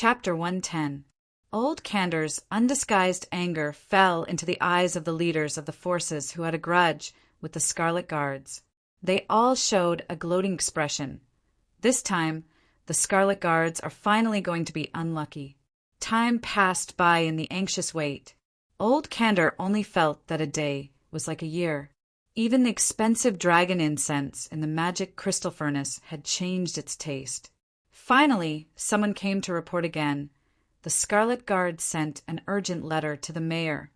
Chapter 110. Old Candor's undisguised anger fell into the eyes of the leaders of the forces who had a grudge with the Scarlet Guards. They all showed a gloating expression. This time, the Scarlet Guards are finally going to be unlucky. Time passed by in the anxious wait. Old Candor only felt that a day was like a year. Even the expensive dragon incense in the magic crystal furnace had changed its taste. Finally, someone came to report again. The Scarlet Guard sent an urgent letter to the mayor.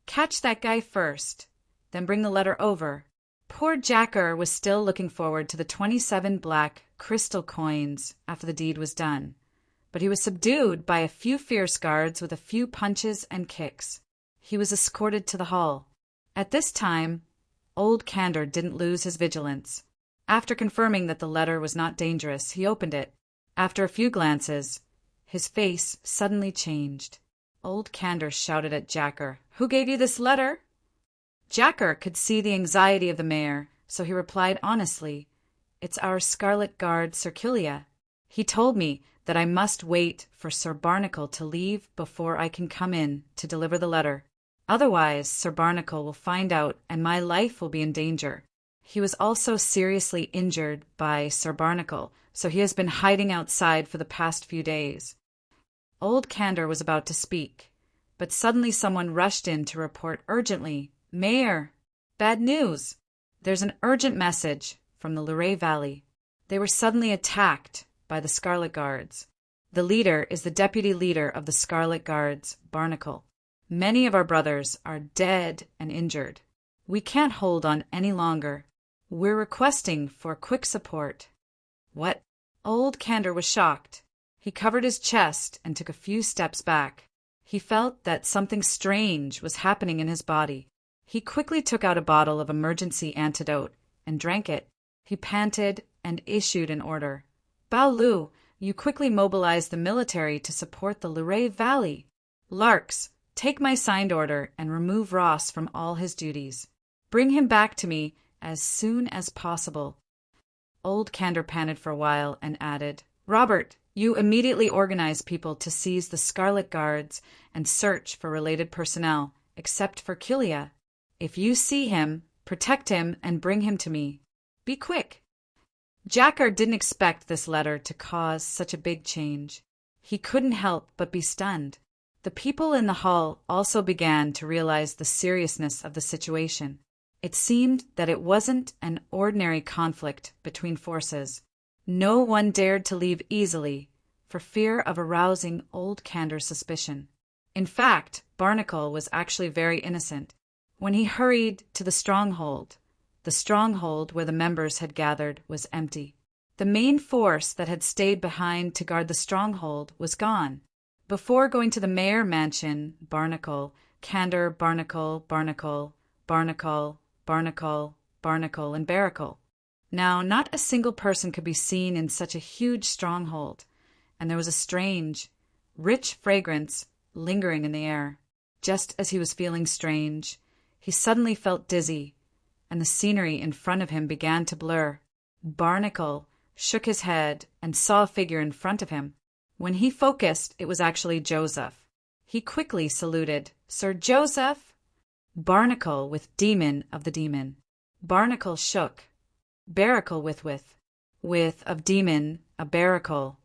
"Catch that guy first, then bring the letter over." Poor Jacker was still looking forward to the 27 black crystal coins after the deed was done, but he was subdued by a few fierce guards with a few punches and kicks. He was escorted to the hall. At this time, Old Candor didn't lose his vigilance. After confirming that the letter was not dangerous, he opened it. After a few glances, his face suddenly changed. Old Candor shouted at Jacker, "Who gave you this letter?" Jacker could see the anxiety of the mayor, so he replied honestly, "It's our Scarlet Guard Circulia. He told me that I must wait for Sir Barnacle to leave before I can come in to deliver the letter. Otherwise, Sir Barnacle will find out and my life will be in danger. He was also seriously injured by Sir Barnacle, so he has been hiding outside for the past few days." Old Candor was about to speak, but suddenly someone rushed in to report urgently, "Mayor, bad news! There's an urgent message from the Luray Valley. They were suddenly attacked by the Scarlet Guards. The leader is the deputy leader of the Scarlet Guards, Barnacle. Many of our brothers are dead and injured. We can't hold on any longer. We're requesting for quick support." "What?" Old Candor was shocked. He covered his chest and took a few steps back. He felt that something strange was happening in his body. He quickly took out a bottle of emergency antidote and drank it. He panted and issued an order. "Bao Lu, you quickly mobilize the military to support the Luray Valley. Larks, take my signed order and remove Ross from all his duties. Bring him back to me as soon as possible." Old Candor panted for a while and added, "Robert, you immediately organize people to seize the Scarlet Guards and search for related personnel, except for Kilia. If you see him, protect him and bring him to me. Be quick." Jacker didn't expect this letter to cause such a big change. He couldn't help but be stunned. The people in the hall also began to realize the seriousness of the situation. It seemed that it wasn't an ordinary conflict between forces. No one dared to leave easily for fear of arousing Old Candor's suspicion. In fact, Barnacle was actually very innocent. When he hurried to the stronghold where the members had gathered was empty. The main force that had stayed behind to guard the stronghold was gone. Before going to the mayor mansion, Barnacle, Candor, Barnacle, and Barnacle. Now, not a single person could be seen in such a huge stronghold, and there was a strange, rich fragrance lingering in the air. Just as he was feeling strange, he suddenly felt dizzy, and the scenery in front of him began to blur. Barnacle shook his head and saw a figure in front of him. When he focused, it was actually Joseph. He quickly saluted, "Sir Joseph." Barnacle with Demon of the Demon. Barnacle shook. Barracle with of Demon, a Barracle,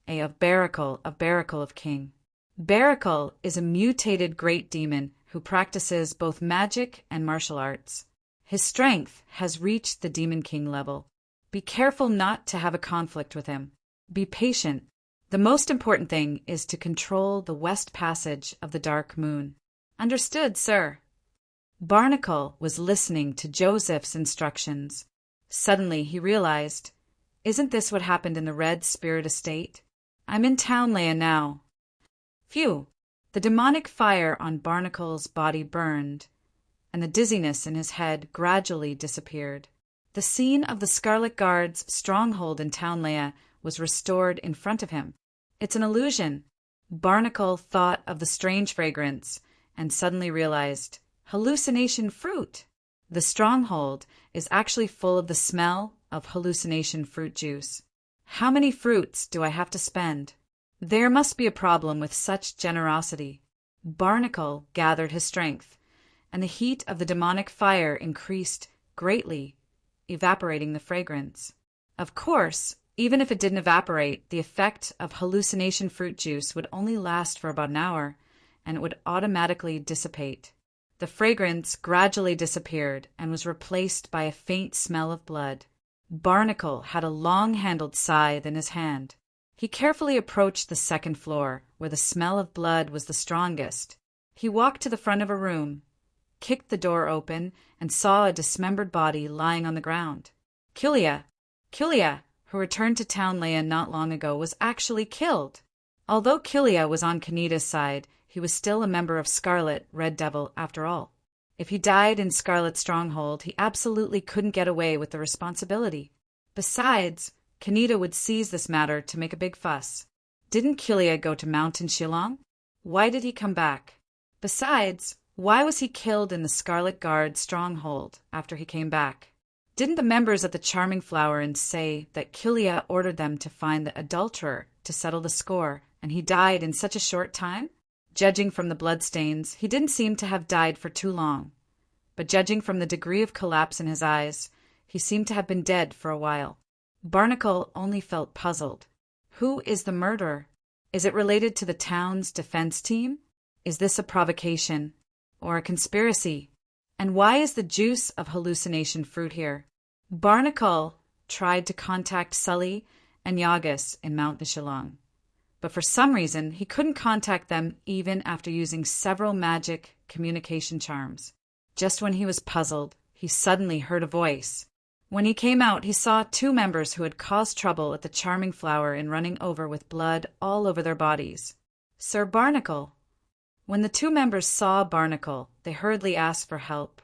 of Barracle of King. Barracle is a mutated great demon who practices both magic and martial arts. His strength has reached the Demon King level. Be careful not to have a conflict with him. Be patient. The most important thing is to control the west passage of the Dark Moon. "Understood, sir." Barnacle was listening to Joseph's instructions. Suddenly he realized, "Isn't this what happened in the Red Spirit Estate? I'm in Townlea now." Phew! The demonic fire on Barnacle's body burned, and the dizziness in his head gradually disappeared. The scene of the Scarlet Guard's stronghold in Townlea was restored in front of him. "It's an illusion." Barnacle thought of the strange fragrance and suddenly realized, hallucination fruit. The stronghold is actually full of the smell of hallucination fruit juice. How many fruits do I have to spend? There must be a problem with such generosity. Barnacle gathered his strength, and the heat of the demonic fire increased greatly, evaporating the fragrance. Of course, even if it didn't evaporate, the effect of hallucination fruit juice would only last for about an hour, and it would automatically dissipate. The fragrance gradually disappeared and was replaced by a faint smell of blood. Barnacle had a long-handled scythe in his hand. He carefully approached the second floor, where the smell of blood was the strongest. He walked to the front of a room, kicked the door open, and saw a dismembered body lying on the ground. Killia, who returned to Town Leia not long ago, was actually killed. Although Killia was on Kanita's side, he was still a member of Scarlet Red Devil after all. If he died in Scarlet's stronghold, he absolutely couldn't get away with the responsibility. Besides, Kanita would seize this matter to make a big fuss. Didn't Killia go to Mountain Shillong? Why did he come back? Besides, why was he killed in the Scarlet Guard stronghold after he came back? Didn't the members of the Charming Flower Inn say that Killia ordered them to find the adulterer to settle the score, and he died in such a short time? Judging from the bloodstains, he didn't seem to have died for too long. But judging from the degree of collapse in his eyes, he seemed to have been dead for a while. Barnacle only felt puzzled. Who is the murderer? Is it related to the town's defense team? Is this a provocation or a conspiracy? And why is the juice of hallucination fruit here? Barnacle tried to contact Sully and Yagas in Mount Nishilong, but for some reason he couldn't contact them even after using several magic communication charms. Just when he was puzzled, he suddenly heard a voice. When he came out, he saw two members who had caused trouble at the Charming Flower Inn running over with blood all over their bodies. Sir Barnacle. When the two members saw Barnacle, they hurriedly asked for help.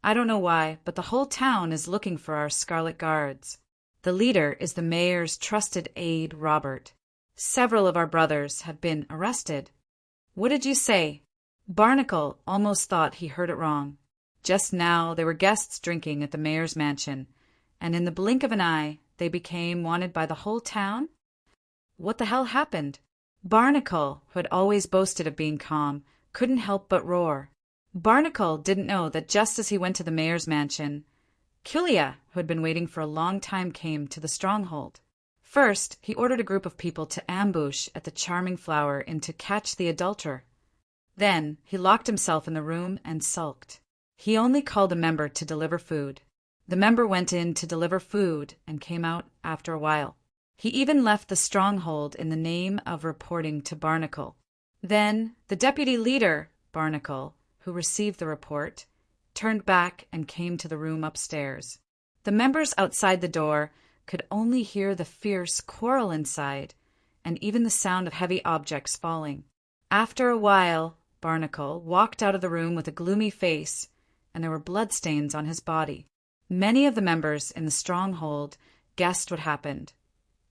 I don't know why, but the whole town is looking for our Scarlet Guards. The leader is the mayor's trusted aide, Robert. Several of our brothers have been arrested. What did you say? Barnacle almost thought he heard it wrong. Just now there were guests drinking at the mayor's mansion, and in the blink of an eye they became wanted by the whole town? What the hell happened? Barnacle, who had always boasted of being calm, couldn't help but roar. Barnacle didn't know that just as he went to the mayor's mansion, Killia, who had been waiting for a long time, came to the stronghold. First, he ordered a group of people to ambush at the Charming Flower Inn to catch the adulterer. Then he locked himself in the room and sulked. He only called a member to deliver food. The member went in to deliver food and came out after a while. He even left the stronghold in the name of reporting to Barnacle. Then the deputy leader, Barnacle, who received the report, turned back and came to the room upstairs. The members outside the door could only hear the fierce quarrel inside, and even the sound of heavy objects falling. After a while, Barnacle walked out of the room with a gloomy face, and there were bloodstains on his body. Many of the members in the stronghold guessed what happened,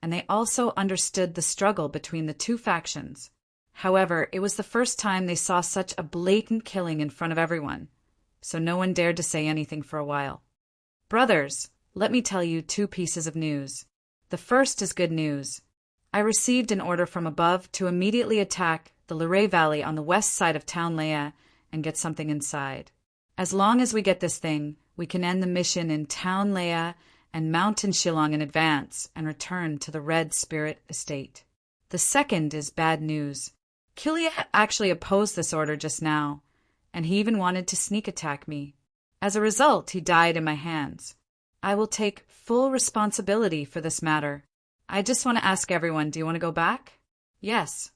and they also understood the struggle between the two factions. However, it was the first time they saw such a blatant killing in front of everyone, so no one dared to say anything for a while. Brothers, let me tell you two pieces of news. The first is good news. I received an order from above to immediately attack the Luray Valley on the west side of Town Leia and get something inside. As long as we get this thing, we can end the mission in Town Leia and Mountain Shillong in advance and return to the Red Spirit Estate. The second is bad news. Killia actually opposed this order just now, and he even wanted to sneak attack me. As a result, he died in my hands. I will take full responsibility for this matter. I just want to ask everyone, do you want to go back? Yes.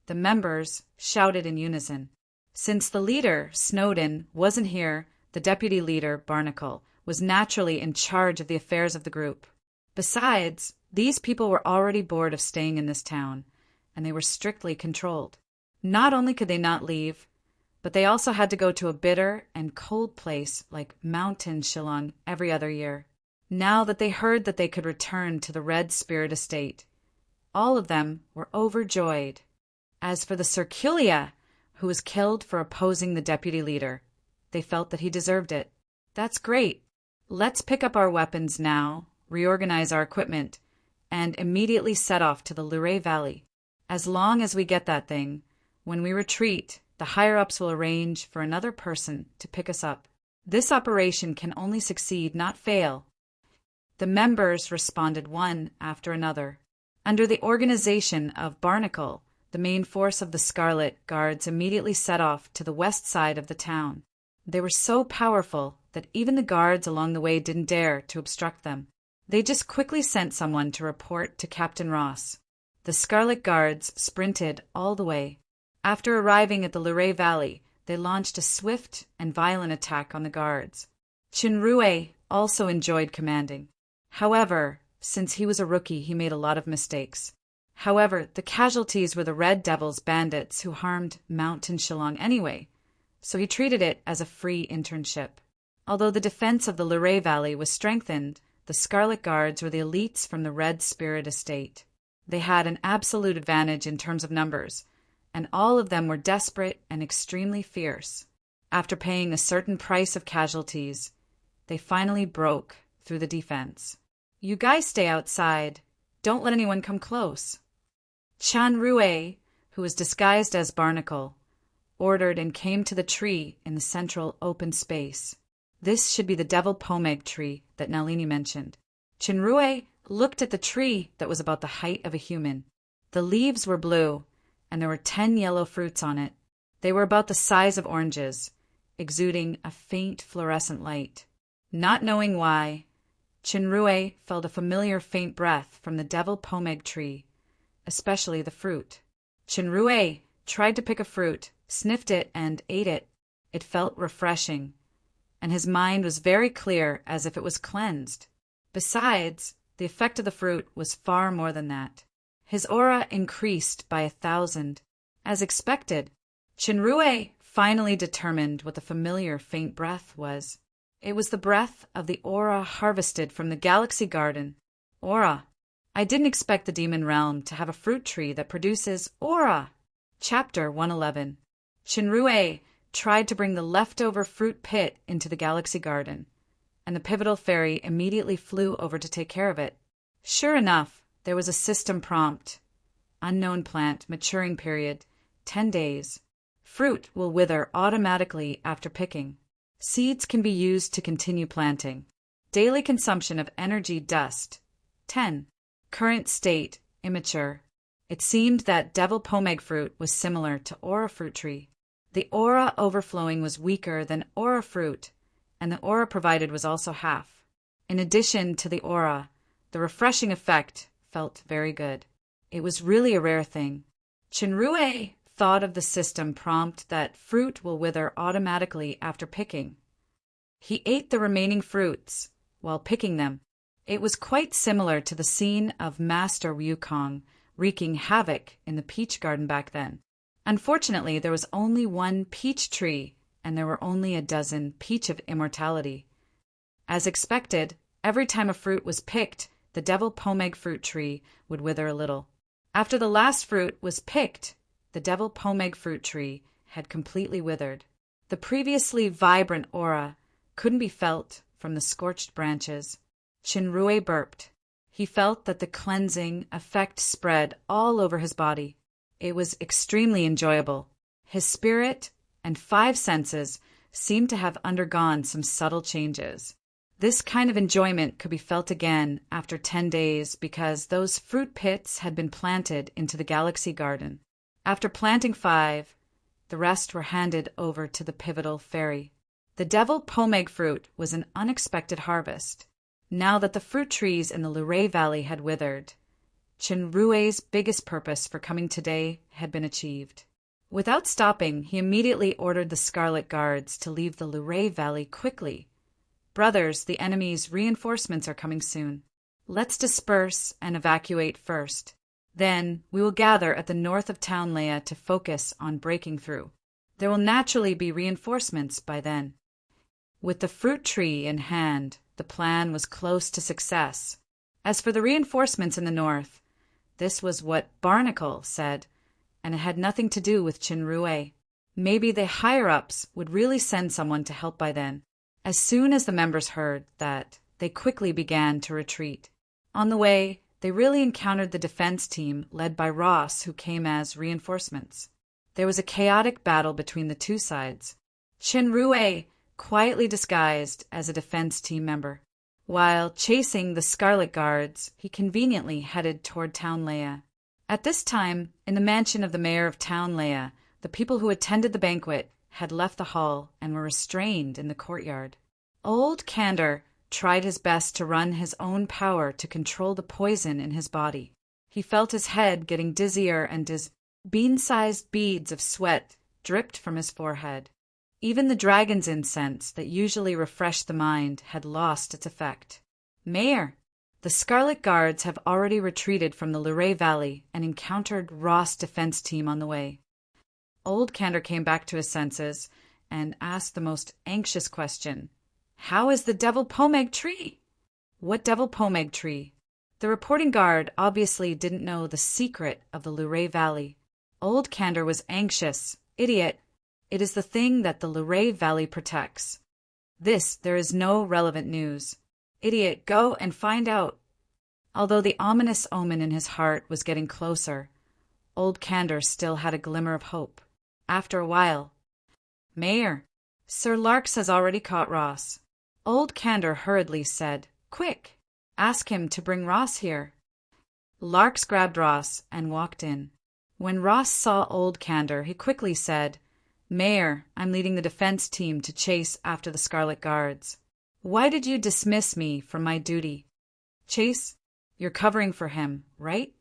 The members shouted in unison. Since the leader, Snowden, wasn't here, the deputy leader, Barnacle, was naturally in charge of the affairs of the group. Besides, these people were already bored of staying in this town, and they were strictly controlled. Not only could they not leave, but they also had to go to a bitter and cold place like Mountain Shillong every other year. Now that they heard that they could return to the Red Spirit Estate, all of them were overjoyed. As for the Sir Killia, who was killed for opposing the deputy leader, they felt that he deserved it. That's great. Let's pick up our weapons now, reorganize our equipment, and immediately set off to the Luray Valley. As long as we get that thing, when we retreat, the higher-ups will arrange for another person to pick us up. This operation can only succeed, not fail." The members responded one after another. Under the organization of Barnacle, the main force of the Scarlet Guards immediately set off to the west side of the town. They were so powerful that even the guards along the way didn't dare to obstruct them. They just quickly sent someone to report to Captain Ross. The Scarlet Guards sprinted all the way. After arriving at the Luray Valley, they launched a swift and violent attack on the guards. Chinrue also enjoyed commanding. However, since he was a rookie, he made a lot of mistakes. However, the casualties were the Red Devils bandits who harmed Mountain Shillong anyway, so he treated it as a free internship. Although the defense of the Luray Valley was strengthened, the Scarlet Guards were the elites from the Red Spirit Estate. They had an absolute advantage in terms of numbers, and all of them were desperate and extremely fierce. After paying a certain price of casualties, they finally broke through the defense. "You guys stay outside. Don't let anyone come close." Chanrue, who was disguised as Barnacle, ordered and came to the tree in the central open space. This should be the Devil Pomeg tree that Nalini mentioned. Chinrue looked at the tree that was about the height of a human. The leaves were blue, and there were 10 yellow fruits on it. They were about the size of oranges, exuding a faint fluorescent light. Not knowing why, Chinrue felt a familiar faint breath from the Devil Pomeg tree, especially the fruit. Chinrue tried to pick a fruit, sniffed it, and ate it. It felt refreshing, and his mind was very clear, as if it was cleansed. Besides, the effect of the fruit was far more than that. His aura increased by 1,000. As expected, Chinrue finally determined what the familiar faint breath was. It was the breath of the aura harvested from the Galaxy Garden. Aura. I didn't expect the Demon Realm to have a fruit tree that produces aura. Chapter 111. Chinrue tried to bring the leftover fruit pit into the Galaxy Garden, and the Pivotal Fairy immediately flew over to take care of it. Sure enough, there was a system prompt. Unknown plant, maturing period, 10 days. Fruit will wither automatically after picking. Seeds can be used to continue planting. Daily consumption of energy dust, 10. Current state, immature. It seemed that Devil Pomeg fruit was similar to aura fruit tree. The aura overflowing was weaker than aura fruit, and the aura provided was also half. In addition to the aura, the refreshing effect felt very good. It was really a rare thing. Chinrue thought of the system prompt that fruit will wither automatically after picking. He ate the remaining fruits while picking them. It was quite similar to the scene of Master Wukong wreaking havoc in the peach garden back then. Unfortunately, there was only one peach tree, and there were only a dozen peach of immortality. As expected, every time a fruit was picked, the Devil Pomeg fruit tree would wither a little. After the last fruit was picked, the Devil Pomeg fruit tree had completely withered. The previously vibrant aura couldn't be felt from the scorched branches. Chinrue burped. He felt that the cleansing effect spread all over his body. It was extremely enjoyable. His spirit and 5 senses seemed to have undergone some subtle changes. This kind of enjoyment could be felt again after 10 days because those fruit pits had been planted into the Galaxy Garden. After planting 5, the rest were handed over to the Pivotal Fairy. The Devil Pomeg fruit was an unexpected harvest. Now that the fruit trees in the Luray Valley had withered, Chinrue's biggest purpose for coming today had been achieved. Without stopping, he immediately ordered the Scarlet Guards to leave the Luray Valley quickly. "Brothers, the enemy's reinforcements are coming soon. Let's disperse and evacuate first. Then we will gather at the north of town Leia to focus on breaking through. There will naturally be reinforcements by then." With the fruit tree in hand, the plan was close to success. As for the reinforcements in the north, this was what Barnacle said, and it had nothing to do with Chinrue. Maybe the higher-ups would really send someone to help by then. As soon as the members heard that, they quickly began to retreat. On the way, they They really encountered the defense team led by Ross, who came as reinforcements. There was a chaotic battle between the two sides. Shinrue, quietly disguised as a defense team member. While chasing the Scarlet Guards, he conveniently headed toward Town Leia. At this time, in the mansion of the mayor of Town Leia, the people who attended the banquet had left the hall and were restrained in the courtyard. Old Candor tried his best to run his own power to control the poison in his body. He felt his head getting dizzier and his bean-sized beads of sweat dripped from his forehead. Even the dragon's incense that usually refreshed the mind had lost its effect. Mayor, the Scarlet Guards have already retreated from the Luray Valley and encountered Ross' defense team on the way. Old Candor came back to his senses and asked the most anxious question. How is the Devil Pomeg tree? What Devil Pomeg tree? The reporting guard obviously didn't know the secret of the Luray Valley. Old Candor was anxious. Idiot. It is the thing that the Luray Valley protects. There is no relevant news. Idiot, go and find out. Although the ominous omen in his heart was getting closer, Old Candor still had a glimmer of hope. After a while, Mayor, Sir Larks has already caught Ross. Old Candor hurriedly said, Quick, ask him to bring Ross here. Larks grabbed Ross and walked in. When Ross saw Old Candor, he quickly said, Mayor, I'm leading the defense team to chase after the Scarlet Guards. Why did you dismiss me from my duty? Chase, you're covering for him, right?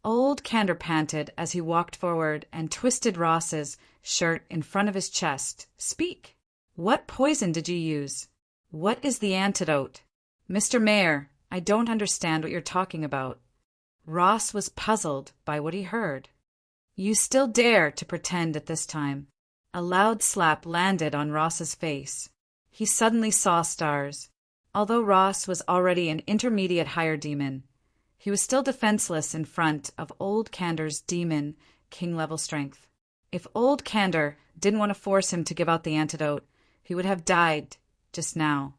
Old Candor panted as he walked forward and twisted Ross's shirt in front of his chest. Speak. What poison did you use? What is the antidote? Mr. Mayor, I don't understand what you're talking about. Ross was puzzled by what he heard. You still dare to pretend at this time. A loud slap landed on Ross's face. He suddenly saw stars. Although Ross was already an intermediate higher demon, he was still defenseless in front of Old Candor's demon king-level strength. If Old Candor didn't want to force him to give out the antidote, he would have died just now.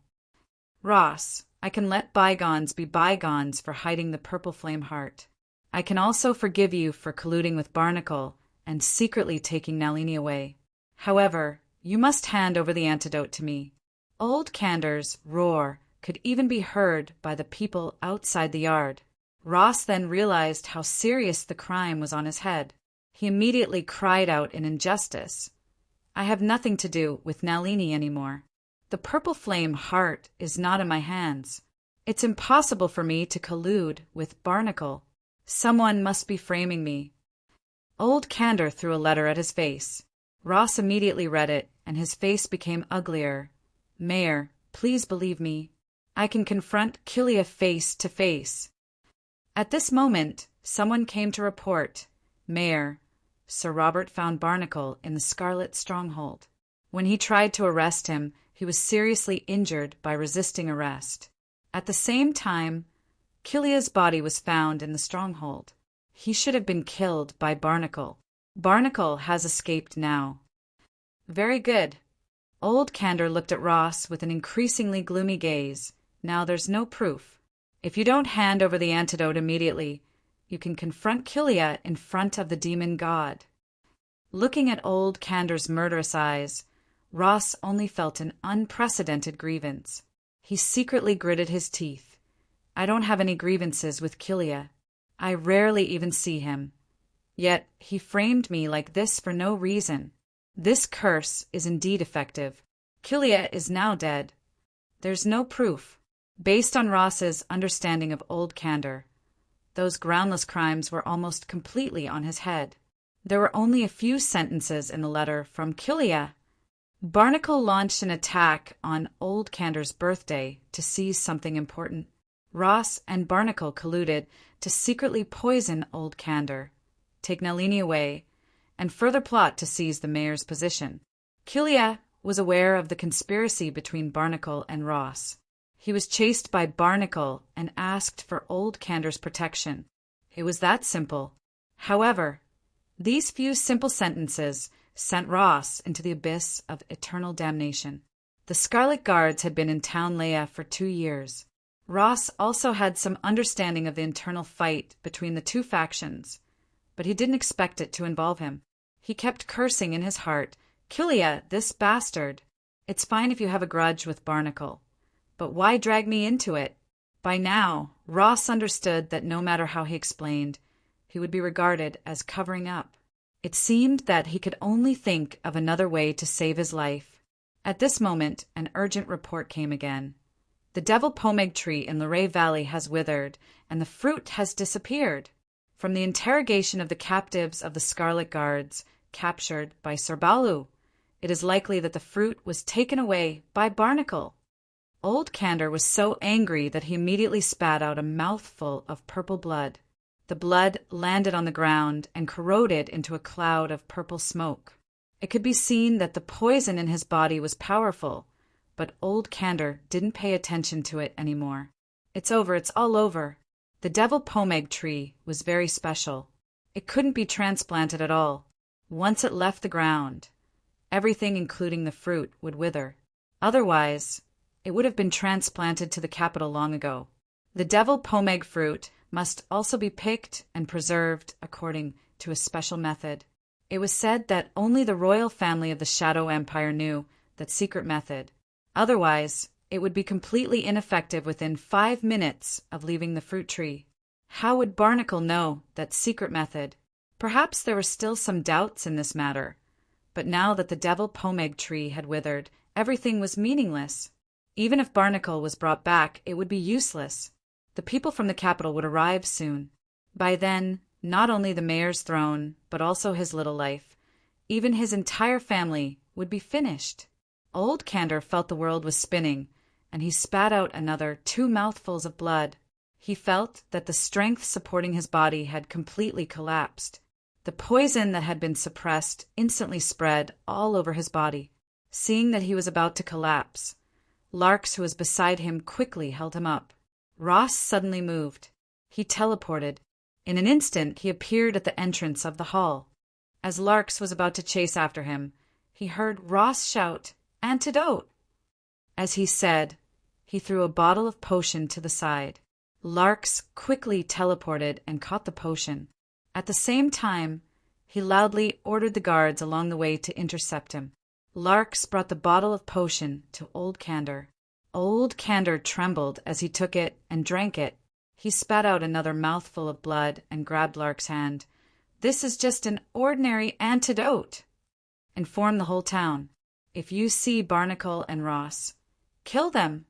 Ross, I can let bygones be bygones for hiding the purple flame heart. I can also forgive you for colluding with Barnacle and secretly taking Nalini away. However, you must hand over the antidote to me. Old Candor's roar could even be heard by the people outside the yard. Ross then realized how serious the crime was on his head. He immediately cried out in injustice. I have nothing to do with Nalini anymore. The purple flame heart is not in my hands. It's impossible for me to collude with Barnacle. Someone must be framing me. Old Candor threw a letter at his face. Ross immediately read it, and his face became uglier. Mayor, please believe me. I can confront Killia face to face. At this moment, someone came to report. Mayor, Sir Robert found Barnacle in the Scarlet Stronghold. When he tried to arrest him, he was seriously injured by resisting arrest. At the same time, Killia's body was found in the stronghold. He should have been killed by Barnacle. Barnacle has escaped now. Very good. Old Candor looked at Ross with an increasingly gloomy gaze. Now there's no proof. If you don't hand over the antidote immediately, you can confront Killia in front of the demon god. Looking at Old Candor's murderous eyes, Ross only felt an unprecedented grievance. He secretly gritted his teeth. I don't have any grievances with Killia. I rarely even see him. Yet he framed me like this for no reason. This curse is indeed effective. Killia is now dead. There's no proof. Based on Ross's understanding of Old Candor, those groundless crimes were almost completely on his head. There were only a few sentences in the letter from Killia. Barnacle launched an attack on Old Candor's birthday to seize something important. Ross and Barnacle colluded to secretly poison Old Candor, take Nalini away, and further plot to seize the mayor's position. Killia was aware of the conspiracy between Barnacle and Ross. He was chased by Barnacle and asked for Old Candor's protection. It was that simple. However, these few simple sentences sent Ross into the abyss of eternal damnation. The Scarlet Guards had been in Town Leia for 2 years. Ross also had some understanding of the internal fight between the two factions, but he didn't expect it to involve him. He kept cursing in his heart, "Killia, this bastard! It's fine if you have a grudge with Barnacle, but why drag me into it?" By now, Ross understood that no matter how he explained, he would be regarded as covering up. It seemed that he could only think of another way to save his life. At this moment, an urgent report came again. "The devil pomeg tree in Luray Valley has withered, and the fruit has disappeared. From the interrogation of the captives of the Scarlet Guards, captured by Sir Balu, it is likely that the fruit was taken away by Barnacle." Old Candor was so angry that he immediately spat out a mouthful of purple blood. The blood landed on the ground and corroded into a cloud of purple smoke. It could be seen that the poison in his body was powerful, but Old Candor didn't pay attention to it anymore. "It's over, it's all over." The devil pomeg tree was very special. It couldn't be transplanted at all. Once it left the ground, everything including the fruit would wither. Otherwise, it would have been transplanted to the capital long ago. The devil pomeg fruit must also be picked and preserved according to a special method. It was said that only the royal family of the Shadow Empire knew that secret method. Otherwise, it would be completely ineffective within 5 minutes of leaving the fruit tree. How would Barnacle know that secret method? Perhaps there were still some doubts in this matter, but now that the devil pomeg tree had withered, everything was meaningless. Even if Barnacle was brought back, it would be useless. The people from the capital would arrive soon. By then, not only the mayor's throne, but also his little life, even his entire family, would be finished. Old Candor felt the world was spinning, and he spat out another 2 mouthfuls of blood. He felt that the strength supporting his body had completely collapsed. The poison that had been suppressed instantly spread all over his body. Seeing that he was about to collapse, Larks, who was beside him, quickly held him up. Ross suddenly moved. He teleported. In an instant, he appeared at the entrance of the hall. As Larks was about to chase after him, he heard Ross shout, "Antidote!" As he said, he threw a bottle of potion to the side. Larks quickly teleported and caught the potion. At the same time, he loudly ordered the guards along the way to intercept him. Larks brought the bottle of potion to Old Candor. Old Candor trembled as he took it and drank it. He spat out another mouthful of blood and grabbed Lark's hand. "This is just an ordinary antidote." "Inform the whole town. If you see Barnacle and Ross, kill them."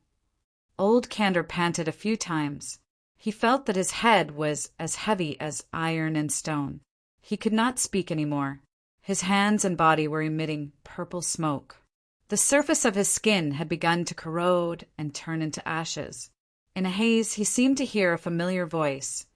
Old Candor panted a few times. He felt that his head was as heavy as iron and stone. He could not speak any more. His hands and body were emitting purple smoke. The surface of his skin had begun to corrode and turn into ashes. In a haze, he seemed to hear a familiar voice.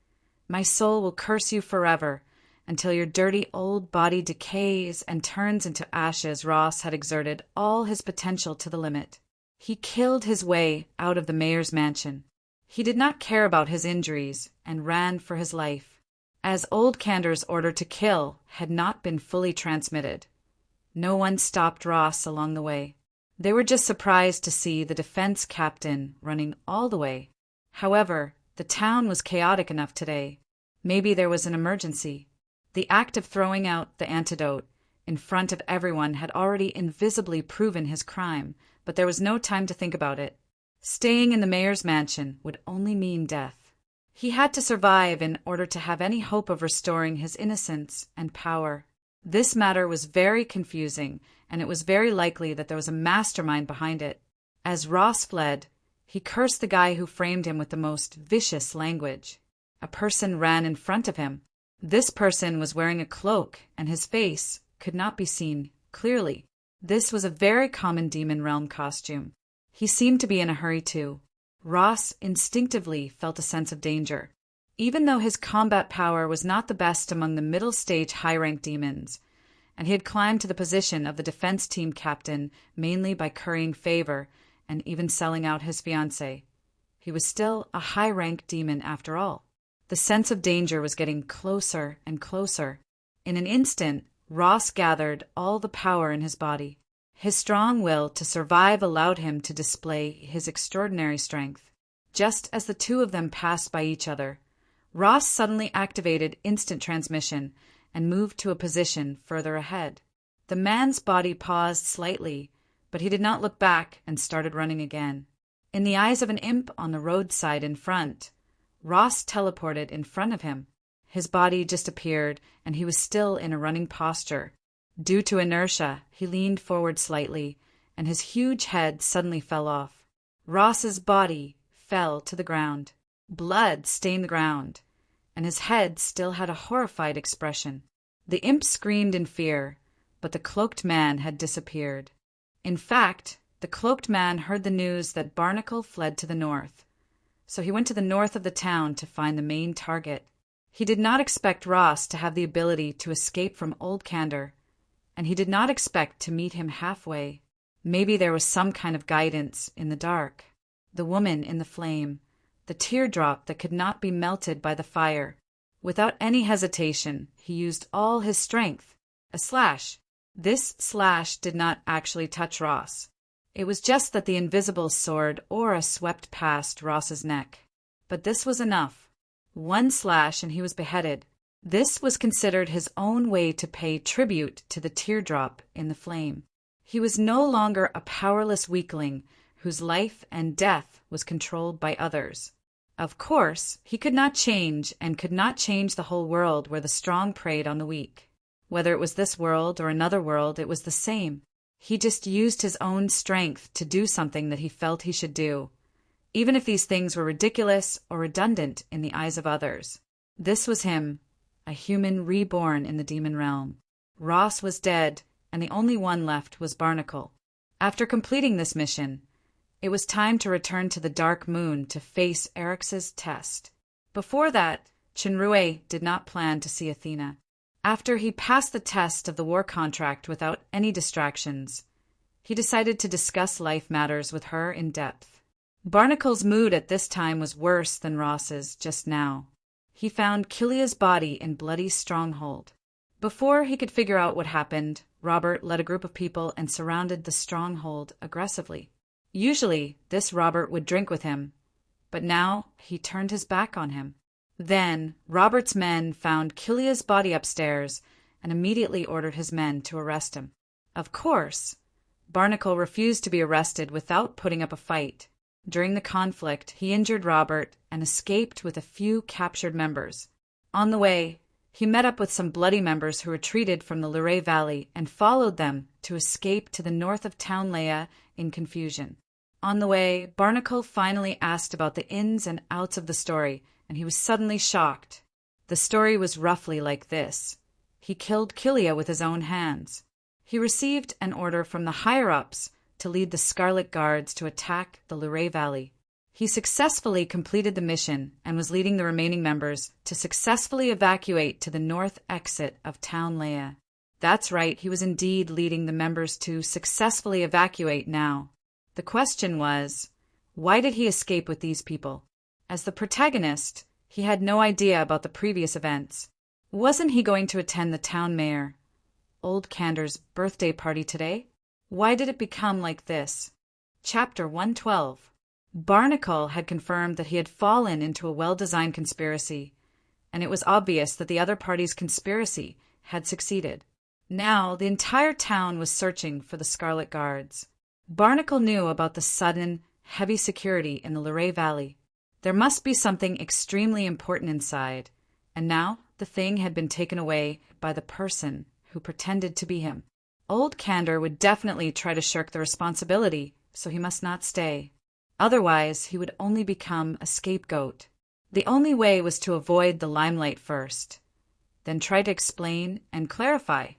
"My soul will curse you forever, until your dirty old body decays and turns into ashes." Ross had exerted all his potential to the limit. He killed his way out of the mayor's mansion. He did not care about his injuries and ran for his life. As Old Candor's order to kill had not been fully transmitted, no one stopped Ross along the way. They were just surprised to see the defense captain running all the way. However, the town was chaotic enough today. Maybe there was an emergency. The act of throwing out the antidote in front of everyone had already invisibly proven his crime, but there was no time to think about it. Staying in the mayor's mansion would only mean death. He had to survive in order to have any hope of restoring his innocence and power. This matter was very confusing, and it was very likely that there was a mastermind behind it. As Ross fled, he cursed the guy who framed him with the most vicious language. A person ran in front of him. This person was wearing a cloak, and his face could not be seen clearly. This was a very common Demon Realm costume. He seemed to be in a hurry too. Ross instinctively felt a sense of danger. Even though his combat power was not the best among the middle-stage high-rank demons, and he had climbed to the position of the defense team captain mainly by currying favor and even selling out his fiancée, he was still a high-rank demon after all. The sense of danger was getting closer and closer. In an instant, Ross gathered all the power in his body. His strong will to survive allowed him to display his extraordinary strength. Just as the two of them passed by each other, Ross suddenly activated instant transmission and moved to a position further ahead. The man's body paused slightly, but he did not look back and started running again. In the eyes of an imp on the roadside in front, Ross teleported in front of him. His body just appeared, and he was still in a running posture. Due to inertia, he leaned forward slightly, and his huge head suddenly fell off. Ross's body fell to the ground. Blood stained the ground, and his head still had a horrified expression. The imp screamed in fear, but the cloaked man had disappeared. In fact, the cloaked man heard the news that Barnacle fled to the north, so he went to the north of the town to find the main target. He did not expect Ross to have the ability to escape from Old Candor, and he did not expect to meet him halfway. Maybe there was some kind of guidance in the dark. The woman in the flame, the teardrop that could not be melted by the fire. Without any hesitation, he used all his strength. A slash. This slash did not actually touch Ross. It was just that the invisible sword aura swept past Ross's neck. But this was enough. One slash and he was beheaded. This was considered his own way to pay tribute to the teardrop in the flame. He was no longer a powerless weakling whose life and death was controlled by others. Of course, he could not change and could not change the whole world where the strong preyed on the weak. Whether it was this world or another world, it was the same. He just used his own strength to do something that he felt he should do, even if these things were ridiculous or redundant in the eyes of others. This was him, a human reborn in the demon realm. Ross was dead, and the only one left was Barnacle. After completing this mission, it was time to return to the Dark Moon to face Eryx's test. Before that, Chinrue did not plan to see Athena. After he passed the test of the war contract without any distractions, he decided to discuss life matters with her in depth. Barnacle's mood at this time was worse than Ross's just now. He found Kilia's body in Bloody Stronghold. Before he could figure out what happened, Robert led a group of people and surrounded the stronghold aggressively. Usually, this Robert would drink with him, but now he turned his back on him. Then, Robert's men found Kilia's body upstairs and immediately ordered his men to arrest him. Of course, Barnacle refused to be arrested without putting up a fight. During the conflict, he injured Robert and escaped with a few captured members. On the way, he met up with some bloody members who retreated from the Luray Valley and followed them to escape to the north of Townlea in confusion. On the way, Barnacle finally asked about the ins and outs of the story, and he was suddenly shocked. The story was roughly like this. He killed Kilia with his own hands. He received an order from the higher-ups to lead the Scarlet Guards to attack the Luray Valley. He successfully completed the mission and was leading the remaining members to successfully evacuate to the north exit of Townlea. That's right, he was indeed leading the members to successfully evacuate now. The question was, why did he escape with these people? As the protagonist, he had no idea about the previous events. Wasn't he going to attend the town mayor, Old Candor's birthday party today? Why did it become like this? Chapter 112. Barnacle had confirmed that he had fallen into a well-designed conspiracy, and it was obvious that the other party's conspiracy had succeeded. Now, the entire town was searching for the Scarlet Guards. Barnacle knew about the sudden, heavy security in the Luray Valley. There must be something extremely important inside, and now the thing had been taken away by the person who pretended to be him. Old Candor would definitely try to shirk the responsibility, so he must not stay. Otherwise, he would only become a scapegoat. The only way was to avoid the limelight first, then try to explain and clarify.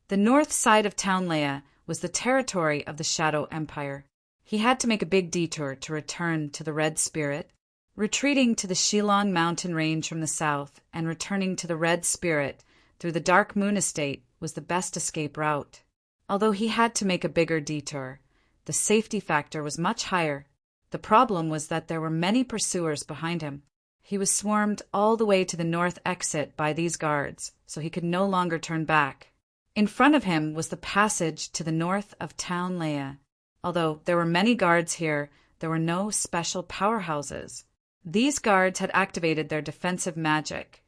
The north side of Townlea was the territory of the Shadow Empire. He had to make a big detour to return to the Red Spirit. Retreating to the Shillong mountain range from the south and returning to the Red Spirit through the Dark Moon Estate was the best escape route. Although he had to make a bigger detour, the safety factor was much higher. The problem was that there were many pursuers behind him. He was swarmed all the way to the north exit by these guards, so he could no longer turn back. In front of him was the passage to the north of Townlea. Although there were many guards here, there were no special powerhouses. These guards had activated their defensive magic,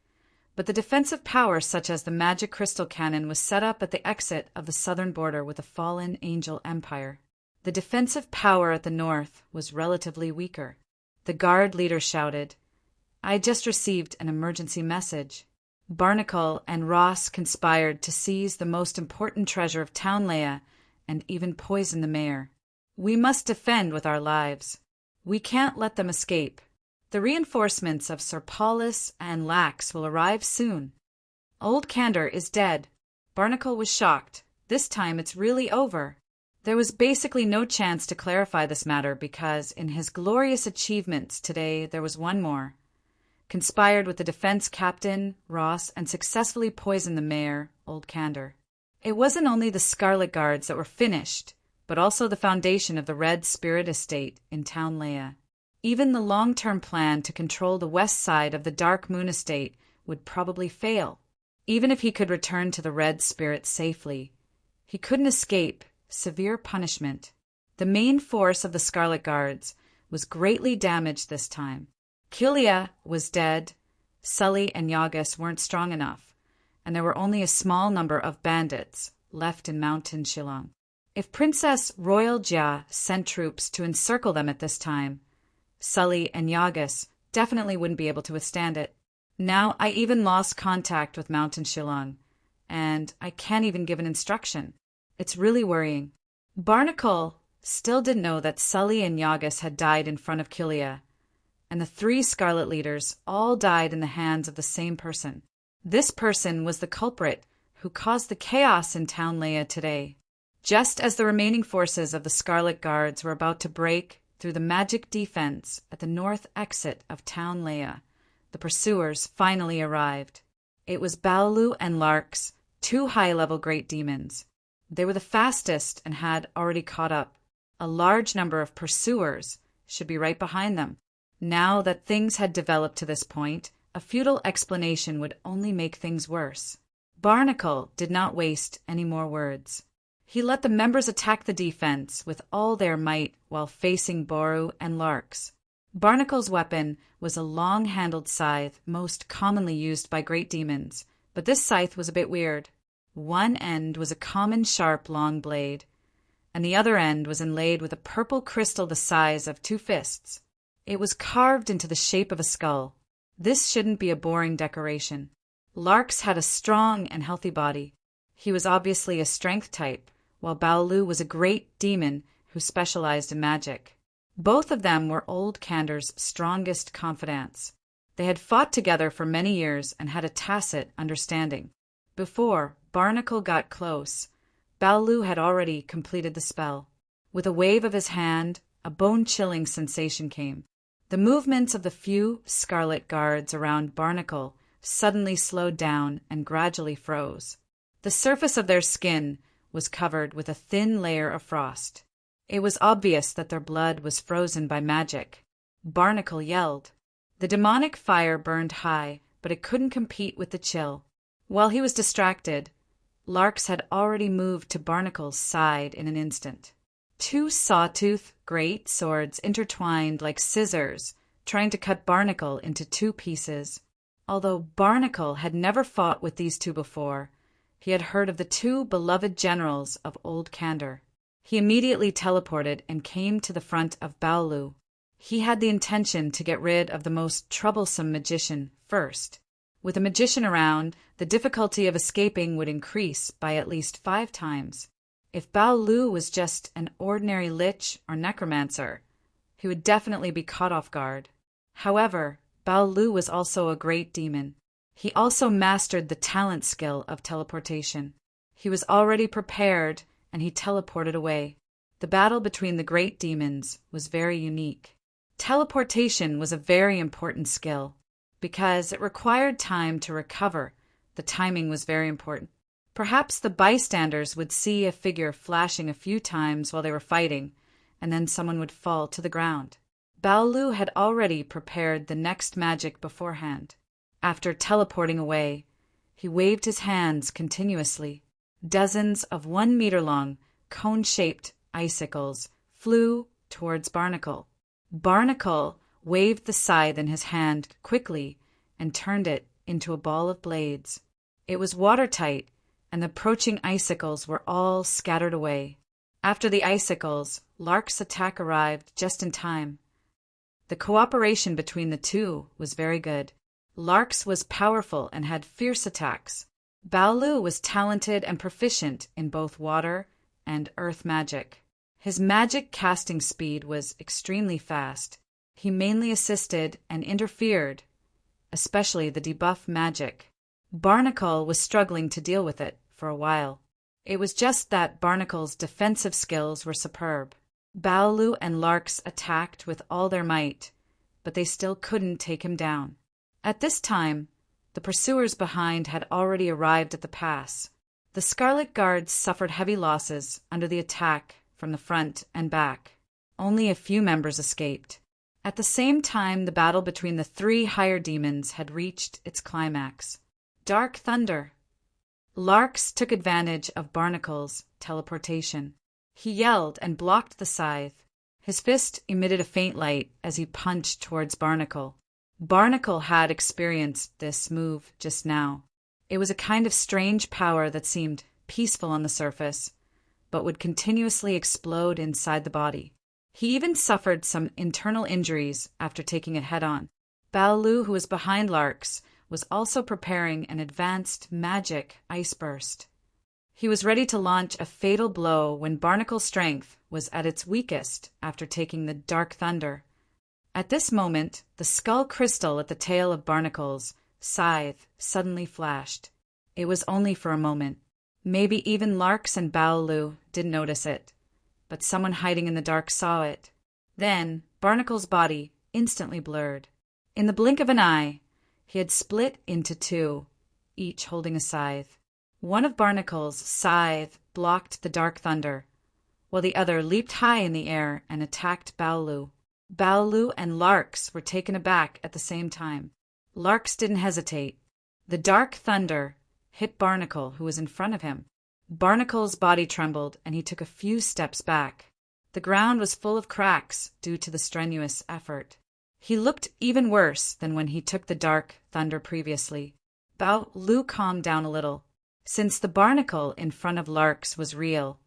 but the defensive power such as the magic crystal cannon was set up at the exit of the southern border with the fallen angel empire. The defensive power at the north was relatively weaker. The guard leader shouted, "I just received an emergency message. Barnacle and Ross conspired to seize the most important treasure of Town Leia and even poison the mayor. We must defend with our lives. We can't let them escape. The reinforcements of Sir Paulus and Lax will arrive soon. Old Candor is dead." Barnacle was shocked. This time it's really over. There was basically no chance to clarify this matter because in his glorious achievements today there was one more. Conspired with the defense captain, Ross, and successfully poisoned the mayor, Old Candor. It wasn't only the Scarlet Guards that were finished, but also the foundation of the Red Spirit Estate in Town Leia. Even the long-term plan to control the west side of the Dark Moon Estate would probably fail. Even if he could return to the Red Spirit safely, he couldn't escape severe punishment. The main force of the Scarlet Guards was greatly damaged this time. Kilia was dead, Sully and Yagas weren't strong enough, and there were only a small number of bandits left in Mountain Shillong. If Princess Royal Jia sent troops to encircle them at this time, Sully and Yagas definitely wouldn't be able to withstand it. Now I even lost contact with Mountain Shillong, and I can't even give an instruction. It's really worrying. Barnacle still didn't know that Sully and Yagas had died in front of Kilia, and the 3 Scarlet leaders all died in the hands of the same person. This person was the culprit who caused the chaos in Town Leia today. Just as the remaining forces of the Scarlet Guards were about to break through the magic defense at the north exit of Town Leia, the pursuers finally arrived. It was Baolu and Larks, 2 high-level great demons. They were the fastest and had already caught up. A large number of pursuers should be right behind them. Now that things had developed to this point, a futile explanation would only make things worse. Barnacle did not waste any more words. He let the members attack the defense with all their might while facing Boru and Larks. Barnacle's weapon was a long-handled scythe most commonly used by great demons, but this scythe was a bit weird. One end was a common sharp long blade, and the other end was inlaid with a purple crystal the size of 2 fists. It was carved into the shape of a skull. This shouldn't be a boring decoration. Larks had a strong and healthy body. He was obviously a strength type, while Baolu was a great demon who specialized in magic. Both of them were Old Candor's strongest confidants. They had fought together for many years and had a tacit understanding. Before Barnacle got close, Baolu had already completed the spell. With a wave of his hand, a bone-chilling sensation came. The movements of the few Scarlet Guards around Barnacle suddenly slowed down and gradually froze. The surface of their skin was covered with a thin layer of frost. It was obvious that their blood was frozen by magic. Barnacle yelled. The demonic fire burned high, but it couldn't compete with the chill. While he was distracted, Larks had already moved to Barnacle's side in an instant. 2 sawtooth great swords intertwined like scissors, trying to cut Barnacle into 2 pieces. Although Barnacle had never fought with these 2 before, he had heard of the 2 beloved generals of Old Candor. He immediately teleported and came to the front of Baolu. He had the intention to get rid of the most troublesome magician first. With a magician around, the difficulty of escaping would increase by at least 5 times. If Baolu was just an ordinary lich or necromancer, he would definitely be caught off guard. However, Baolu was also a great demon. He also mastered the talent skill of teleportation. He was already prepared, and he teleported away. The battle between the great demons was very unique. Teleportation was a very important skill. Because it required time to recover, the timing was very important. Perhaps the bystanders would see a figure flashing a few times while they were fighting, and then someone would fall to the ground. Baolu had already prepared the next magic beforehand. After teleporting away, he waved his hands continuously. Dozens of 1-meter-long, cone-shaped icicles flew towards Barnacle. Barnacle waved the scythe in his hand quickly and turned it into a ball of blades. It was watertight, and the approaching icicles were all scattered away. After the icicles, Lark's attack arrived just in time. The cooperation between the two was very good. Lark's was powerful and had fierce attacks. Baolu was talented and proficient in both water and earth magic. His magic casting speed was extremely fast. He mainly assisted and interfered, especially the debuff magic. Barnacle was struggling to deal with it for a while. It was just that Barnacle's defensive skills were superb. Baolu and Lark's attacked with all their might, but they still couldn't take him down. At this time, the pursuers behind had already arrived at the pass. The Scarlet Guards suffered heavy losses under the attack from the front and back. Only a few members escaped. At the same time, the battle between the three higher demons had reached its climax. Dark Thunder. Lark's took advantage of Barnacle's teleportation. He yelled and blocked the scythe. His fist emitted a faint light as he punched towards Barnacle. Barnacle had experienced this move just now. It was a kind of strange power that seemed peaceful on the surface, but would continuously explode inside the body. He even suffered some internal injuries after taking it head-on. Baolu, who was behind Lark's, was also preparing an advanced magic ice burst. He was ready to launch a fatal blow when Barnacle's strength was at its weakest after taking the Dark Thunder. At this moment, the skull crystal at the tail of Barnacle's scythe suddenly flashed. It was only for a moment. Maybe even Lark's and Baolu didn't notice it, but someone hiding in the dark saw it. Then, Barnacle's body instantly blurred. In the blink of an eye, he had split into two, each holding a scythe. One of Barnacle's scythe blocked the Dark Thunder, while the other leaped high in the air and attacked Baolu. Baolu and Lark's were taken aback at the same time. Lark's didn't hesitate. The Dark Thunder hit Barnacle, who was in front of him. Barnacle's body trembled, and he took a few steps back. The ground was full of cracks due to the strenuous effort. He looked even worse than when he took the Dark Thunder previously. Baolu calmed down a little. Since the Barnacle in front of Lark's was real,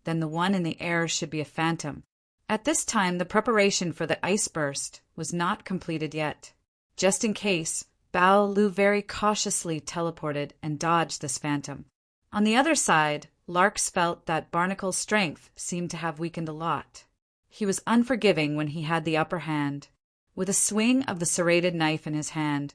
then the one in the air should be a phantom. At this time, the preparation for the ice burst was not completed yet. Just in case, Baolu very cautiously teleported and dodged this phantom. On the other side, Lark's felt that Barnacle's strength seemed to have weakened a lot. He was unforgiving when he had the upper hand. With a swing of the serrated knife in his hand,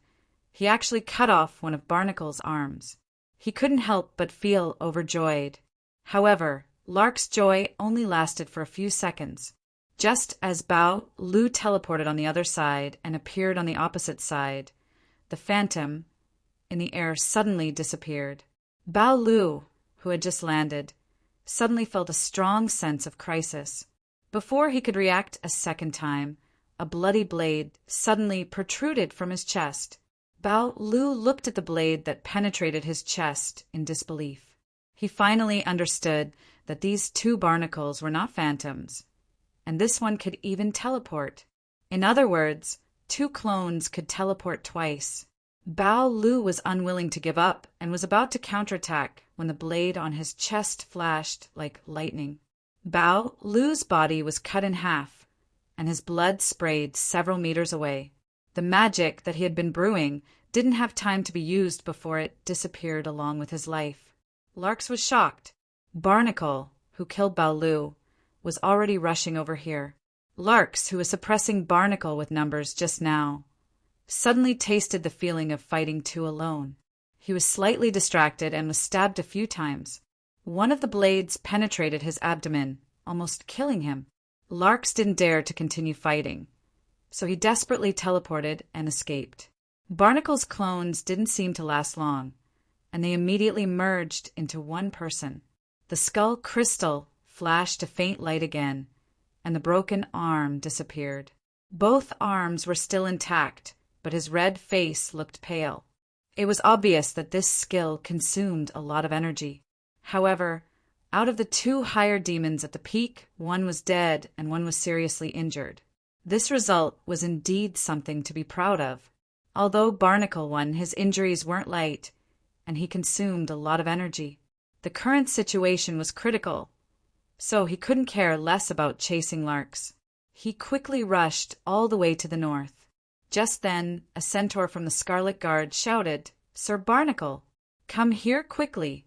he actually cut off one of Barnacle's arms. He couldn't help but feel overjoyed. However, Lark's joy only lasted for a few seconds. Just as Baolu teleported on the other side and appeared on the opposite side, the phantom in the air suddenly disappeared. Baolu, who had just landed, suddenly felt a strong sense of crisis. Before he could react a second time, a bloody blade suddenly protruded from his chest. Baolu looked at the blade that penetrated his chest in disbelief. He finally understood that these two barnacles were not phantoms, and this one could even teleport. In other words, two clones could teleport twice. Baolu was unwilling to give up and was about to counterattack when the blade on his chest flashed like lightning. Baolu's body was cut in half, and his blood sprayed several meters away. The magic that he had been brewing didn't have time to be used before it disappeared along with his life. Lark's was shocked. Barnacle, who killed Baolu, was already rushing over here. Lark's, who was suppressing Barnacle with numbers just now, suddenly tasted the feeling of fighting two alone. He was slightly distracted and was stabbed a few times. One of the blades penetrated his abdomen, almost killing him. Lark's didn't dare to continue fighting, so he desperately teleported and escaped. Barnacle's clones didn't seem to last long, and they immediately merged into one person. The skull crystal flashed a faint light again, and the broken arm disappeared. Both arms were still intact, but his red face looked pale. It was obvious that this skill consumed a lot of energy. However, out of the two higher demons at the peak, one was dead and one was seriously injured. This result was indeed something to be proud of. Although Barnacle won, his injuries weren't light, and he consumed a lot of energy. The current situation was critical, so he couldn't care less about chasing larks. He quickly rushed all the way to the north. Just then, a centaur from the Scarlet Guard shouted, "Sir Barnacle, come here quickly."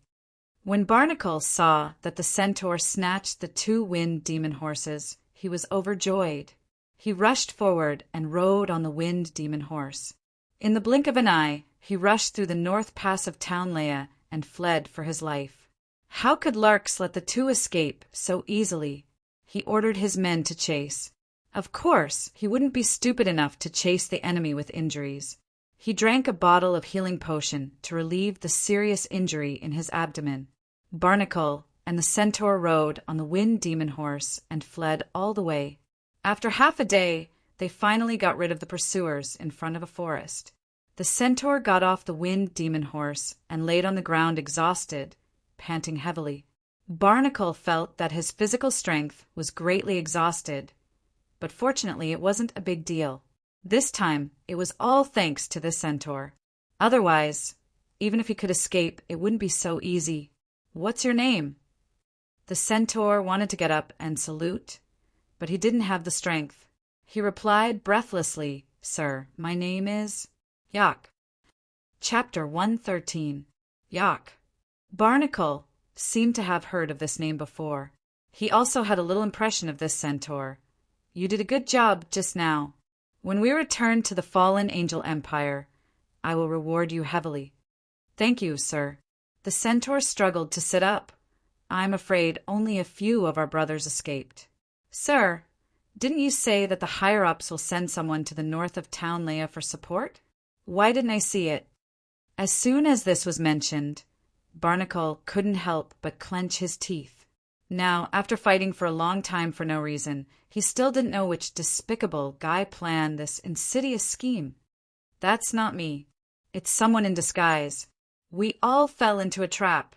When Barnacle saw that the centaur snatched the 2 wind demon horses, he was overjoyed. He rushed forward and rode on the wind demon horse. In the blink of an eye, he rushed through the north pass of Townlea and fled for his life. How could larks let the 2 escape so easily? He ordered his men to chase. Of course, he wouldn't be stupid enough to chase the enemy with injuries. He drank a bottle of healing potion to relieve the serious injury in his abdomen. Barnacle and the centaur rode on the wind demon horse and fled all the way. After half a day, they finally got rid of the pursuers in front of a forest. The centaur got off the wind demon horse and laid on the ground exhausted, panting heavily. Barnacle felt that his physical strength was greatly exhausted, but fortunately it wasn't a big deal. This time, it was all thanks to the centaur. Otherwise, even if he could escape, it wouldn't be so easy. "What's your name?" The centaur wanted to get up and salute, but he didn't have the strength. He replied breathlessly, "Sir, my name is Yak." Chapter 113. Yak. Barnacle seemed to have heard of this name before. He also had a little impression of this centaur. "You did a good job just now. When we return to the fallen angel empire, I will reward you heavily." "Thank you, sir." The centaur struggled to sit up. "I'm afraid only a few of our brothers escaped." "Sir, didn't you say that the higher-ups will send someone to the north of Townlea for support? Why didn't I see it?" As soon as this was mentioned, Barnacle couldn't help but clench his teeth. Now, after fighting for a long time for no reason, he still didn't know which despicable guy planned this insidious scheme. "That's not me. It's someone in disguise. We all fell into a trap."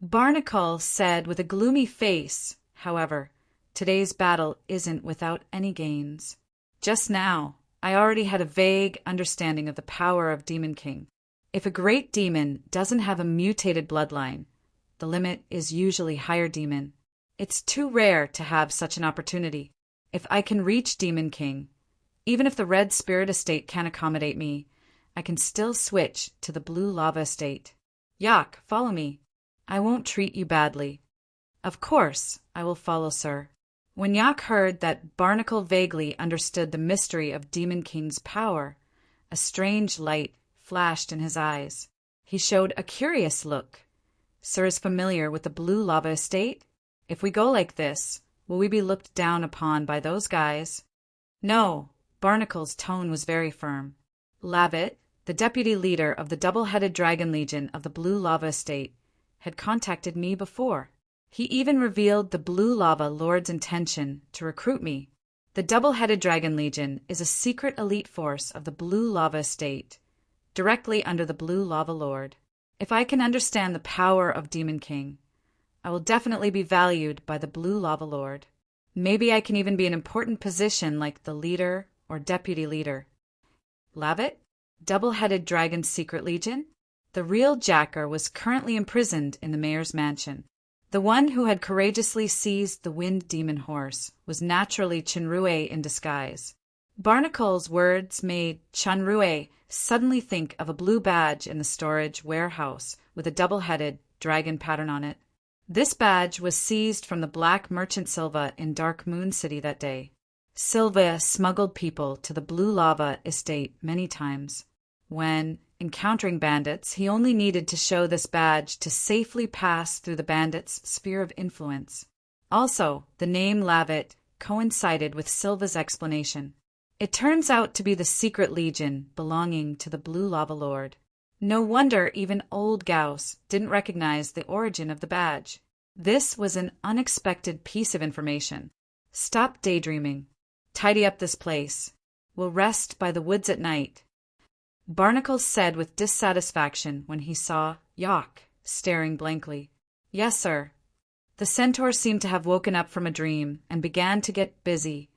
Barnacle said with a gloomy face. "However, today's battle isn't without any gains. Just now, I already had a vague understanding of the power of Demon King. If a great demon doesn't have a mutated bloodline, the limit is usually higher demon. It's too rare to have such an opportunity. If I can reach Demon King, even if the Red Spirit Estate can't accommodate me, I can still switch to the Blue Lava Estate. Yak, follow me. I won't treat you badly." "Of course, I will follow, sir." When Yak heard that Barnacle vaguely understood the mystery of Demon King's power, a strange light flashed in his eyes. He showed a curious look. "Sir is familiar with the Blue Lava Estate? If we go like this, will we be looked down upon by those guys?" "No." Barnacle's tone was very firm. "Lavit, the deputy leader of the double-headed dragon legion of the Blue Lava Estate, had contacted me before. He even revealed the Blue Lava Lord's intention to recruit me. The double-headed dragon legion is a secret elite force of the Blue Lava Estate, directly under the Blue Lava Lord. If I can understand the power of Demon King, I will definitely be valued by the Blue Lava Lord. Maybe I can even be an important position like the leader or deputy leader." Lavit? Double-headed dragon secret legion? The real jacker was currently imprisoned in the mayor's mansion. The one who had courageously seized the wind demon horse was naturally Chenrue in disguise. Barnacle's words made Chenrue suddenly think of a blue badge in the storage warehouse with a double-headed dragon pattern on it. This badge was seized from the black merchant Silva in Dark Moon City that day. Silva smuggled people to the Blue Lava Estate many times. When encountering bandits, he only needed to show this badge to safely pass through the bandits' sphere of influence. Also, the name Lavit coincided with Silva's explanation. It turns out to be the secret legion belonging to the Blue Lava Lord. No wonder even old Gauss didn't recognize the origin of the badge. This was an unexpected piece of information. "Stop daydreaming. Tidy up this place. We'll rest by the woods at night," Barnacle said with dissatisfaction when he saw Yak staring blankly. "Yes, sir." The centaur seemed to have woken up from a dream and began to get busy,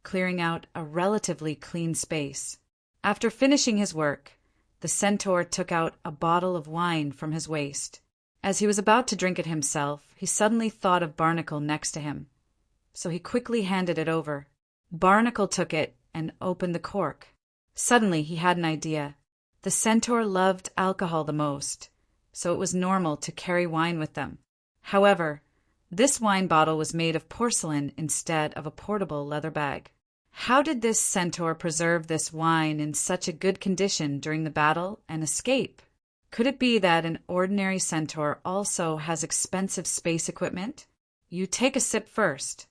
clearing out a relatively clean space. After finishing his work, the centaur took out a bottle of wine from his waist. As he was about to drink it himself, he suddenly thought of Barnacle next to him, so he quickly handed it over. Barnacle took it and opened the cork. Suddenly he had an idea. The centaur loved alcohol the most, so it was normal to carry wine with them. However, this wine bottle was made of porcelain instead of a portable leather bag. How did this centaur preserve this wine in such a good condition during the battle and escape? Could it be that an ordinary centaur also has expensive space equipment? You take a sip first.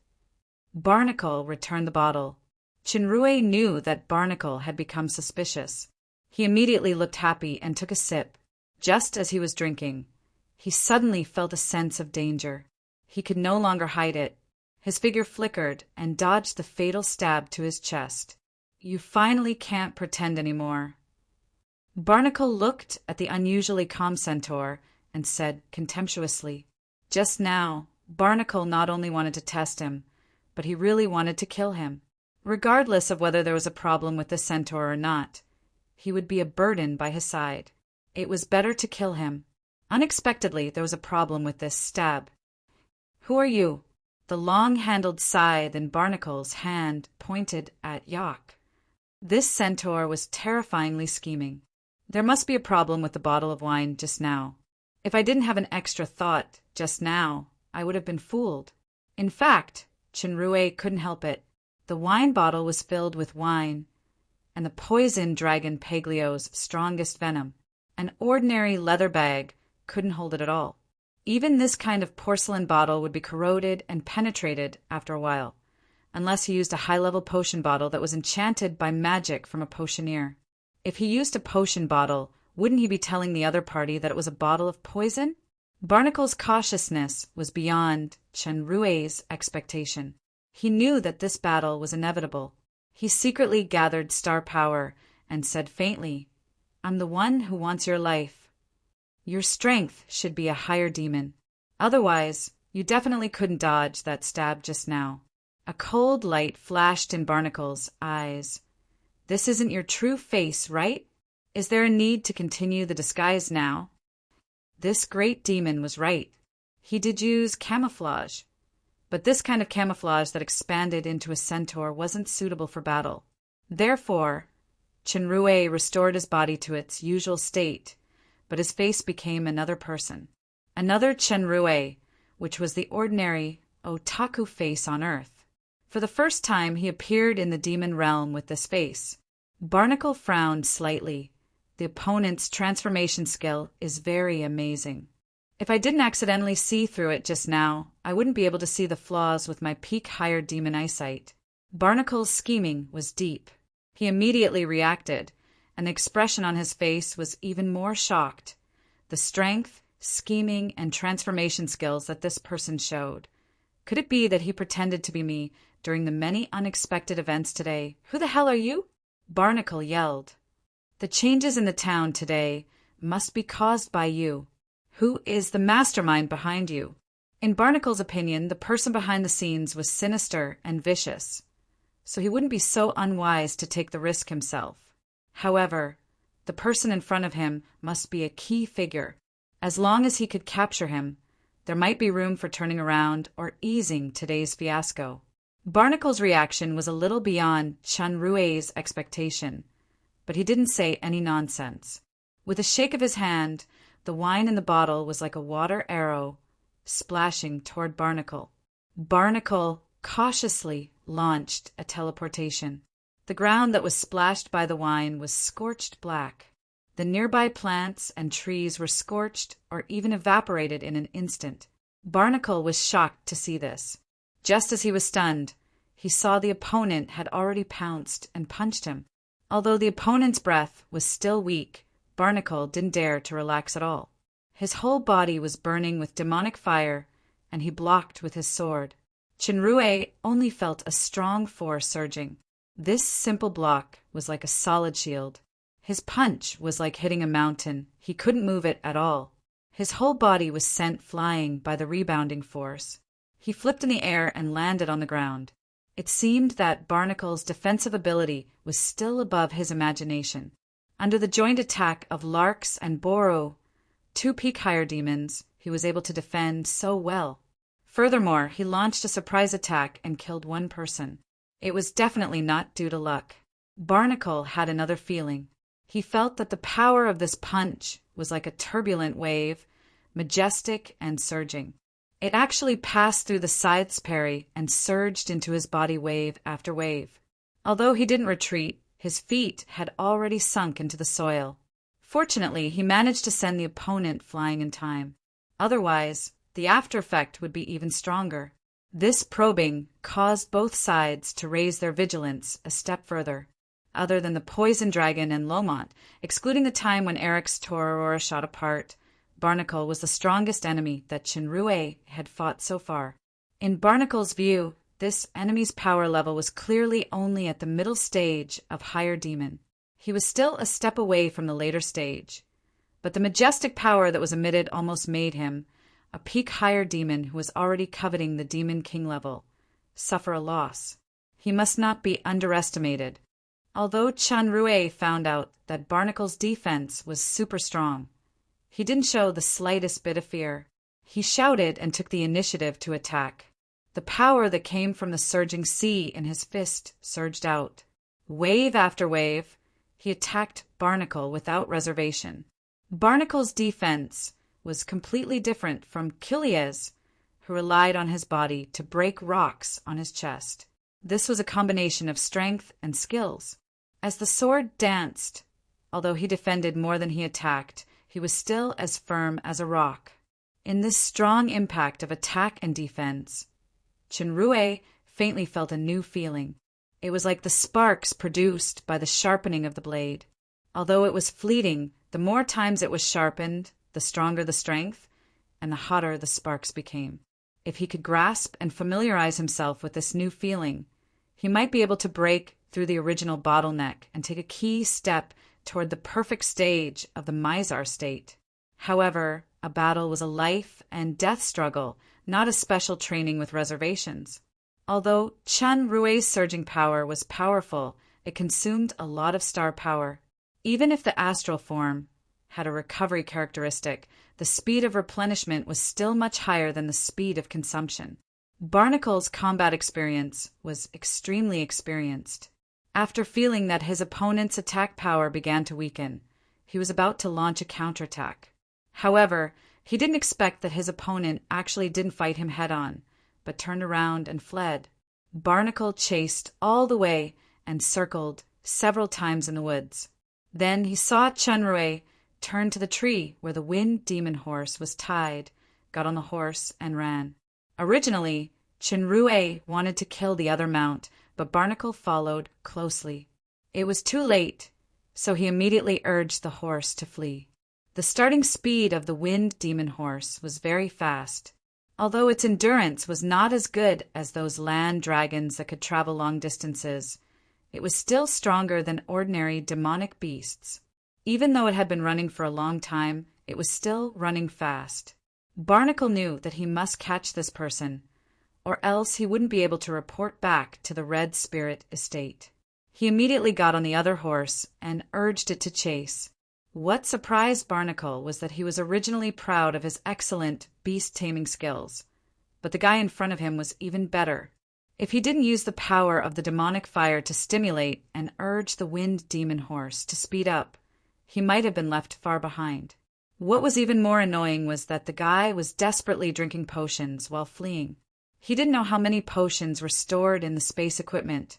Barnacle returned the bottle. Chinrue knew that Barnacle had become suspicious. He immediately looked happy and took a sip. Just as he was drinking, he suddenly felt a sense of danger. He could no longer hide it. His figure flickered and dodged the fatal stab to his chest. You finally can't pretend anymore. Barnacle looked at the unusually calm centaur and said contemptuously, "Just now, Barnacle not only wanted to test him, but he really wanted to kill him. Regardless of whether there was a problem with the centaur or not, he would be a burden by his side. It was better to kill him. Unexpectedly, there was a problem with this stab. Who are you?" The long-handled scythe in Barnacle's hand pointed at Yak. This centaur was terrifyingly scheming. There must be a problem with the bottle of wine just now. If I didn't have an extra thought just now, I would have been fooled. In fact, Chinrue couldn't help it. The wine bottle was filled with wine, and the poison dragon Paglio's strongest venom. An ordinary leather bag couldn't hold it at all. Even this kind of porcelain bottle would be corroded and penetrated after a while, unless he used a high-level potion bottle that was enchanted by magic from a potioneer. If he used a potion bottle, wouldn't he be telling the other party that it was a bottle of poison? Barnacle's cautiousness was beyond Chenrue's expectation. He knew that this battle was inevitable. He secretly gathered star power and said faintly, "I'm the one who wants your life. Your strength should be a higher demon. Otherwise, you definitely couldn't dodge that stab just now." A cold light flashed in Barnacle's eyes. "This isn't your true face, right? Is there a need to continue the disguise now?" This great demon was right. He did use camouflage, but this kind of camouflage that expanded into a centaur wasn't suitable for battle. Therefore, Chinrue restored his body to its usual state, but his face became another person. Another Chinrue, which was the ordinary otaku face on Earth. For the first time, he appeared in the demon realm with this face. Barnacle frowned slightly. The opponent's transformation skill is very amazing. If I didn't accidentally see through it just now, I wouldn't be able to see the flaws with my peak-higher demon eyesight. Barnacle's scheming was deep. He immediately reacted, and the expression on his face was even more shocked. The strength, scheming, and transformation skills that this person showed. Could it be that he pretended to be me during the many unexpected events today? "Who the hell are you?" Barnacle yelled. "The changes in the town today must be caused by you. Who is the mastermind behind you?" In Barnacle's opinion, the person behind the scenes was sinister and vicious, so he wouldn't be so unwise to take the risk himself. However, the person in front of him must be a key figure. As long as he could capture him, there might be room for turning around or easing today's fiasco. Barnacle's reaction was a little beyond Chenrue's expectation, but he didn't say any nonsense. With a shake of his hand, the wine in the bottle was like a water arrow splashing toward Barnacle. Barnacle cautiously launched a teleportation. The ground that was splashed by the wine was scorched black. The nearby plants and trees were scorched or even evaporated in an instant. Barnacle was shocked to see this. Just as he was stunned, he saw the opponent had already pounced and punched him. Although the opponent's breath was still weak, Barnacle didn't dare to relax at all. His whole body was burning with demonic fire, and he blocked with his sword. Chinrue only felt a strong force surging. This simple block was like a solid shield. His punch was like hitting a mountain. He couldn't move it at all. His whole body was sent flying by the rebounding force. He flipped in the air and landed on the ground. It seemed that Barnacle's defensive ability was still above his imagination. Under the joint attack of Larks and Boro, two peak higher demons, he was able to defend so well. Furthermore, he launched a surprise attack and killed one person. It was definitely not due to luck. Barnacle had another feeling. He felt that the power of this punch was like a turbulent wave, majestic and surging. It actually passed through the scythe's parry and surged into his body wave after wave. Although he didn't retreat, his feet had already sunk into the soil. Fortunately, he managed to send the opponent flying in time. Otherwise, the after effect would be even stronger. This probing caused both sides to raise their vigilance a step further. Other than the Poison Dragon and Lomont, excluding the time when Eric's Tororora shot apart, Barnacle was the strongest enemy that Shinrue had fought so far. In Barnacle's view, this enemy's power level was clearly only at the middle stage of higher demon. He was still a step away from the later stage, but the majestic power that was emitted almost made him, a peak higher demon who was already coveting the Demon King level, suffer a loss. He must not be underestimated. Although Shinrue found out that Barnacle's defense was super strong, he didn't show the slightest bit of fear. He shouted and took the initiative to attack. The power that came from the surging sea in his fist surged out. Wave after wave, he attacked Barnacle without reservation. Barnacle's defense was completely different from Killia's, who relied on his body to break rocks on his chest. This was a combination of strength and skills. As the sword danced, although he defended more than he attacked, he was still as firm as a rock. In this strong impact of attack and defense, Shinrue faintly felt a new feeling. It was like the sparks produced by the sharpening of the blade. Although it was fleeting, the more times it was sharpened, the stronger the strength, and the hotter the sparks became. If he could grasp and familiarize himself with this new feeling, he might be able to break through the original bottleneck and take a key step toward the perfect stage of the Mizar state. However, a battle was a life and death struggle, not a special training with reservations. Although Shinrue's surging power was powerful, it consumed a lot of star power. Even if the astral form had a recovery characteristic, the speed of replenishment was still much higher than the speed of consumption. Barnacle's combat experience was extremely experienced. After feeling that his opponent's attack power began to weaken, he was about to launch a counterattack. However, he didn't expect that his opponent actually didn't fight him head-on, but turned around and fled. Barnacle chased all the way and circled several times in the woods. Then he saw Shinrue turn to the tree where the wind demon horse was tied, got on the horse, and ran. Originally, Shinrue wanted to kill the other mount, but Barnacle followed closely. It was too late, so he immediately urged the horse to flee. The starting speed of the wind demon horse was very fast. Although its endurance was not as good as those land dragons that could travel long distances, it was still stronger than ordinary demonic beasts. Even though it had been running for a long time, it was still running fast. Barnacle knew that he must catch this person, or else he wouldn't be able to report back to the Red Spirit Estate. He immediately got on the other horse and urged it to chase. What surprised Barnacle was that he was originally proud of his excellent beast-taming skills, but the guy in front of him was even better. If he didn't use the power of the demonic fire to stimulate and urge the wind demon horse to speed up, he might have been left far behind. What was even more annoying was that the guy was desperately drinking potions while fleeing. He didn't know how many potions were stored in the space equipment,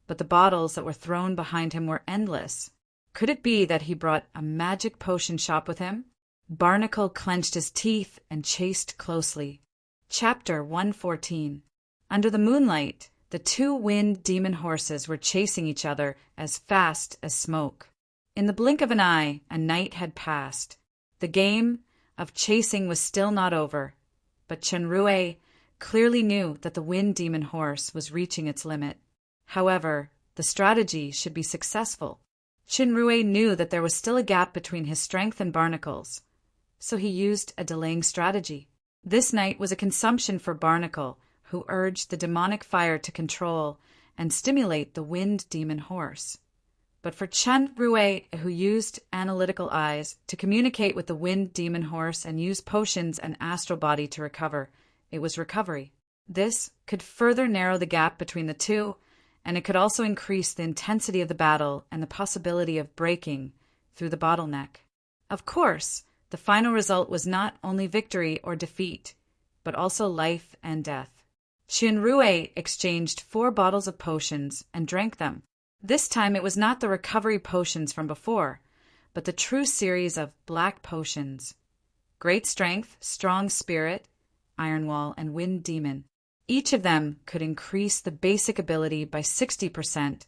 but the bottles that were thrown behind him were endless. Could it be that he brought a magic potion shop with him? Barnacle clenched his teeth and chased closely. Chapter 114. Under the moonlight, the two wind demon horses were chasing each other as fast as smoke. In the blink of an eye, a night had passed. The game of chasing was still not over, but Shinrue clearly knew that the wind demon horse was reaching its limit. However, the strategy should be successful. Shinrue knew that there was still a gap between his strength and Barnacle's, so he used a delaying strategy. This night was a consumption for Barnacle, who urged the demonic fire to control and stimulate the wind demon horse. But for Chen Rui, who used analytical eyes to communicate with the wind demon horse and use potions and astral body to recover, it was recovery. This could further narrow the gap between the two, and it could also increase the intensity of the battle and the possibility of breaking through the bottleneck. Of course, the final result was not only victory or defeat, but also life and death. Chen Rui exchanged 4 bottles of potions and drank them. This time it was not the recovery potions from before, but the true series of black potions. Great strength, strong spirit, iron wall, and wind demon. Each of them could increase the basic ability by 60%,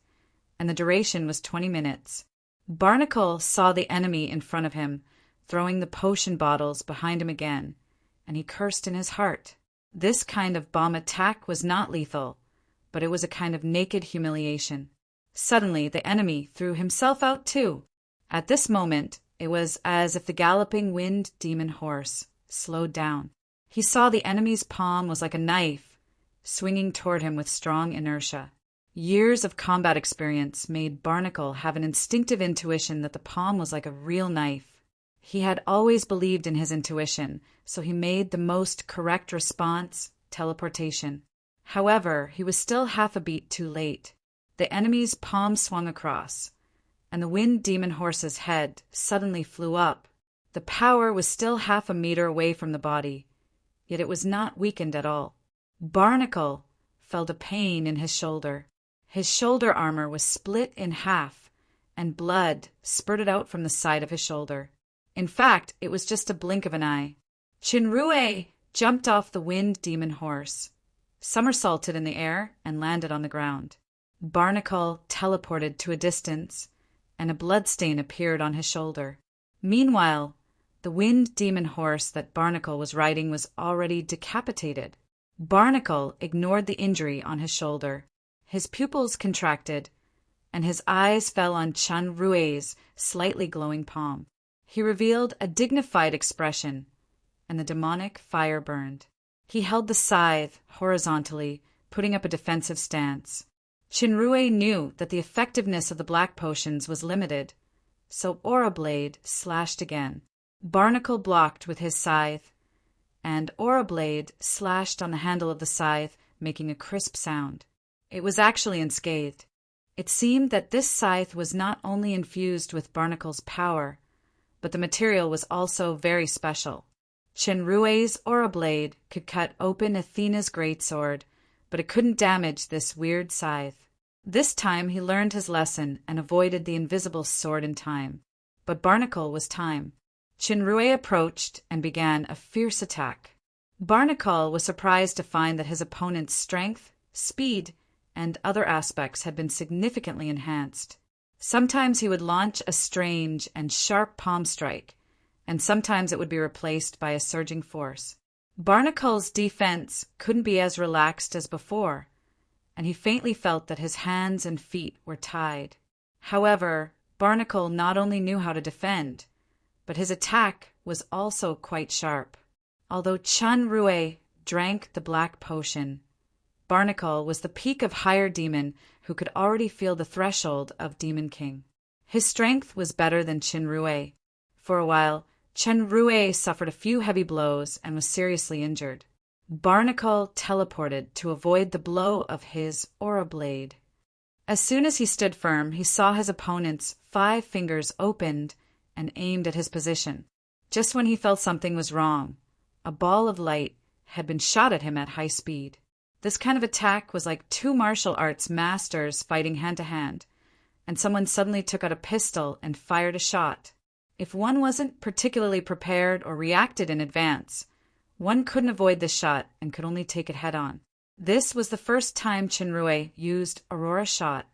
and the duration was 20 minutes. Barnacle saw the enemy in front of him, throwing the potion bottles behind him again, and he cursed in his heart. This kind of bomb attack was not lethal, but it was a kind of naked humiliation. Suddenly, the enemy threw himself out too. At this moment, it was as if the galloping wind demon horse slowed down. He saw the enemy's palm was like a knife, swinging toward him with strong inertia. Years of combat experience made Barnacle have an instinctive intuition that the palm was like a real knife. He had always believed in his intuition, so he made the most correct response, teleportation. However, he was still half a beat too late. The enemy's palm swung across, and the wind demon horse's head suddenly flew up. The power was still half a meter away from the body, yet it was not weakened at all. Barnacle felt a pain in his shoulder. His shoulder armor was split in half, and blood spurted out from the side of his shoulder. In fact, it was just a blink of an eye. Chen Rui jumped off the wind demon horse, somersaulted in the air, and landed on the ground. Barnacle teleported to a distance, and a bloodstain appeared on his shoulder. Meanwhile, the wind demon horse that Barnacle was riding was already decapitated. Barnacle ignored the injury on his shoulder. His pupils contracted, and his eyes fell on Chen Rui's slightly glowing palm. He revealed a dignified expression, and the demonic fire burned. He held the scythe horizontally, putting up a defensive stance. Chen Rui knew that the effectiveness of the black potions was limited, so Aura Blade slashed again. Barnacle blocked with his scythe, and Aura Blade slashed on the handle of the scythe, making a crisp sound. It was actually unscathed. It seemed that this scythe was not only infused with Barnacle's power, but the material was also very special. Chen Rui's Aura Blade could cut open Athena's greatsword, but it couldn't damage this weird scythe. This time he learned his lesson and avoided the invisible sword in time. But Barnacle was time. Chen Rui approached and began a fierce attack. Barnacle was surprised to find that his opponent's strength, speed, and other aspects had been significantly enhanced. Sometimes he would launch a strange and sharp palm strike, and sometimes it would be replaced by a surging force. Barnacle's defense couldn't be as relaxed as before, and he faintly felt that his hands and feet were tied. However, Barnacle not only knew how to defend, but his attack was also quite sharp. Although Chen Rui drank the black potion, Barnacle was the peak of higher demon who could already feel the threshold of Demon King. His strength was better than Chen Rui. For a while, Chen Rui suffered a few heavy blows and was seriously injured. Barnacle teleported to avoid the blow of his Aura Blade. As soon as he stood firm, he saw his opponent's 5 fingers opened and aimed at his position. Just when he felt something was wrong, a ball of light had been shot at him at high speed. This kind of attack was like 2 martial arts masters fighting hand-to-hand, and someone suddenly took out a pistol and fired a shot. If one wasn't particularly prepared or reacted in advance, one couldn't avoid this shot and could only take it head-on. This was the first time Chen Rui used Aurora Shot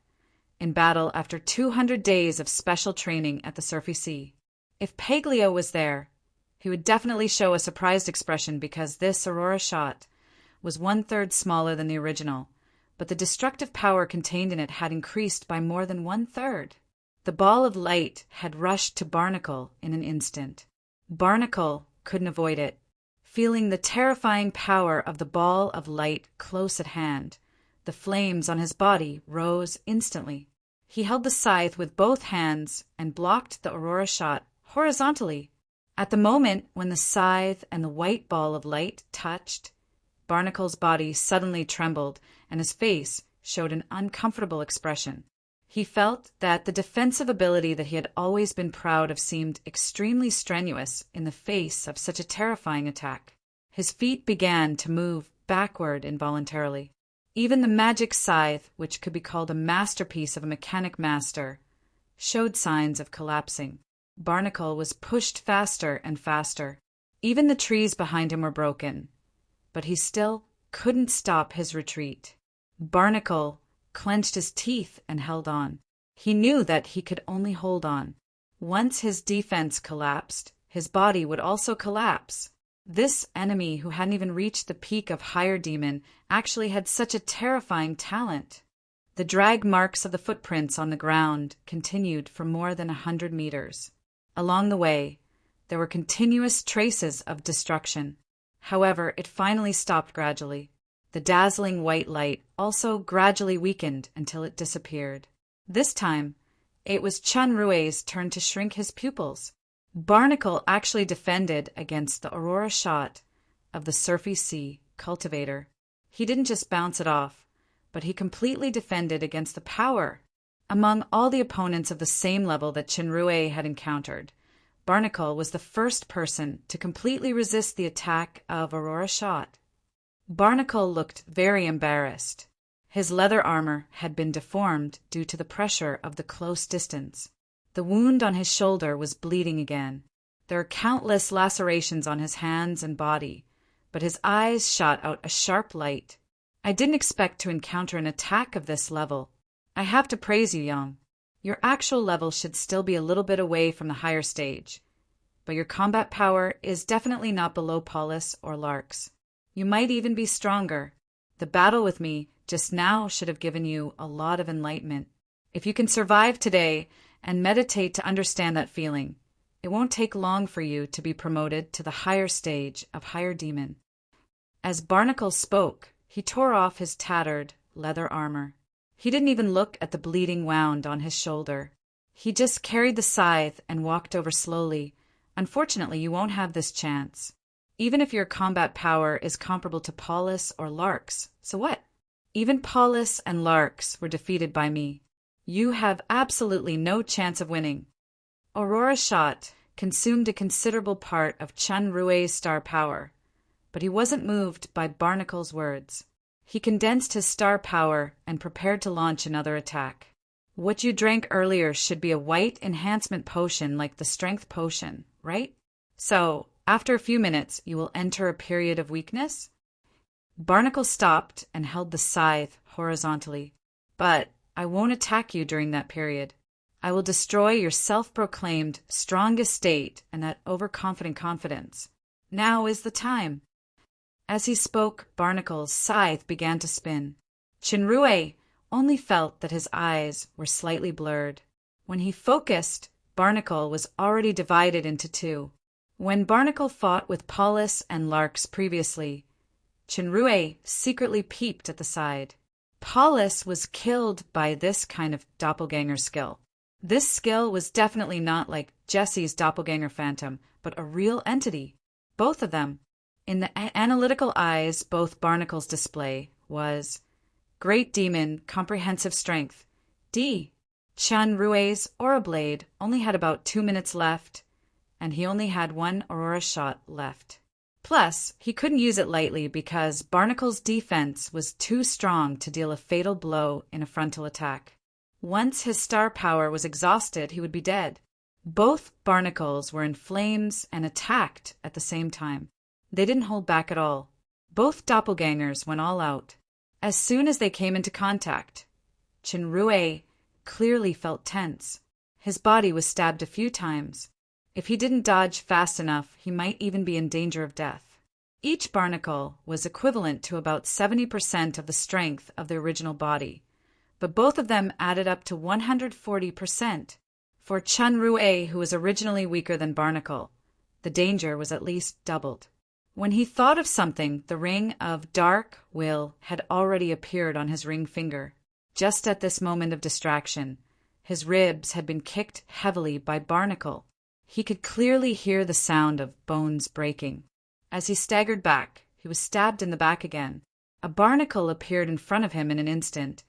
in battle after 200 days of special training at the Surfy Sea. If Paglio was there, he would definitely show a surprised expression because this Aurora Shot was 1/3 smaller than the original, but the destructive power contained in it had increased by more than 1/3. The ball of light had rushed to Barnacle in an instant. Barnacle couldn't avoid it. feeling the terrifying power of the ball of light close at hand. The flames on his body rose instantly. He held the scythe with both hands and blocked the aurora shot horizontally. At the moment when the scythe and the white ball of light touched, Barnacle's body suddenly trembled and his face showed an uncomfortable expression. He felt that the defensive ability that he had always been proud of seemed extremely strenuous in the face of such a terrifying attack. His feet began to move backward involuntarily. Even the magic scythe, which could be called a masterpiece of a mechanic master, showed signs of collapsing. Barnacle was pushed faster and faster. Even the trees behind him were broken, but he still couldn't stop his retreat. Barnacle clenched his teeth and held on. He knew that he could only hold on. Once his defense collapsed, his body would also collapse. This enemy, who hadn't even reached the peak of higher demon, actually had such a terrifying talent. The drag marks of the footprints on the ground continued for more than 100 meters. Along the way, there were continuous traces of destruction. However, it finally stopped gradually. The dazzling white light also gradually weakened until it disappeared. This time, it was Chun Rue's turn to shrink his pupils. Barnacle actually defended against the aurora shot of the Surfy Sea cultivator. He didn't just bounce it off, but he completely defended against the power. Among all the opponents of the same level that Chinrue had encountered, Barnacle was the first person to completely resist the attack of Aurora Shot. Barnacle looked very embarrassed. His leather armor had been deformed due to the pressure of the close distance. The wound on his shoulder was bleeding again. There were countless lacerations on his hands and body, but his eyes shot out a sharp light. I didn't expect to encounter an attack of this level. I have to praise you, Young. Your actual level should still be a little bit away from the higher stage, but your combat power is definitely not below Paulus or Lark's. You might even be stronger. The battle with me just now should have given you a lot of enlightenment. If you can survive today and meditate to understand that feeling, it won't take long for you to be promoted to the higher stage of higher demon. As Barnacle spoke, he tore off his tattered leather armor. He didn't even look at the bleeding wound on his shoulder. He just carried the scythe and walked over slowly. Unfortunately, you won't have this chance. Even if your combat power is comparable to Paulus or Lark's, so what? Even Paulus and Lark's were defeated by me. You have absolutely no chance of winning. Aurora Shot consumed a considerable part of Chun Rue's star power, but he wasn't moved by Barnacle's words. He condensed his star power and prepared to launch another attack. What you drank earlier should be a white enhancement potion like the strength potion, right? So, after a few minutes, you will enter a period of weakness? Barnacle stopped and held the scythe horizontally. But I won't attack you during that period. I will destroy your self-proclaimed strongest state and that overconfident confidence. Now is the time. As he spoke, Barnacle's scythe began to spin. Chinrue only felt that his eyes were slightly blurred. When he focused, Barnacle was already divided into two. When Barnacle fought with Paulus and Lark's previously, Chinrue secretly peeped at the side. Paulus was killed by this kind of doppelganger skill. This skill was definitely not like Jesse's doppelganger phantom, but a real entity. Both of them. In the analytical eyes, both Barnacle's display was Great Demon, Comprehensive Strength, D. Chun Rue's Aura Blade only had about 2 minutes left, and he only had one Aurora Shot left. Plus, he couldn't use it lightly because Barnacle's defense was too strong to deal a fatal blow in a frontal attack. Once his star power was exhausted, he would be dead. Both Barnacles were in flames and attacked at the same time. They didn't hold back at all. Both doppelgangers went all out. As soon as they came into contact, Chinrue clearly felt tense. His body was stabbed a few times. If he didn't dodge fast enough, he might even be in danger of death. Each barnacle was equivalent to about 70% of the strength of the original body, but both of them added up to 140%. For Chun Rue, who was originally weaker than Barnacle, the danger was at least doubled. When he thought of something, the ring of dark will had already appeared on his ring finger. Just at this moment of distraction, his ribs had been kicked heavily by Barnacle. He could clearly hear the sound of bones breaking. As he staggered back, he was stabbed in the back again. A barnacle appeared in front of him in an instant,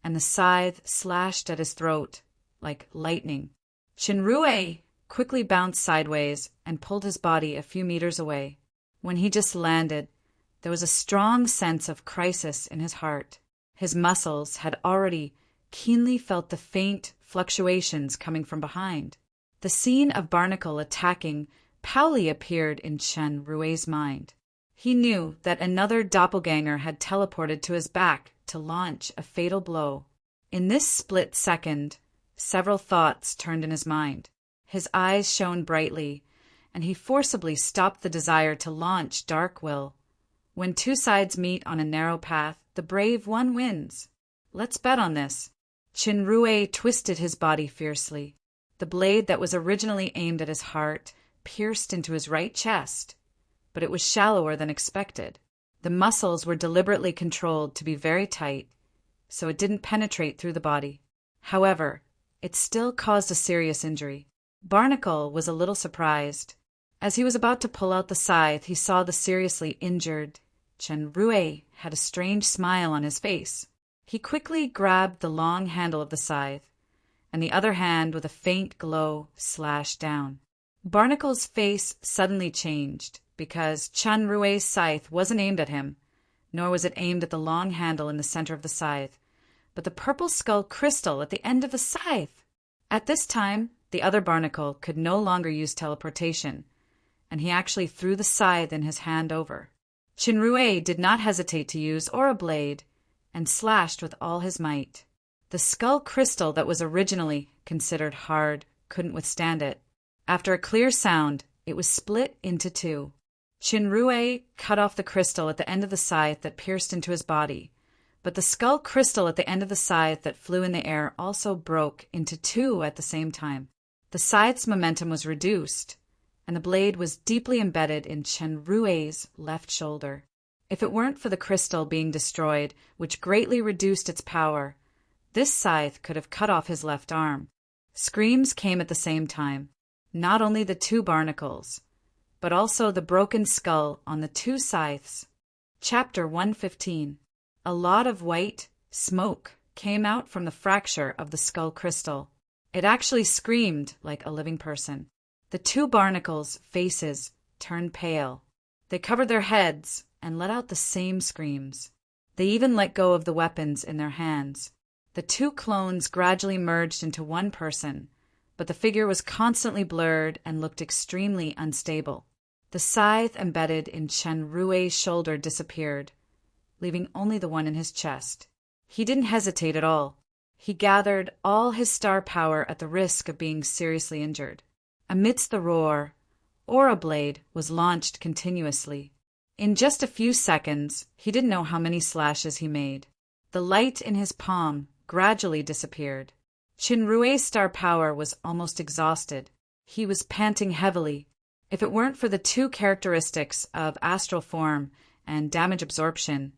and the scythe slashed at his throat like lightning. Shinrue quickly bounced sideways and pulled his body a few meters away. When he just landed, there was a strong sense of crisis in his heart. His muscles had already keenly felt the faint fluctuations coming from behind. The scene of Barnacle attacking Pauli appeared in Shinrue's mind. He knew that another doppelganger had teleported to his back to launch a fatal blow. In this split second, several thoughts turned in his mind. His eyes shone brightly, and he forcibly stopped the desire to launch Dark Will. When two sides meet on a narrow path, the brave one wins. Let's bet on this. Shinrue twisted his body fiercely. The blade that was originally aimed at his heart pierced into his right chest, but it was shallower than expected. The muscles were deliberately controlled to be very tight, so it didn't penetrate through the body. However, it still caused a serious injury. Barnacle was a little surprised. As he was about to pull out the scythe, he saw the seriously injured Shinrue had a strange smile on his face. He quickly grabbed the long handle of the scythe, and the other hand with a faint glow slashed down. Barnacle's face suddenly changed, because Shinrue's scythe wasn't aimed at him, nor was it aimed at the long handle in the center of the scythe, but the purple skull crystal at the end of the scythe. At this time, the other Barnacle could no longer use teleportation, and he actually threw the scythe in his hand over. Shinrue did not hesitate to use Aura Blade, and slashed with all his might. The skull crystal that was originally considered hard couldn't withstand it. After a clear sound, it was split into two. Shinrue cut off the crystal at the end of the scythe that pierced into his body, but the skull crystal at the end of the scythe that flew in the air also broke into two at the same time. The scythe's momentum was reduced, and the blade was deeply embedded in Shinrue's left shoulder. If it weren't for the crystal being destroyed, which greatly reduced its power, this scythe could have cut off his left arm. Screams came at the same time. Not only the two barnacles, but also the broken skull on the two scythes. Chapter 115. A lot of white smoke came out from the fracture of the skull crystal. It actually screamed like a living person. The two barnacles' faces turned pale. They covered their heads and let out the same screams. They even let go of the weapons in their hands. The two clones gradually merged into one person, but the figure was constantly blurred and looked extremely unstable. The scythe embedded in Shinrue's shoulder disappeared, leaving only the one in his chest. He didn't hesitate at all. He gathered all his star power at the risk of being seriously injured. Amidst the roar, Aura Blade was launched continuously. In just a few seconds, he didn't know how many slashes he made. The light in his palm gradually disappeared. Shinrue's star power was almost exhausted. He was panting heavily. If it weren't for the two characteristics of astral form and damage absorption,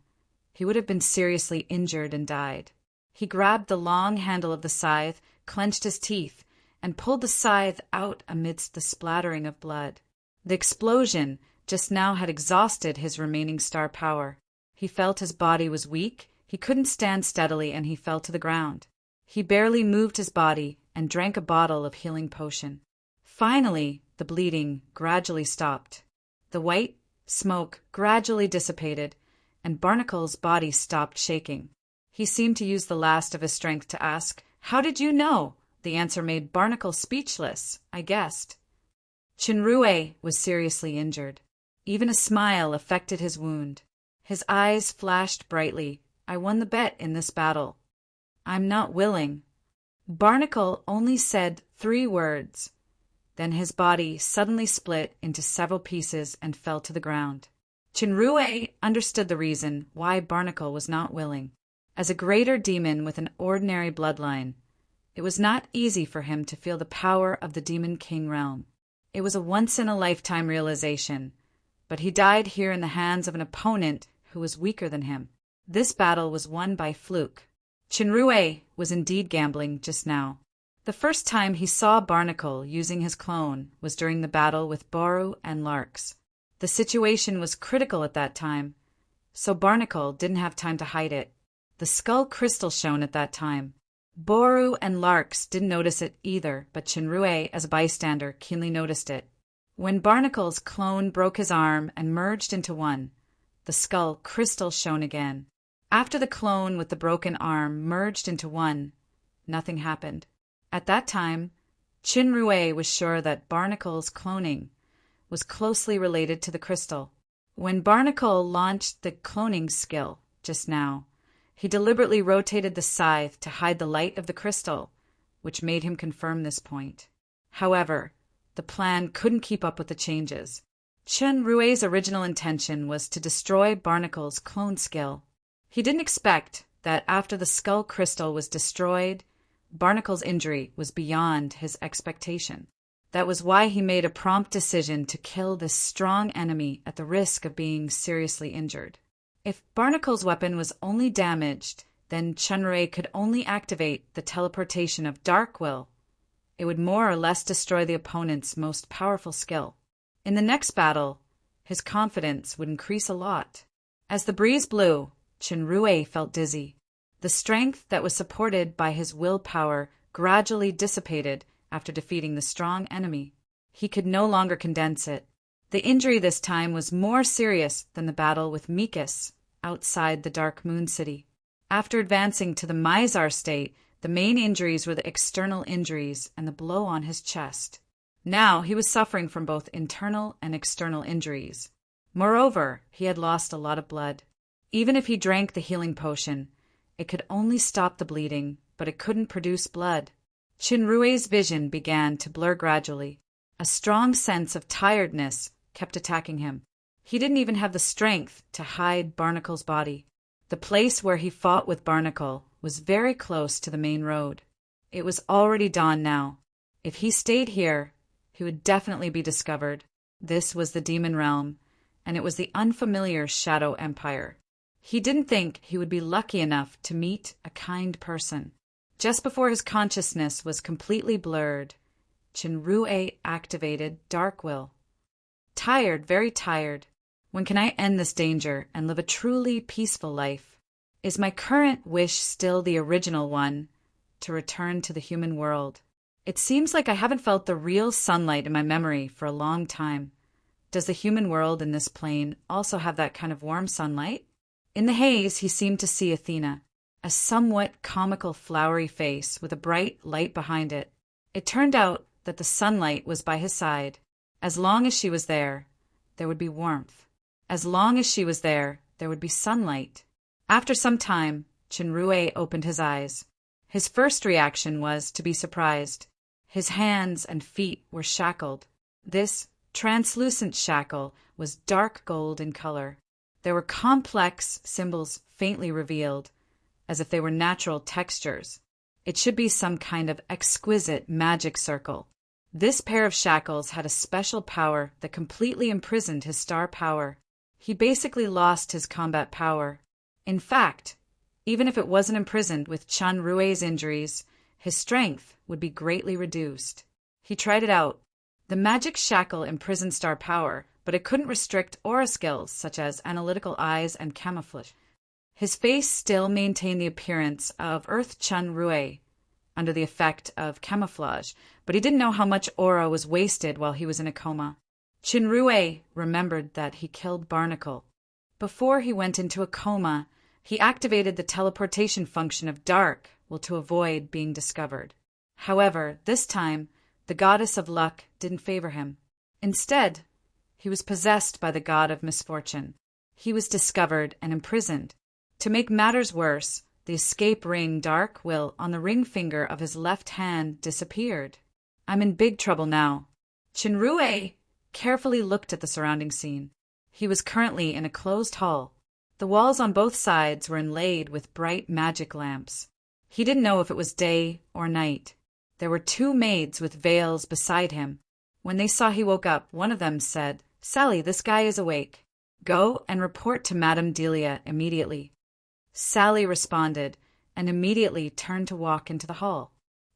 he would have been seriously injured and died. He grabbed the long handle of the scythe, clenched his teeth, and pulled the scythe out amidst the splattering of blood. The explosion just now had exhausted his remaining star power. He felt his body was weak, he couldn't stand steadily, and he fell to the ground. He barely moved his body and drank a bottle of healing potion. Finally, the bleeding gradually stopped. The white smoke gradually dissipated, and Barnacle's body stopped shaking. He seemed to use the last of his strength to ask, "How did you know?" The answer made Barnacle speechless. "I guessed." Shinrue was seriously injured. Even a smile affected his wound. His eyes flashed brightly. "I won the bet in this battle. I'm not willing." Barnacle only said 3 words. Then his body suddenly split into several pieces and fell to the ground. Shinrue understood the reason why Barnacle was not willing. As a greater demon with an ordinary bloodline, it was not easy for him to feel the power of the Demon King realm. It was a once-in-a-lifetime realization, but he died here in the hands of an opponent who was weaker than him. This battle was won by fluke. Chinrue was indeed gambling just now. The first time he saw Barnacle using his clone was during the battle with Boru and Larks. The situation was critical at that time, so Barnacle didn't have time to hide it. The skull crystal shone at that time. Boru and Larks didn't notice it either, but Chinrue, as a bystander, keenly noticed it. When Barnacle's clone broke his arm and merged into one, the skull crystal shone again. After the clone with the broken arm merged into one, nothing happened. At that time, Chinrue was sure that Barnacle's cloning was closely related to the crystal. When Barnacle launched the cloning skill just now, he deliberately rotated the scythe to hide the light of the crystal, which made him confirm this point. However, the plan couldn't keep up with the changes. Chinrue's original intention was to destroy Barnacle's clone skill. He didn't expect that after the skull crystal was destroyed, Barnacle's injury was beyond his expectation. That was why he made a prompt decision to kill this strong enemy at the risk of being seriously injured. If Barnacle's weapon was only damaged, then Chinrue could only activate the teleportation of Dark Will. It would more or less destroy the opponent's most powerful skill. In the next battle, his confidence would increase a lot. As the breeze blew, Chinrue felt dizzy. The strength that was supported by his willpower gradually dissipated after defeating the strong enemy. He could no longer condense it. The injury this time was more serious than the battle with Mikas outside the Dark Moon City. After advancing to the Mizar state, the main injuries were the external injuries and the blow on his chest. Now he was suffering from both internal and external injuries. Moreover, he had lost a lot of blood. Even if he drank the healing potion, it could only stop the bleeding, but it couldn't produce blood. Chinrue's vision began to blur gradually. A strong sense of tiredness kept attacking him. He didn't even have the strength to hide Barnacle's body. The place where he fought with Barnacle was very close to the main road. It was already dawn now. If he stayed here, he would definitely be discovered. This was the demon realm, and it was the unfamiliar Shadow Empire. He didn't think he would be lucky enough to meet a kind person. Just before his consciousness was completely blurred, Chinrue activated Dark Will. Tired, very tired. When can I end this danger and live a truly peaceful life? Is my current wish still the original one, to return to the human world? It seems like I haven't felt the real sunlight in my memory for a long time. Does the human world in this plane also have that kind of warm sunlight? In the haze, he seemed to see Athena, a somewhat comical flowery face with a bright light behind it. It turned out that the sunlight was by his side. As long as she was there, there would be warmth. As long as she was there would be sunlight. After some time, Chinrue opened his eyes. His first reaction was to be surprised. His hands and feet were shackled. This translucent shackle was dark gold in color. There were complex symbols faintly revealed, as if they were natural textures. It should be some kind of exquisite magic circle. This pair of shackles had a special power that completely imprisoned his star power. He basically lost his combat power. In fact, even if it wasn't imprisoned with Chinrue's injuries, his strength would be greatly reduced. He tried it out. The magic shackle imprisoned star power, but it couldn't restrict aura skills such as analytical eyes and camouflage. His face still maintained the appearance of Earth Chinrue under the effect of camouflage, but he didn't know how much aura was wasted while he was in a coma. Chinrue remembered that he killed Barnacle. Before he went into a coma, he activated the teleportation function of Dark Will to avoid being discovered. However, this time, the goddess of luck didn't favor him. Instead, he was possessed by the god of misfortune. He was discovered and imprisoned. To make matters worse, the escape ring Dark Will on the ring finger of his left hand disappeared. I'm in big trouble now. Chinrue carefully looked at the surrounding scene. He was currently in a closed hall. The walls on both sides were inlaid with bright magic lamps. He didn't know if it was day or night. There were two maids with veils beside him. When they saw he woke up, one of them said, "Sally, this guy is awake. Go and report to Madame Delia immediately." Sally responded and immediately turned to walk into the hall.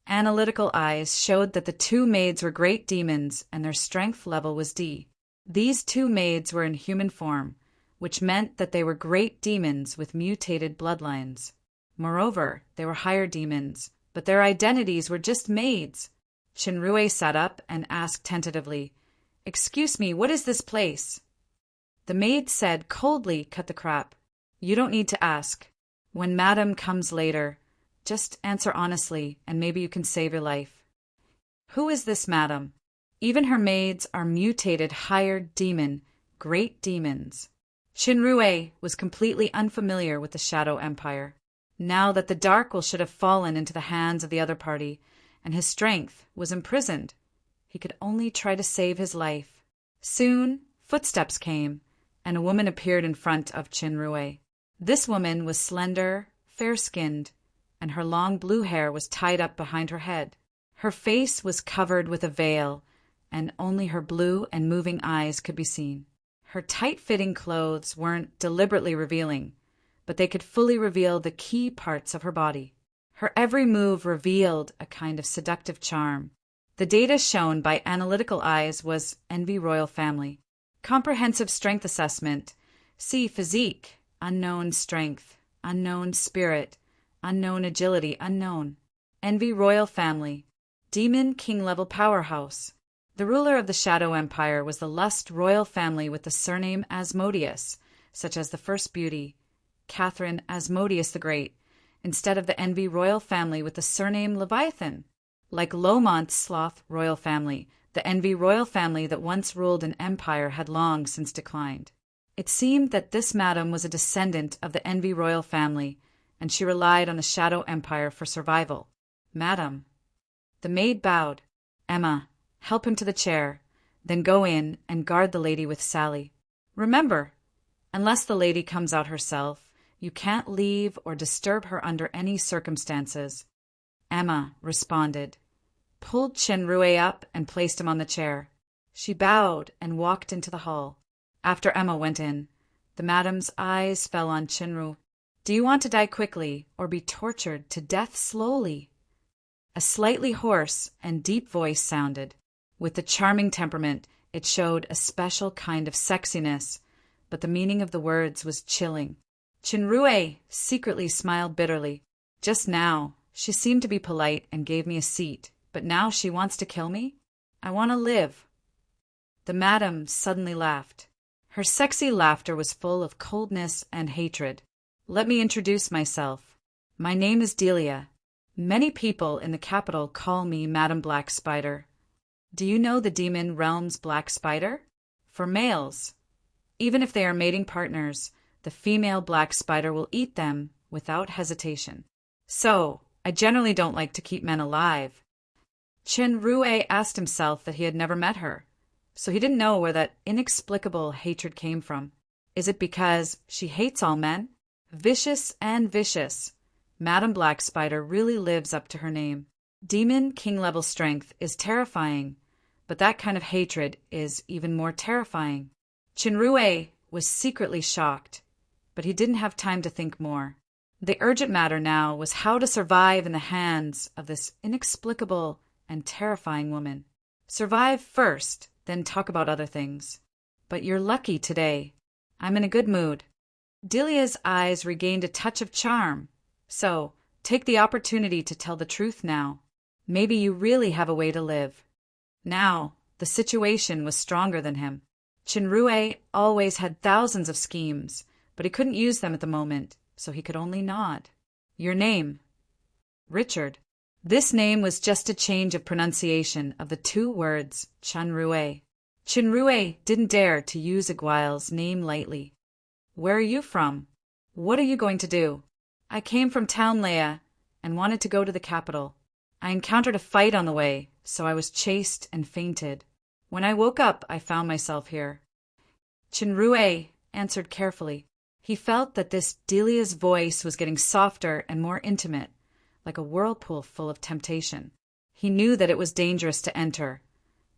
Analytical eyes showed that the two maids were great demons and their strength level was D. These two maids were in human form, which meant that they were great demons with mutated bloodlines. Moreover, they were higher demons, but their identities were just maids. Chinrue sat up and asked tentatively, "Excuse me, what is this place?" The maid said coldly, "Cut the crap. You don't need to ask. When Madam comes later, just answer honestly and maybe you can save your life." Who is this Madam? Even her maids are mutated higher demon, great demons. Chinrue was completely unfamiliar with the Shadow Empire. Now that the Dark should have fallen into the hands of the other party, and his strength was imprisoned, he could only try to save his life. Soon, footsteps came, and a woman appeared in front of Chinrue. This woman was slender, fair-skinned, and her long blue hair was tied up behind her head. Her face was covered with a veil, and only her blue and moving eyes could be seen. Her tight-fitting clothes weren't deliberately revealing, but they could fully reveal the key parts of her body. Her every move revealed a kind of seductive charm. The data shown by analytical eyes was Envy Royal Family. Comprehensive strength assessment. See physique, unknown strength, unknown spirit, unknown agility, unknown. Envy Royal Family. Demon King level powerhouse. The ruler of the Shadow Empire was the Lust Royal Family with the surname Asmodeus, such as the First Beauty, Catherine Asmodeus the Great, instead of the Envy Royal Family with the surname Leviathan. Like Lomont's Sloth Royal Family, the Envy Royal Family that once ruled an empire had long since declined. It seemed that this madam was a descendant of the Envy Royal Family, and she relied on the Shadow Empire for survival. "Madam." The maid bowed. "Emma, help him to the chair, then go in and guard the lady with Sally. Remember, unless the lady comes out herself, you can't leave or disturb her under any circumstances." Emma responded, pulled Chinrue up and placed him on the chair. She bowed and walked into the hall. After Emma went in, the madam's eyes fell on Chinru. "Do you want to die quickly or be tortured to death slowly?" A slightly hoarse and deep voice sounded. With the charming temperament, it showed a special kind of sexiness, but the meaning of the words was chilling. Chinrue secretly smiled bitterly. Just now, she seemed to be polite and gave me a seat, but now she wants to kill me? I want to live. The madam suddenly laughed. Her sexy laughter was full of coldness and hatred. "Let me introduce myself. My name is Delia. Many people in the capital call me Madam Black Spider. Do you know the demon realm's Black Spider? For males, even if they are mating partners, the female Black Spider will eat them without hesitation. So, I generally don't like to keep men alive." Chinrue asked himself that he had never met her, so he didn't know where that inexplicable hatred came from. Is it because she hates all men? Vicious and vicious. Madam Black Spider really lives up to her name. Demon King level strength is terrifying, but that kind of hatred is even more terrifying. Chinrue was secretly shocked, but he didn't have time to think more. The urgent matter now was how to survive in the hands of this inexplicable and terrifying woman. Survive first, then talk about other things. But you're lucky today. I'm in a good mood. Delia's eyes regained a touch of charm. So, take the opportunity to tell the truth now. Maybe you really have a way to live. Now, the situation was stronger than him. Chinrue always had thousands of schemes, but he couldn't use them at the moment, so he could only nod. "Your name?" "Richard." This name was just a change of pronunciation of the two words Chinrue. Chinrue didn't dare to use Aguile's name lightly. "Where are you from? What are you going to do?" "I came from town, Leia, and wanted to go to the capital. I encountered a fight on the way, so I was chased and fainted. When I woke up, I found myself here." Chinrue answered carefully. He felt that this Delia's voice was getting softer and more intimate, like a whirlpool full of temptation. He knew that it was dangerous to enter,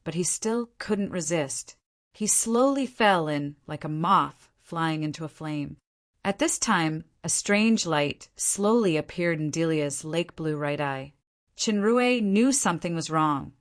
but he still couldn't resist. He slowly fell in like a moth flying into a flame. At this time, a strange light slowly appeared in Delia's lake blue right eye. Chinrue knew something was wrong,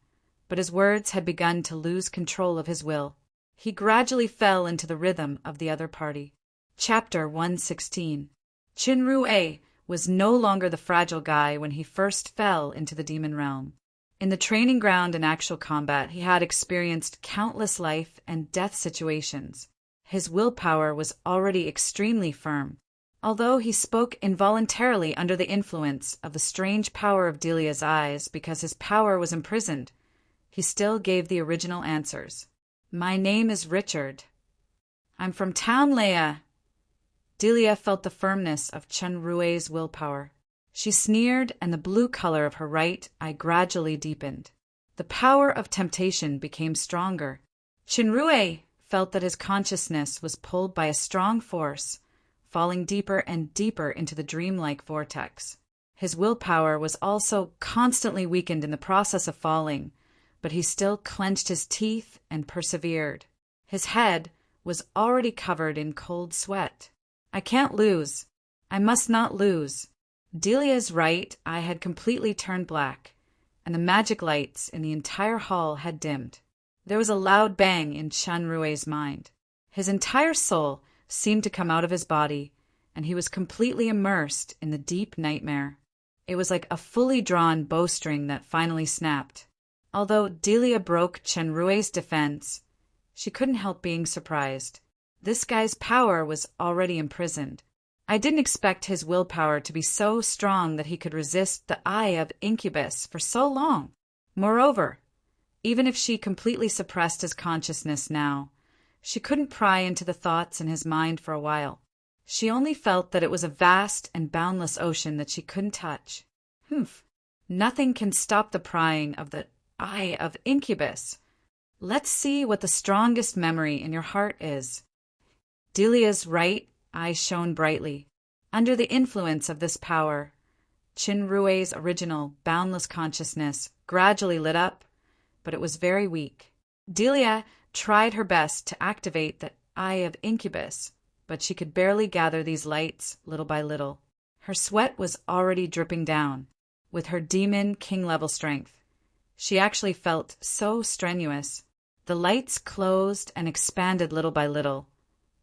but his words had begun to lose control of his will. He gradually fell into the rhythm of the other party. Chapter 116. Chinrue was no longer the fragile guy when he first fell into the demon realm. In the training ground and actual combat, he had experienced countless life and death situations. His willpower was already extremely firm. Although he spoke involuntarily under the influence of the strange power of Delia's eyes because his power was imprisoned, he still gave the original answers. "My name is Richard. I'm from town, Leia." Delia felt the firmness of Chenrue's willpower. She sneered, and the blue color of her right eye gradually deepened. The power of temptation became stronger. Chinrue felt that his consciousness was pulled by a strong force, falling deeper and deeper into the dreamlike vortex. His willpower was also constantly weakened in the process of falling, but he still clenched his teeth and persevered. His head was already covered in cold sweat. "I can't lose. I must not lose." Delia's right eye had completely turned black, and the magic lights in the entire hall had dimmed. There was a loud bang in Chenrue's mind. His entire soul seemed to come out of his body, and he was completely immersed in the deep nightmare. It was like a fully drawn bowstring that finally snapped. Although Delia broke Chenrue's defense, she couldn't help being surprised. This guy's power was already imprisoned. I didn't expect his willpower to be so strong that he could resist the eye of Incubus for so long. Moreover, even if she completely suppressed his consciousness now, she couldn't pry into the thoughts in his mind for a while. She only felt that it was a vast and boundless ocean that she couldn't touch. Nothing can stop the prying of the eye of Incubus. Let's see what the strongest memory in your heart is. Delia's right eye shone brightly. Under the influence of this power, Chinrue's original, boundless consciousness gradually lit up, but it was very weak. Delia tried her best to activate the eye of Incubus, but she could barely gather these lights little by little. Her sweat was already dripping down. With her demon king-level strength, she actually felt so strenuous. The lights closed and expanded little by little,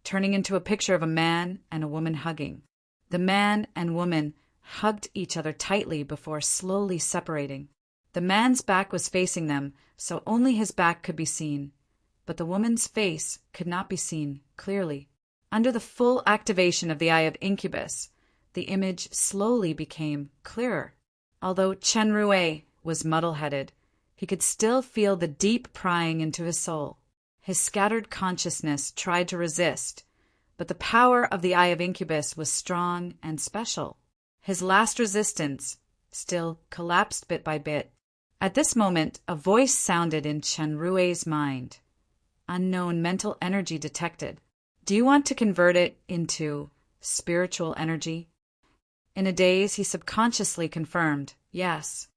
turning into a picture of a man and a woman hugging. The man and woman hugged each other tightly before slowly separating. The man's back was facing them, so only his back could be seen, but the woman's face could not be seen clearly. Under the full activation of the eye of Incubus, the image slowly became clearer. Although Chenrue was muddle-headed, he could still feel the deep prying into his soul. His scattered consciousness tried to resist, but the power of the Eye of Incubus was strong and special. His last resistance still collapsed bit by bit. At this moment, a voice sounded in Chenrue's mind. Unknown mental energy detected. Do you want to convert it into spiritual energy? In a daze, he subconsciously confirmed, yes.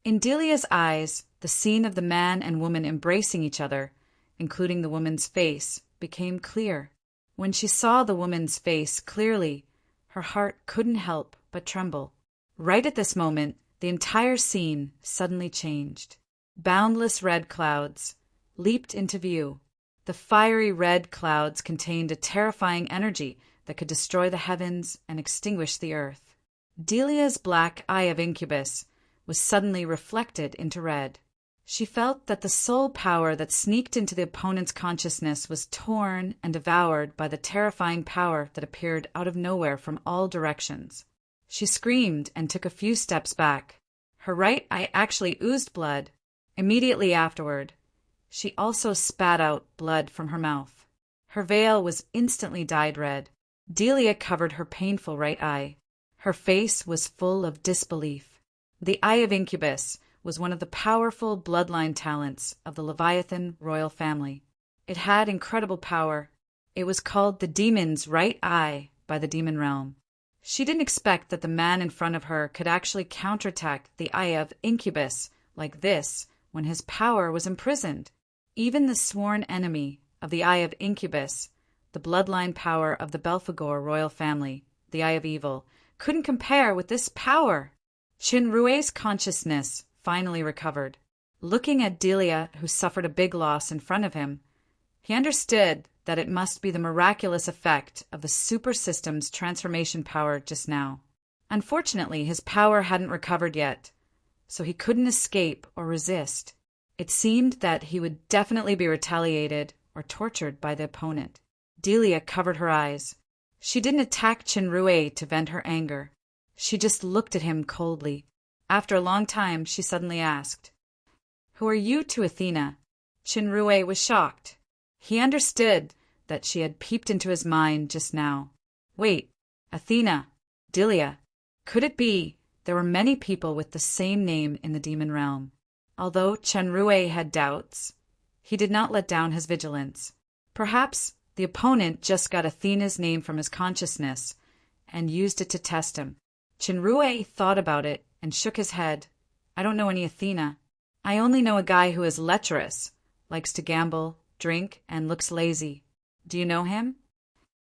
In Delia's eyes, the scene of the man and woman embracing each other, including the woman's face, became clear. When she saw the woman's face clearly, her heart couldn't help but tremble. Right at this moment, the entire scene suddenly changed. Boundless red clouds leaped into view. The fiery red clouds contained a terrifying energy that could destroy the heavens and extinguish the earth. Delia's black eye of Incubus was suddenly reflected into red. She felt that the soul power that sneaked into the opponent's consciousness was torn and devoured by the terrifying power that appeared out of nowhere from all directions. She screamed and took a few steps back. Her right eye actually oozed blood. Immediately afterward, she also spat out blood from her mouth. Her veil was instantly dyed red. Delia covered her painful right eye. Her face was full of disbelief. The Eye of Incubus was one of the powerful bloodline talents of the Leviathan royal family. It had incredible power. It was called the Demon's Right Eye by the demon realm. She didn't expect that the man in front of her could actually counterattack the Eye of Incubus like this when his power was imprisoned. Even the sworn enemy of the Eye of Incubus, the bloodline power of the Belphegor royal family, the Eye of Evil, couldn't compare with this power. Chinrue's consciousness finally recovered. Looking at Delia, who suffered a big loss in front of him, he understood that it must be the miraculous effect of the super system's transformation power just now. Unfortunately, his power hadn't recovered yet, so he couldn't escape or resist. It seemed that he would definitely be retaliated or tortured by the opponent. Delia covered her eyes. She didn't attack Chinrue to vent her anger. She just looked at him coldly. After a long time, she suddenly asked, "Who are you to Athena?" Chinrue was shocked. He understood that she had peeped into his mind just now. Wait, Athena, Delia. Could it be there were many people with the same name in the demon realm? Although Chinrue had doubts, he did not let down his vigilance. Perhaps the opponent just got Athena's name from his consciousness and used it to test him. Chinrue thought about it and shook his head. I don't know any Athena. I only know a guy who is lecherous, likes to gamble, drink, and looks lazy. Do you know him?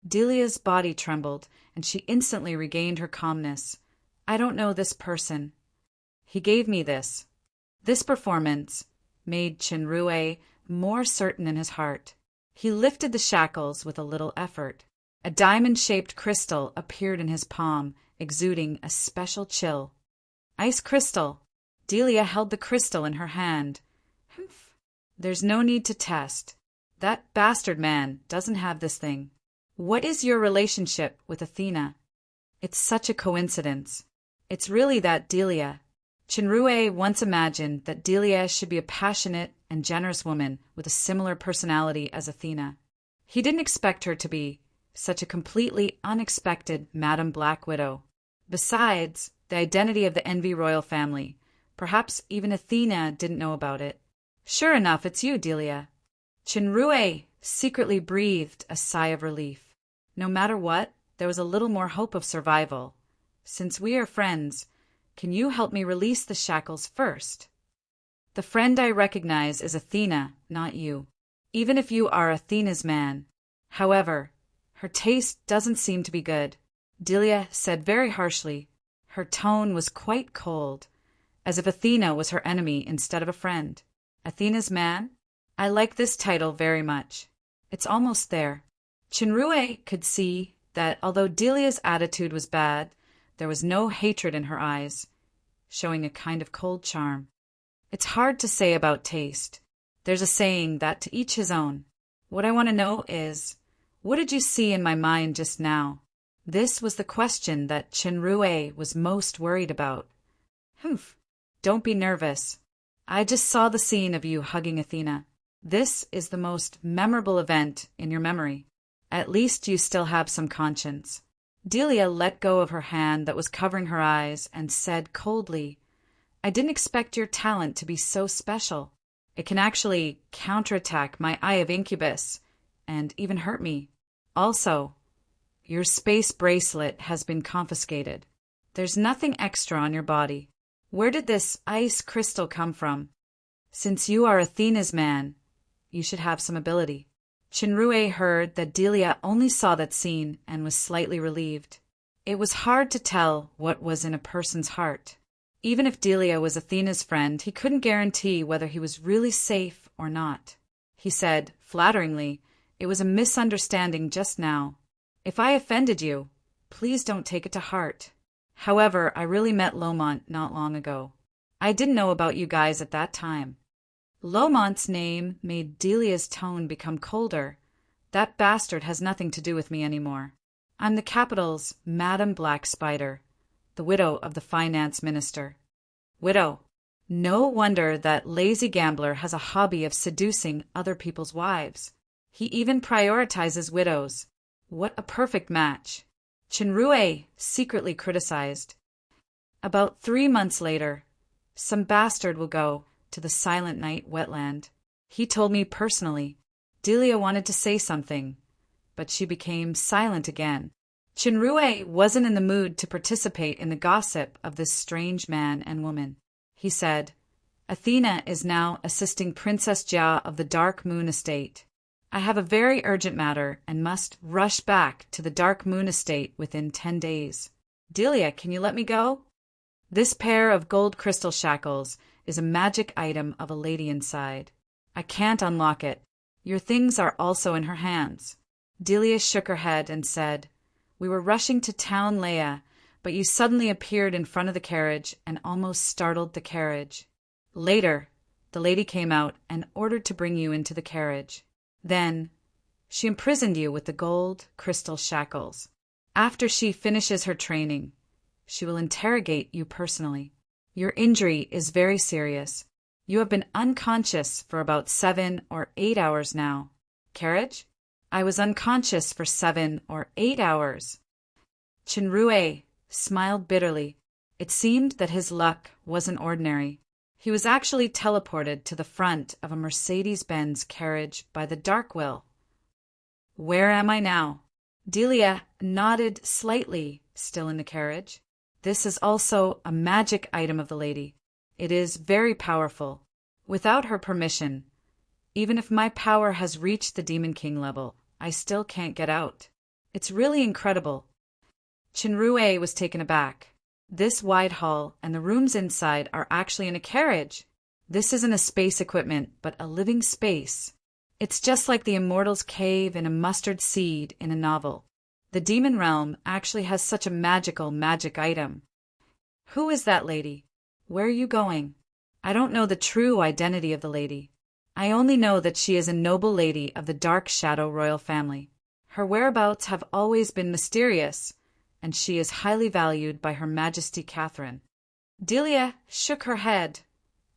Delia's body trembled, and she instantly regained her calmness. I don't know this person. He gave me this. This performance made Chinrue more certain in his heart. He lifted the shackles with a little effort. A diamond-shaped crystal appeared in his palm, exuding a special chill. Ice crystal. Delia held the crystal in her hand. Humph. There's no need to test. That bastard man doesn't have this thing. What is your relationship with Athena? It's such a coincidence. It's really that Delia. Chinrue once imagined that Delia should be a passionate and generous woman with a similar personality as Athena. He didn't expect her to be such a completely unexpected Madame Black Widow. Besides, the identity of the Envy royal family. Perhaps even Athena didn't know about it. Sure enough, it's you, Delia. Chinrue secretly breathed a sigh of relief. No matter what, there was a little more hope of survival. Since we are friends, can you help me release the shackles first? The friend I recognize is Athena, not you. Even if you are Athena's man. However, her taste doesn't seem to be good, Delia said very harshly. Her tone was quite cold, as if Athena was her enemy instead of a friend. Athena's man? I like this title very much. It's almost there. Chinrue could see that although Delia's attitude was bad, there was no hatred in her eyes, showing a kind of cold charm. It's hard to say about taste. There's a saying that to each his own. What I want to know is, what did you see in my mind just now? This was the question that Chinrue was most worried about. Humph. Don't be nervous. I just saw the scene of you hugging Athena. This is the most memorable event in your memory. At least you still have some conscience. Delia let go of her hand that was covering her eyes and said coldly, I didn't expect your talent to be so special. It can actually counterattack my Eye of Incubus and even hurt me. Also, your space bracelet has been confiscated. There's nothing extra on your body. Where did this ice crystal come from? Since you are Athena's man, you should have some ability. Chinrue heard that Delia only saw that scene and was slightly relieved. It was hard to tell what was in a person's heart. Even if Delia was Athena's friend, he couldn't guarantee whether he was really safe or not. He said, flatteringly, it was a misunderstanding just now. If I offended you, please don't take it to heart. However, I really met Lomont not long ago. I didn't know about you guys at that time. Lomont's name made Delia's tone become colder. That bastard has nothing to do with me anymore. I'm the capital's Madame Black Spider, the widow of the finance minister. Widow. No wonder that lazy gambler has a hobby of seducing other people's wives. He even prioritizes widows. What a perfect match. Chinrue secretly criticized. About 3 months later, some bastard will go to the Silent Night wetland. He told me personally. Delia wanted to say something, but she became silent again. Chinrue wasn't in the mood to participate in the gossip of this strange man and woman. He said, Athena is now assisting Princess Jia of the Dark Moon Estate. I have a very urgent matter and must rush back to the Dark Moon estate within 10 days. Delia, can you let me go? This pair of gold crystal shackles is a magic item of a lady inside. I can't unlock it. Your things are also in her hands. Delia shook her head and said, We were rushing to town, Leia, but you suddenly appeared in front of the carriage and almost startled the carriage. Later, the lady came out and ordered to bring you into the carriage. Then, she imprisoned you with the gold crystal shackles. After she finishes her training, she will interrogate you personally. Your injury is very serious. You have been unconscious for about 7 or 8 hours now. Carriage? I was unconscious for 7 or 8 hours. Chenrue smiled bitterly. It seemed that his luck wasn't ordinary. He was actually teleported to the front of a Mercedes-Benz carriage by the Dark Will. Where am I now? Delia nodded slightly, still in the carriage. This is also a magic item of the lady. It is very powerful. Without her permission, even if my power has reached the Demon King level, I still can't get out. It's really incredible. Chenrue was taken aback. This wide hall and the rooms inside are actually in a carriage. This isn't a space equipment, but a living space. It's just like the Immortal's cave in a mustard seed in a novel. The demon realm actually has such a magic item. Who is that lady? Where are you going? I don't know the true identity of the lady. I only know that she is a noble lady of the Dark Shadow royal family. Her whereabouts have always been mysterious, and she is highly valued by Her Majesty Catherine. Delia shook her head.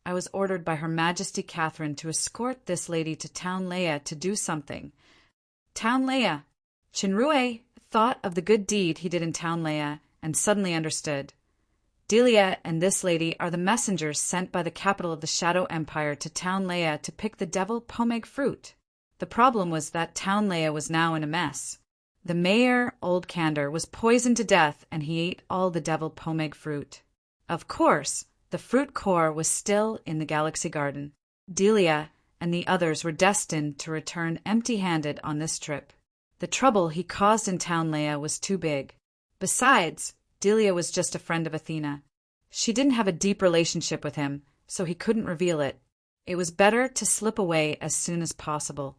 I was ordered by Her Majesty Catherine to escort this lady to Town Leia to do something. Town Leia. Chenrue thought of the good deed he did in Town Leia and suddenly understood. Delia and this lady are the messengers sent by the capital of the Shadow Empire to Town Leia to pick the devil pomeg fruit. The problem was that Town Leia was now in a mess. The mayor, Old Candor, was poisoned to death and he ate all the devil pomeg fruit. Of course, the fruit core was still in the Galaxy Garden. Delia and the others were destined to return empty-handed on this trip. The trouble he caused in Town Leia was too big. Besides, Delia was just a friend of Athena. She didn't have a deep relationship with him, so he couldn't reveal it. It was better to slip away as soon as possible.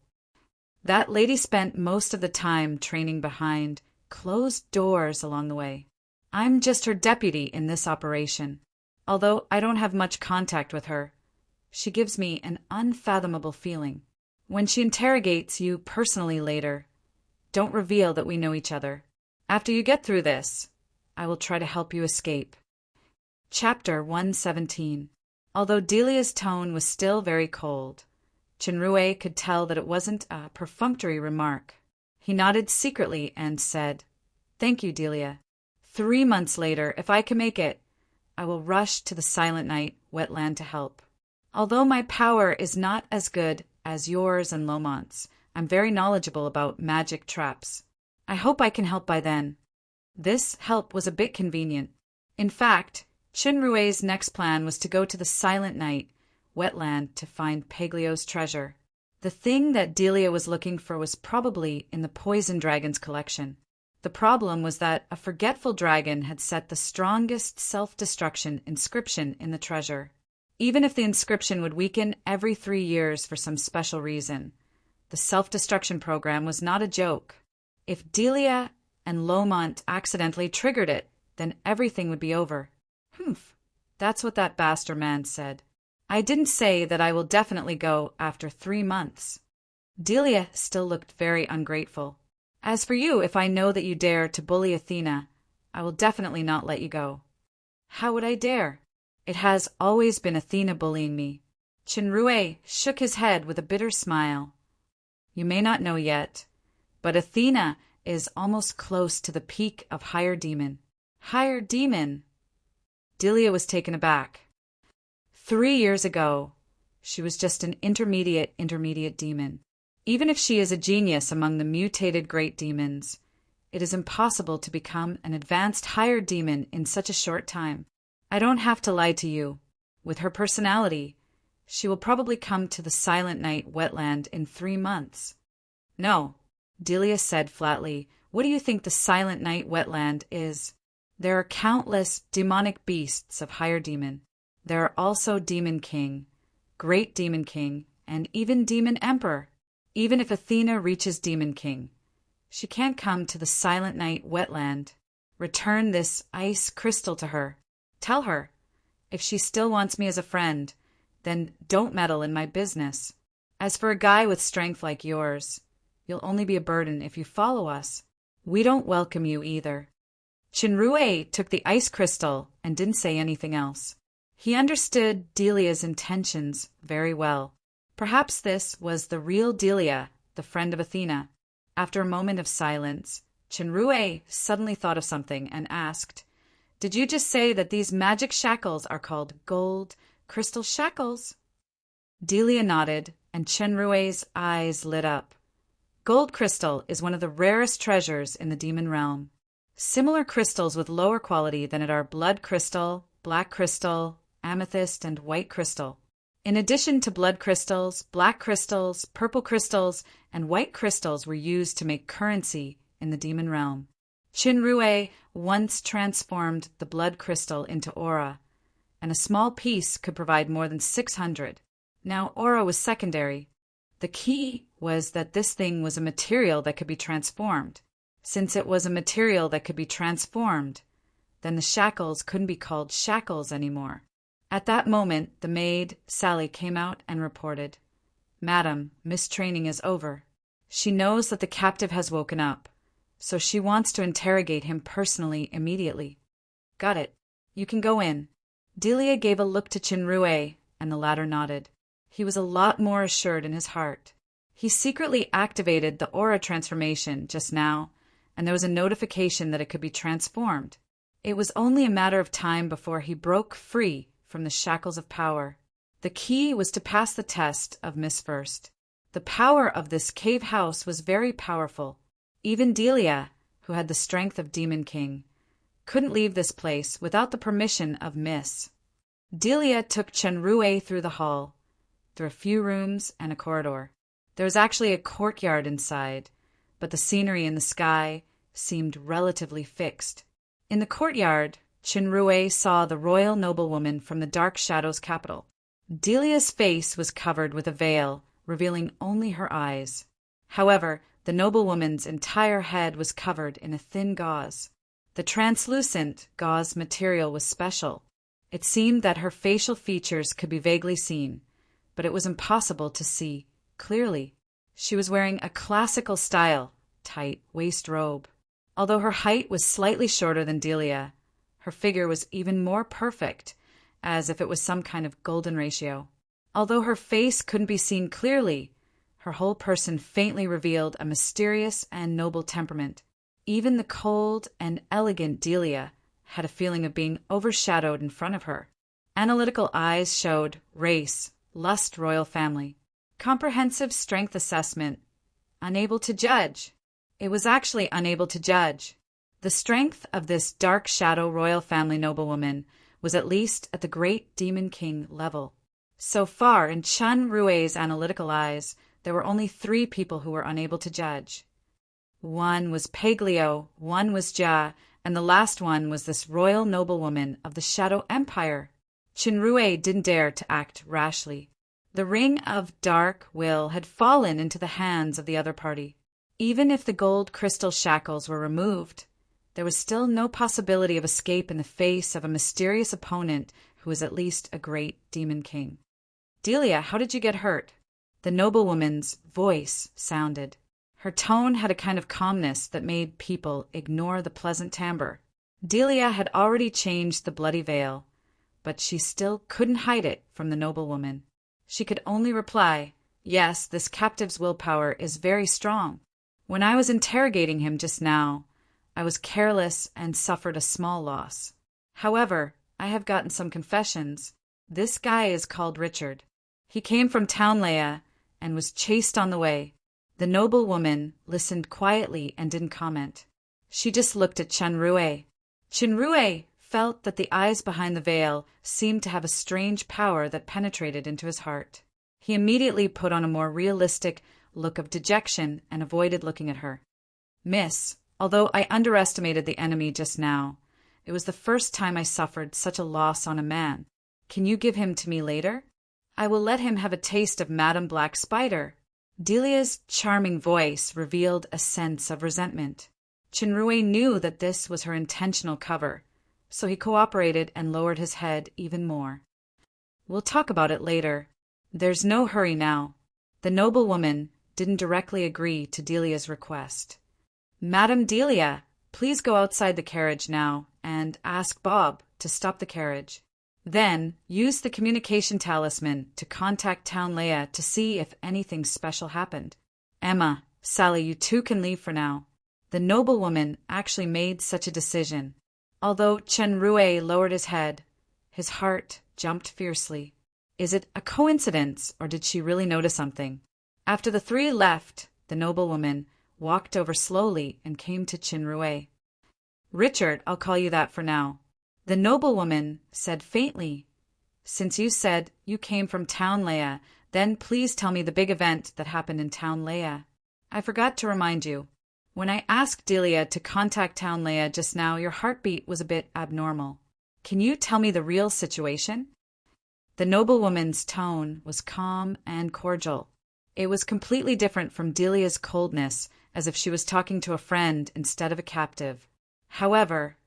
That lady spent most of the time training behind closed doors along the way. I'm just her deputy in this operation. Although I don't have much contact with her, she gives me an unfathomable feeling. When she interrogates you personally later, don't reveal that we know each other. After you get through this, I will try to help you escape. Chapter 117. Although Delia's tone was still very cold, Chenrue could tell that it wasn't a perfunctory remark. He nodded secretly and said, Thank you, Delia. 3 months later, if I can make it, I will rush to the Silent Night wetland to help. Although my power is not as good as yours and Lomont's, I'm very knowledgeable about magic traps. I hope I can help by then. This help was a bit convenient. In fact, Chenrue's next plan was to go to the Silent Night wetland to find Paglio's treasure. The thing that Delia was looking for was probably in the poison dragon's collection. The problem was that a forgetful dragon had set the strongest self-destruction inscription in the treasure. Even if the inscription would weaken every 3 years for some special reason, the self-destruction program was not a joke. If Delia and Lomont accidentally triggered it, then everything would be over. Humph, that's what that bastard man said. I didn't say that I will definitely go after 3 months. Delia still looked very ungrateful. As for you, if I know that you dare to bully Athena, I will definitely not let you go. How would I dare? It has always been Athena bullying me. Chenrue shook his head with a bitter smile. You may not know yet, but Athena is almost close to the peak of Higher Demon. Higher Demon? Delia was taken aback. 3 years ago, she was just an intermediate demon. Even if she is a genius among the mutated great demons, it is impossible to become an advanced higher demon in such a short time. I don't have to lie to you. With her personality, she will probably come to the Silent Night wetland in 3 months. No, Delia said flatly. What do you think the Silent Night wetland is? There are countless demonic beasts of higher demon. There are also Demon King, Great Demon King, and even Demon Emperor. Even if Athena reaches Demon King, she can't come to the Silent Night wetland. Return this ice crystal to her. Tell her, if she still wants me as a friend, then don't meddle in my business. As for a guy with strength like yours, you'll only be a burden if you follow us. We don't welcome you either. Chinrue took the ice crystal and didn't say anything else. He understood Delia's intentions very well. Perhaps this was the real Delia, the friend of Athena. After a moment of silence, Chinrue suddenly thought of something and asked, "Did you just say that these magic shackles are called gold crystal shackles?" Delia nodded, and Chinrue's eyes lit up. Gold crystal is one of the rarest treasures in the demon realm. Similar crystals with lower quality than it are blood crystal, black crystal, amethyst, and white crystal. In addition to blood crystals, black crystals, purple crystals, and white crystals were used to make currency in the demon realm. Chinrue once transformed the blood crystal into aura, and a small piece could provide more than 600. Now, aura was secondary. The key was that this thing was a material that could be transformed. Since it was a material that could be transformed, then the shackles couldn't be called shackles anymore. At that moment, the maid, Sally, came out and reported, "Madam, mistraining is over. She knows that the captive has woken up, so she wants to interrogate him personally immediately." "Got it. You can go in." Delia gave a look to Chinrue, and the latter nodded. He was a lot more assured in his heart. He secretly activated the aura transformation just now, and there was a notification that it could be transformed. It was only a matter of time before he broke free from the shackles of power. The key was to pass the test of Miss First. The power of this cave house was very powerful. Even Delia, who had the strength of Demon King, couldn't leave this place without the permission of Miss. Delia took Chinrue through the hall, through a few rooms and a corridor. There was actually a courtyard inside, but the scenery in the sky seemed relatively fixed. In the courtyard, Chinrue saw the royal noblewoman from the Dark Shadow's capital. Delia's face was covered with a veil, revealing only her eyes. However, the noblewoman's entire head was covered in a thin gauze. The translucent gauze material was special. It seemed that her facial features could be vaguely seen, but it was impossible to see clearly. She was wearing a classical style, tight waist robe. Although her height was slightly shorter than Delia, her figure was even more perfect, as if it was some kind of golden ratio. Although her face couldn't be seen clearly, her whole person faintly revealed a mysterious and noble temperament. Even the cold and elegant Delia had a feeling of being overshadowed in front of her. Analytical eyes showed race, lust, royal family. Comprehensive strength assessment. Unable to judge. It was actually unable to judge. The strength of this Dark Shadow royal family noblewoman was at least at the Great Demon King level. So far, in Chinrue's analytical eyes, there were only 3 people who were unable to judge. One was Paglio, one was Ja, and the last one was this royal noblewoman of the Shadow Empire. Chinrue didn't dare to act rashly. The ring of dark will had fallen into the hands of the other party. Even if the gold crystal shackles were removed, there was still no possibility of escape in the face of a mysterious opponent who was at least a great demon king. "Delia, how did you get hurt?" The noblewoman's voice sounded. Her tone had a kind of calmness that made people ignore the pleasant timbre. Delia had already changed the bloody veil, but she still couldn't hide it from the noblewoman. She could only reply, "Yes, this captive's willpower is very strong. When I was interrogating him just now, I was careless and suffered a small loss. However, I have gotten some confessions. This guy is called Richard. He came from Townlea and was chased on the way." The noblewoman listened quietly and didn't comment. She just looked at Chinrue. Chinrue felt that the eyes behind the veil seemed to have a strange power that penetrated into his heart. He immediately put on a more realistic, look of dejection and avoided looking at her. Miss, although I underestimated the enemy just now, it was the first time I suffered such a loss on a man. Can you give him to me later? I will let him have a taste of Madame Black Spider. Delia's charming voice revealed a sense of resentment. Chinrue knew that this was her intentional cover, so he cooperated and lowered his head even more. We'll talk about it later. There's no hurry now. The noblewoman didn't directly agree to Delia's request. Madame Delia, please go outside the carriage now and ask Bob to stop the carriage. Then use the communication talisman to contact Town Leia to see if anything special happened. Emma, Sally, you two can leave for now. The noblewoman actually made such a decision. Although Chenrue lowered his head, his heart jumped fiercely. Is it a coincidence, or did she really notice something? After the three left, the noblewoman walked over slowly and came to Chinrue. Richard, I'll call you that for now. The noblewoman said faintly, Since you said you came from Town Leia, then please tell me the big event that happened in Town Leia. I forgot to remind you. When I asked Delia to contact Town Leia just now, your heartbeat was a bit abnormal. Can you tell me the real situation? The noblewoman's tone was calm and cordial. It was completely different from Delia's coldness, as if she was talking to a friend instead of a captive. However,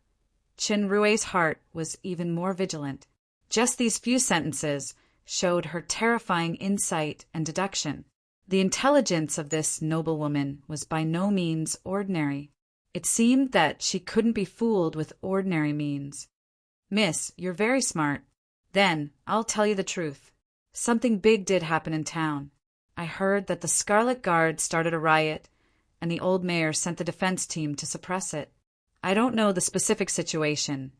Chinrue's heart was even more vigilant. Just these few sentences showed her terrifying insight and deduction. The intelligence of this noblewoman was by no means ordinary. It seemed that she couldn't be fooled with ordinary means. Miss, you're very smart. Then, I'll tell you the truth. Something big did happen in town. I heard that the Scarlet Guard started a riot, and the old mayor sent the defense team to suppress it. I don't know the specific situation,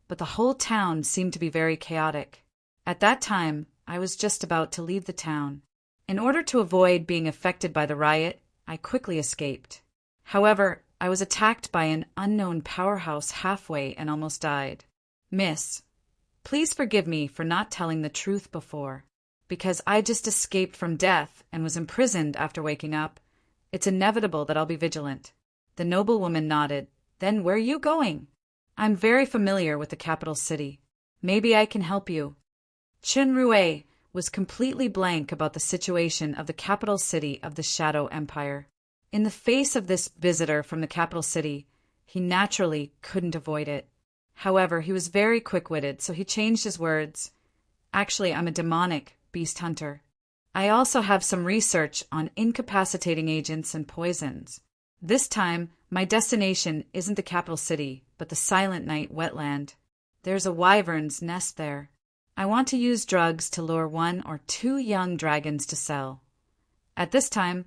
but the whole town seemed to be very chaotic. At that time, I was just about to leave the town. In order to avoid being affected by the riot, I quickly escaped. However, I was attacked by an unknown powerhouse halfway and almost died. Miss, please forgive me for not telling the truth before. Because I just escaped from death and was imprisoned after waking up, it's inevitable that I'll be vigilant. The noblewoman nodded. Then where are you going? I'm very familiar with the capital city. Maybe I can help you. Chinrue was completely blank about the situation of the capital city of the Shadow Empire. In the face of this visitor from the capital city, he naturally couldn't avoid it. However, he was very quick-witted, so he changed his words. Actually, I'm a demonic beast hunter. I also have some research on incapacitating agents and poisons. This time, my destination isn't the capital city, but the Silent Night wetland. There's a wyvern's nest there. I want to use drugs to lure 1 or 2 young dragons to sell. At this time,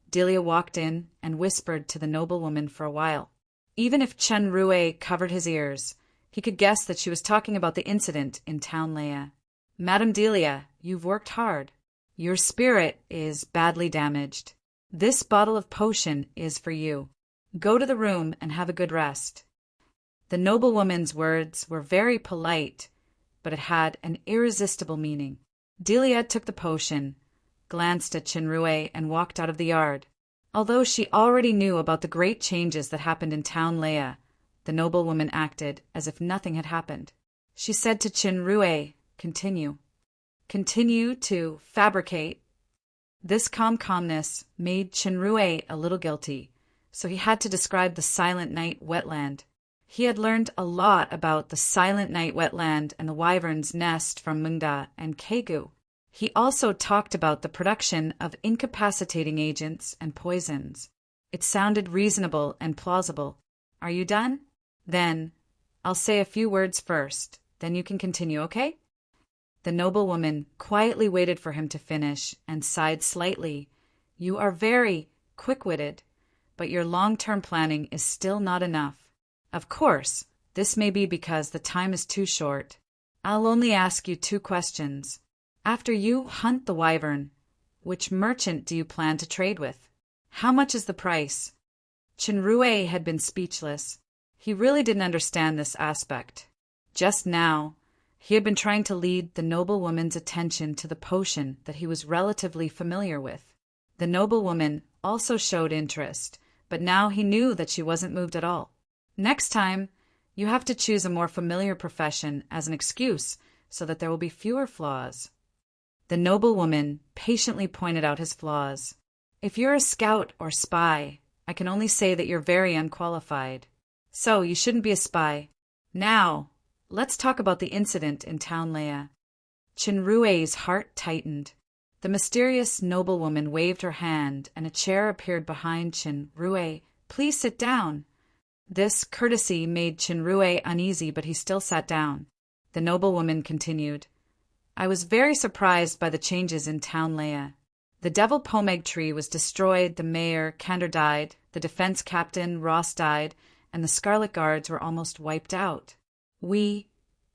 Delia walked in and whispered to the noblewoman for a while. Even if Chenrue covered his ears, he could guess that she was talking about the incident in Town Leia. Madame Delia, you've worked hard. Your spirit is badly damaged. This bottle of potion is for you. Go to the room and have a good rest. The noblewoman's words were very polite, but it had an irresistible meaning. Delia took the potion, glanced at Chinrue, and walked out of the yard. Although she already knew about the great changes that happened in Town Leia, the noblewoman acted as if nothing had happened. She said to Chinrue, Continue. Continue to fabricate. This calmness made Chinrue a little guilty, so he had to describe the Silent Night wetland. He had learned a lot about the Silent Night wetland and the wyvern's nest from Mungda and Kegu. He also talked about the production of incapacitating agents and poisons. It sounded reasonable and plausible. Are you done? Then, I'll say a few words first, then you can continue, okay? The noblewoman quietly waited for him to finish and sighed slightly. You are very quick-witted, but your long-term planning is still not enough. Of course, this may be because the time is too short. I'll only ask you 2 questions. After you hunt the wyvern, which merchant do you plan to trade with? How much is the price? Chinrue had been speechless. He really didn't understand this aspect. Just now, he had been trying to lead the noblewoman's attention to the potion that he was relatively familiar with. The noblewoman also showed interest, but now he knew that she wasn't moved at all. Next time, you have to choose a more familiar profession as an excuse so that there will be fewer flaws. The noblewoman patiently pointed out his flaws. If you're a scout or spy, I can only say that you're very unqualified. So you shouldn't be a spy. Now, let's talk about the incident in Town Leia. Chinrue's heart tightened. The mysterious noblewoman waved her hand, and a chair appeared behind Chinrue. Please sit down. This courtesy made Chinrue uneasy, but he still sat down. The noblewoman continued. I was very surprised by the changes in Town Leia. The Devil Pomeg tree was destroyed, the mayor, Kander, died, the defense captain, Ross, died, and the Scarlet Guards were almost wiped out. We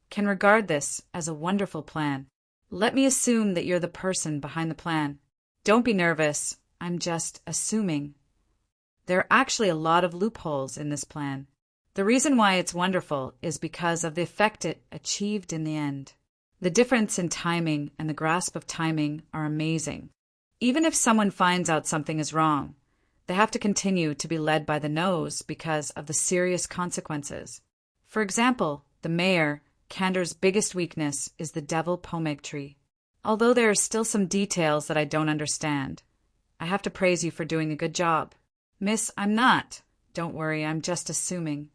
can regard this as a wonderful plan. Let me assume that you're the person behind the plan. Don't be nervous. I'm just assuming. There are actually a lot of loopholes in this plan. The reason why it's wonderful is because of the effect it achieved in the end. The difference in timing and the grasp of timing are amazing. Even if someone finds out something is wrong, they have to continue to be led by the nose because of the serious consequences. For example, the mayor, Kander's biggest weakness is the Devil Pomeg tree. Although there are still some details that I don't understand, I have to praise you for doing a good job. Miss, I'm not. Don't worry, I'm just assuming.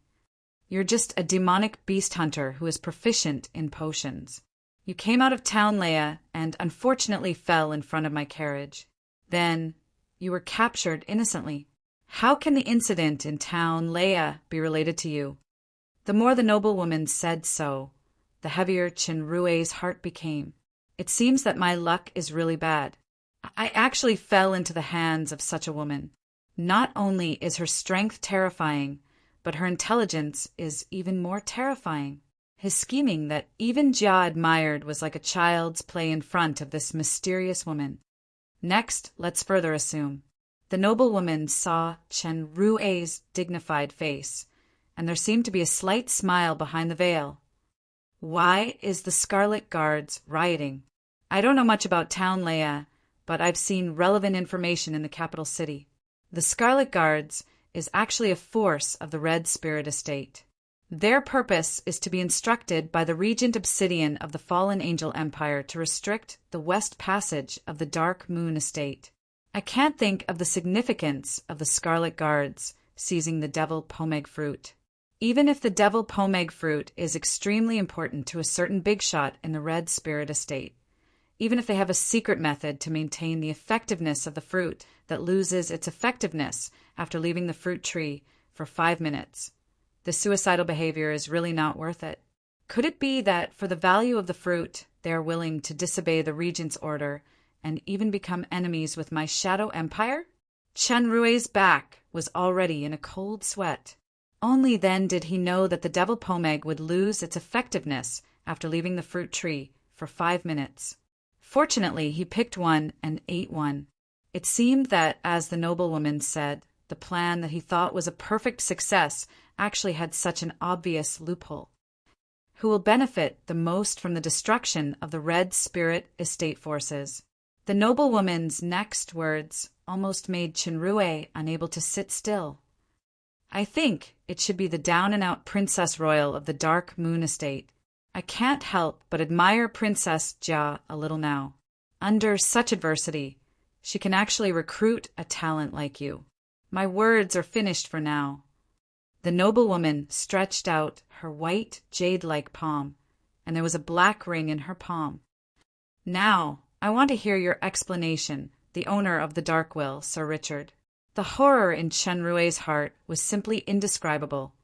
You're just a demonic beast hunter who is proficient in potions. You came out of Town Leia and unfortunately fell in front of my carriage. Then you were captured innocently. How can the incident in Town Leia be related to you? The more the noblewoman said so, the heavier Chinrue's heart became. It seems that my luck is really bad. I actually fell into the hands of such a woman. Not only is her strength terrifying, but her intelligence is even more terrifying. His scheming that even Jia admired was like a child's play in front of this mysterious woman. Next, let's further assume. The noblewoman saw Chenrue's dignified face, and there seemed to be a slight smile behind the veil. Why is the Scarlet Guards rioting? I don't know much about Town Leia, but I've seen relevant information in the capital city. The Scarlet Guards is actually a force of the Red Spirit Estate. Their purpose is to be instructed by the Regent Obsidian of the Fallen Angel Empire to restrict the west passage of the Dark Moon Estate. I can't think of the significance of the Scarlet Guards seizing the Devil Pomeg fruit. Even if the Devil Pomeg fruit is extremely important to a certain big shot in the Red Spirit Estate, even if they have a secret method to maintain the effectiveness of the fruit that loses its effectiveness after leaving the fruit tree for 5 minutes, the suicidal behavior is really not worth it. Could it be that for the value of the fruit, they are willing to disobey the Regent's order and even become enemies with my Shadow Empire? Chenrue's back was already in a cold sweat. Only then did he know that the Devil Pomeg would lose its effectiveness after leaving the fruit tree for 5 minutes. Fortunately, he picked one and ate one. It seemed that, as the noblewoman said, the plan that he thought was a perfect success actually had such an obvious loophole. Who will benefit the most from the destruction of the Red Spirit Estate forces? The noblewoman's next words almost made Chinrue unable to sit still. I think it should be the down-and-out Princess Royal of the Dark Moon Estate. I can't help but admire Princess Jia a little now. Under such adversity, she can actually recruit a talent like you. My words are finished for now. The noblewoman stretched out her white, jade-like palm, and there was a black ring in her palm. Now, I want to hear your explanation, the owner of the Dark Will, Sir Richard. The horror in Chenrue's heart was simply indescribable.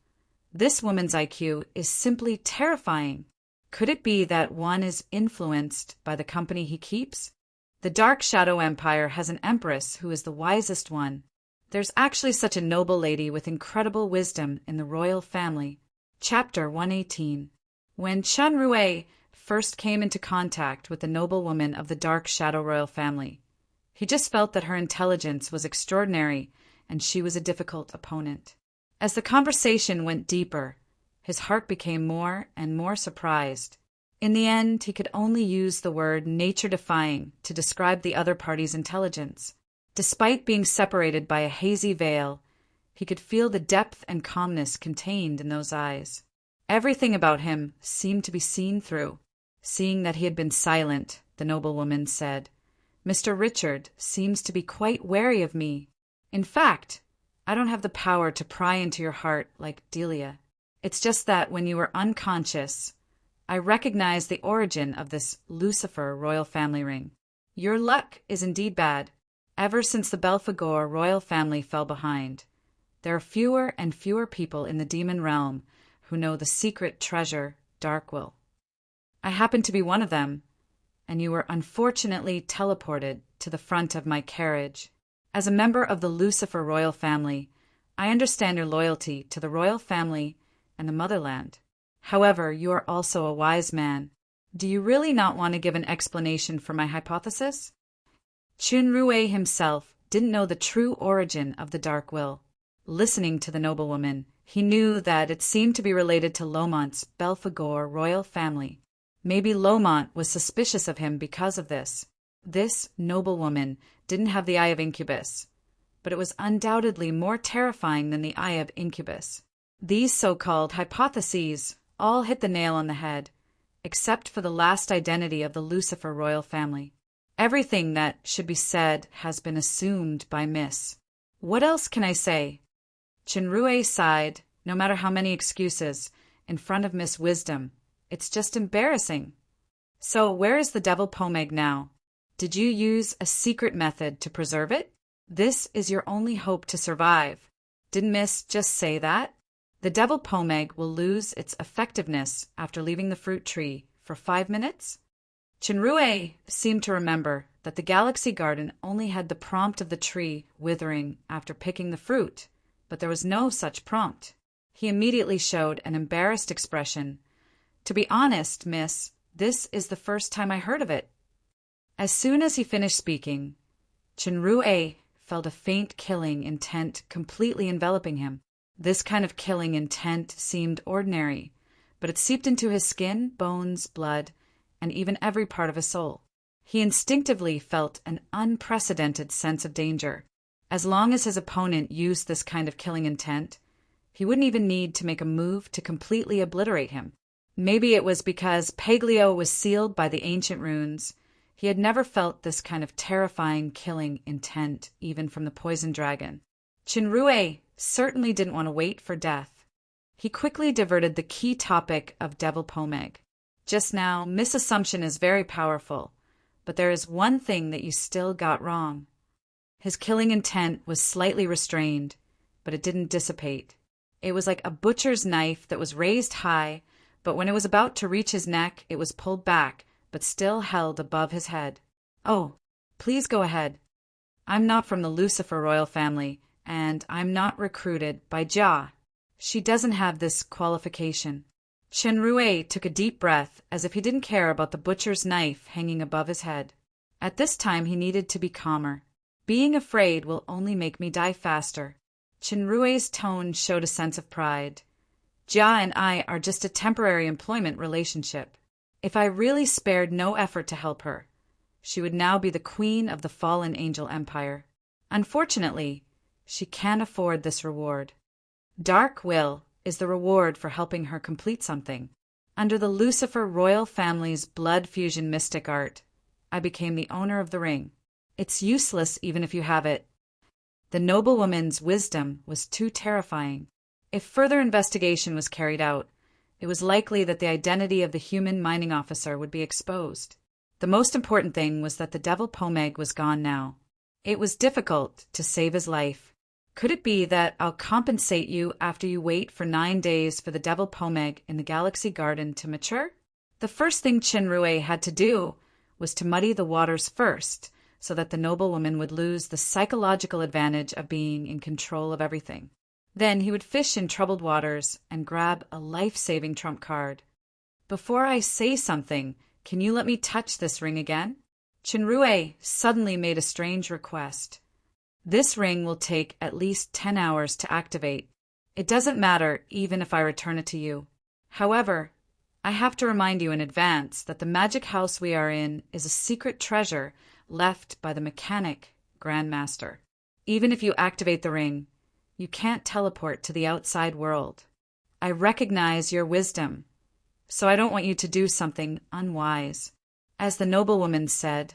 This woman's IQ is simply terrifying. Could it be that one is influenced by the company he keeps? The Dark Shadow Empire has an empress who is the wisest one. There's actually such a noble lady with incredible wisdom in the royal family. Chapter 118. When Chenrue first came into contact with the noblewoman of the Dark Shadow Royal family, he just felt that her intelligence was extraordinary and she was a difficult opponent. As the conversation went deeper, his heart became more and more surprised. In the end, he could only use the word nature-defying to describe the other party's intelligence. Despite being separated by a hazy veil, he could feel the depth and calmness contained in those eyes. Everything about him seemed to be seen through. Seeing that he had been silent, the noblewoman said, "Mr. Richard seems to be quite wary of me. In fact, I don't have the power to pry into your heart like Delia. It's just that when you were unconscious, I recognized the origin of this Lucifer royal family ring. Your luck is indeed bad. Ever since the Belphegor royal family fell behind, there are fewer and fewer people in the demon realm who know the secret treasure, Darkwill. I happen to be one of them, and you were unfortunately teleported to the front of my carriage. As a member of the Lucifer royal family, I understand your loyalty to the royal family and the motherland. However, you are also a wise man. Do you really not want to give an explanation for my hypothesis?" Chunrue himself didn't know the true origin of the Darkwill. Listening to the noblewoman, he knew that it seemed to be related to Lomont's Belphegor royal family. Maybe Lomont was suspicious of him because of this. This noblewoman didn't have the eye of Incubus, but it was undoubtedly more terrifying than the eye of Incubus. These so-called hypotheses all hit the nail on the head, except for the last identity of the Lucifer royal family. Everything that should be said has been assumed by Miss. What else can I say? Chunrue sighed. No matter how many excuses, in front of Miss Wisdom, it's just embarrassing. So where is the devil pomeg now? Did you use a secret method to preserve it? This is your only hope to survive. Didn't Miss just say that? The devil pomeg will lose its effectiveness after leaving the fruit tree for 5 minutes? Chunrue seemed to remember that the galaxy garden only had the prompt of the tree withering after picking the fruit, but there was no such prompt. He immediately showed an embarrassed expression. "To be honest, miss, this is the first time I heard of it." As soon as he finished speaking, Chunrue felt a faint killing intent completely enveloping him. This kind of killing intent seemed ordinary, but it seeped into his skin, bones, blood, and even every part of his soul. He instinctively felt an unprecedented sense of danger. As long as his opponent used this kind of killing intent, he wouldn't even need to make a move to completely obliterate him. Maybe it was because Paglio was sealed by the ancient runes. He had never felt this kind of terrifying killing intent, even from the poison dragon. Chunrue certainly didn't want to wait for death. He quickly diverted the key topic of devil pomeg. "Just now, misassumption is very powerful, but there is one thing that you still got wrong." His killing intent was slightly restrained, but it didn't dissipate. It was like a butcher's knife that was raised high, but when it was about to reach his neck, it was pulled back, but still held above his head. "Oh, please go ahead. I'm not from the Lucifer royal family, and I'm not recruited by Ja. She doesn't have this qualification." Chunrue took a deep breath as if he didn't care about the butcher's knife hanging above his head. At this time he needed to be calmer. "Being afraid will only make me die faster." Chunrue's tone showed a sense of pride. "Ja and I are just a temporary employment relationship. If I really spared no effort to help her, she would now be the queen of the fallen angel empire. Unfortunately, she can't afford this reward. Darkwill is the reward for helping her complete something. Under the Lucifer royal family's blood fusion mystic art, I became the owner of the ring. It's useless even if you have it." The noblewoman's wisdom was too terrifying. If further investigation was carried out, it was likely that the identity of the human mining officer would be exposed. The most important thing was that the devil pomeg was gone now. It was difficult to save his life. "Could it be that I'll compensate you after you wait for 9 days for the devil pomeg in the galaxy garden to mature?" The first thing Chunrue had to do was to muddy the waters first, so that the noblewoman would lose the psychological advantage of being in control of everything. Then he would fish in troubled waters and grab a life-saving trump card. "Before I say something, can you let me touch this ring again?" Chunrue suddenly made a strange request. "This ring will take at least 10 hours to activate. It doesn't matter even if I return it to you. However, I have to remind you in advance that the magic house we are in is a secret treasure left by the mechanic, Grandmaster. Even if you activate the ring, you can't teleport to the outside world. I recognize your wisdom, so I don't want you to do something unwise." As the noblewoman said,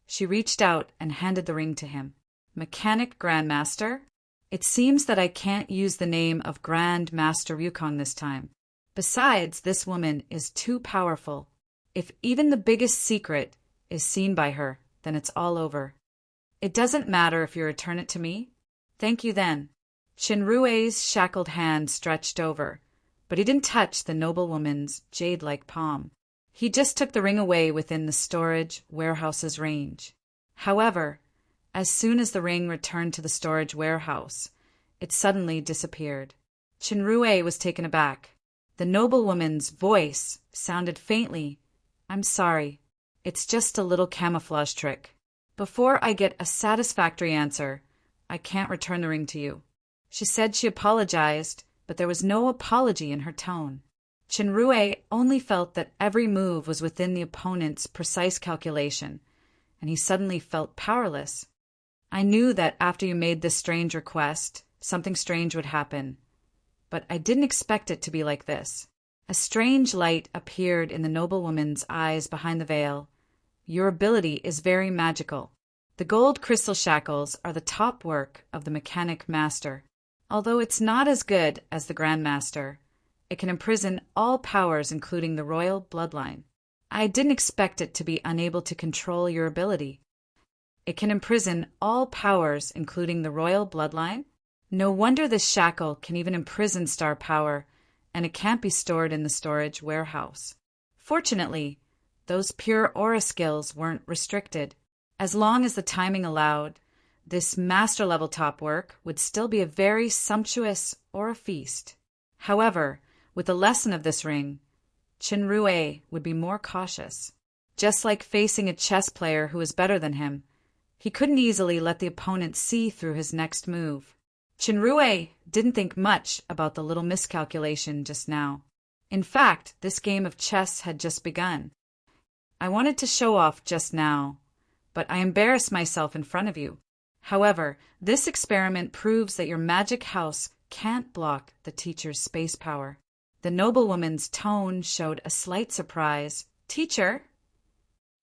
she reached out and handed the ring to him. "Mechanic Grandmaster? It seems that I can't use the name of Grand Master Wukong this time. Besides, this woman is too powerful. If even the biggest secret is seen by her, then it's all over. It doesn't matter if you return it to me. Thank you then." Qinrui's shackled hand stretched over, but he didn't touch the noblewoman's jade-like palm. He just took the ring away within the storage warehouse's range. However, as soon as the ring returned to the storage warehouse, it suddenly disappeared. Qinrui was taken aback. The noblewoman's voice sounded faintly. "I'm sorry. It's just a little camouflage trick. Before I get a satisfactory answer, I can't return the ring to you." She said she apologized, but there was no apology in her tone. Qinrui only felt that every move was within the opponent's precise calculation, and he suddenly felt powerless. "I knew that after you made this strange request, something strange would happen, but I didn't expect it to be like this." A strange light appeared in the noblewoman's eyes behind the veil. "Your ability is very magical. The gold crystal shackles are the top work of the mechanic master. Although it's not as good as the Grandmaster, it can imprison all powers including the royal bloodline. I didn't expect it to be unable to control your ability." "It can imprison all powers including the royal bloodline? No wonder this shackle can even imprison star power, and it can't be stored in the storage warehouse." Fortunately, those pure aura skills weren't restricted. As long as the timing allowed, this master-level top work would still be a very sumptuous aura feast. However, with the lesson of this ring, Qinrui would be more cautious. Just like facing a chess player who was better than him, he couldn't easily let the opponent see through his next move. Qinrui didn't think much about the little miscalculation just now. In fact, this game of chess had just begun. "I wanted to show off just now, but I embarrassed myself in front of you. However, this experiment proves that your magic house can't block the teacher's space power." The noblewoman's tone showed a slight surprise. "Teacher?"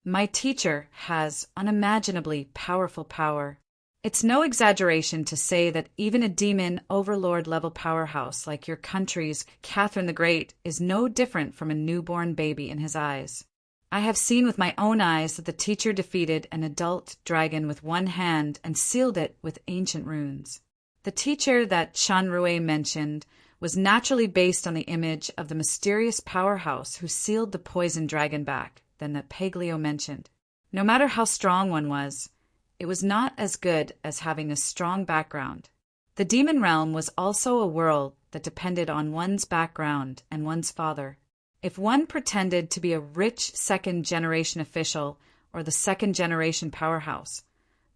"My teacher has unimaginably powerful power. It's no exaggeration to say that even a demon overlord-level powerhouse like your country's Catherine the Great is no different from a newborn baby in his eyes. I have seen with my own eyes that the teacher defeated an adult dragon with one hand and sealed it with ancient runes." The teacher that Qinrui mentioned was naturally based on the image of the mysterious powerhouse who sealed the poison dragon back, then that Paglio mentioned. No matter how strong one was, it was not as good as having a strong background. The demon realm was also a world that depended on one's background and one's father. If one pretended to be a rich second-generation official or the second-generation powerhouse,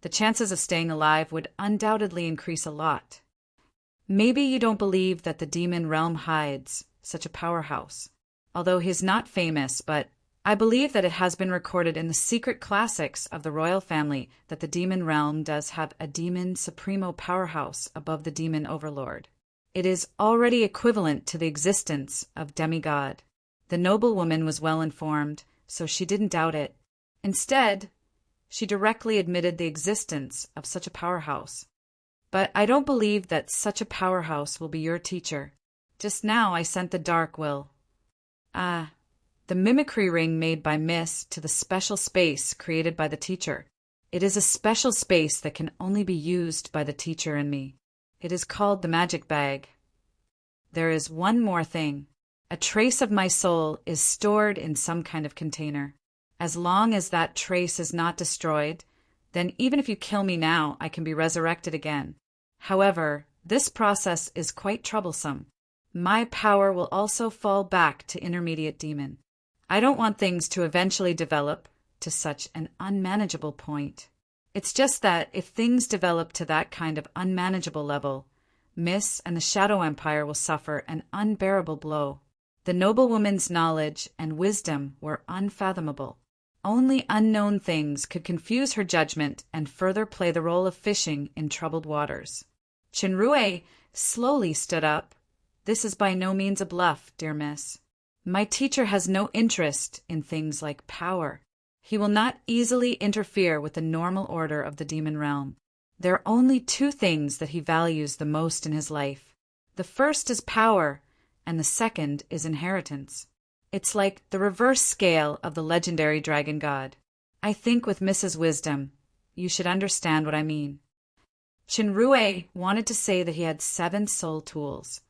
the chances of staying alive would undoubtedly increase a lot. Maybe you don't believe that the demon realm hides such a powerhouse, although he's not famous, but I believe that it has been recorded in the secret classics of the royal family that the demon realm does have a demon supremo powerhouse above the demon overlord. It is already equivalent to the existence of demigod. The noblewoman was well informed, so she didn't doubt it. Instead, she directly admitted the existence of such a powerhouse. "But I don't believe that such a powerhouse will be your teacher. Just now I sent the dark will." "Ah, the mimicry ring made by Miss to the special space created by the teacher. It is a special space that can only be used by the teacher and me. It is called the magic bag. There is one more thing. A trace of my soul is stored in some kind of container. As long as that trace is not destroyed, then even if you kill me now, I can be resurrected again. However, this process is quite troublesome. My power will also fall back to intermediate demon. I don't want things to eventually develop to such an unmanageable point. It's just that if things develop to that kind of unmanageable level, Miss and the Shadow Empire will suffer an unbearable blow." The noblewoman's knowledge and wisdom were unfathomable. Only unknown things could confuse her judgment and further play the role of fishing in troubled waters. Chinrue slowly stood up. This is by no means a bluff, dear miss. My teacher has no interest in things like power. He will not easily interfere with the normal order of the demon realm. There are only two things that he values the most in his life. The first is power, and the second is inheritance. It's like the reverse scale of the legendary dragon god. I think with Mrs. Wisdom, you should understand what I mean. Chinrue wanted to say that he had 7 soul tools,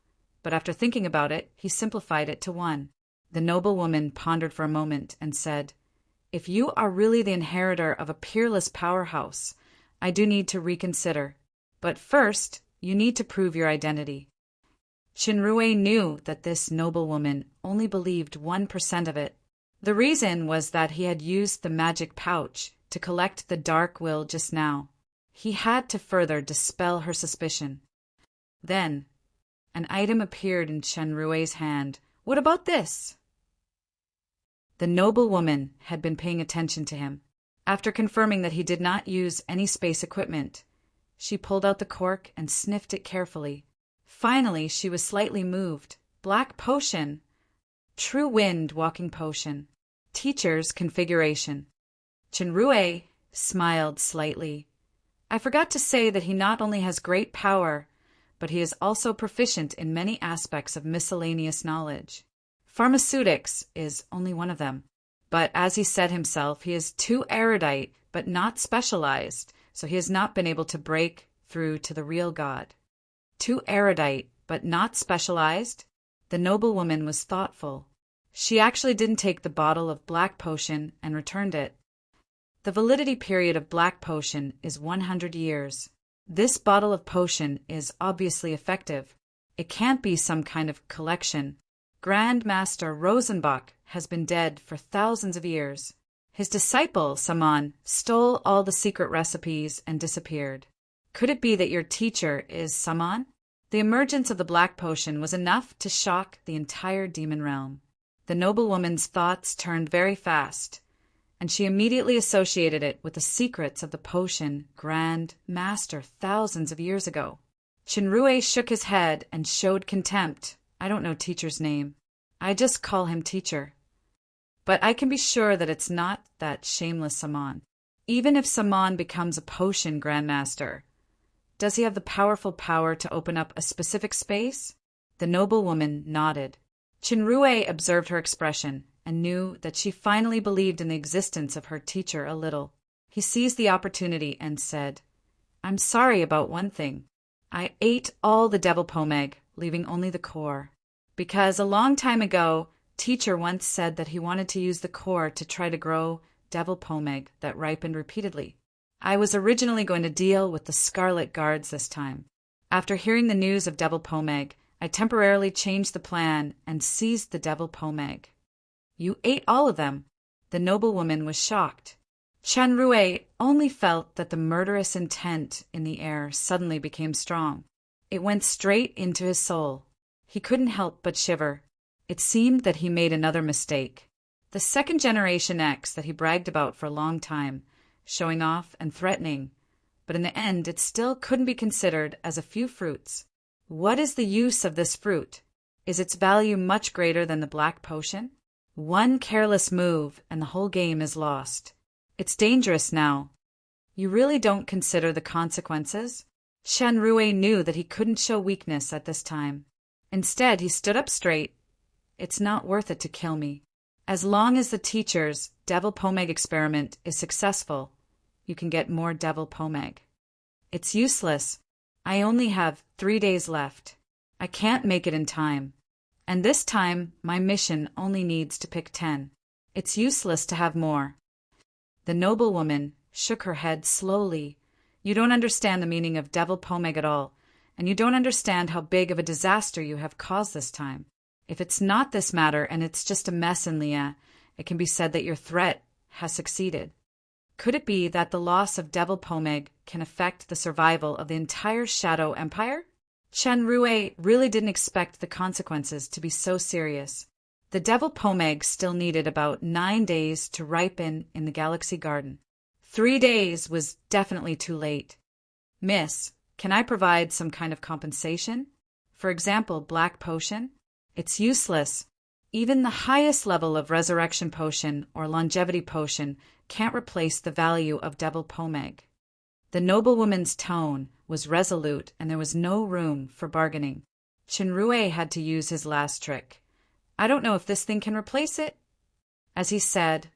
but after thinking about it, he simplified it to 1. The noble woman pondered for a moment and said, "If you are really the inheritor of a peerless powerhouse, I do need to reconsider. But first, you need to prove your identity." Chinrue knew that this noble woman only believed 1% of it. The reason was that he had used the magic pouch to collect the dark will just now. He had to further dispel her suspicion. Then, an item appeared in Chinrue's hand. "What about this?" The noble woman had been paying attention to him. After confirming that he did not use any space equipment, she pulled out the cork and sniffed it carefully. Finally, she was slightly moved. Black potion. True wind walking potion. Teacher's configuration. Chinrue smiled slightly. "I forgot to say that he not only has great power, but he is also proficient in many aspects of miscellaneous knowledge. Pharmaceutics is only one of them. But as he said himself, he is too erudite but not specialized, so he has not been able to break through to the real God." Too erudite but not specialized? The noble woman was thoughtful. She actually didn't take the bottle of black potion and returned it. The validity period of black potion is 100 years. This bottle of potion is obviously effective. It can't be some kind of collection. Grand Master Rosenbach has been dead for thousands of years. His disciple, Saman, stole all the secret recipes and disappeared. Could it be that your teacher is Saman? The emergence of the black potion was enough to shock the entire demon realm. The noblewoman's thoughts turned very fast, and she immediately associated it with the secrets of the potion Grand Master thousands of years ago. Chinrue shook his head and showed contempt. "I don't know teacher's name. I just call him teacher. But I can be sure that it's not that shameless Saman. Even if Saman becomes a potion grandmaster, does he have the powerful power to open up a specific space?" The noblewoman nodded. Chinrue observed her expression and knew that she finally believed in the existence of her teacher a little. He seized the opportunity and said, "I'm sorry about one thing. I ate all the devil pomeg, leaving only the core. Because a long time ago, teacher once said that he wanted to use the core to try to grow devil pomeg that ripened repeatedly. I was originally going to deal with the scarlet guards this time. After hearing the news of devil pomeg, I temporarily changed the plan and seized the devil pomeg." "You ate all of them?" The noblewoman was shocked. Chinrue only felt that the murderous intent in the air suddenly became strong. It went straight into his soul. He couldn't help but shiver. It seemed that he made another mistake. The second generation X that he bragged about for a long time, showing off and threatening, but in the end it still couldn't be considered as a few fruits. What is the use of this fruit? Is its value much greater than the black potion? One careless move and the whole game is lost. It's dangerous now. You really don't consider the consequences? Chinrue knew that he couldn't show weakness at this time. Instead, he stood up straight. "It's not worth it to kill me. As long as the teacher's devil pomeg experiment is successful, you can get more devil pomeg. It's useless. I only have 3 days left. I can't make it in time. And this time, my mission only needs to pick 10. It's useless to have more." The noblewoman shook her head slowly. "You don't understand the meaning of devil pomeg at all, and you don't understand how big of a disaster you have caused this time. If it's not this matter and it's just a mess in Lia, it can be said that your threat has succeeded. Could it be that the loss of devil pomeg can affect the survival of the entire Shadow Empire?" Chinrue really didn't expect the consequences to be so serious. The devil pomeg still needed about 9 days to ripen in the galaxy garden. 3 days was definitely too late. Miss, can I provide some kind of compensation? For example, black potion? It's useless. Even the highest level of resurrection potion or longevity potion can't replace the value of devil pomeg. The noblewoman's tone was resolute and there was no room for bargaining. Chinrue had to use his last trick. I don't know if this thing can replace it. As he said,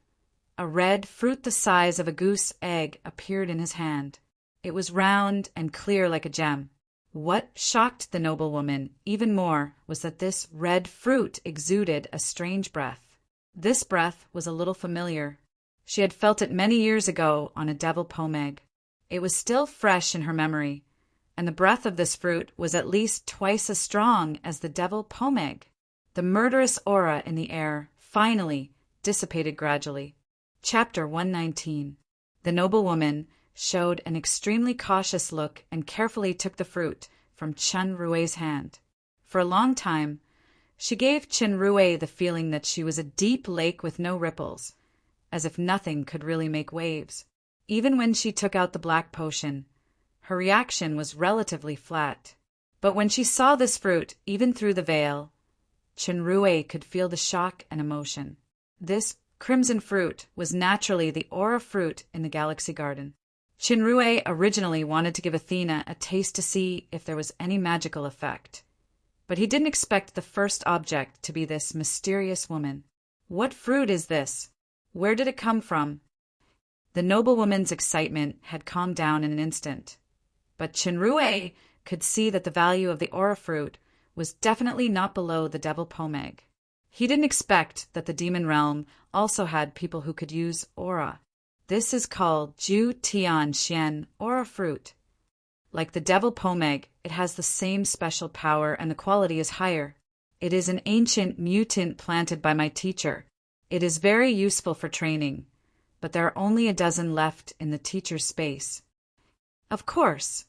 a red fruit the size of a goose egg appeared in his hand. It was round and clear like a gem. What shocked the noblewoman even more was that this red fruit exuded a strange breath. This breath was a little familiar. She had felt it many years ago on a devil pomeg. It was still fresh in her memory, and the breath of this fruit was at least twice as strong as the devil pomeg. The murderous aura in the air finally dissipated gradually. Chapter 119. The noblewoman showed an extremely cautious look and carefully took the fruit from Chinrue's hand. For a long time, she gave Chinrue the feeling that she was a deep lake with no ripples, as if nothing could really make waves. Even when she took out the black potion, her reaction was relatively flat. But when she saw this fruit, even through the veil, Chinrue could feel the shock and emotion. This crimson fruit was naturally the aura fruit in the galaxy garden. Chinrue originally wanted to give Athena a taste to see if there was any magical effect. But he didn't expect the first object to be this mysterious woman. What fruit is this? Where did it come from? The noblewoman's excitement had calmed down in an instant. But Chinrue could see that the value of the aura fruit was definitely not below the devil pomeg. He didn't expect that the demon realm also had people who could use aura. This is called Ju Tian Xian aura fruit. Like the devil pomeg, it has the same special power and the quality is higher. It is an ancient mutant planted by my teacher. It is very useful for training, but there are only a dozen left in the teacher's space. Of course,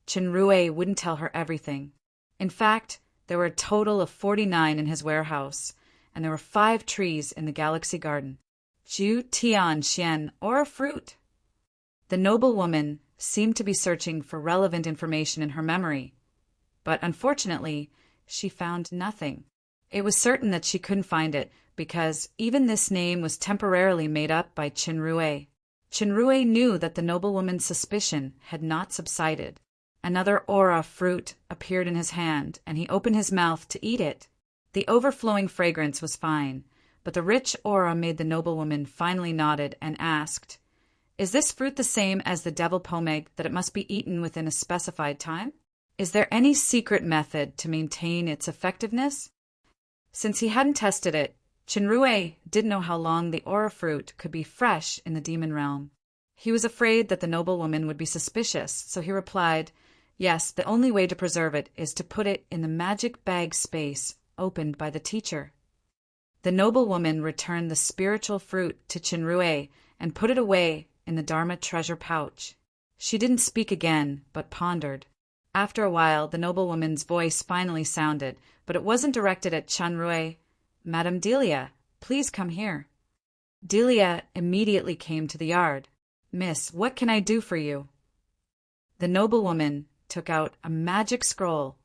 Chinrue wouldn't tell her everything. In fact, there were a total of 49 in his warehouse, and there were 5 trees in the galaxy garden. Ju Tian Xian aura fruit. The noblewoman seemed to be searching for relevant information in her memory, but unfortunately, she found nothing. It was certain that she couldn't find it because even this name was temporarily made up by Chinrue. Chinrue knew that the noblewoman's suspicion had not subsided. Another aura fruit appeared in his hand, and he opened his mouth to eat it. The overflowing fragrance was fine, but the rich aura made the noblewoman finally nodded and asked, "Is this fruit the same as the devil pomeg that it must be eaten within a specified time? Is there any secret method to maintain its effectiveness?" Since he hadn't tested it, Chinrue didn't know how long the aura fruit could be fresh in the demon realm. He was afraid that the noblewoman would be suspicious, so he replied, "Yes, the only way to preserve it is to put it in the magic bag space opened by the teacher." The noblewoman returned the spiritual fruit to Chinrue and put it away in the Dharma treasure pouch. She didn't speak again, but pondered. After a while, the noblewoman's voice finally sounded, but it wasn't directed at Chinrue. "Madame Delia, please come here." Delia immediately came to the yard. "Miss, what can I do for you?" The noblewoman took out a magic scroll,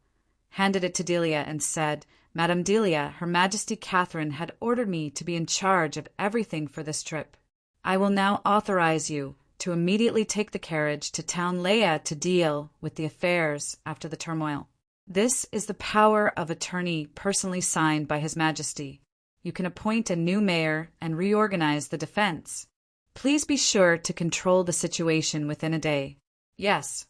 handed it to Delia, and said, "Madame Delia, Her Majesty Catherine had ordered me to be in charge of everything for this trip. I will now authorize you to immediately take the carriage to Town Leia to deal with the affairs after the turmoil. This is the power of attorney personally signed by His Majesty. You can appoint a new mayor and reorganize the defense. Please be sure to control the situation within a day." "Yes."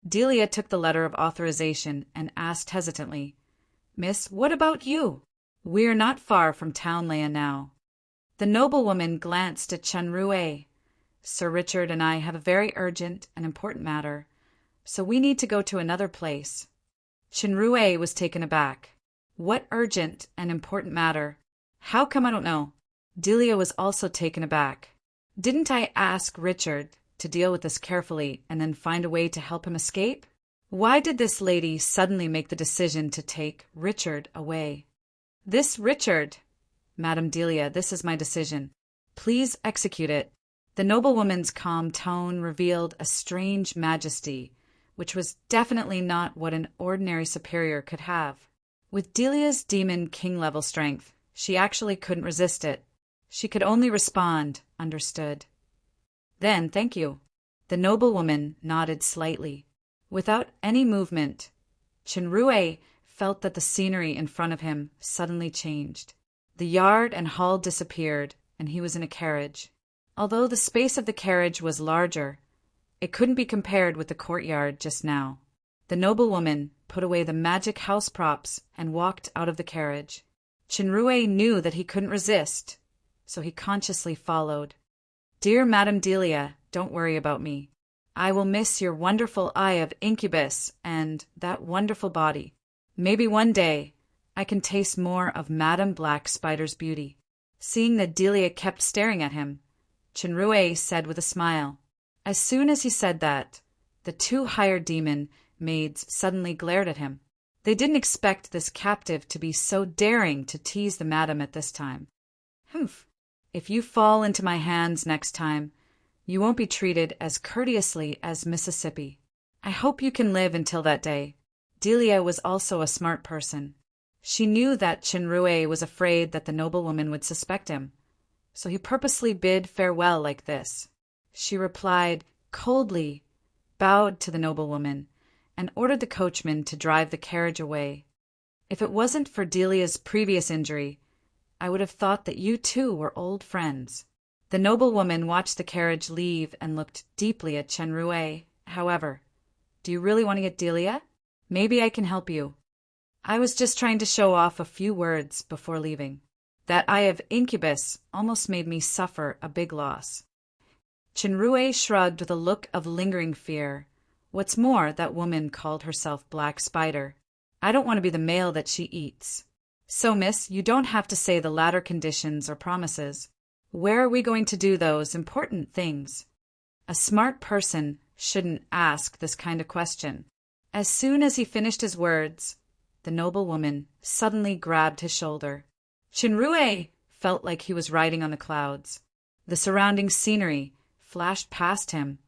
Delia took the letter of authorization and asked hesitantly, "Miss, what about you? We are not far from Town Leia now." The noblewoman glanced at Chinrue. "Sir Richard and I have a very urgent and important matter, so we need to go to another place." Chinrue was taken aback. "What urgent and important matter? How come I don't know?" Delia was also taken aback. "Didn't I ask Richard to deal with this carefully and then find a way to help him escape? Why did this lady suddenly make the decision to take Richard away?" "This Richard," Madame Delia, this is my decision. Please execute it." The noblewoman's calm tone revealed a strange majesty, which was definitely not what an ordinary superior could have. With Delia's demon king-level strength, she actually couldn't resist it. She could only respond, "Understood." "Then, thank you." The noblewoman nodded slightly. Without any movement, Chenrue felt that the scenery in front of him suddenly changed. The yard and hall disappeared, and he was in a carriage. Although the space of the carriage was larger, it couldn't be compared with the courtyard just now. The noblewoman put away the magic house props and walked out of the carriage. Chenrue knew that he couldn't resist, so he consciously followed. "Dear Madame Delia, don't worry about me. I will miss your wonderful eye of incubus and that wonderful body. Maybe one day I can taste more of Madame Black Spider's beauty." Seeing that Delia kept staring at him, Chenrue said with a smile. As soon as he said that, the two hired demon maids suddenly glared at him. They didn't expect this captive to be so daring to tease the madam at this time. "Humph! If you fall into my hands next time, you won't be treated as courteously as Mississippi. I hope you can live until that day." Delia was also a smart person. She knew that Chenrue was afraid that the noblewoman would suspect him, so he purposely bid farewell like this. She replied coldly, bowed to the noblewoman, and ordered the coachman to drive the carriage away. "If it wasn't for Delia's previous injury, I would have thought that you two were old friends." The noblewoman watched the carriage leave and looked deeply at Chenrue. "However, do you really want to get Delia? Maybe I can help you. I was just trying to show off a few words before leaving. That eye of incubus almost made me suffer a big loss." Chenrue shrugged with a look of lingering fear. What's more, that woman called herself Black Spider. I don't want to be the male that she eats. "So, miss, you don't have to say the latter conditions or promises. Where are we going to do those important things?" A smart person shouldn't ask this kind of question. As soon as he finished his words, the noblewoman suddenly grabbed his shoulder. Chenrue felt like he was riding on the clouds. The surrounding scenery flashed past him,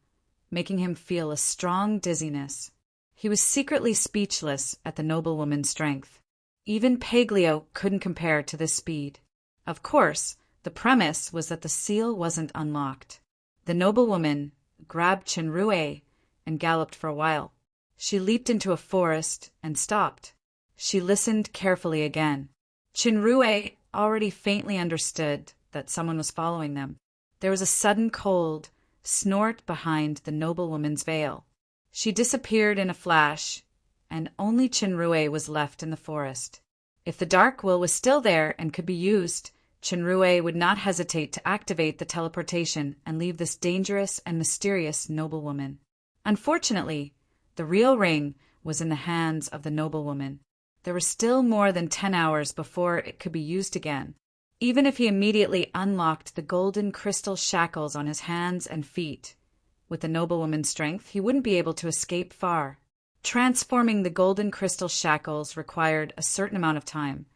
making him feel a strong dizziness. He was secretly speechless at the noblewoman's strength. Even Paglio couldn't compare to this speed. Of course, the premise was that the seal wasn't unlocked. The noblewoman grabbed Chenrue and galloped for a while. She leaped into a forest and stopped. She listened carefully again. Chenrue already faintly understood that someone was following them. There was a sudden cold snort behind the noblewoman's veil. She disappeared in a flash, and only Chenrue was left in the forest. If the dark will was still there and could be used, Chenrue would not hesitate to activate the teleportation and leave this dangerous and mysterious noblewoman. Unfortunately, the real ring was in the hands of the noblewoman. There were still more than 10 hours before it could be used again. Even if he immediately unlocked the golden crystal shackles on his hands and feet, with the noblewoman's strength, he wouldn't be able to escape far. Transforming the golden crystal shackles required a certain amount of time,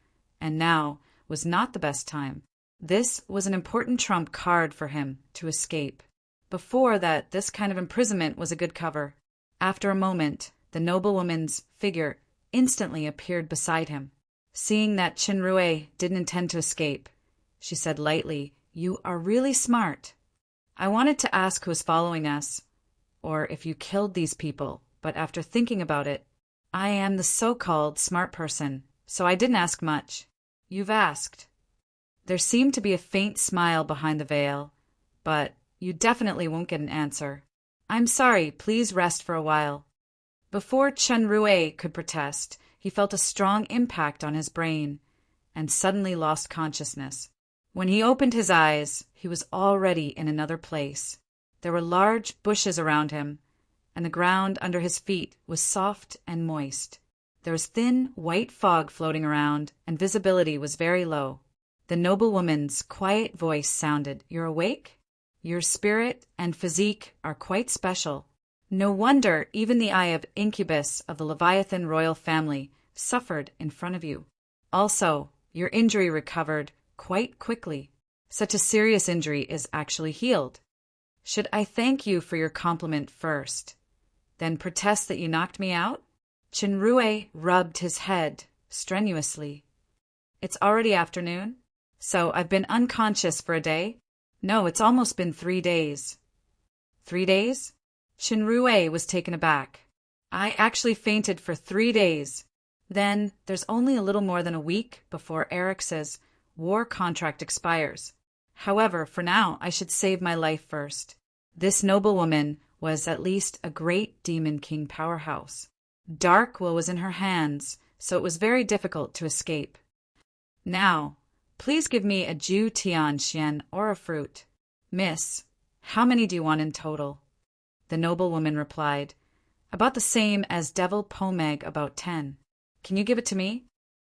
and now was not the best time. This was an important trump card for him to escape. Before that, this kind of imprisonment was a good cover. After a moment, the noblewoman's figure instantly appeared beside him. Seeing that Chenrue didn't intend to escape, she said lightly, "You are really smart. I wanted to ask who is following us, or if you killed these people, but after thinking about it, I am the so-called smart person, so I didn't ask much. You've asked." There seemed to be a faint smile behind the veil, but you definitely won't get an answer. "I'm sorry, please rest for a while." Before Chenrue could protest, he felt a strong impact on his brain and suddenly lost consciousness. When he opened his eyes, he was already in another place. There were large bushes around him, and the ground under his feet was soft and moist. There was thin, white fog floating around, and visibility was very low. The noblewoman's quiet voice sounded, "You're awake? Your spirit and physique are quite special. No wonder even the eye of incubus of the Leviathan royal family suffered in front of you. Also, your injury recovered quite quickly. Such a serious injury is actually healed. Should I thank you for your compliment first, then protest that you knocked me out? Chenrue rubbed his head strenuously. It's already afternoon, so I've been unconscious for a day. No, it's almost been 3 days. 3 days? Chenrue was taken aback. I actually fainted for 3 days. Then there's only a little more than a week before Eric's war contract expires. However, for now, I should save my life first. This noblewoman was at least a great Demon King powerhouse. Dark will was in her hands, so it was very difficult to escape. Now, please give me a Ju Tian Xian or a fruit. Miss, how many do you want in total? The noblewoman replied, about the same as Devil Pomeg, about 10. Can you give it to me?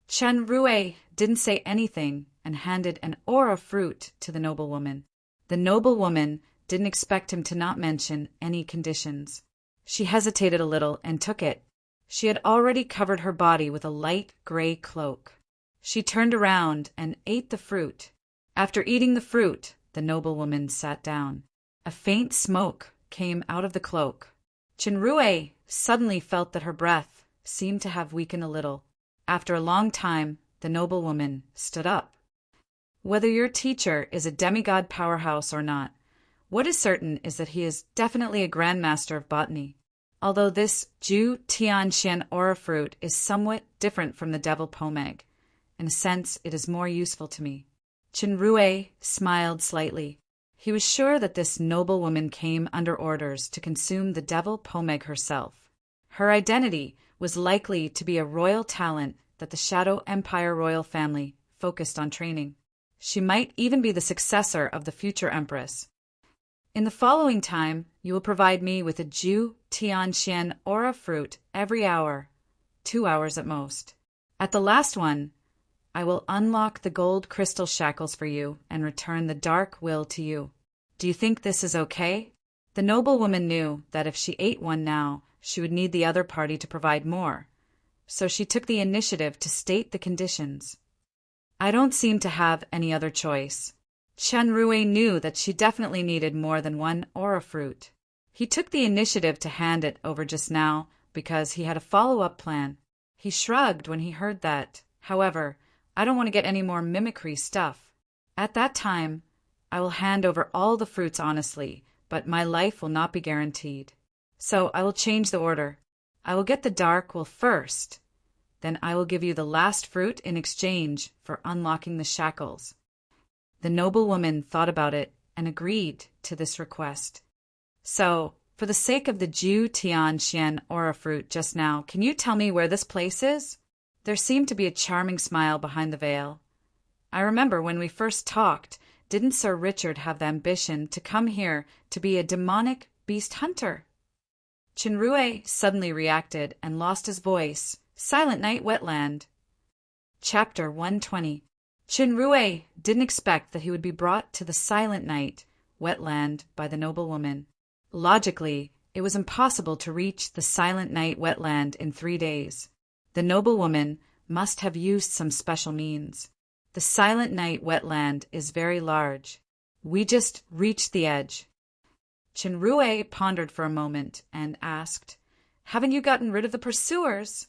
Chenrue didn't say anything and handed an aura fruit to the noblewoman. The noblewoman didn't expect him to not mention any conditions. She hesitated a little and took it. She had already covered her body with a light gray cloak. She turned around and ate the fruit. After eating the fruit, the noblewoman sat down. A faint smoke came out of the cloak. Chenrue suddenly felt that her breath seemed to have weakened a little. After a long time, the noblewoman stood up. Whether your teacher is a demigod powerhouse or not, what is certain is that he is definitely a grandmaster of botany. Although this Ju Tian Xian aura fruit is somewhat different from the Devil Pomeg, in a sense it is more useful to me. Chenrue smiled slightly. He was sure that this noblewoman came under orders to consume the Devil Pomeg herself. Her identity was likely to be a royal talent that the Shadow Empire royal family focused on training. She might even be the successor of the future empress. In the following time, you will provide me with a Ju Tian Xian aura fruit every hour, 2 hours at most. At the last one, I will unlock the gold crystal shackles for you and return the dark will to you. Do you think this is okay? The noblewoman knew that if she ate one now, she would need the other party to provide more, so she took the initiative to state the conditions. I don't seem to have any other choice. Chenrue knew that she definitely needed more than one aura fruit. He took the initiative to hand it over just now because he had a follow-up plan. He shrugged when he heard that. However, I don't want to get any more mimicry stuff. At that time, I will hand over all the fruits honestly, but my life will not be guaranteed. So I will change the order. I will get the dark will first. Then I will give you the last fruit in exchange for unlocking the shackles. The noblewoman thought about it and agreed to this request. So, for the sake of the Ju Tian Xian aura fruit just now, can you tell me where this place is? There seemed to be a charming smile behind the veil. I remember when we first talked, didn't Sir Richard have the ambition to come here to be a demonic beast hunter? Chenrue suddenly reacted and lost his voice. Silent Night Wetland. Chapter 120. Chenrue didn't expect that he would be brought to the Silent Night Wetland by the noblewoman. Logically, it was impossible to reach the Silent Night Wetland in 3 days. The noblewoman must have used some special means. The Silent Night Wetland is very large. We just reached the edge. Chenrue pondered for a moment and asked, "Haven't you gotten rid of the pursuers?"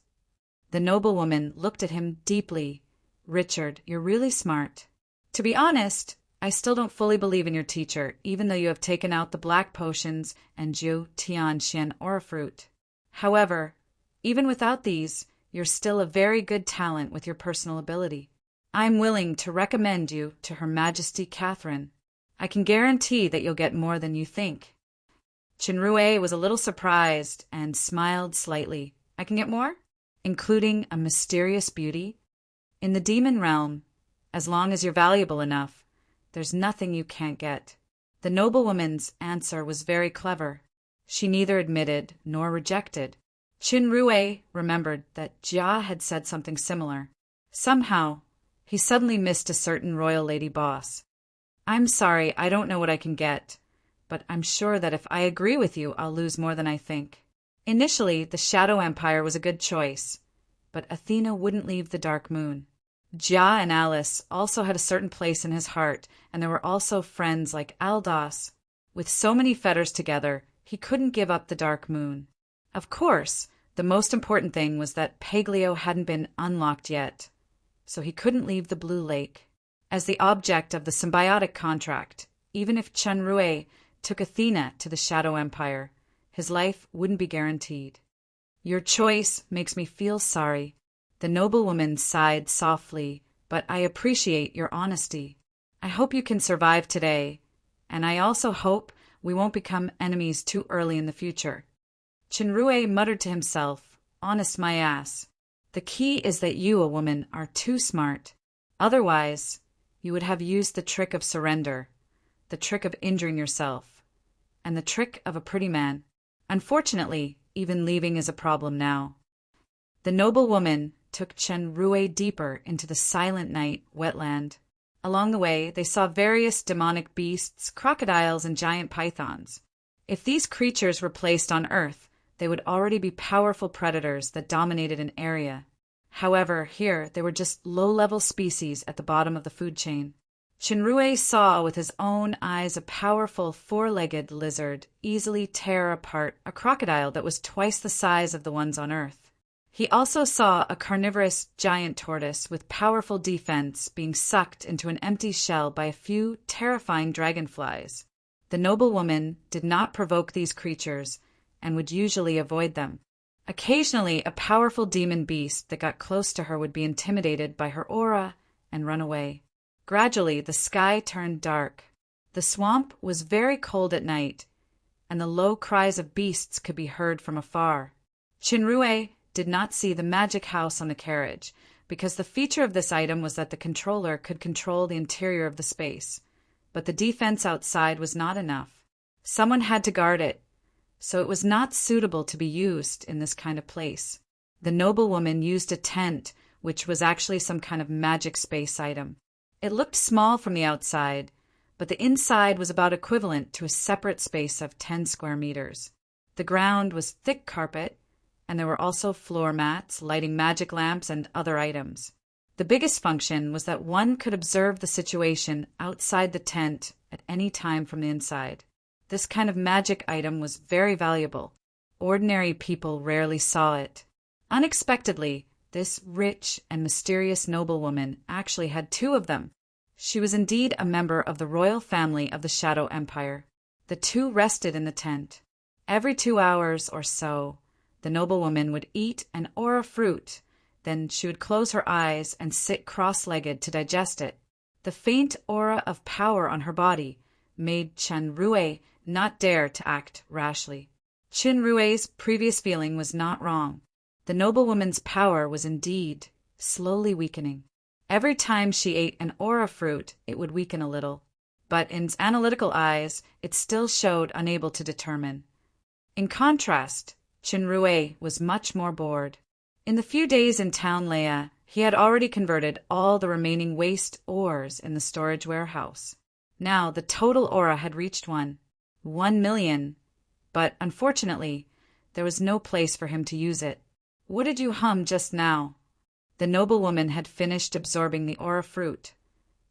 The noblewoman looked at him deeply. "Richard, you're really smart. To be honest, I still don't fully believe in your teacher, even though you have taken out the black potions and Ju Tian Xian aura fruit. However, even without these, you're still a very good talent with your personal ability. I'm willing to recommend you to Her Majesty Catherine. I can guarantee that you'll get more than you think." Chenrue was a little surprised and smiled slightly. "I can get more? Including a mysterious beauty? In the demon realm, as long as you're valuable enough, there's nothing you can't get." The noblewoman's answer was very clever. She neither admitted nor rejected. Chenrue remembered that Jia had said something similar. Somehow, he suddenly missed a certain royal lady boss. "I'm sorry, I don't know what I can get, but I'm sure that if I agree with you, I'll lose more than I think." Initially, the Shadow Empire was a good choice, but Athena wouldn't leave the Dark Moon. Jia and Alice also had a certain place in his heart, and there were also friends like Aldos. With so many fetters together, he couldn't give up the Dark Moon. Of course, the most important thing was that Paglio hadn't been unlocked yet, so he couldn't leave the Blue Lake. As the object of the symbiotic contract, even if Chunrui took Athena to the Shadow Empire, his life wouldn't be guaranteed. Your choice makes me feel sorry. The noblewoman sighed softly, but I appreciate your honesty. I hope you can survive today, and I also hope we won't become enemies too early in the future. Chunrui muttered to himself, honest my ass. The key is that you, a woman, are too smart. Otherwise, you would have used the trick of surrender, the trick of injuring yourself, and the trick of a pretty man. Unfortunately, even leaving is a problem now. The noble woman took Chunrui deeper into the silent night wetland. Along the way, they saw various demonic beasts, crocodiles, and giant pythons. If these creatures were placed on Earth, they would already be powerful predators that dominated an area. However, here they were just low-level species at the bottom of the food chain. Chunrui saw with his own eyes a powerful four-legged lizard easily tear apart a crocodile that was twice the size of the ones on Earth. He also saw a carnivorous giant tortoise with powerful defense being sucked into an empty shell by a few terrifying dragonflies. The noblewoman did not provoke these creatures and would usually avoid them. Occasionally, a powerful demon beast that got close to her would be intimidated by her aura and run away. Gradually, the sky turned dark. The swamp was very cold at night, and the low cries of beasts could be heard from afar. Chunrui did not see the magic house on the carriage, because the feature of this item was that the controller could control the interior of the space, but the defense outside was not enough. Someone had to guard it, so it was not suitable to be used in this kind of place. The noblewoman used a tent, which was actually some kind of magic space item. It looked small from the outside, but the inside was about equivalent to a separate space of 10 square meters. The ground was thick carpet, and there were also floor mats, lighting magic lamps, and other items. The biggest function was that one could observe the situation outside the tent at any time from the inside. This kind of magic item was very valuable. Ordinary people rarely saw it. Unexpectedly, this rich and mysterious noblewoman actually had 2 of them. She was indeed a member of the royal family of the Shadow Empire. The 2 rested in the tent. Every 2 hours or so, the noblewoman would eat an aura fruit. Then she would close her eyes and sit cross-legged to digest it. The faint aura of power on her body made Chunrui not dare to act rashly. Chunrui's previous feeling was not wrong. The noblewoman's power was indeed slowly weakening. Every time she ate an aura fruit, it would weaken a little. But in its analytical eyes, it still showed unable to determine. In contrast, Chunrui was much more bored. In the few days in town Leia, he had already converted all the remaining waste ores in the storage warehouse. Now the total aura had reached 1 million, but unfortunately, there was no place for him to use it. What did you hum just now? The noblewoman had finished absorbing the aura fruit,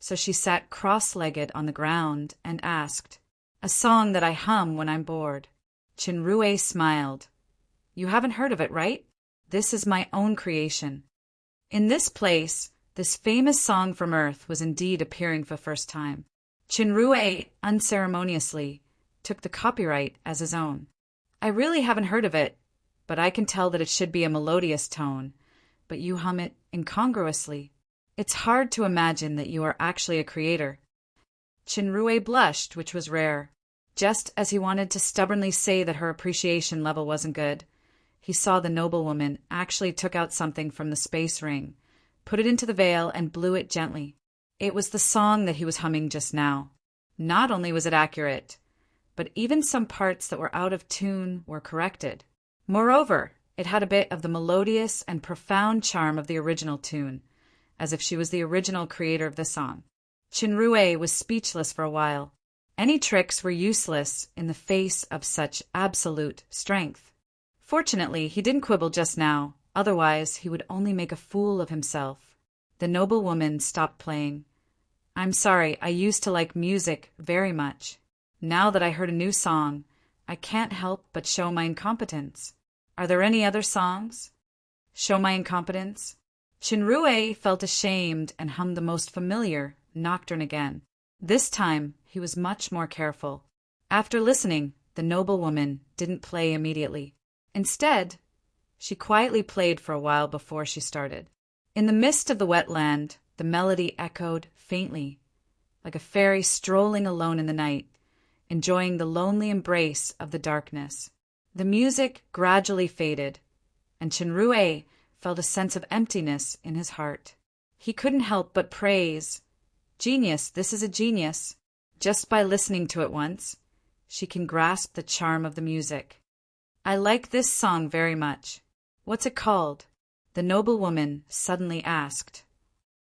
so she sat cross-legged on the ground and asked, A song that I hum when I'm bored. Chunrui smiled. You haven't heard of it, right? This is my own creation. In this place, this famous song from Earth was indeed appearing for the first time. Chunrui unceremoniously took the copyright as his own. I really haven't heard of it, but I can tell that it should be a melodious tone, but you hum it incongruously. It's hard to imagine that you are actually a creator. Chunrui blushed, which was rare. Just as he wanted to stubbornly say that her appreciation level wasn't good, he saw the noblewoman actually took out something from the space ring, put it into the veil, and blew it gently. It was the song that he was humming just now. Not only was it accurate, but even some parts that were out of tune were corrected. Moreover, it had a bit of the melodious and profound charm of the original tune, as if she was the original creator of the song. Chunrui was speechless for a while. Any tricks were useless in the face of such absolute strength. Fortunately, he didn't quibble just now, otherwise he would only make a fool of himself. The noblewoman stopped playing. I'm sorry, I used to like music very much. Now that I heard a new song, I can't help but show my incompetence. Are there any other songs? Show my incompetence? Chinrue felt ashamed and hummed the most familiar nocturne again. This time, he was much more careful. After listening, the noblewoman didn't play immediately. Instead, she quietly played for a while before she started. In the midst of the wetland, the melody echoed faintly, like a fairy strolling alone in the night, enjoying the lonely embrace of the darkness. The music gradually faded, and Chinrue felt a sense of emptiness in his heart. He couldn't help but praise. Genius, this is a genius. Just by listening to it once, she can grasp the charm of the music. I like this song very much. What's it called? The noblewoman suddenly asked.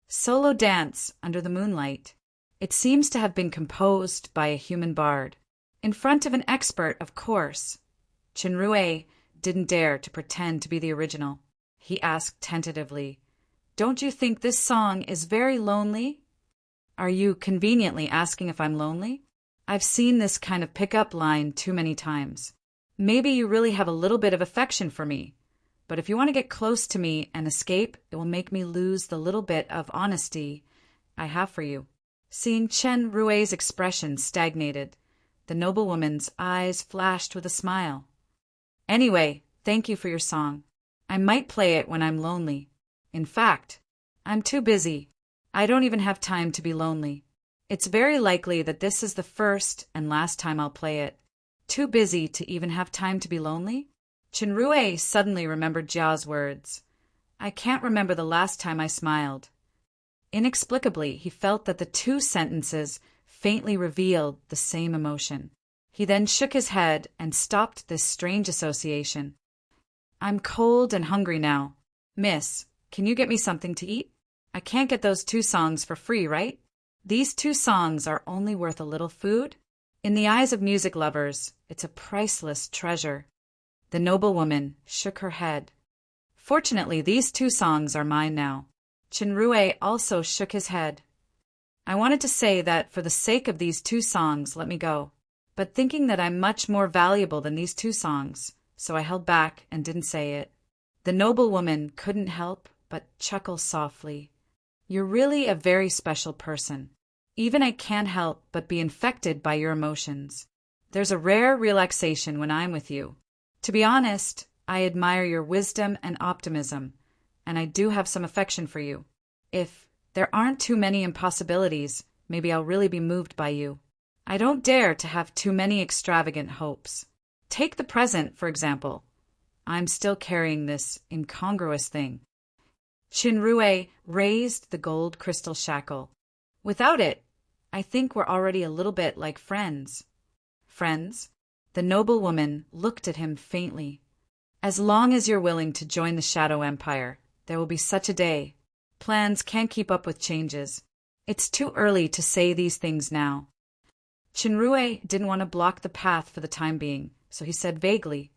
Solo Dance Under the Moonlight. It seems to have been composed by a human bard. In front of an expert, of course. Chinrue didn't dare to pretend to be the original. He asked tentatively, Don't you think this song is very lonely? Are you conveniently asking if I'm lonely? I've seen this kind of pick-up line too many times. Maybe you really have a little bit of affection for me, but if you want to get close to me and escape, it will make me lose the little bit of honesty I have for you. Seeing Chen Rui's expression stagnated, the noblewoman's eyes flashed with a smile. Anyway, thank you for your song. I might play it when I'm lonely. In fact, I'm too busy. I don't even have time to be lonely. It's very likely that this is the first and last time I'll play it. Too busy to even have time to be lonely? Chinrue suddenly remembered Jia's words. I can't remember the last time I smiled. Inexplicably, he felt that the two sentences faintly revealed the same emotion. He then shook his head and stopped this strange association. I'm cold and hungry now. Miss, can you get me something to eat? I can't get those two songs for free, right? These two songs are only worth a little food. In the eyes of music lovers, it's a priceless treasure. The noblewoman shook her head. Fortunately, these two songs are mine now. Chinrue also shook his head. I wanted to say that for the sake of these two songs, let me go. But thinking that I'm much more valuable than these two songs, so I held back and didn't say it. The noblewoman couldn't help but chuckle softly. You're really a very special person. Even I can't help but be infected by your emotions. There's a rare relaxation when I'm with you. To be honest, I admire your wisdom and optimism, and I do have some affection for you. If there aren't too many impossibilities, maybe I'll really be moved by you. I don't dare to have too many extravagant hopes. Take the present, for example. I'm still carrying this incongruous thing. Chinrue raised the gold crystal shackle. Without it, I think we're already a little bit like friends. Friends? The noblewoman looked at him faintly. As long as you're willing to join the Shadow Empire, there will be such a day. Plans can't keep up with changes. It's too early to say these things now. Chinrue didn't want to block the path for the time being, so he said vaguely,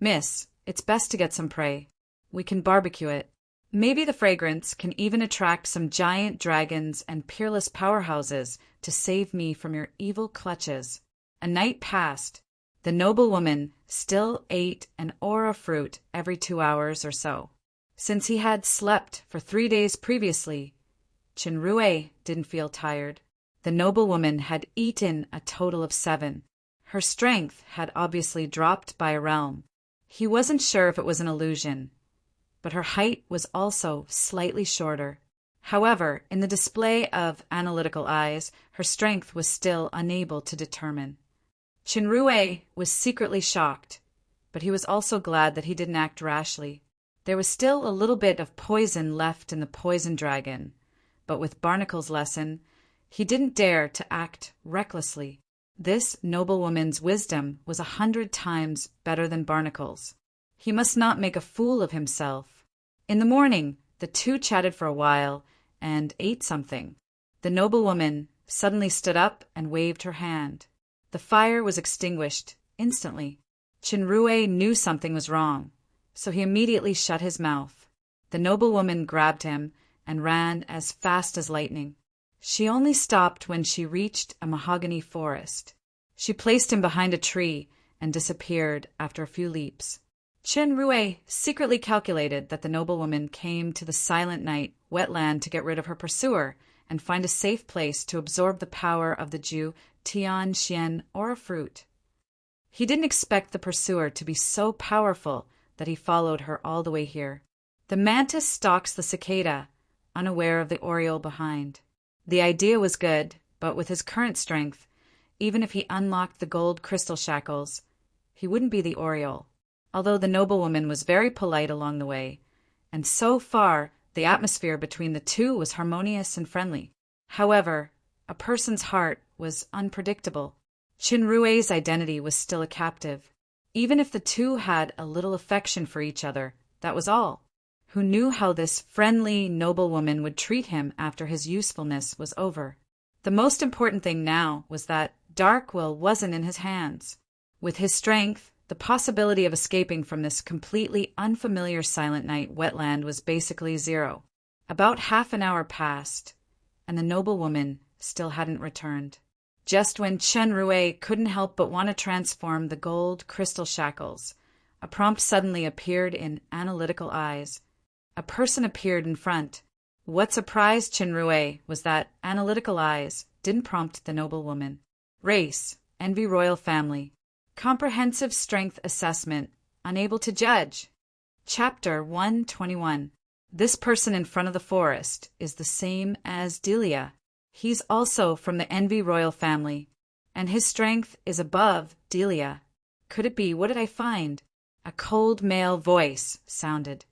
Miss, it's best to get some prey. We can barbecue it. Maybe the fragrance can even attract some giant dragons and peerless powerhouses to save me from your evil clutches. A night passed. The noblewoman still ate an aura fruit every 2 hours or so. Since he had slept for 3 days previously, Chinrue didn't feel tired. The noblewoman had eaten a total of 7. Her strength had obviously dropped by a realm. He wasn't sure if it was an illusion, but her height was also slightly shorter. However, in the display of analytical eyes, her strength was still unable to determine. Chinrue was secretly shocked, but he was also glad that he didn't act rashly. There was still a little bit of poison left in the poison dragon, but with Barnacle's lesson, he didn't dare to act recklessly. This noblewoman's wisdom was 100 times better than Barnacle's. He must not make a fool of himself. In the morning, the two chatted for a while and ate something. The noblewoman suddenly stood up and waved her hand. The fire was extinguished instantly. Chinrue knew something was wrong, so he immediately shut his mouth. The noblewoman grabbed him and ran as fast as lightning. She only stopped when she reached a mahogany forest. She placed him behind a tree and disappeared after a few leaps. Chen Rui secretly calculated that the noblewoman came to the Silent Night wetland to get rid of her pursuer and find a safe place to absorb the power of the Ju, Tian Xian, or a fruit. He didn't expect the pursuer to be so powerful that he followed her all the way here. The mantis stalks the cicada, unaware of the oriole behind. The idea was good, but with his current strength, even if he unlocked the gold crystal shackles, he wouldn't be the oriole. Although the noblewoman was very polite along the way, and so far the atmosphere between the two was harmonious and friendly. However, a person's heart was unpredictable. Qinrui's identity was still a captive. Even if the two had a little affection for each other, that was all. Who knew how this friendly noblewoman would treat him after his usefulness was over? The most important thing now was that Dark Will wasn't in his hands. With his strength, the possibility of escaping from this completely unfamiliar Silent Night wetland was basically zero. About half an hour passed, and the noblewoman still hadn't returned. Just when Chen Rui couldn't help but want to transform the gold crystal shackles, a prompt suddenly appeared in analytical eyes. A person appeared in front. What surprised Chen Rui was that analytical eyes didn't prompt the noblewoman. Race, envy royal family. Comprehensive strength assessment, unable to judge. Chapter 121. This person in front of the forest is the same as Delia. He's also from the envy royal family, and his strength is above Delia. Could it be? What did I find? A cold male voice sounded.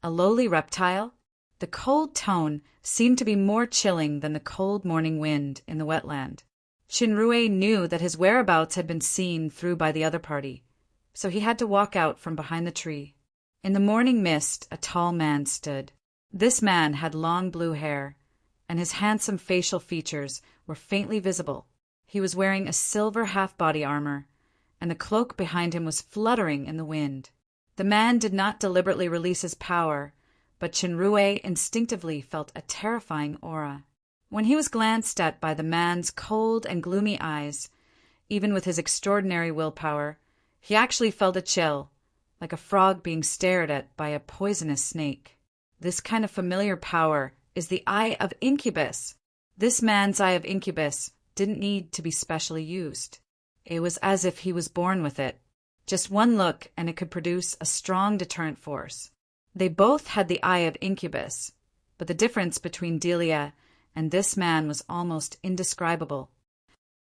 A lowly reptile? The cold tone seemed to be more chilling than the cold morning wind in the wetland. Qinrui knew that his whereabouts had been seen through by the other party, so he had to walk out from behind the tree. In the morning mist, a tall man stood. This man had long blue hair, and his handsome facial features were faintly visible. He was wearing a silver half-body armor, and the cloak behind him was fluttering in the wind. The man did not deliberately release his power, but Qinrui instinctively felt a terrifying aura. When he was glanced at by the man's cold and gloomy eyes, even with his extraordinary willpower, he actually felt a chill, like a frog being stared at by a poisonous snake. This kind of familiar power is the Eye of Incubus. This man's Eye of Incubus didn't need to be specially used. It was as if he was born with it. Just one look and it could produce a strong deterrent force. They both had the Eye of Incubus, but the difference between Delia and this man was almost indescribable.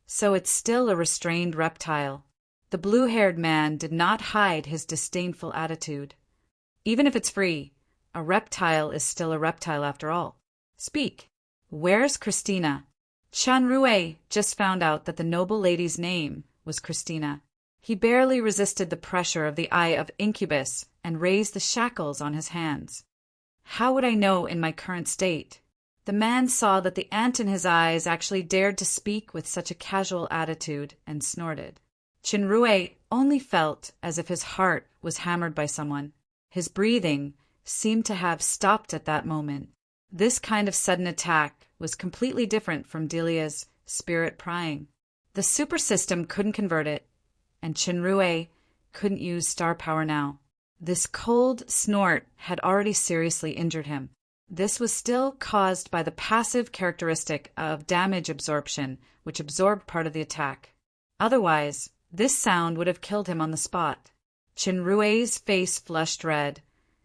So it's still a restrained reptile. The blue-haired man did not hide his disdainful attitude. Even if it's free, a reptile is still a reptile after all. Speak. Where's Christina? Chen Rui just found out that the noble lady's name was Christina. He barely resisted the pressure of the Eye of Incubus and raised the shackles on his hands. How would I know in my current state? The man saw that the ant in his eyes actually dared to speak with such a casual attitude and snorted. Qinrui only felt as if his heart was hammered by someone. His breathing seemed to have stopped at that moment. This kind of sudden attack was completely different from Delia's spirit prying. The super system couldn't convert it, and Qinrui couldn't use star power now. This cold snort had already seriously injured him. This was still caused by the passive characteristic of damage absorption, which absorbed part of the attack. Otherwise, this sound would have killed him on the spot. Qinrui's face flushed red,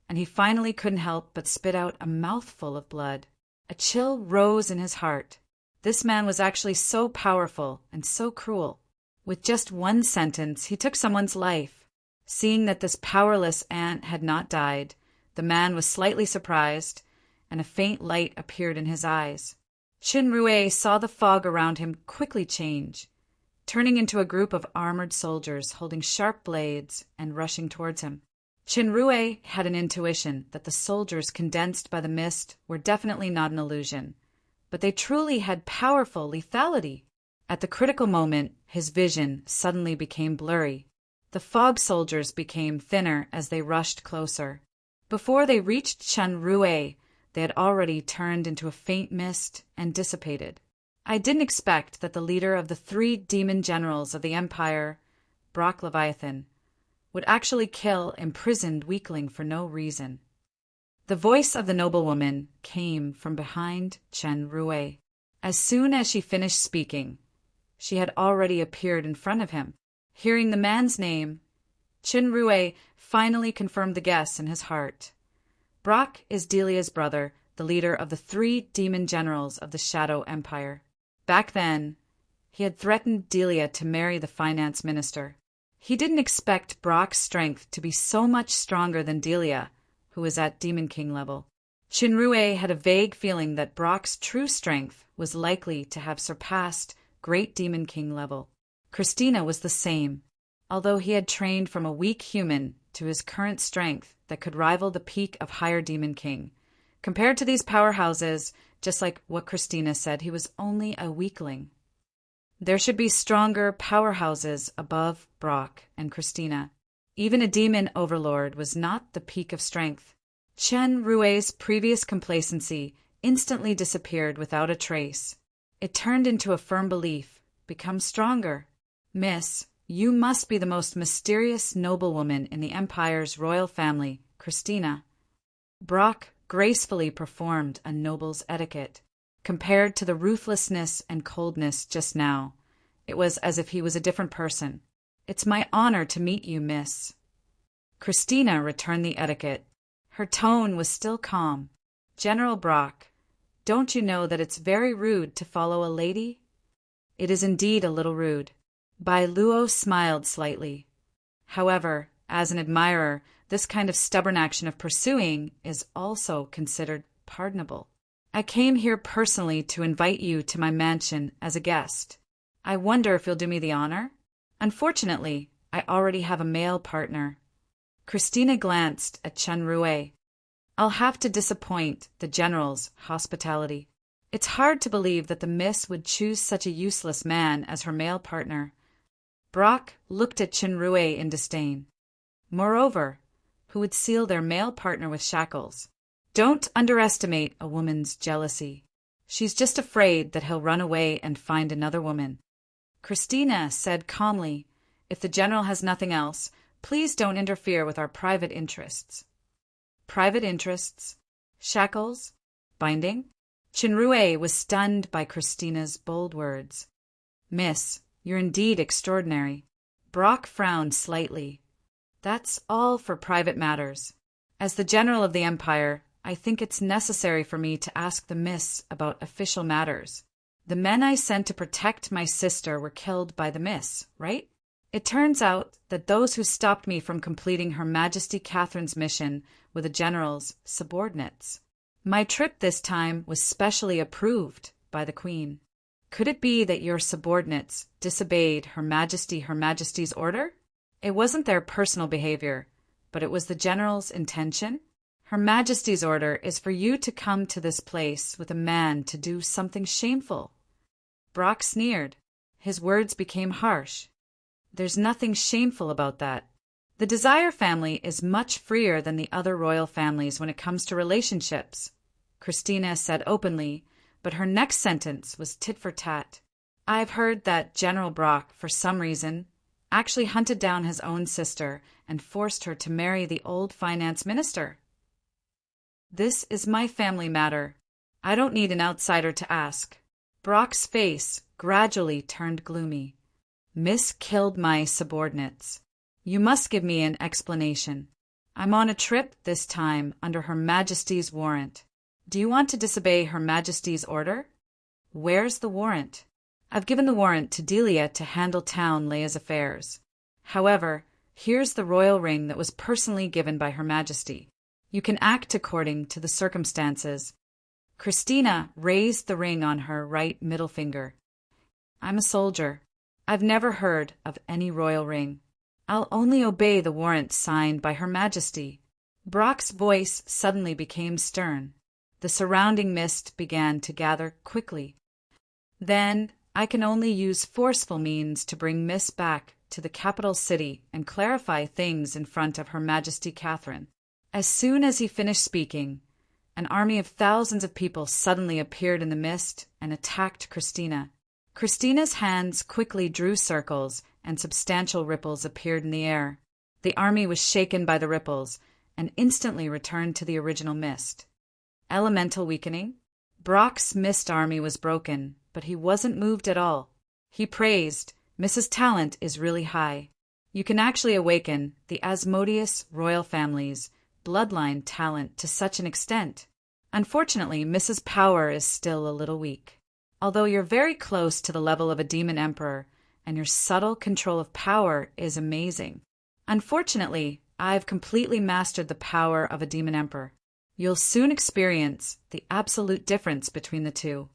and he finally couldn't help but spit out a mouthful of blood. A chill rose in his heart. This man was actually so powerful and so cruel. With just one sentence, he took someone's life. Seeing that this powerless ant had not died, the man was slightly surprised, and a faint light appeared in his eyes. Qinrui saw the fog around him quickly change, turning into a group of armored soldiers holding sharp blades and rushing towards him. Qinrui had an intuition that the soldiers condensed by the mist were definitely not an illusion, but they truly had powerful lethality. At the critical moment, his vision suddenly became blurry. The fog soldiers became thinner as they rushed closer. Before they reached Qinrui, they had already turned into a faint mist and dissipated. I didn't expect that the leader of the 3 demon generals of the Empire, Brock Leviathan, would actually kill imprisoned weakling for no reason. The voice of the noblewoman came from behind Chen Rui. As soon as she finished speaking, she had already appeared in front of him. Hearing the man's name, Chen Rui finally confirmed the guess in his heart. Brock is Delia's brother, the leader of the 3 demon generals of the Shadow Empire. Back then, he had threatened Delia to marry the finance minister. He didn't expect Brock's strength to be so much stronger than Delia, who was at Demon King level. Shinrue had a vague feeling that Brock's true strength was likely to have surpassed Great Demon King level. Christina was the same, although he had trained from a weak human to his current strength that could rival the peak of Higher Demon King. Compared to these powerhouses, just like what Christina said, he was only a weakling. There should be stronger powerhouses above Brock and Christina. Even a demon overlord was not the peak of strength. Chen Rui's previous complacency instantly disappeared without a trace. It turned into a firm belief, become stronger. Miss, you must be the most mysterious noblewoman in the Empire's royal family, Christina. Brock gracefully performed a noble's etiquette. Compared to the ruthlessness and coldness just now, it was as if he was a different person. It's my honor to meet you, miss. Christina returned the etiquette. Her tone was still calm. General Brock, don't you know that it's very rude to follow a lady? It is indeed a little rude. Bai Luo smiled slightly. However, as an admirer, this kind of stubborn action of pursuing is also considered pardonable. I came here personally to invite you to my mansion as a guest. I wonder if you'll do me the honor? Unfortunately, I already have a male partner. Christina glanced at Chen Rui. I'll have to disappoint the general's hospitality. It's hard to believe that the miss would choose such a useless man as her male partner. Brock looked at Chen Rui in disdain. Moreover, who would seal their male partner with shackles? Don't underestimate a woman's jealousy. She's just afraid that he'll run away and find another woman. Christina said calmly, if the general has nothing else, please don't interfere with our private interests. Private interests? Shackles? Binding? Chinrue was stunned by Christina's bold words. Miss, you're indeed extraordinary. Brock frowned slightly. That's all for private matters. As the general of the Empire, I think it's necessary for me to ask the miss about official matters. The men I sent to protect my sister were killed by the miss, right? It turns out that those who stopped me from completing Her Majesty Catherine's mission were the general's subordinates. My trip this time was specially approved by the Queen. Could it be that your subordinates disobeyed Her Majesty's order? It wasn't their personal behavior, but it was the general's intention. Her Majesty's order is for you to come to this place with a man to do something shameful. Brock sneered. His words became harsh. There's nothing shameful about that. The Desire family is much freer than the other royal families when it comes to relationships, Christina said openly, but her next sentence was tit for tat. I've heard that General Brock, for some reason, actually hunted down his own sister and forced her to marry the old finance minister. This is my family matter. I don't need an outsider to ask. Brock's face gradually turned gloomy. Miss killed my subordinates. You must give me an explanation. I'm on a trip this time under Her Majesty's warrant. Do you want to disobey Her Majesty's order? Where's the warrant? I've given the warrant to Delia to handle town Leia's affairs. However, here's the royal ring that was personally given by Her Majesty. You can act according to the circumstances. Christina raised the ring on her right middle finger. I'm a soldier. I've never heard of any royal ring. I'll only obey the warrant signed by Her Majesty. Brock's voice suddenly became stern. The surrounding mist began to gather quickly. Then I can only use forceful means to bring Miss back to the capital city and clarify things in front of Her Majesty Catherine. As soon as he finished speaking, An army of thousands of people suddenly appeared in the mist and attacked Christina. Christina's hands quickly drew circles, and substantial ripples appeared in the air. The army was shaken by the ripples and instantly returned to the original mist. Elemental weakening? Brock's mist army was broken, but he wasn't moved at all. He praised, "Mrs. Talent is really high. You can actually awaken the Asmodeus royal family's bloodline talent to such an extent. Unfortunately, Mrs. Power is still a little weak. Although you're very close to the level of a demon emperor, and your subtle control of power is amazing. Unfortunately, I've completely mastered the power of a demon emperor. You'll soon experience the absolute difference between the two."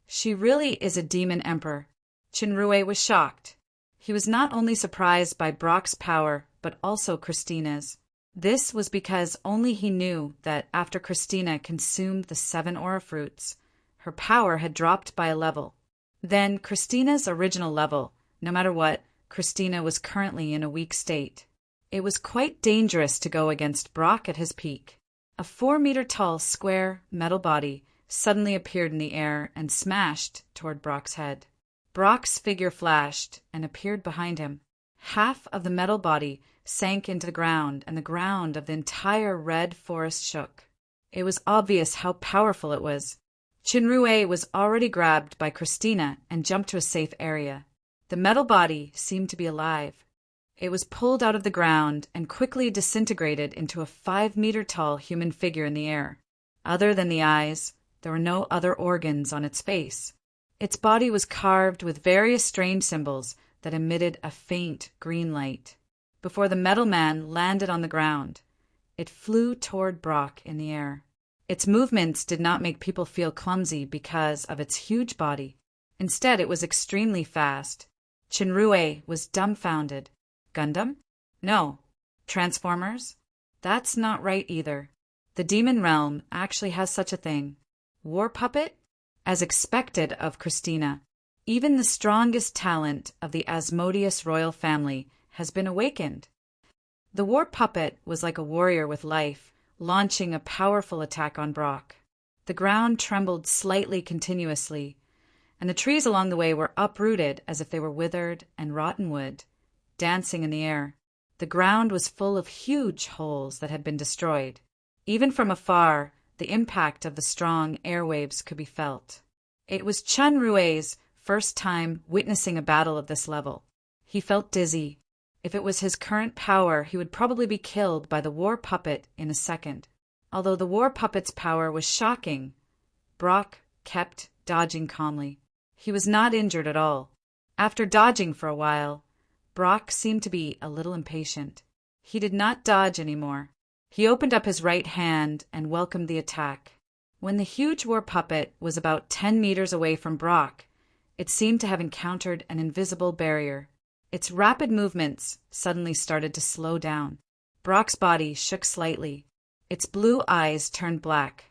She really is a demon emperor. Chinrue was shocked. He was not only surprised by Brock's power, but also Christina's. This was because only he knew that after Christina consumed the 7 aura fruits, her power had dropped by a level. Then Christina's original level, no matter what, Christina was currently in a weak state. It was quite dangerous to go against Brock at his peak. A 4-meter-tall square metal body suddenly appeared in the air and smashed toward Brock's head. Brock's figure flashed and appeared behind him. Half of the metal body sank into the ground, and the ground of the entire red forest shook. It was obvious how powerful it was. Chinrue was already grabbed by Christina and jumped to a safe area. The metal body seemed to be alive. It was pulled out of the ground and quickly disintegrated into a 5-meter-tall human figure in the air. Other than the eyes, there were no other organs on its face. Its body was carved with various strange symbols that emitted a faint green light. Before the metal man landed on the ground, it flew toward Brock in the air. Its movements did not make people feel clumsy because of its huge body. Instead, it was extremely fast. Chinrue was dumbfounded. Gundam? No. Transformers? That's not right either. The demon realm actually has such a thing. War puppet? As expected of Christina, even the strongest talent of the Asmodeus royal family has been awakened. The war puppet was like a warrior with life, launching a powerful attack on Brock. The ground trembled slightly continuously, and the trees along the way were uprooted as if they were withered and rotten wood, dancing in the air. The ground was full of huge holes that had been destroyed. Even from afar, the impact of the strong airwaves could be felt. It was Chinrue's first time witnessing a battle of this level. He felt dizzy. If it was his current power, he would probably be killed by the war puppet in a second. Although the war puppet's power was shocking, Brock kept dodging calmly. He was not injured at all. After dodging for a while, Brock seemed to be a little impatient. He did not dodge anymore. He opened up his right hand and welcomed the attack. When the huge war puppet was about 10 meters away from Brock, it seemed to have encountered an invisible barrier. Its rapid movements suddenly started to slow down. Brock's body shook slightly. Its blue eyes turned black.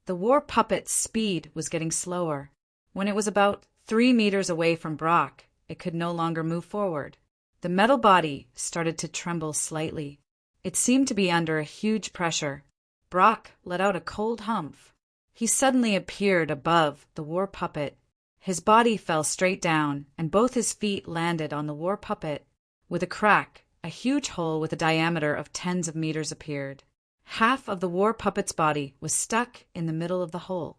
The war puppet's speed was getting slower. When it was about 3 meters away from Brock, it could no longer move forward. The metal body started to tremble slightly. It seemed to be under a huge pressure. Brock let out a cold humph. He suddenly appeared above the war puppet. His body fell straight down, and both his feet landed on the war puppet. With a crack, a huge hole with a diameter of tens of meters appeared. Half of the war puppet's body was stuck in the middle of the hole.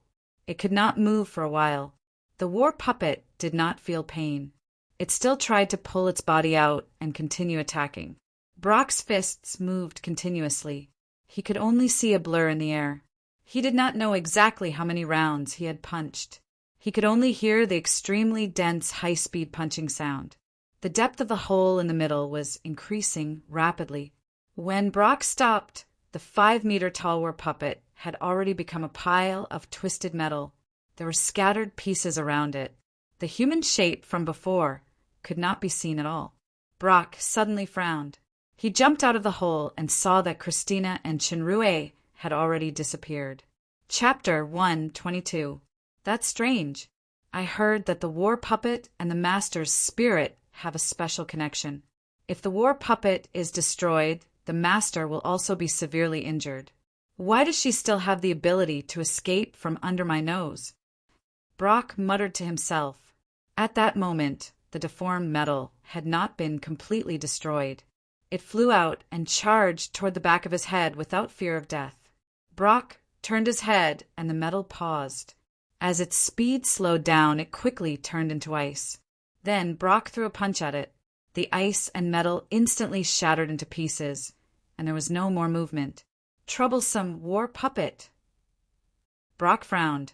It could not move for a while. The war puppet did not feel pain. It still tried to pull its body out and continue attacking. Brock's fists moved continuously. He could only see a blur in the air. He did not know exactly how many rounds he had punched. He could only hear the extremely dense, high-speed punching sound. The depth of the hole in the middle was increasing rapidly. When Brock stopped, the 5-meter-tall war puppet had already become a pile of twisted metal. There were scattered pieces around it. The human shape from before could not be seen at all. Brock suddenly frowned. He jumped out of the hole and saw that Christina and Chinrue had already disappeared. Chapter 122. That's strange. I heard that the war puppet and the master's spirit have a special connection. If the war puppet is destroyed, the master will also be severely injured. Why does she still have the ability to escape from under my nose? Brock muttered to himself. At that moment, the deformed metal had not been completely destroyed. It flew out and charged toward the back of his head without fear of death. Brock turned his head, and the metal paused. As its speed slowed down, it quickly turned into ice. Then Brock threw a punch at it. The ice and metal instantly shattered into pieces, and there was no more movement. Troublesome war puppet. Brock frowned.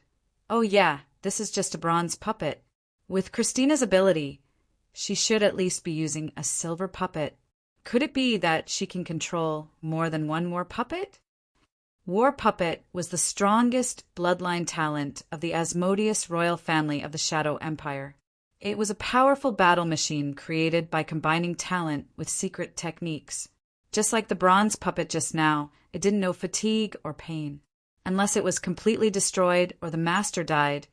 Oh yeah, this is just a bronze puppet. With Christina's ability, she should at least be using a silver puppet. Could it be that she can control more than one war puppet? War Puppet was the strongest bloodline talent of the Asmodeus royal family of the Shadow Empire. It was a powerful battle machine created by combining talent with secret techniques. Just like the bronze puppet just now, it didn't know fatigue or pain. Unless it was completely destroyed or the master died,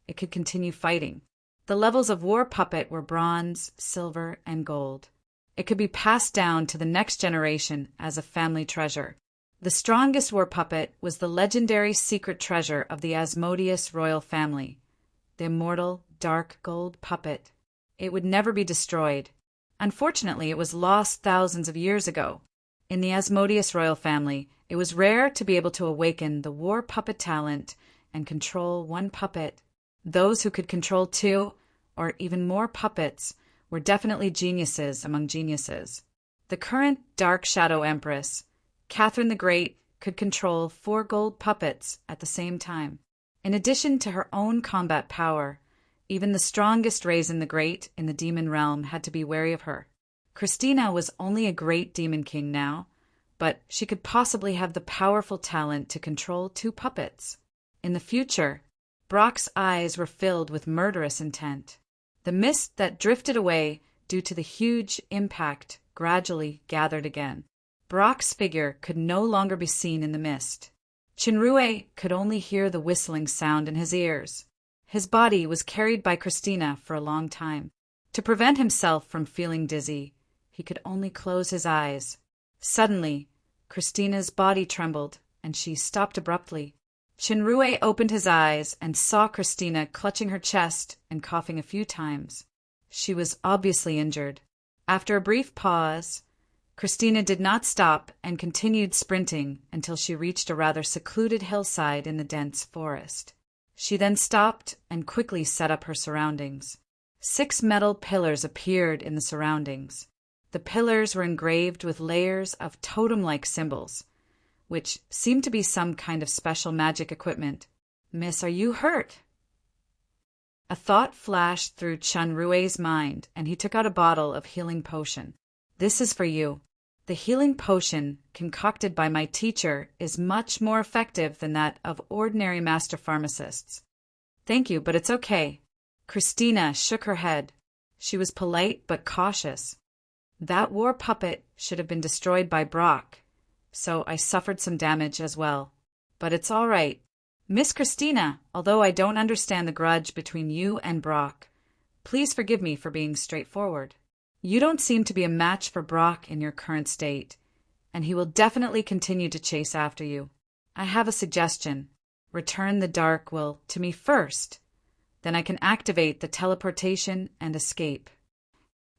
it could continue fighting. The levels of War Puppet were bronze, silver, and gold. It could be passed down to the next generation as a family treasure. The strongest war puppet was the legendary secret treasure of the Asmodeus royal family, the immortal dark gold puppet. It would never be destroyed. Unfortunately, it was lost thousands of years ago. In the Asmodeus royal family, it was rare to be able to awaken the war puppet talent and control one puppet. Those who could control two or even more puppets were definitely geniuses among geniuses. The current Dark Shadow Empress, Catherine the Great, could control 4 gold puppets at the same time. In addition to her own combat power, even the strongest Raisin the Great in the demon realm had to be wary of her. Christina was only a great demon king now, but she could possibly have the powerful talent to control 2 puppets. In the future, Brock's eyes were filled with murderous intent. The mist that drifted away due to the huge impact gradually gathered again. Brock's figure could no longer be seen in the mist. Chinrue could only hear the whistling sound in his ears. His body was carried by Christina for a long time. To prevent himself from feeling dizzy, he could only close his eyes. Suddenly, Christina's body trembled, and she stopped abruptly. Chinrue opened his eyes and saw Christina clutching her chest and coughing a few times. She was obviously injured. After a brief pause, Christina did not stop and continued sprinting until she reached a rather secluded hillside in the dense forest. She then stopped and quickly set up her surroundings. 6 metal pillars appeared in the surroundings. The pillars were engraved with layers of totem-like symbols, which seemed to be some kind of special magic equipment. "Miss, are you hurt?" A thought flashed through Chinrue's mind, and he took out a bottle of healing potion. "This is for you. The healing potion concocted by my teacher is much more effective than that of ordinary master pharmacists." "Thank you, but it's okay." Christina shook her head. She was polite but cautious. "That war puppet should have been destroyed by Brock, so I suffered some damage as well. But it's all right. Miss Christina, although I don't understand the grudge between you and Brock, please forgive me for being straightforward. You don't seem to be a match for Brock in your current state, and he will definitely continue to chase after you. I have a suggestion. Return the Dark Will to me first. Then I can activate the teleportation and escape."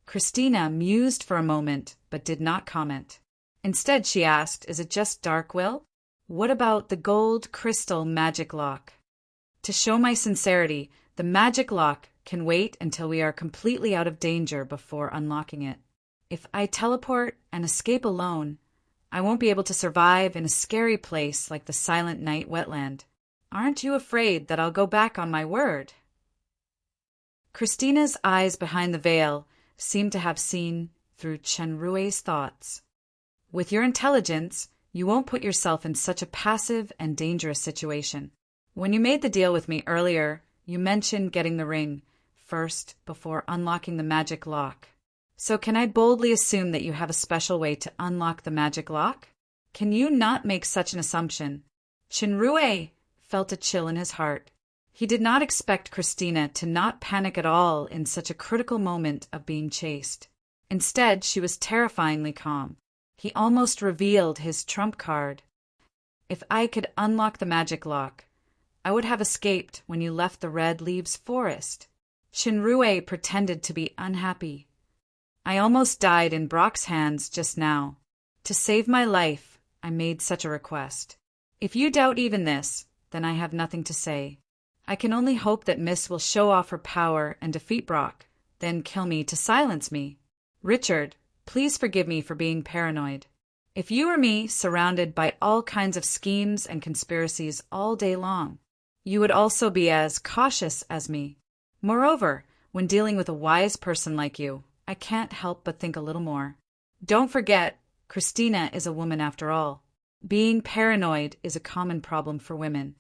Christina mused for a moment, but did not comment. Instead, she asked, "Is it just Dark Will? What about the gold crystal magic lock?" "To show my sincerity, the magic lock can wait until we are completely out of danger before unlocking it. If I teleport and escape alone, I won't be able to survive in a scary place like the Silent Night wetland. Aren't you afraid that I'll go back on my word?" Christina's eyes behind the veil seemed to have seen through Chenrue's thoughts. "With your intelligence, you won't put yourself in such a passive and dangerous situation. When you made the deal with me earlier, you mentioned getting the ring first before unlocking the magic lock. So can I boldly assume that you have a special way to unlock the magic lock? Can you not make such an assumption?" Chinrue felt a chill in his heart. He did not expect Christina to not panic at all in such a critical moment of being chased. Instead, she was terrifyingly calm. He almost revealed his trump card. If I could unlock the magic lock, I would have escaped when you left the Red Leaves Forest. Shinrue pretended to be unhappy. I almost died in Brock's hands just now. To save my life, I made such a request. If you doubt even this, then I have nothing to say. I can only hope that Miss will show off her power and defeat Brock, then kill me to silence me. Richard, please forgive me for being paranoid. If you were me, surrounded by all kinds of schemes and conspiracies all day long, you would also be as cautious as me. Moreover, when dealing with a wise person like you, I can't help but think a little more. Don't forget, Christina is a woman after all. Being paranoid is a common problem for women.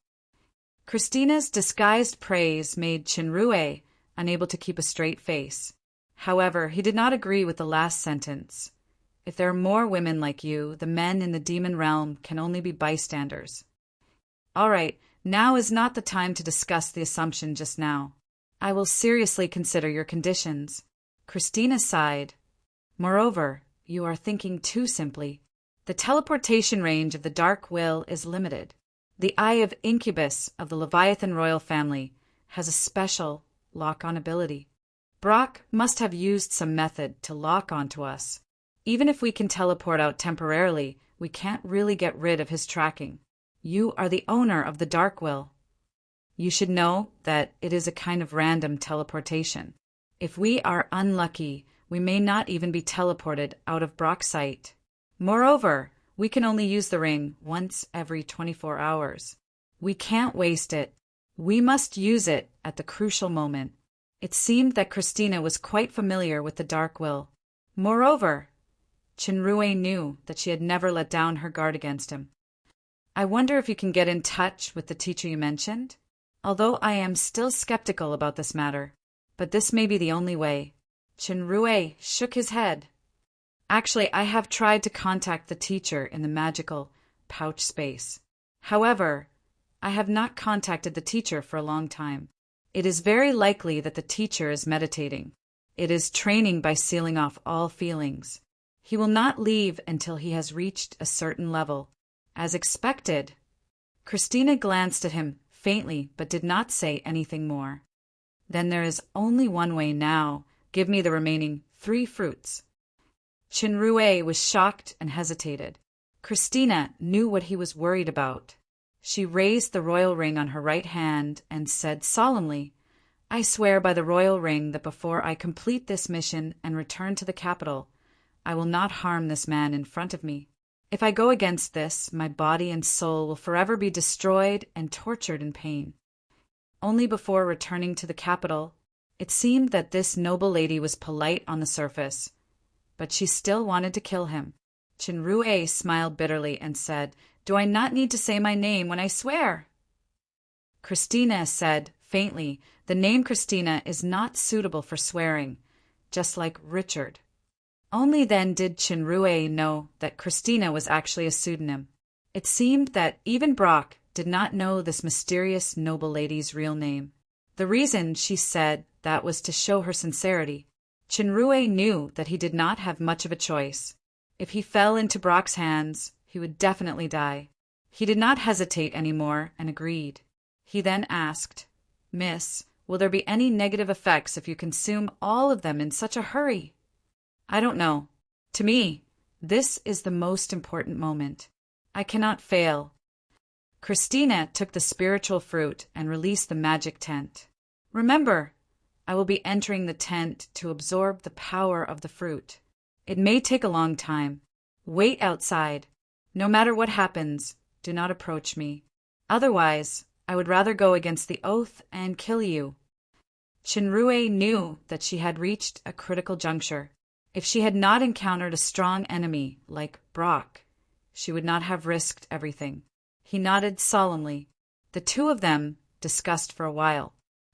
Christina's disguised praise made Shinrue unable to keep a straight face. However, he did not agree with the last sentence. If there are more women like you, the men in the demon realm can only be bystanders. All right, now is not the time to discuss the assumption just now. I will seriously consider your conditions. Christina sighed. Moreover, you are thinking too simply. The teleportation range of the Dark Will is limited. The Eye of Incubus of the Leviathan royal family has a special lock-on ability. Brock must have used some method to lock onto us. Even if we can teleport out temporarily, we can't really get rid of his tracking. You are the owner of the Dark Will. You should know that it is a kind of random teleportation. If we are unlucky, we may not even be teleported out of Brock's sight. Moreover, we can only use the ring once every 24 hours. We can't waste it. We must use it at the crucial moment. It seemed that Christina was quite familiar with the Dark Will. Moreover, Shinrue knew that she had never let down her guard against him. I wonder if you can get in touch with the teacher you mentioned? Although I am still skeptical about this matter, but this may be the only way. Shinrue shook his head. Actually, I have tried to contact the teacher in the magical pouch space. However, I have not contacted the teacher for a long time. It is very likely that the teacher is meditating. It is training by sealing off all feelings. He will not leave until he has reached a certain level. As expected. Christina glanced at him faintly but did not say anything more. Then there is only one way now. Give me the remaining 3 fruits. Shinrue was shocked and hesitated. Christina knew what he was worried about. She raised the royal ring on her right hand and said solemnly, I swear by the royal ring that before I complete this mission and return to the capital, I will not harm this man in front of me. If I go against this, my body and soul will forever be destroyed and tortured in pain. Only before returning to the capital, it seemed that this noble lady was polite on the surface, but she still wanted to kill him. Shinrue smiled bitterly and said, Do I not need to say my name when I swear? Christina said, faintly, The name Christina is not suitable for swearing, just like Richard. Only then did Shinrue know that Christina was actually a pseudonym. It seemed that even Brock did not know this mysterious noble lady's real name. The reason she said that was to show her sincerity. Shinrue knew that he did not have much of a choice. If he fell into Brock's hands, he would definitely die. He did not hesitate anymore and agreed. He then asked, Miss, will there be any negative effects if you consume all of them in such a hurry? I don't know. To me, this is the most important moment. I cannot fail. Christina took the spiritual fruit and released the magic tent. Remember, I will be entering the tent to absorb the power of the fruit. It may take a long time. Wait outside. No matter what happens, do not approach me. Otherwise, I would rather go against the oath and kill you. Shinrue knew that she had reached a critical juncture. If she had not encountered a strong enemy like Brock, she would not have risked everything. He nodded solemnly. The two of them discussed for a while.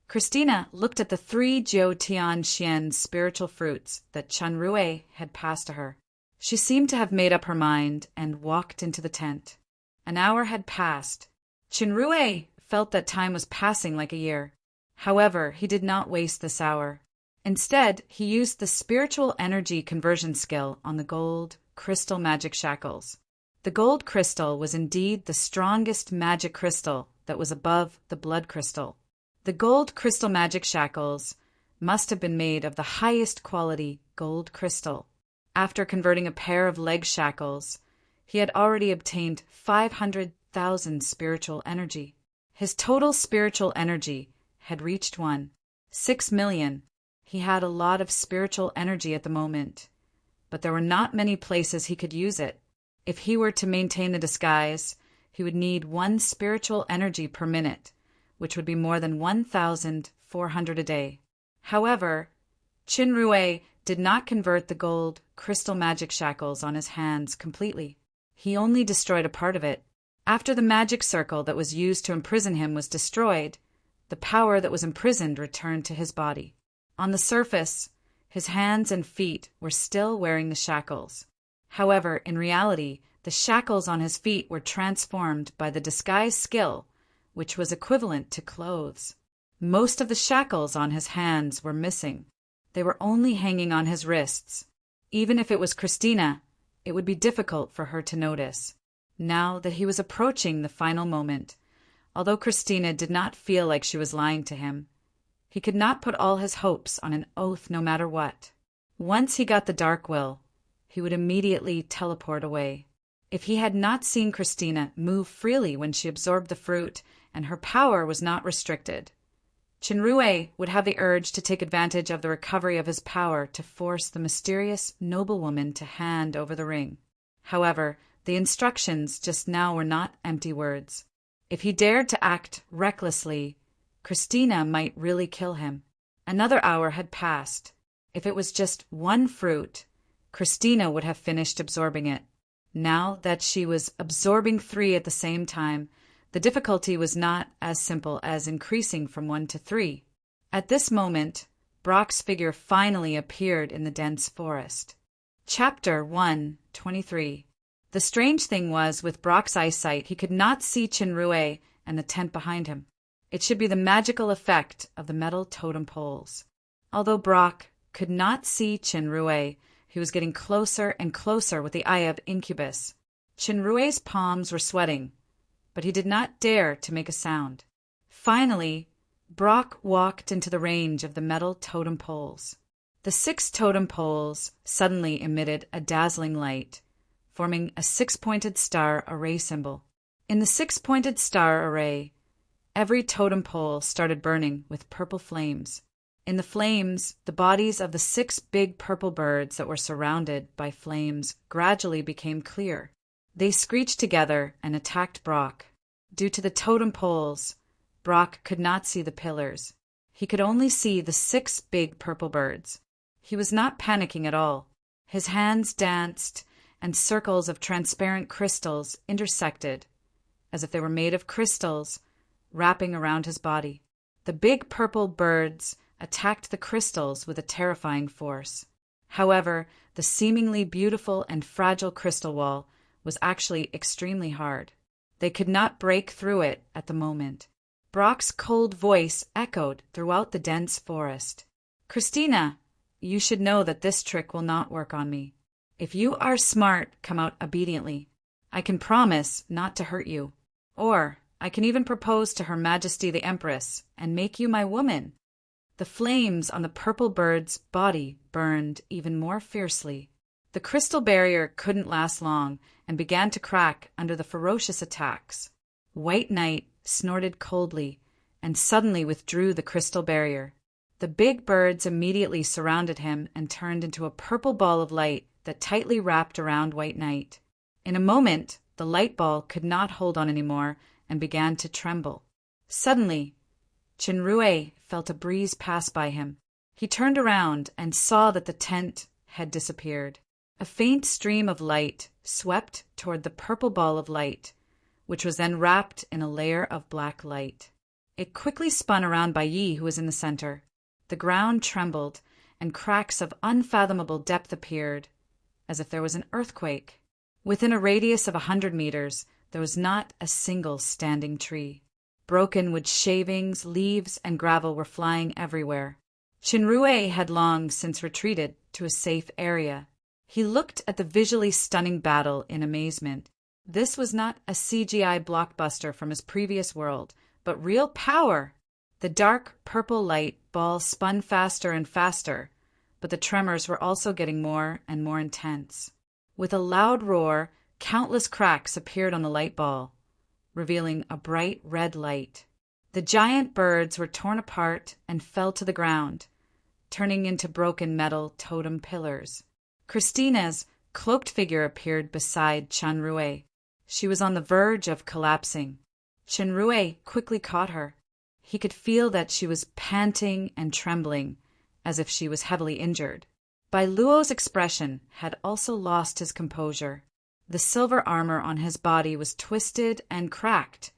Christina looked at the 3 Jiu Tian Xian spiritual fruits that Shinrue had passed to her. She seemed to have made up her mind and walked into the tent. An hour had passed. Shinrue felt that time was passing like a year. However, he did not waste this hour. Instead, he used the spiritual energy conversion skill on the gold, crystal magic shackles. The gold crystal was indeed the strongest magic crystal that was above the blood crystal. The gold crystal magic shackles must have been made of the highest quality gold crystal. After converting a pair of leg shackles, he had already obtained 500,000 spiritual energy. His total spiritual energy had reached 6 million. He had a lot of spiritual energy at the moment, but there were not many places he could use it. If he were to maintain the disguise, he would need 1 spiritual energy per minute, which would be more than 1,400 a day. However, Qinrui did not convert the gold crystal magic shackles on his hands completely. He only destroyed a part of it. After the magic circle that was used to imprison him was destroyed, the power that was imprisoned returned to his body. On the surface, his hands and feet were still wearing the shackles. However, in reality, the shackles on his feet were transformed by the disguise skill, which was equivalent to clothes. Most of the shackles on his hands were missing. They were only hanging on his wrists. Even if it was Christina, it would be difficult for her to notice. Now that he was approaching the final moment, although Christina did not feel like she was lying to him, he could not put all his hopes on an oath no matter what. Once he got the dark will, he would immediately teleport away. If he had not seen Christina move freely when she absorbed the fruit and her power was not restricted, Qinrui would have the urge to take advantage of the recovery of his power to force the mysterious noblewoman to hand over the ring. However, the instructions just now were not empty words. If he dared to act recklessly, Christina might really kill him. Another hour had passed. If it was just 1 fruit, Christina would have finished absorbing it. Now that she was absorbing 3 at the same time, the difficulty was not as simple as increasing from 1 to 3. At this moment, Brock's figure finally appeared in the dense forest. Chapter 1:23. The strange thing was, with Brock's eyesight, he could not see Qinrui and the tent behind him. It should be the magical effect of the metal totem poles. Although Brock could not see Qinrui, he was getting closer and closer with the eye of Incubus. Qinrui's palms were sweating, but he did not dare to make a sound. Finally, Brock walked into the range of the metal totem poles. The 6 totem poles suddenly emitted a dazzling light, forming a 6-pointed star array symbol. In the 6-pointed star array, every totem pole started burning with purple flames. In the flames, the bodies of the 6 big purple birds that were surrounded by flames gradually became clear. They screeched together and attacked Brock. Due to the totem poles, Brock could not see the pillars. He could only see the 6 big purple birds. He was not panicking at all. His hands danced, and circles of transparent crystals intersected, as if they were made of crystals, wrapping around his body. The big purple birds attacked the crystals with a terrifying force. However, the seemingly beautiful and fragile crystal wall was actually extremely hard. They could not break through it at the moment. Brock's cold voice echoed throughout the dense forest. "Christina, you should know that this trick will not work on me. If you are smart, come out obediently. I can promise not to hurt you. Or I can even propose to Her Majesty the Empress and make you my woman." The flames on the purple bird's body burned even more fiercely. The crystal barrier couldn't last long and began to crack under the ferocious attacks. White Knight snorted coldly and suddenly withdrew the crystal barrier. The big birds immediately surrounded him and turned into a purple ball of light that tightly wrapped around White Knight. In a moment, the light ball could not hold on anymore and began to tremble. Suddenly, Qinrui felt a breeze pass by him. He turned around and saw that the tent had disappeared. A faint stream of light swept toward the purple ball of light, which was then wrapped in a layer of black light. It quickly spun around Bai Yi, who was in the center. The ground trembled, and cracks of unfathomable depth appeared, as if there was an earthquake. Within a radius of 100 meters, there was not a single standing tree. Broken wood shavings, leaves, and gravel were flying everywhere. Qinrui had long since retreated to a safe area. He looked at the visually stunning battle in amazement. This was not a CGI blockbuster from his previous world, but real power. The dark purple light ball spun faster and faster, but the tremors were also getting more and more intense. With a loud roar, countless cracks appeared on the light ball, revealing a bright red light. The giant birds were torn apart and fell to the ground, turning into broken metal totem pillars. Christina's cloaked figure appeared beside Chunrui. She was on the verge of collapsing. Chunrui quickly caught her. He could feel that she was panting and trembling, as if she was heavily injured. Bai Luo's expression had also lost his composure. The silver armor on his body was twisted and cracked,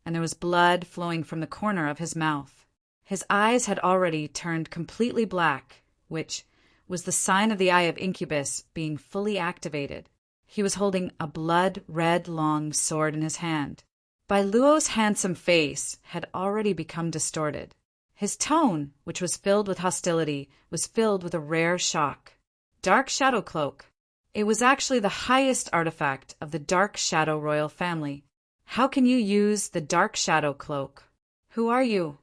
and there was blood flowing from the corner of his mouth. His eyes had already turned completely black, which was the sign of the Eye of Incubus being fully activated. He was holding a blood-red long sword in his hand. Bai Luo's handsome face had already become distorted. His tone, which was filled with hostility, was filled with a rare shock. Dark Shadow Cloak. It was actually the highest artifact of the Dark Shadow royal family. How can you use the Dark Shadow Cloak? Who are you?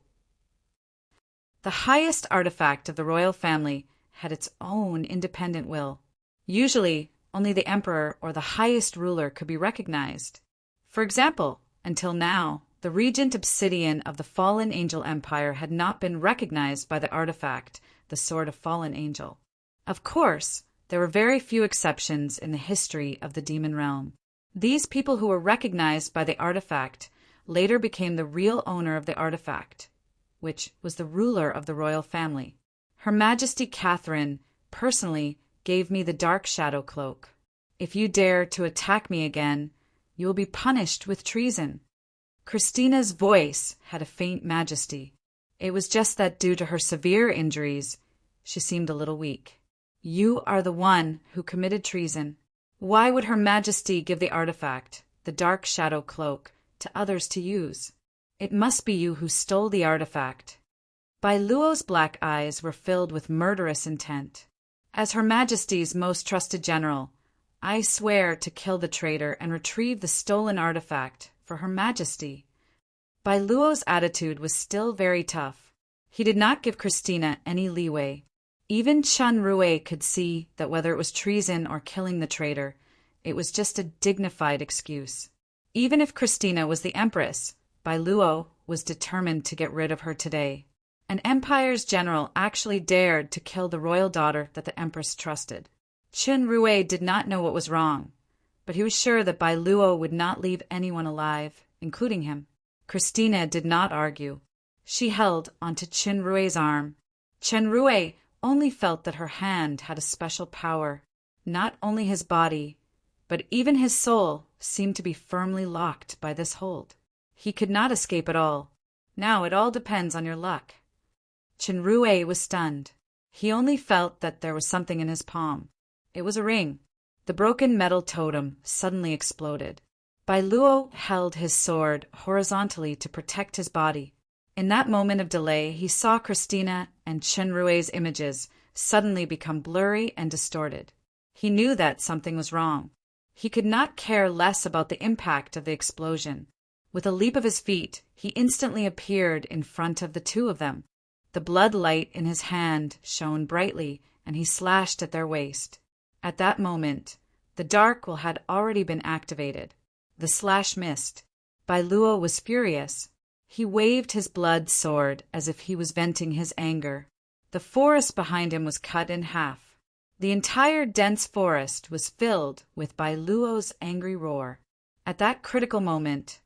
The highest artifact of the royal family had its own independent will. Usually, only the emperor or the highest ruler could be recognized. For example, until now, the Regent Obsidian of the Fallen Angel Empire had not been recognized by the artifact, the Sword of Fallen Angel. Of course, there were very few exceptions in the history of the demon realm. These people who were recognized by the artifact later became the real owner of the artifact, which was the ruler of the royal family. Her Majesty Catherine personally gave me the Dark Shadow Cloak. If you dare to attack me again, you will be punished with treason. Christina's voice had a faint majesty. It was just that due to her severe injuries, she seemed a little weak. You are the one who committed treason. Why would Her Majesty give the artifact, the Dark Shadow Cloak, to others to use? It must be you who stole the artifact. Bai Luo's black eyes were filled with murderous intent. As Her Majesty's most trusted general, I swear to kill the traitor and retrieve the stolen artifact for Her Majesty. Bai Luo's attitude was still very tough. He did not give Christina any leeway. Even Chunrui could see that whether it was treason or killing the traitor, it was just a dignified excuse. Even if Christina was the empress, Bai Luo was determined to get rid of her today. An empire's general actually dared to kill the royal daughter that the empress trusted. Chunrui did not know what was wrong, but he was sure that Bai Luo would not leave anyone alive, including him. Christina did not argue. She held onto Chunrui's arm. Chunrui only felt that her hand had a special power. Not only his body, but even his soul seemed to be firmly locked by this hold. He could not escape at all. Now it all depends on your luck. Chunrui was stunned. He only felt that there was something in his palm. It was a ring. The broken metal totem suddenly exploded. Bai Luo held his sword horizontally to protect his body. In that moment of delay, he saw Christina and Chunrui's images suddenly become blurry and distorted. He knew that something was wrong. He could not care less about the impact of the explosion. With a leap of his feet, he instantly appeared in front of the two of them. The blood light in his hand shone brightly, and he slashed at their waist. At that moment, the dark will had already been activated. The slash missed. Bai Luo was furious. He waved his blood sword as if he was venting his anger. The forest behind him was cut in half. The entire dense forest was filled with Bai Luo's angry roar. At that critical moment,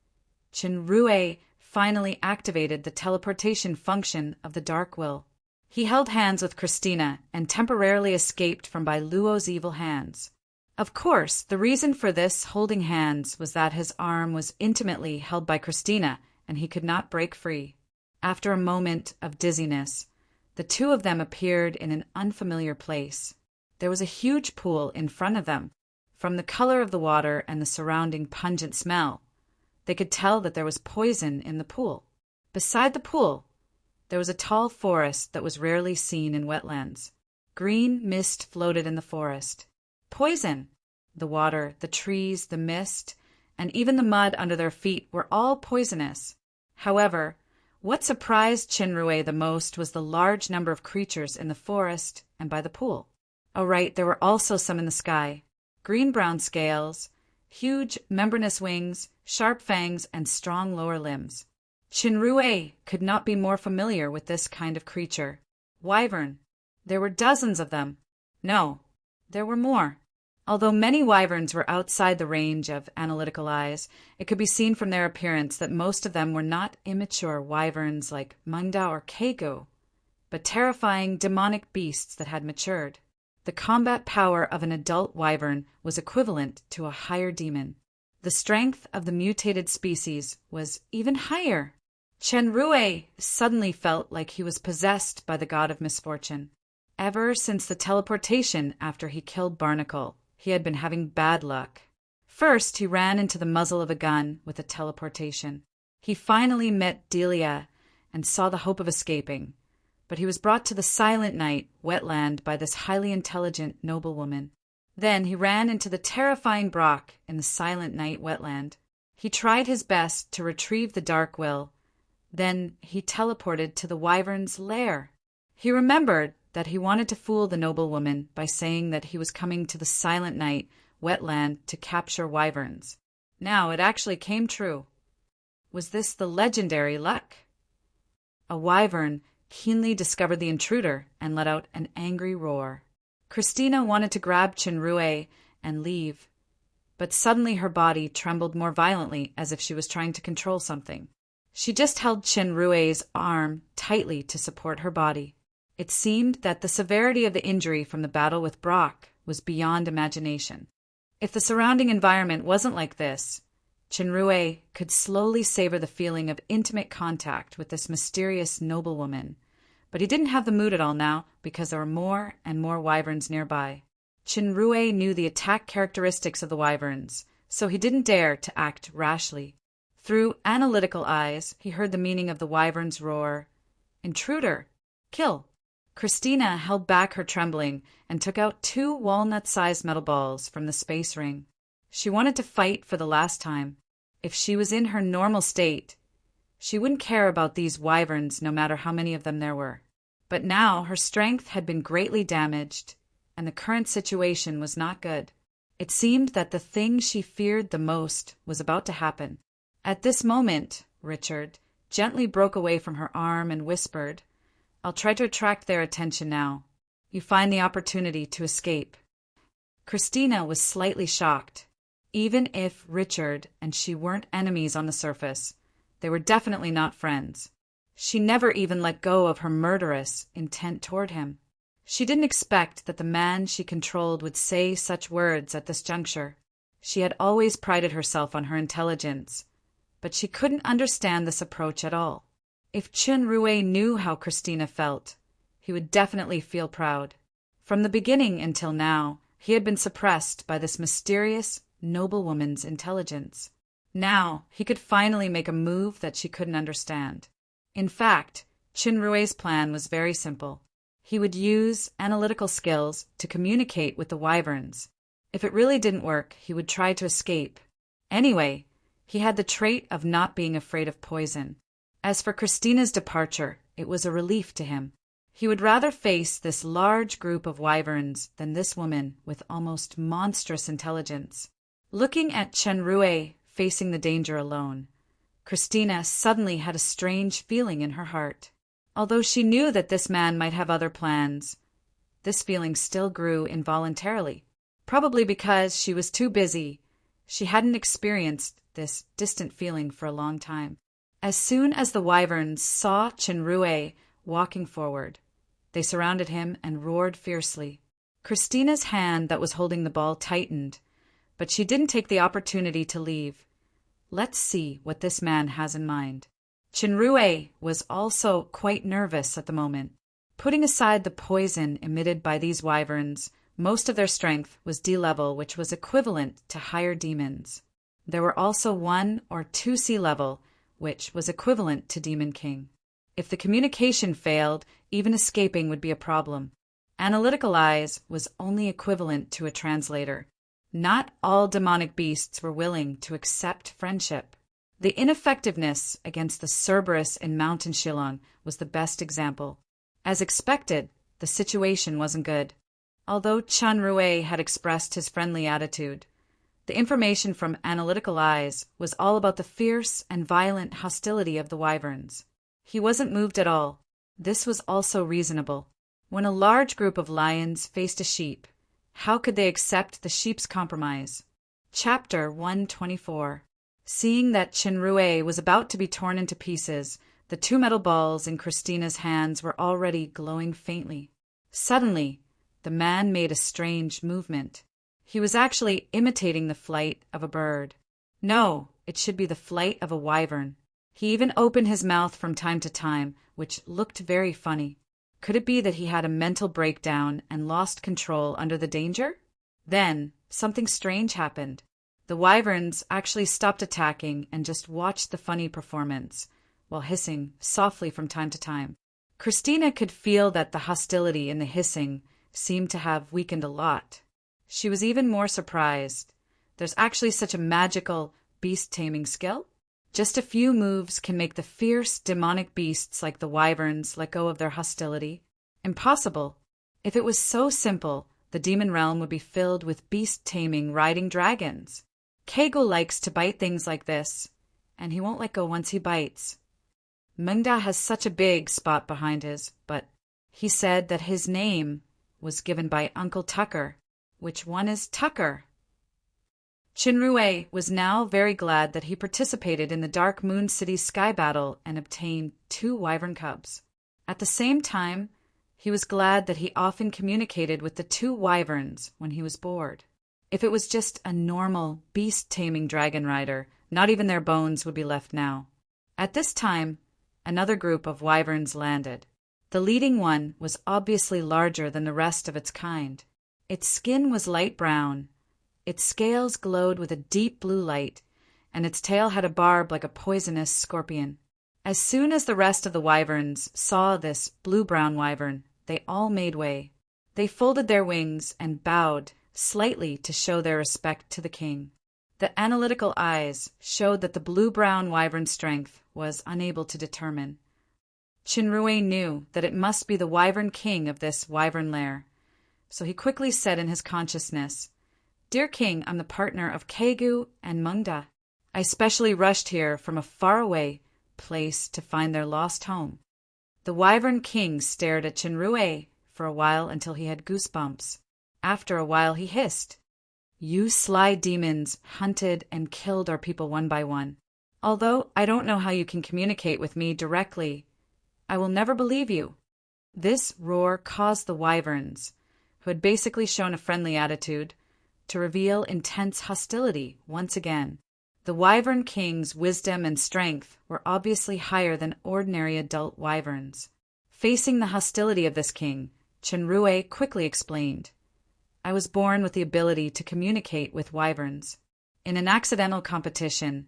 Chunrui finally activated the teleportation function of the Dark Will. He held hands with Christina and temporarily escaped from Bai Luo's evil hands. Of course, the reason for this holding hands was that his arm was intimately held by Christina and he could not break free. After a moment of dizziness, the two of them appeared in an unfamiliar place. There was a huge pool in front of them. From the color of the water and the surrounding pungent smell, they could tell that there was poison in the pool. Beside the pool, there was a tall forest that was rarely seen in wetlands. Green mist floated in the forest. Poison! The water, the trees, the mist, and even the mud under their feet were all poisonous. However, what surprised Chinrue the most was the large number of creatures in the forest and by the pool. Oh right, there were also some in the sky. Green-brown scales, huge membranous wings, sharp fangs, and strong lower limbs. Chinrue could not be more familiar with this kind of creature. Wyvern. There were dozens of them. No, there were more. Although many wyverns were outside the range of analytical eyes, it could be seen from their appearance that most of them were not immature wyverns like Mangda or Keigo, but terrifying demonic beasts that had matured. The combat power of an adult wyvern was equivalent to a higher demon. The strength of the mutated species was even higher. Chenrue suddenly felt like he was possessed by the god of misfortune. Ever since the teleportation after he killed Barnacle, he had been having bad luck. First, he ran into the muzzle of a gun with a teleportation. He finally met Delia and saw the hope of escaping, but he was brought to the Silent Night wetland by this highly intelligent noblewoman. Then he ran into the terrifying Brock in the Silent Night wetland. He tried his best to retrieve the Dark Will. Then he teleported to the wyvern's lair. He remembered that he wanted to fool the noblewoman by saying that he was coming to the Silent Night wetland to capture wyverns. Now it actually came true. Was this the legendary luck? A wyvern keenly discovered the intruder and let out an angry roar. Christina wanted to grab Chinrue and leave, but suddenly her body trembled more violently as if she was trying to control something. She just held Chinrue's arm tightly to support her body. It seemed that the severity of the injury from the battle with Brock was beyond imagination. If the surrounding environment wasn't like this, Chinrue could slowly savor the feeling of intimate contact with this mysterious noblewoman. But he didn't have the mood at all now because there were more and more wyverns nearby. Chinrue knew the attack characteristics of the wyverns, so he didn't dare to act rashly. Through analytical eyes, he heard the meaning of the wyvern's roar. Intruder! Kill! Christina held back her trembling and took out 2 walnut-sized metal balls from the space ring. She wanted to fight for the last time. If she was in her normal state, she wouldn't care about these wyverns no matter how many of them there were. But now her strength had been greatly damaged, and the current situation was not good. It seemed that the thing she feared the most was about to happen. At this moment, Richard gently broke away from her arm and whispered, "I'll try to attract their attention now. You find the opportunity to escape." Christina was slightly shocked. Even if Richard and she weren't enemies on the surface, they were definitely not friends. She never even let go of her murderous intent toward him. She didn't expect that the man she controlled would say such words at this juncture. She had always prided herself on her intelligence, but she couldn't understand this approach at all. If Chinrue knew how Christina felt, he would definitely feel proud. From the beginning until now, he had been suppressed by this mysterious noblewoman's intelligence. Now he could finally make a move that she couldn't understand. In fact, Chinrue's plan was very simple. He would use analytical skills to communicate with the wyverns. If it really didn't work, he would try to escape. Anyway, he had the trait of not being afraid of poison. As for Christina's departure, it was a relief to him. He would rather face this large group of wyverns than this woman with almost monstrous intelligence. Looking at Chenrue facing the danger alone, Christina suddenly had a strange feeling in her heart. Although she knew that this man might have other plans, this feeling still grew involuntarily. Probably because she was too busy, she hadn't experienced this distant feeling for a long time. As soon as the wyverns saw Chenrue walking forward, they surrounded him and roared fiercely. Christina's hand that was holding the ball tightened, but she didn't take the opportunity to leave. Let's see what this man has in mind. Chenrue was also quite nervous at the moment. Putting aside the poison emitted by these wyverns, most of their strength was D-level, which was equivalent to higher demons. There were also 1 or 2 C-level, which was equivalent to Demon King. If the communication failed, even escaping would be a problem. Analytical Eyes was only equivalent to a translator. Not all demonic beasts were willing to accept friendship. The ineffectiveness against the Cerberus in Mountain Shillong was the best example. As expected, the situation wasn't good. Although Chun Rui had expressed his friendly attitude, the information from Analytical Eyes was all about the fierce and violent hostility of the wyverns. He wasn't moved at all. This was also reasonable. When a large group of lions faced a sheep, how could they accept the sheep's compromise? Chapter 124. Seeing that Chinrue was about to be torn into pieces, the two metal balls in Christina's hands were already glowing faintly. Suddenly, the man made a strange movement. He was actually imitating the flight of a bird. No, it should be the flight of a wyvern. He even opened his mouth from time to time, which looked very funny. Could it be that he had a mental breakdown and lost control under the danger? Then, something strange happened. The wyverns actually stopped attacking and just watched the funny performance, while hissing softly from time to time. Christina could feel that the hostility in the hissing seemed to have weakened a lot. She was even more surprised. There's actually such a magical beast-taming skill? Just a few moves can make the fierce, demonic beasts like the wyverns let go of their hostility. Impossible. If it was so simple, the demon realm would be filled with beast-taming riding dragons. Keigo likes to bite things like this, and he won't let go once he bites. Mengda has such a big spot behind his, but he said that his name was given by Uncle Tucker. Which one is Tucker? Chinrue was now very glad that he participated in the Dark Moon City sky battle and obtained 2 wyvern cubs. At the same time, he was glad that he often communicated with the 2 wyverns when he was bored. If it was just a normal, beast-taming dragon rider, not even their bones would be left now. At this time, another group of wyverns landed. The leading one was obviously larger than the rest of its kind. Its skin was light brown, its scales glowed with a deep blue light, and its tail had a barb like a poisonous scorpion. As soon as the rest of the wyverns saw this blue-brown wyvern, they all made way. They folded their wings and bowed slightly to show their respect to the king. The Analytical Eyes showed that the blue-brown wyvern's strength was unable to determine. Chinrue knew that it must be the wyvern king of this wyvern lair. So he quickly said in his consciousness, "Dear King, I'm the partner of Keigo and Mengda. I specially rushed here from a faraway place to find their lost home." The wyvern king stared at Chinrue for a while until he had goosebumps. After a while he hissed, "You sly demons hunted and killed our people one by one. Although I don't know how you can communicate with me directly, I will never believe you." This roar caused the wyverns, who had basically shown a friendly attitude, to reveal intense hostility once again. The wyvern king's wisdom and strength were obviously higher than ordinary adult wyverns. Facing the hostility of this king, Chinrue quickly explained, "I was born with the ability to communicate with wyverns. In an accidental competition,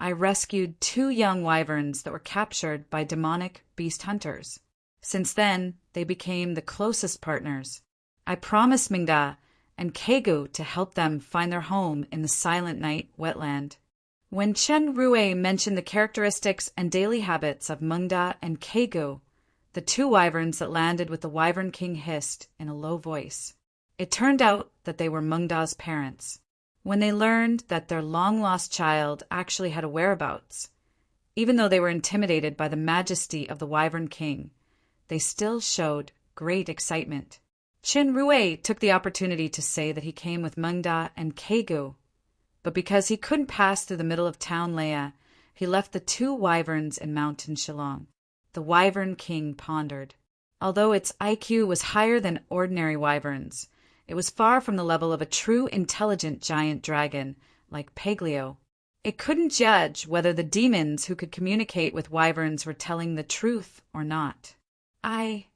I rescued 2 young wyverns that were captured by demonic beast hunters. Since then, they became the closest partners. I promised Mingda and Keigo to help them find their home in the Silent Night wetland." When Chen Rue mentioned the characteristics and daily habits of Mengda and Keigo, the 2 wyverns that landed with the wyvern king hissed in a low voice. It turned out that they were Mengda's parents. When they learned that their long-lost child actually had a whereabouts, even though they were intimidated by the majesty of the wyvern king, they still showed great excitement. Chin Rue took the opportunity to say that he came with Mengda and Keigo, but because he couldn't pass through the middle of town Leia, he left the 2 wyverns in Mountain Shillong. The wyvern king pondered. Although its IQ was higher than ordinary wyverns, it was far from the level of a true intelligent giant dragon like Peglio. It couldn't judge whether the demons who could communicate with wyverns were telling the truth or not. "I,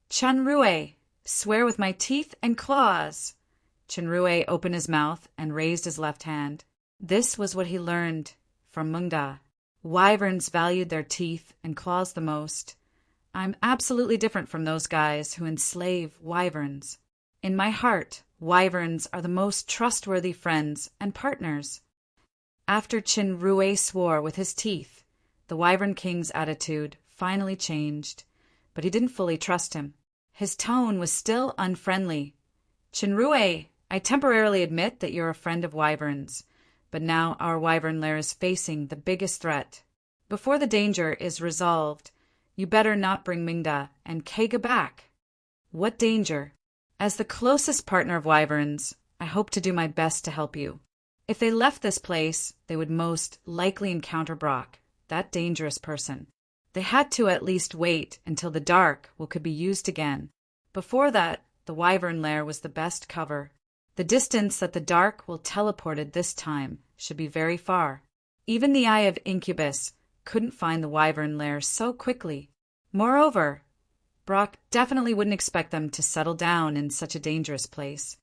Chinrue, swear with my teeth and claws." Chinrue opened his mouth and raised his left hand. This was what he learned from Mengda. Wyverns valued their teeth and claws the most. I'm absolutely different from those guys who enslave wyverns. In my heart, Wyverns are the most trustworthy friends and partners. After Chinrue swore with his teeth, the Wyvern King's attitude finally changed, but he didn't fully trust him. His tone was still unfriendly. Chinrue, I temporarily admit that you're a friend of Wyverns, but now our Wyvern lair is facing the biggest threat. Before the danger is resolved, you better not bring Mingda and Keiga back. What danger? As the closest partner of Wyverns, I hope to do my best to help you. If they left this place, they would most likely encounter Brock, that dangerous person. They had to at least wait until the dark could be used again. Before that, the Wyvern lair was the best cover. The distance that the dark teleported this time should be very far. Even the Eye of Incubus couldn't find the Wyvern lair so quickly. Moreover, Brock definitely wouldn't expect them to settle down in such a dangerous place.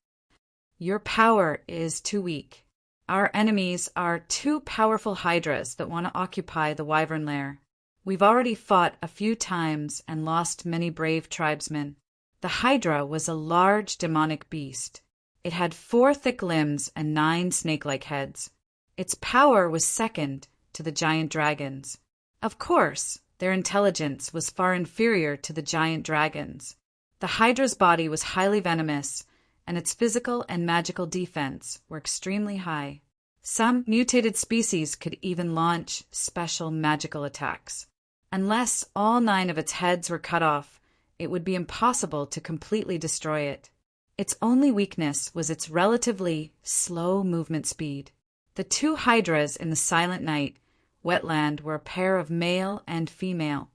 Your power is too weak. Our enemies are two powerful hydras that want to occupy the Wyvern lair. We've already fought a few times and lost many brave tribesmen. The hydra was a large demonic beast. It had 4 thick limbs and 9 snake-like heads. Its power was second to the giant dragons. Of course, their intelligence was far inferior to the giant dragons. The hydra's body was highly venomous, and its physical and magical defense were extremely high. Some mutated species could even launch special magical attacks. Unless all 9 of its heads were cut off, it would be impossible to completely destroy it. Its only weakness was its relatively slow movement speed. The 2 hydras in the Silent Night wetland were a pair of male and female.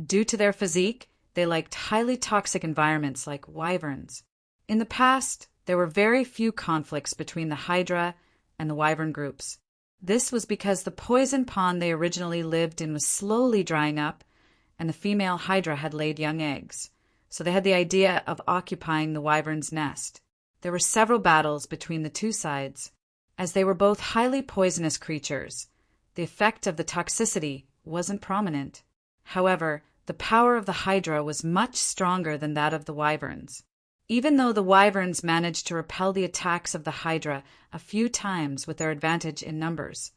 Due to their physique, they liked highly toxic environments like wyverns. In the past, there were very few conflicts between the hydra and the wyvern groups. This was because the poison pond they originally lived in was slowly drying up, and the female hydra had laid young eggs, so they had the idea of occupying the wyvern's nest. There were several battles between the 2 sides. As they were both highly poisonous creatures, the effect of the toxicity wasn't prominent. However, the power of the hydra was much stronger than that of the wyverns. Even though the wyverns managed to repel the attacks of the hydra a few times with their advantage in numbers,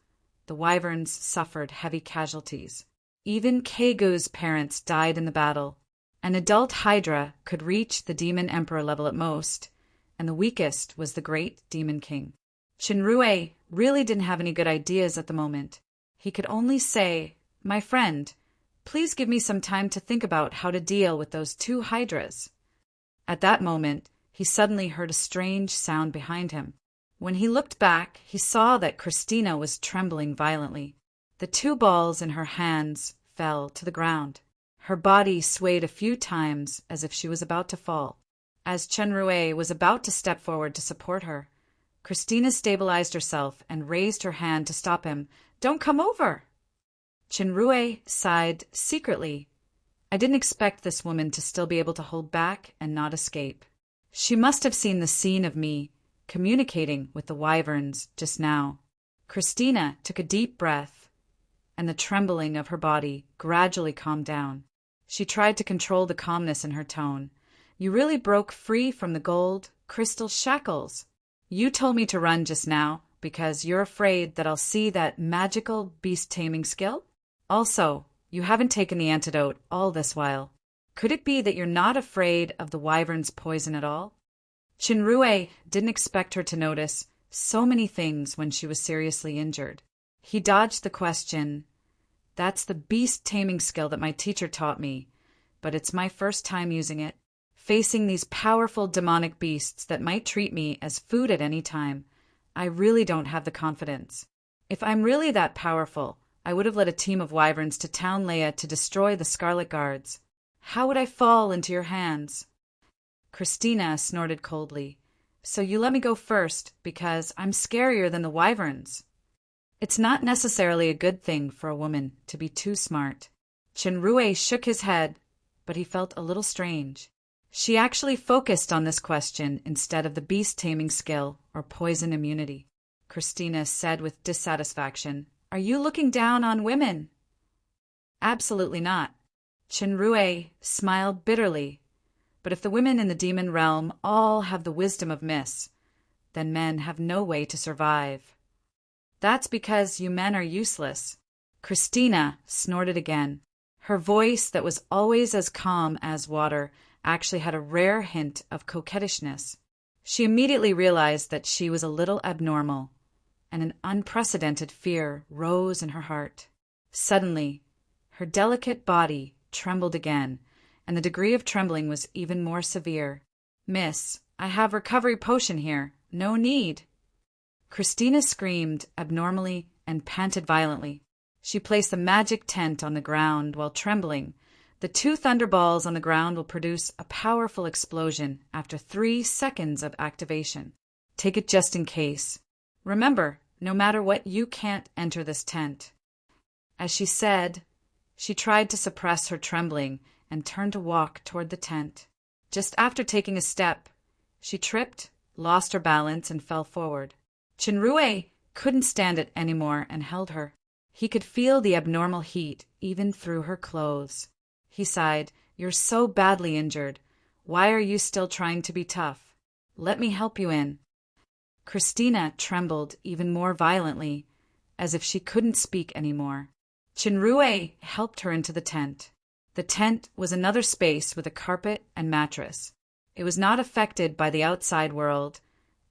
the wyverns suffered heavy casualties. Even Keigu's parents died in the battle. An adult hydra could reach the demon emperor level at most, and the weakest was the great demon king. Chinrue really didn't have any good ideas at the moment. He could only say, "My friend, please give me some time to think about how to deal with those 2 hydras." At that moment, he suddenly heard a strange sound behind him. When he looked back, he saw that Christina was trembling violently. The 2 balls in her hands fell to the ground. Her body swayed a few times as if she was about to fall. As Chinrue was about to step forward to support her, Christina stabilized herself and raised her hand to stop him. "Don't come over!" Chinrue sighed secretly. I didn't expect this woman to still be able to hold back and not escape. She must have seen the scene of me communicating with the wyverns just now. Christina took a deep breath, and the trembling of her body gradually calmed down. She tried to control the calmness in her tone. "You really broke free from the gold crystal shackles. You told me to run just now because you're afraid that I'll see that magical beast-taming skill? Also, you haven't taken the antidote all this while. Could it be that you're not afraid of the wyvern's poison at all?" Chinrue didn't expect her to notice so many things when she was seriously injured. He dodged the question. "That's the beast-taming skill that my teacher taught me, but it's my first time using it. Facing these powerful demonic beasts that might treat me as food at any time, I really don't have the confidence. If I'm really that powerful, I would have led a team of wyverns to town Leia to destroy the Scarlet Guards. How would I fall into your hands?" Christina snorted coldly. "So you let me go first because I'm scarier than the wyverns." It's not necessarily a good thing for a woman to be too smart. Chinrue shook his head, but he felt a little strange. She actually focused on this question instead of the beast-taming skill or poison immunity. Christina said with dissatisfaction, "Are you looking down on women?" "Absolutely not." Chinrue smiled bitterly. "But if the women in the demon realm all have the wisdom of myths, then men have no way to survive. That's because you men are useless. Christina snorted again. Her voice, that was always as calm as water, actually had a rare hint of coquettishness. She immediately realized that she was a little abnormal, and an unprecedented fear rose in her heart. Suddenly, her delicate body trembled again, and the degree of trembling was even more severe. "Miss, I have recovery potion here. No need." Christina screamed abnormally and panted violently. She placed the magic tent on the ground while trembling. The 2 thunderballs on the ground will produce a powerful explosion after 3 seconds of activation. Take it just in case. Remember, no matter what, you can't enter this tent. As she said, she tried to suppress her trembling and turned to walk toward the tent. Just after taking a step, she tripped, lost her balance, and fell forward. Chinrue couldn't stand it anymore and held her. He could feel the abnormal heat even through her clothes. He sighed, "You're so badly injured. Why are you still trying to be tough? Let me help you in." Christina trembled even more violently, as if she couldn't speak anymore. Chinrue helped her into the tent. The tent was another space with a carpet and mattress. It was not affected by the outside world,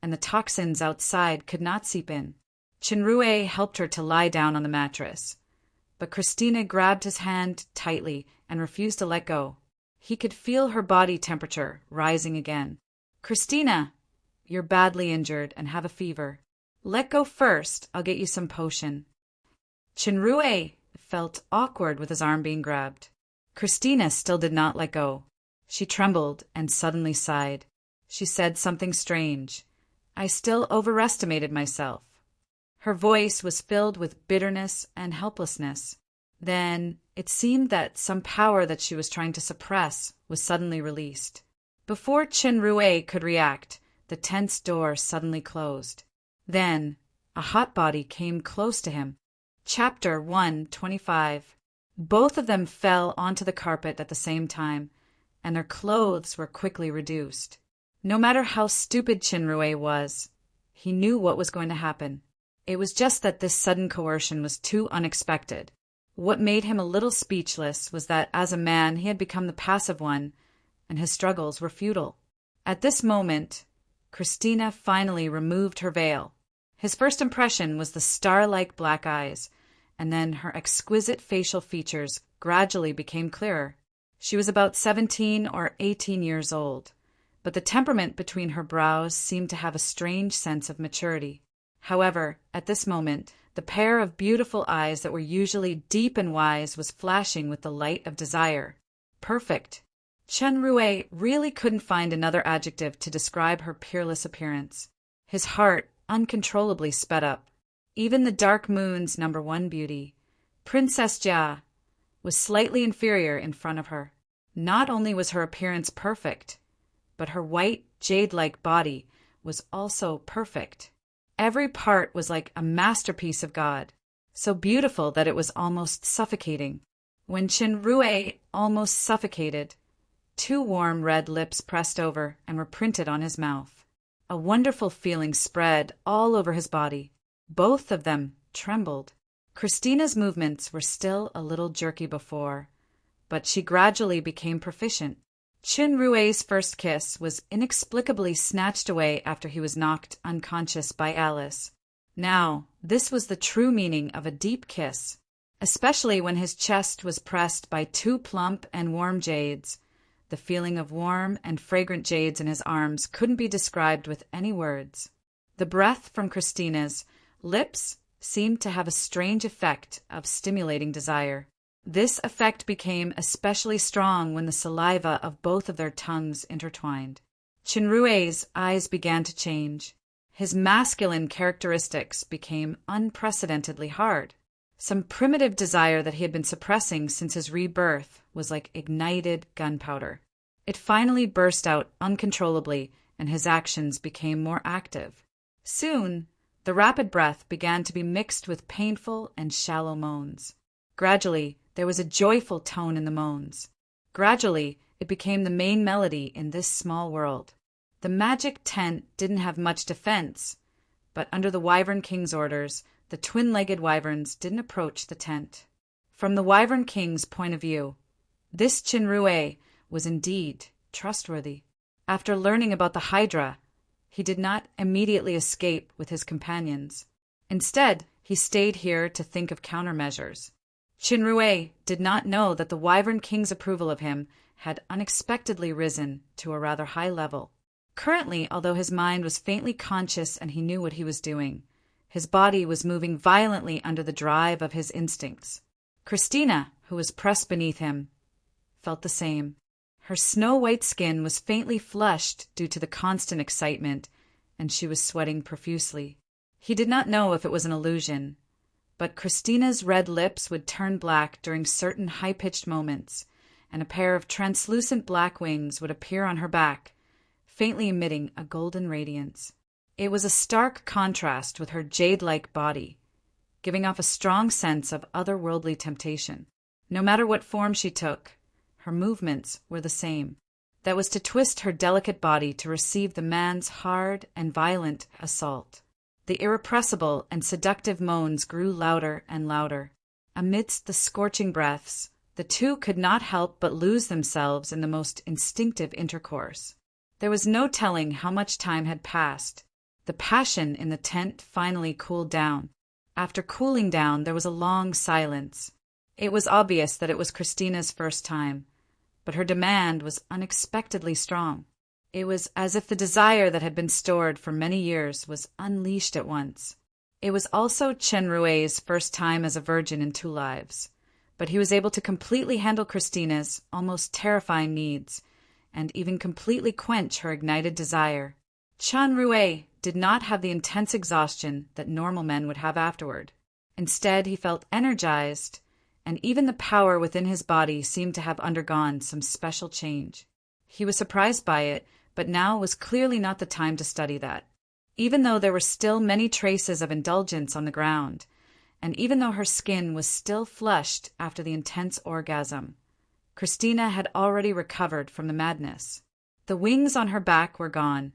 and the toxins outside could not seep in. Chinrue helped her to lie down on the mattress, but Christina grabbed his hand tightly and refused to let go. He could feel her body temperature rising again. "Christina, you're badly injured and have a fever. Let go first, I'll get you some potion." Chinrue felt awkward with his arm being grabbed. Christina still did not let go. She trembled and suddenly sighed. She said something strange. "I still overestimated myself." Her voice was filled with bitterness and helplessness. Then it seemed that some power that she was trying to suppress was suddenly released. Before Chinrue could react, the tent's door suddenly closed. Then a hot body came close to him. Chapter 125. Both of them fell onto the carpet at the same time, and their clothes were quickly reduced. No matter how stupid Chinrue was, he knew what was going to happen. It was just that this sudden coercion was too unexpected. What made him a little speechless was that as a man he had become the passive one, and his struggles were futile. At this moment, Christina finally removed her veil. His first impression was the star-like black eyes, and then her exquisite facial features gradually became clearer. She was about 17 or 18 years old, but the temperament between her brows seemed to have a strange sense of maturity. However, at this moment, the pair of beautiful eyes that were usually deep and wise was flashing with the light of desire. Perfect. Chinrue really couldn't find another adjective to describe her peerless appearance. His heart uncontrollably sped up. Even the dark moon's #1 beauty, Princess Jia, was slightly inferior in front of her. Not only was her appearance perfect, but her white, jade-like body was also perfect. Every part was like a masterpiece of God, so beautiful that it was almost suffocating. When Chinrue almost suffocated, 2 warm red lips pressed over and were printed on his mouth. A wonderful feeling spread all over his body. Both of them trembled. Christina's movements were still a little jerky before, but she gradually became proficient. Chinrue's first kiss was inexplicably snatched away after he was knocked unconscious by Alice. Now, this was the true meaning of a deep kiss, especially when his chest was pressed by 2 plump and warm jades. The feeling of warm and fragrant jades in his arms couldn't be described with any words. The breath from Christina's lips seemed to have a strange effect of stimulating desire. This effect became especially strong when the saliva of both of their tongues intertwined. Chinrue's eyes began to change. His masculine characteristics became unprecedentedly hard. Some primitive desire that he had been suppressing since his rebirth was like ignited gunpowder. It finally burst out uncontrollably, and his actions became more active. Soon, the rapid breath began to be mixed with painful and shallow moans. Gradually, there was a joyful tone in the moans. Gradually, it became the main melody in this small world. The magic tent didn't have much defense, but under the Wyvern King's orders, the twin-legged wyverns didn't approach the tent. From the Wyvern King's point of view, this Chinrue was indeed trustworthy. After learning about the Hydra, he did not immediately escape with his companions. Instead, he stayed here to think of countermeasures. Chinrue did not know that the Wyvern King's approval of him had unexpectedly risen to a rather high level. Currently, although his mind was faintly conscious and he knew what he was doing, his body was moving violently under the drive of his instincts. Christina, who was pressed beneath him, felt the same. Her snow-white skin was faintly flushed due to the constant excitement, and she was sweating profusely. He did not know if it was an illusion, but Christina's red lips would turn black during certain high-pitched moments, and a pair of translucent black wings would appear on her back, faintly emitting a golden radiance. It was a stark contrast with her jade-like body, giving off a strong sense of otherworldly temptation. No matter what form she took, her movements were the same. That was to twist her delicate body to receive the man's hard and violent assault. The irrepressible and seductive moans grew louder and louder. Amidst the scorching breaths, the two could not help but lose themselves in the most instinctive intercourse. There was no telling how much time had passed. The passion in the tent finally cooled down. After cooling down, there was a long silence. It was obvious that it was Christina's first time, but her demand was unexpectedly strong. It was as if the desire that had been stored for many years was unleashed at once. It was also Chenrue's first time as a virgin in 2 lives, but he was able to completely handle Christina's almost terrifying needs, and even completely quench her ignited desire. Chenrue did not have the intense exhaustion that normal men would have afterward. Instead, he felt energized, and even the power within his body seemed to have undergone some special change. He was surprised by it, but now was clearly not the time to study that. Even though there were still many traces of indulgence on the ground, and even though her skin was still flushed after the intense orgasm, Christina had already recovered from the madness. The wings on her back were gone,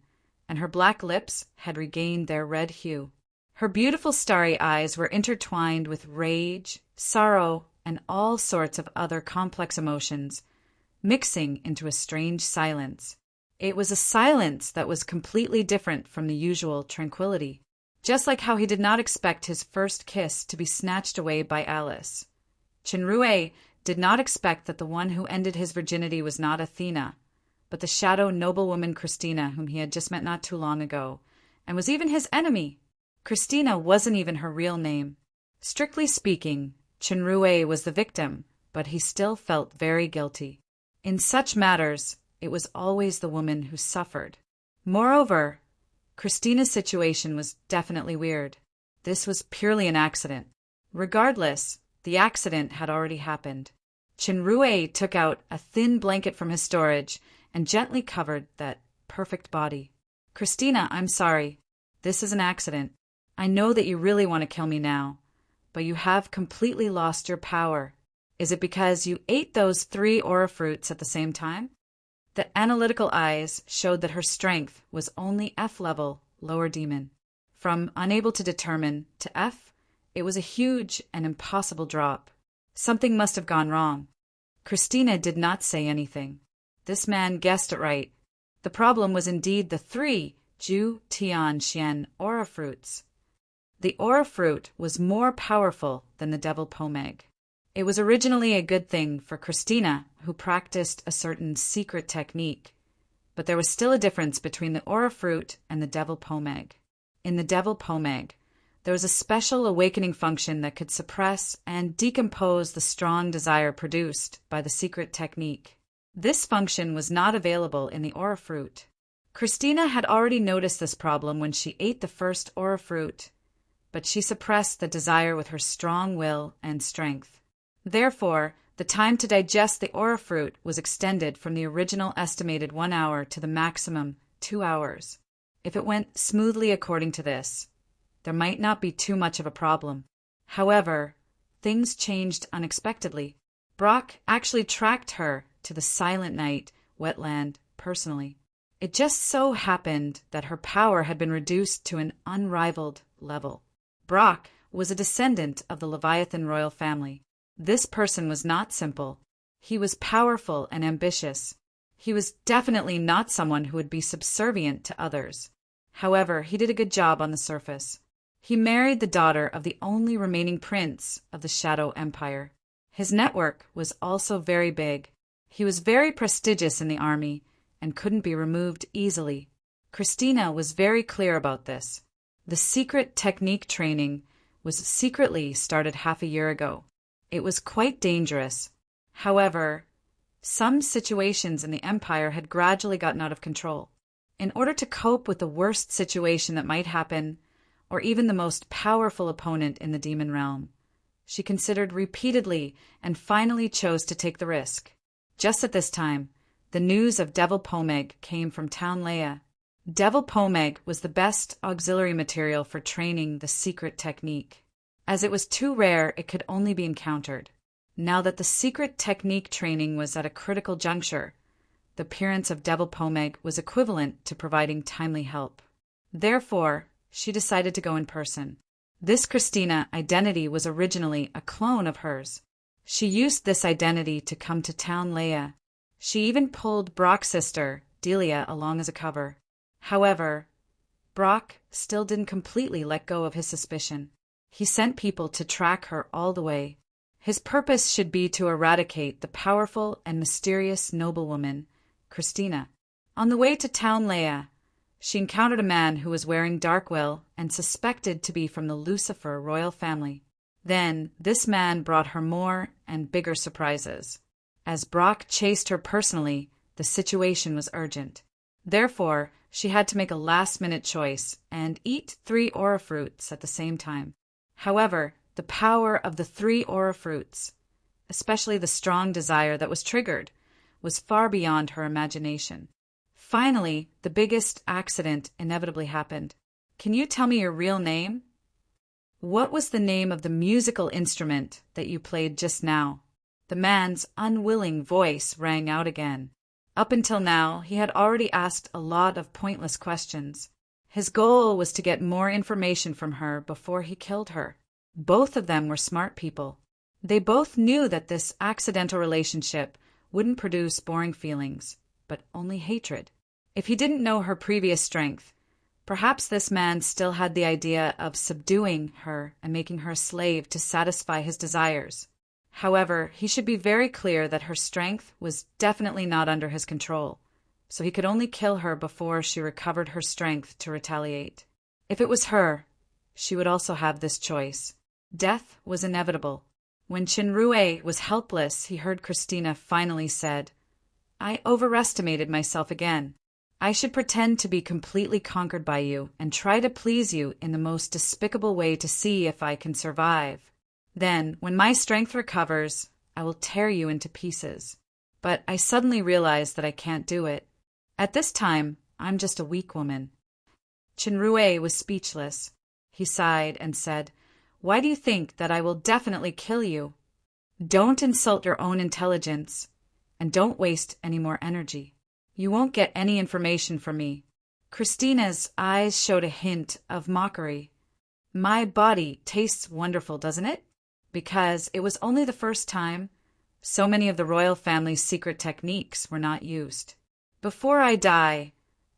and her black lips had regained their red hue. Her beautiful starry eyes were intertwined with rage, sorrow, and all sorts of other complex emotions, mixing into a strange silence. It was a silence that was completely different from the usual tranquility, just like how he did not expect his first kiss to be snatched away by Alice. Chinrue did not expect that the one who ended his virginity was not Athena, but the shadow noblewoman Christina, whom he had just met not too long ago, and was even his enemy. Christina wasn't even her real name. Strictly speaking, Chinrue was the victim, but he still felt very guilty. In such matters, it was always the woman who suffered. Moreover, Christina's situation was definitely weird. This was purely an accident. Regardless, the accident had already happened. Chinrue took out a thin blanket from his storage and gently covered that perfect body. Christina, I'm sorry. This is an accident. I know that you really want to kill me now, but you have completely lost your power. Is it because you ate those 3 aura fruits at the same time? The analytical eyes showed that her strength was only F level, lower demon. From unable to determine to F, it was a huge and impossible drop. Something must have gone wrong. Christina did not say anything. This man guessed it right. The problem was indeed the 3 Ju Tian Xian aura fruits. The aura fruit was more powerful than the devil pomeg. It was originally a good thing for Christina, who practiced a certain secret technique, but there was still a difference between the aura fruit and the devil pomeg. In the devil pomeg, there was a special awakening function that could suppress and decompose the strong desire produced by the secret technique. This function was not available in the aura fruit. Christina had already noticed this problem when she ate the first aura fruit, but she suppressed the desire with her strong will and strength. Therefore, the time to digest the aura fruit was extended from the original estimated 1 hour to the maximum 2 hours. If it went smoothly according to this, there might not be too much of a problem. However, things changed unexpectedly. Brock actually tracked her to the Silent Night wetland personally. It just so happened that her power had been reduced to an unrivaled level. Brock was a descendant of the Leviathan royal family. This person was not simple. He was powerful and ambitious. He was definitely not someone who would be subservient to others. However, he did a good job on the surface. He married the daughter of the only remaining prince of the Shadow Empire. His network was also very big. He was very prestigious in the army and couldn't be removed easily. Christina was very clear about this. The secret technique training was secretly started half a year ago. It was quite dangerous. However, some situations in the Empire had gradually gotten out of control. In order to cope with the worst situation that might happen, or even the most powerful opponent in the demon realm, she considered repeatedly and finally chose to take the risk. Just at this time, the news of Devil Pomeg came from Town Leia. Devil Pomeg was the best auxiliary material for training the secret technique. As it was too rare, it could only be encountered. Now that the secret technique training was at a critical juncture, the appearance of Devil Pomeg was equivalent to providing timely help. Therefore, she decided to go in person. This Christina identity was originally a clone of hers. She used this identity to come to Town Leia. She even pulled Brock's sister, Delia, along as a cover. However, Brock still didn't completely let go of his suspicion. He sent people to track her all the way. His purpose should be to eradicate the powerful and mysterious noblewoman, Christina. On the way to Town Leia, she encountered a man who was wearing Darkwill and suspected to be from the Lucifer royal family. Then, this man brought her more and bigger surprises. As Brock chased her personally, the situation was urgent. Therefore, she had to make a last-minute choice and eat 3 aura fruits at the same time. However, the power of the 3 aura fruits, especially the strong desire that was triggered, was far beyond her imagination. Finally, the biggest accident inevitably happened. Can you tell me your real name? What was the name of the musical instrument that you played just now? The man's unwilling voice rang out again. Up until now, he had already asked a lot of pointless questions. His goal was to get more information from her before he killed her. Both of them were smart people. They both knew that this accidental relationship wouldn't produce boring feelings, but only hatred. If he didn't know her previous strength, perhaps this man still had the idea of subduing her and making her a slave to satisfy his desires. However, he should be very clear that her strength was definitely not under his control, so he could only kill her before she recovered her strength to retaliate. If it was her, she would also have this choice. Death was inevitable. When Chinrue was helpless, he heard Christina finally said, "I overestimated myself again. I should pretend to be completely conquered by you and try to please you in the most despicable way to see if I can survive. Then, when my strength recovers, I will tear you into pieces. But I suddenly realize that I can't do it. At this time, I'm just a weak woman." Chinrue was speechless. He sighed and said, "Why do you think that I will definitely kill you? Don't insult your own intelligence, and don't waste any more energy. You won't get any information from me." Christina's eyes showed a hint of mockery. "My body tastes wonderful, doesn't it? Because it was only the first time so many of the royal family's secret techniques were not used. Before I die,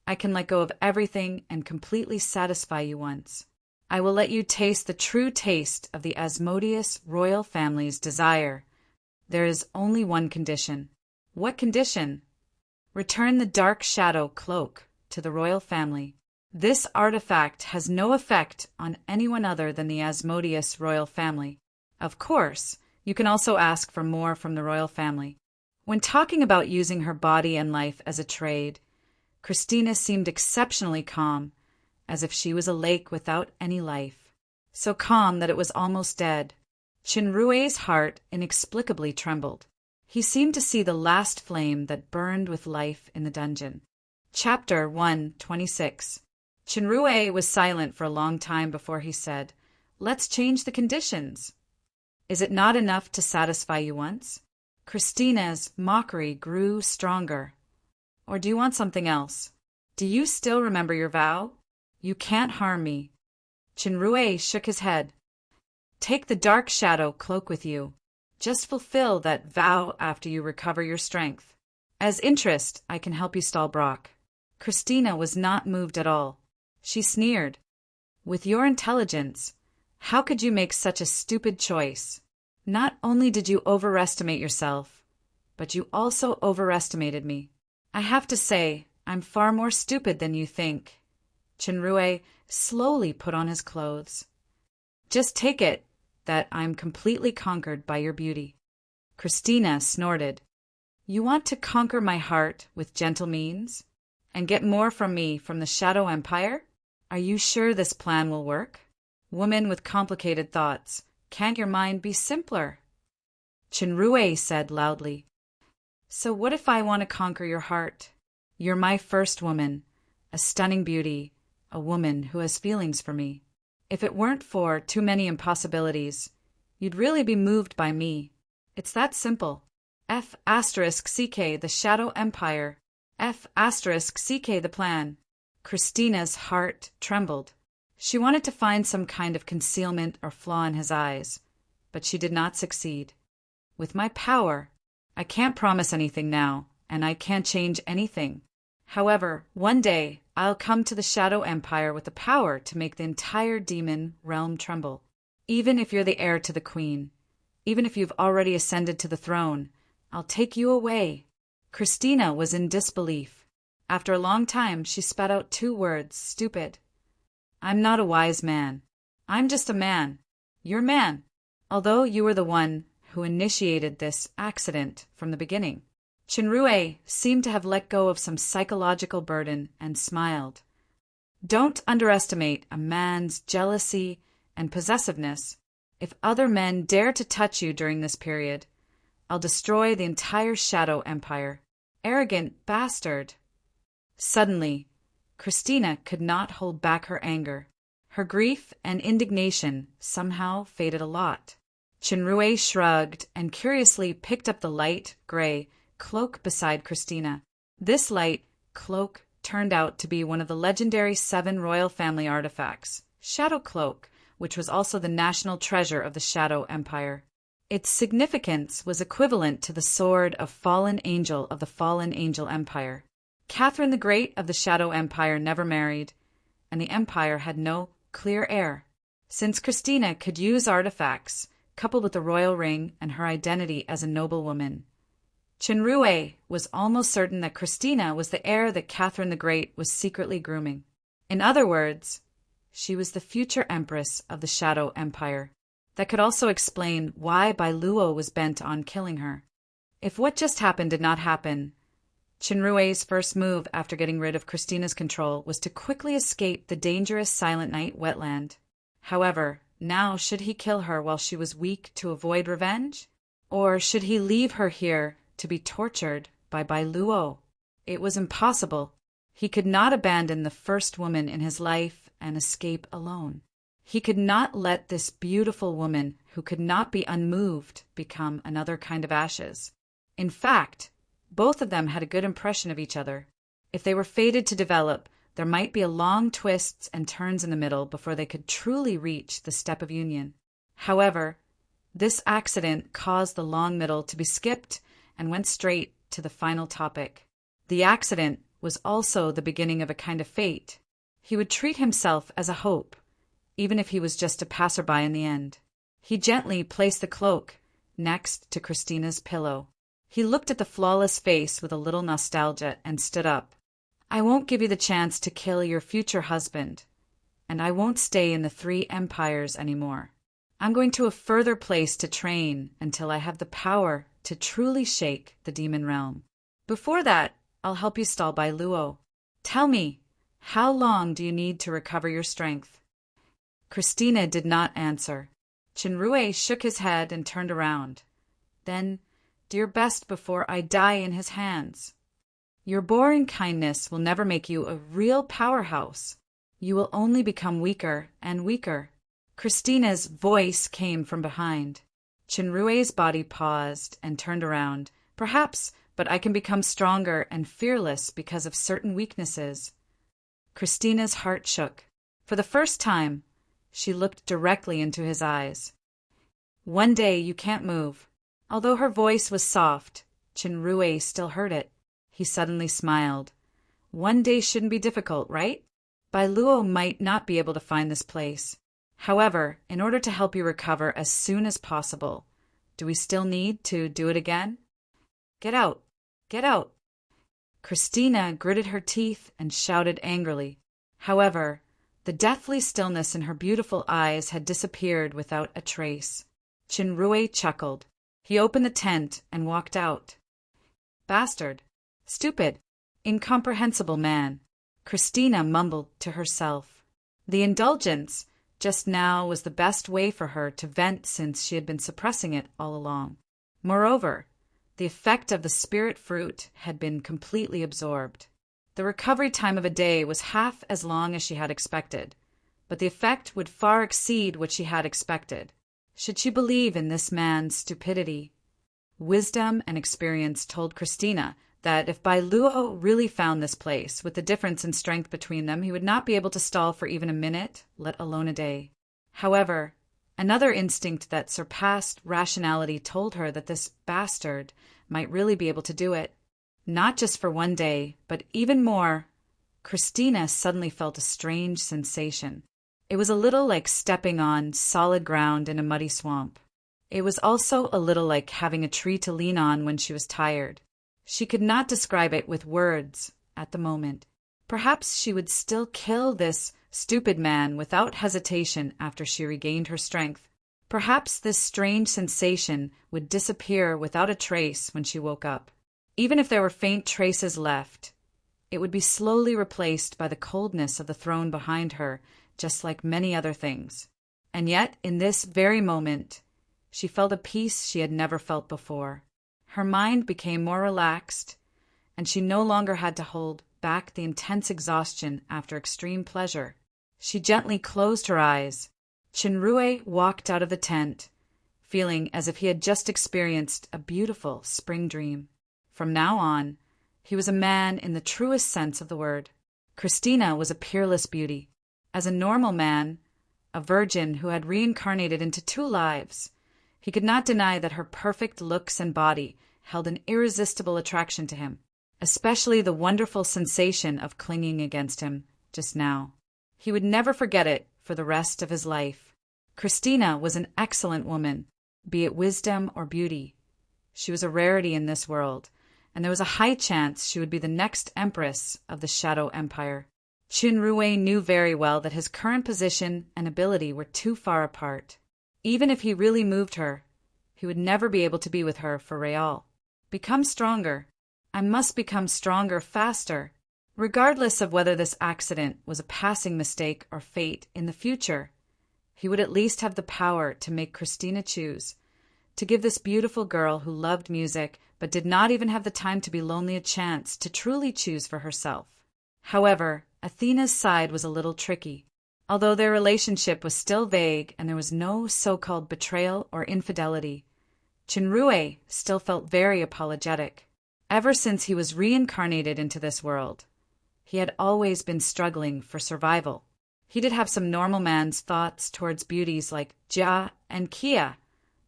I can let go of everything and completely satisfy you once. I will let you taste the true taste of the Asmodeus royal family's desire. There is only one condition." "What condition?" "Return the dark shadow cloak to the royal family. This artifact has no effect on anyone other than the Asmodeus royal family. Of course, you can also ask for more from the royal family." When talking about using her body and life as a trade, Christina seemed exceptionally calm, as if she was a lake without any life. So calm that it was almost dead. Chinrue's heart inexplicably trembled. He seemed to see the last flame that burned with life in the dungeon. Chapter 126. Chinrue was silent for a long time before he said, "Let's change the conditions. Is it not enough to satisfy you once?" Christina's mockery grew stronger. "Or do you want something else?" Do you still remember your vow? You can't harm me. Chinrue shook his head. Take the dark shadow cloak with you. Just fulfill that vow after you recover your strength. As interest, I can help you stall Brock. Christina was not moved at all. She sneered. With your intelligence, how could you make such a stupid choice? Not only did you overestimate yourself, but you also overestimated me. I have to say, I'm far more stupid than you think. Chinrue slowly put on his clothes. Just take it that I'm completely conquered by your beauty. Christina snorted. You want to conquer my heart with gentle means? And get more from me from the Shadow Empire? Are you sure this plan will work? Woman with complicated thoughts, can't your mind be simpler? Chinrue said loudly. So what if I want to conquer your heart? You're my first woman, a stunning beauty, a woman who has feelings for me. If it weren't for too many impossibilities, you'd really be moved by me. It's that simple. F*CK the Shadow Empire. F*CK the plan. Christina's heart trembled. She wanted to find some kind of concealment or flaw in his eyes, but she did not succeed. With my power, I can't promise anything now, and I can't change anything. However, one day, I'll come to the Shadow Empire with the power to make the entire demon realm tremble. Even if you're the heir to the queen, even if you've already ascended to the throne, I'll take you away. Christina was in disbelief. After a long time, she spat out 2 words, stupid. I'm not a wise man. I'm just a man. You're man. Although you were the one who initiated this accident from the beginning. Chinrue seemed to have let go of some psychological burden and smiled. Don't underestimate a man's jealousy and possessiveness. If other men dare to touch you during this period, I'll destroy the entire Shadow Empire. Arrogant bastard. Suddenly, Christina could not hold back her anger. Her grief and indignation somehow faded a lot. Chinrue shrugged and curiously picked up the light gray cloak beside Christina. This light cloak turned out to be one of the legendary 7 royal family artifacts, Shadow Cloak, which was also the national treasure of the Shadow Empire. Its significance was equivalent to the sword of fallen angel of the fallen angel empire. Catherine the Great of the Shadow Empire never married, and the empire had no clear heir. Since Christina could use artifacts, coupled with the royal ring and her identity as a noblewoman, Chinrue was almost certain that Christina was the heir that Catherine the Great was secretly grooming. In other words, she was the future empress of the Shadow Empire. That could also explain why Bai Luo was bent on killing her. If what just happened did not happen, Chinrue's first move after getting rid of Christina's control was to quickly escape the dangerous Silent Night wetland. However, now should he kill her while she was weak to avoid revenge? Or should he leave her here to be tortured by Bai Luo? It was impossible. He could not abandon the first woman in his life and escape alone. He could not let this beautiful woman, who could not be unmoved, become another kind of ashes. In fact, both of them had a good impression of each other. If they were fated to develop, there might be a long twists and turns in the middle before they could truly reach the step of union. However, this accident caused the long middle to be skipped and went straight to the final topic. The accident was also the beginning of a kind of fate. He would treat himself as a hope, even if he was just a passerby in the end. He gently placed the cloak next to Christina's pillow. He looked at the flawless face with a little nostalgia and stood up. I won't give you the chance to kill your future husband, and I won't stay in the 3 empires anymore. I'm going to a further place to train until I have the power to truly shake the demon realm. Before that, I'll help you stall Bai Luo. Tell me, how long do you need to recover your strength? Christina did not answer. Chinrue shook his head and turned around. Then, do your best before I die in his hands. Your boring kindness will never make you a real powerhouse. You will only become weaker and weaker. Christina's voice came from behind. Chinrue's body paused and turned around. Perhaps, but I can become stronger and fearless because of certain weaknesses. Christina's heart shook. For the first time, she looked directly into his eyes. "One day you can't move." Although her voice was soft, Chinrue still heard it. He suddenly smiled. "One day shouldn't be difficult, right? Bailuo might not be able to find this place. However, in order to help you recover as soon as possible, do we still need to do it again? Get out! Get out!" Christina gritted her teeth and shouted angrily. However, the deathly stillness in her beautiful eyes had disappeared without a trace. Chinrue chuckled. He opened the tent and walked out. "Bastard! Stupid! Incomprehensible man!" Christina mumbled to herself. The indulgence just now was the best way for her to vent since she had been suppressing it all along. Moreover, the effect of the spirit fruit had been completely absorbed. The recovery time of a day was half as long as she had expected, but the effect would far exceed what she had expected. Should she believe in this man's stupidity? Wisdom and experience told Christina that if Bailuo really found this place, with the difference in strength between them, he would not be able to stall for even a minute, let alone a day. However, another instinct that surpassed rationality told her that this bastard might really be able to do it. Not just for one day, but even more. Christina suddenly felt a strange sensation. It was a little like stepping on solid ground in a muddy swamp. It was also a little like having a tree to lean on when she was tired. She could not describe it with words at the moment. Perhaps she would still kill this stupid man without hesitation after she regained her strength. Perhaps this strange sensation would disappear without a trace when she woke up. Even if there were faint traces left, it would be slowly replaced by the coldness of the throne behind her, just like many other things. And yet, in this very moment, she felt a peace she had never felt before. Her mind became more relaxed, and she no longer had to hold back the intense exhaustion after extreme pleasure. She gently closed her eyes. Chinrue walked out of the tent, feeling as if he had just experienced a beautiful spring dream. From now on, he was a man in the truest sense of the word. Christina was a peerless beauty. As a normal man, a virgin who had reincarnated into 2 lives, he could not deny that her perfect looks and body held an irresistible attraction to him, especially the wonderful sensation of clinging against him just now. He would never forget it for the rest of his life. Christina was an excellent woman, be it wisdom or beauty. She was a rarity in this world, and there was a high chance she would be the next empress of the Shadow Empire. Chinrue knew very well that his current position and ability were too far apart. Even if he really moved her, he would never be able to be with her for real. Become stronger. I must become stronger faster. Regardless of whether this accident was a passing mistake or fate in the future, he would at least have the power to make Christina choose, to give this beautiful girl who loved music but did not even have the time to be lonely a chance to truly choose for herself. However, Athena's side was a little tricky. Although their relationship was still vague and there was no so-called betrayal or infidelity, Chinrue still felt very apologetic. Ever since he was reincarnated into this world, he had always been struggling for survival. He did have some normal man's thoughts towards beauties like Jia and Kia,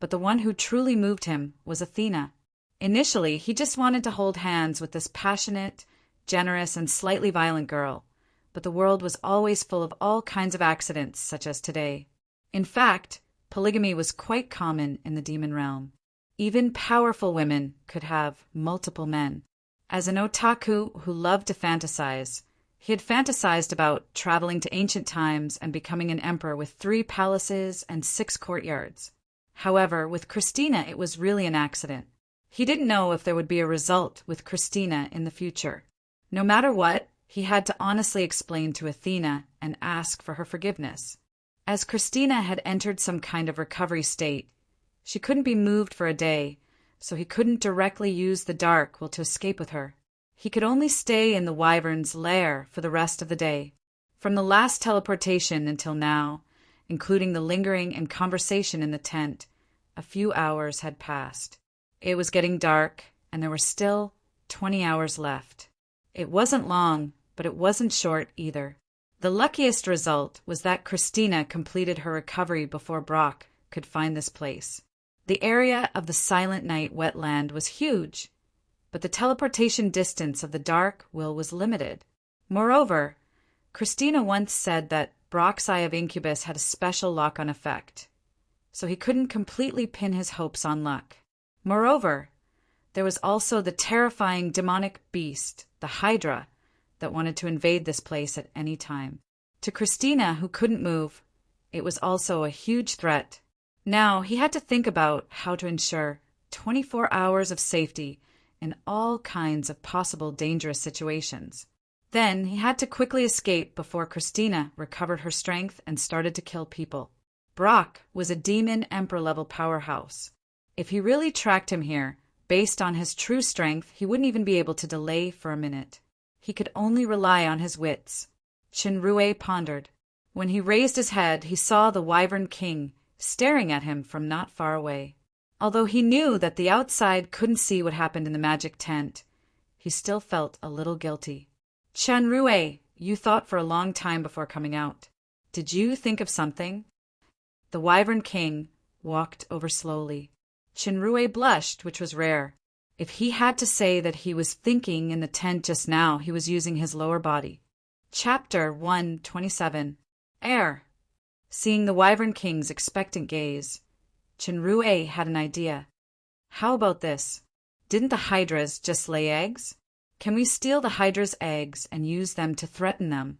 but the one who truly moved him was Athena. Initially, he just wanted to hold hands with this passionate, generous, and slightly violent girl, but the world was always full of all kinds of accidents, such as today. In fact, polygamy was quite common in the demon realm. Even powerful women could have multiple men. As an otaku who loved to fantasize, he had fantasized about traveling to ancient times and becoming an emperor with 3 palaces and 6 courtyards. However, with Christina, it was really an accident. He didn't know if there would be a result with Christina in the future. No matter what, he had to honestly explain to Athena and ask for her forgiveness. As Christina had entered some kind of recovery state, she couldn't be moved for a day, so he couldn't directly use the dark will to escape with her. He could only stay in the wyvern's lair for the rest of the day. From the last teleportation until now, including the lingering and conversation in the tent, a few hours had passed. It was getting dark, and there were still 20 hours left. It wasn't long, but it wasn't short either. The luckiest result was that Christina completed her recovery before Brock could find this place. The area of the Silent Night wetland was huge, but the teleportation distance of the dark will was limited. Moreover, Christina once said that Brock's Eye of Incubus had a special lock-on effect, so he couldn't completely pin his hopes on luck. Moreover, there was also the terrifying demonic beast, the Hydra, that wanted to invade this place at any time. To Christina, who couldn't move, it was also a huge threat. Now he had to think about how to ensure 24 hours of safety in all kinds of possible dangerous situations. Then he had to quickly escape before Christina recovered her strength and started to kill people. Brock was a demon emperor-level powerhouse. If he really tracked him here, based on his true strength, he wouldn't even be able to delay for a minute. He could only rely on his wits. Shinrue pondered. When he raised his head, he saw the Wyvern King staring at him from not far away. Although he knew that the outside couldn't see what happened in the magic tent, he still felt a little guilty. Shinrue, you thought for a long time before coming out. Did you think of something? The Wyvern King walked over slowly. Shinrue blushed, which was rare. If he had to say that he was thinking in the tent just now, he was using his lower body. Chapter 127. Air. Seeing the Wyvern King's expectant gaze, Shinrue had an idea. How about this? Didn't the Hydras just lay eggs? Can we steal the Hydra's eggs and use them to threaten them,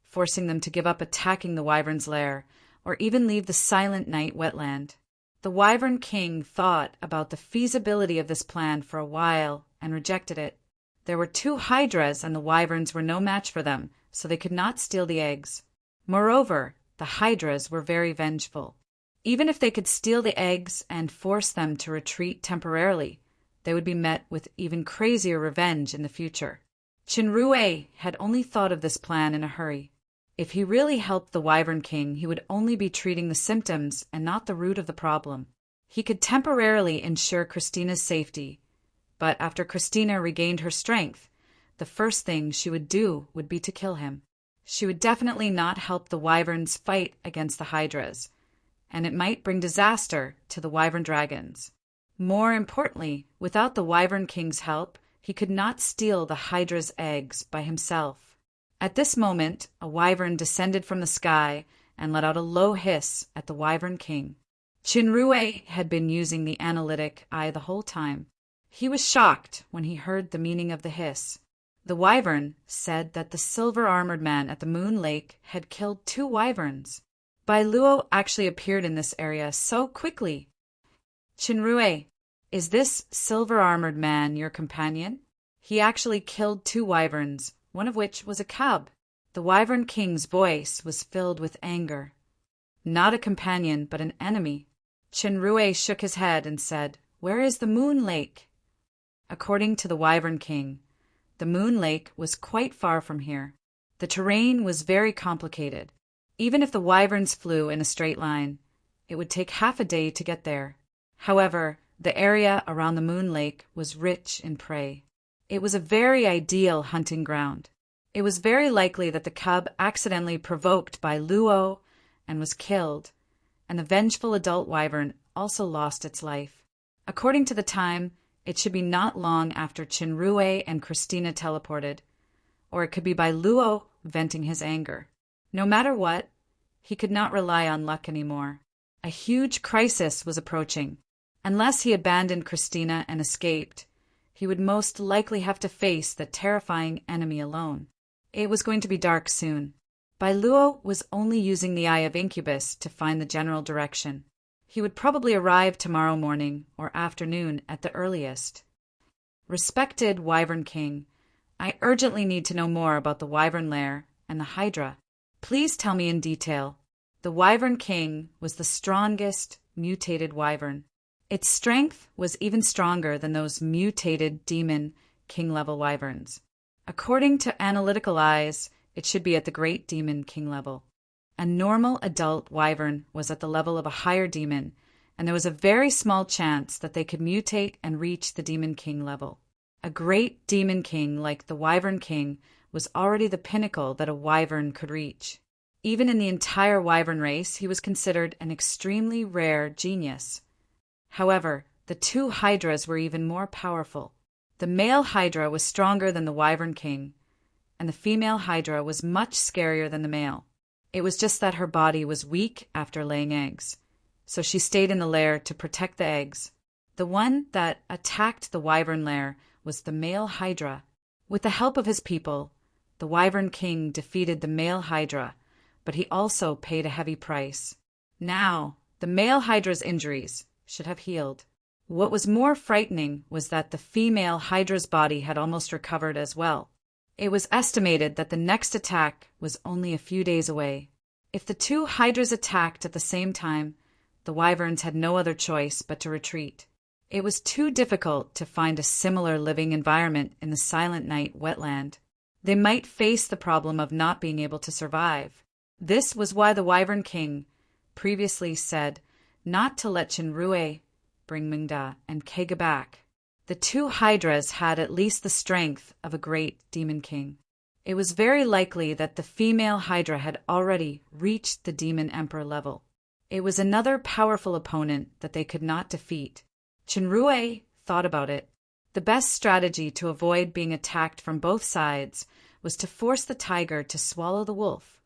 forcing them to give up attacking the Wyvern's lair, or even leave the Silent Night wetland? The Wyvern King thought about the feasibility of this plan for a while and rejected it. There were 2 Hydras and the Wyverns were no match for them, so they could not steal the eggs. Moreover, the Hydras were very vengeful. Even if they could steal the eggs and force them to retreat temporarily, they would be met with even crazier revenge in the future. Shinrue had only thought of this plan in a hurry. If he really helped the Wyvern King, he would only be treating the symptoms and not the root of the problem. He could temporarily ensure Christina's safety, but after Christina regained her strength, the first thing she would do would be to kill him. She would definitely not help the Wyverns fight against the Hydras, and it might bring disaster to the Wyvern dragons. More importantly, without the Wyvern King's help, he could not steal the Hydra's eggs by himself. At this moment, a wyvern descended from the sky and let out a low hiss at the Wyvern King. Shinrue had been using the analytic eye the whole time. He was shocked when he heard the meaning of the hiss. The wyvern said that the silver-armored man at the Moon Lake had killed 2 wyverns. Bailuo actually appeared in this area so quickly. Shinrue, is this silver-armored man your companion? He actually killed 2 wyverns, one of which was a cub. The Wyvern King's voice was filled with anger. Not a companion, but an enemy. Shinrue shook his head and said, "Where is the Moon Lake?" According to the Wyvern King, the Moon Lake was quite far from here. The terrain was very complicated. Even if the wyverns flew in a straight line, it would take half a day to get there. However, the area around the Moon Lake was rich in prey. It was a very ideal hunting ground. It was very likely that the cub accidentally provoked by Luo and was killed, and the vengeful adult wyvern also lost its life. According to the time, it should be not long after Shinrue and Christina teleported, or it could be by Luo venting his anger. No matter what, he could not rely on luck anymore. A huge crisis was approaching. Unless he abandoned Christina and escaped, he would most likely have to face the terrifying enemy alone. It was going to be dark soon. Bailuo was only using the Eye of Incubus to find the general direction. He would probably arrive tomorrow morning or afternoon at the earliest. Respected Wyvern King, I urgently need to know more about the Wyvern Lair and the Hydra. Please tell me in detail. The Wyvern King was the strongest mutated wyvern. Its strength was even stronger than those mutated demon king-level wyverns. According to analytical eyes, it should be at the great demon king level. A normal adult wyvern was at the level of a higher demon, and there was a very small chance that they could mutate and reach the demon king level. A great demon king like the Wyvern King was already the pinnacle that a wyvern could reach. Even in the entire wyvern race, he was considered an extremely rare genius. However, the two hydras were even more powerful. The male hydra was stronger than the wyvern king, and the female hydra was much scarier than the male. It was just that her body was weak after laying eggs, so she stayed in the lair to protect the eggs. The one that attacked the wyvern lair was the male hydra. With the help of his people, the wyvern king defeated the male hydra, but he also paid a heavy price. Now, the male hydra's injuries should have healed. What was more frightening was that the female hydra's body had almost recovered as well. It was estimated that the next attack was only a few days away. If the two hydras attacked at the same time, the wyverns had no other choice but to retreat. It was too difficult to find a similar living environment in the Silent Night wetland. They might face the problem of not being able to survive. This was why the wyvern king previously said not to let Chinrue bring Mingda and Kega back. The two hydras had at least the strength of a great demon king. It was very likely that the female hydra had already reached the demon emperor level. It was another powerful opponent that they could not defeat. Chinrue thought about it. The best strategy to avoid being attacked from both sides was to force the tiger to swallow the wolf.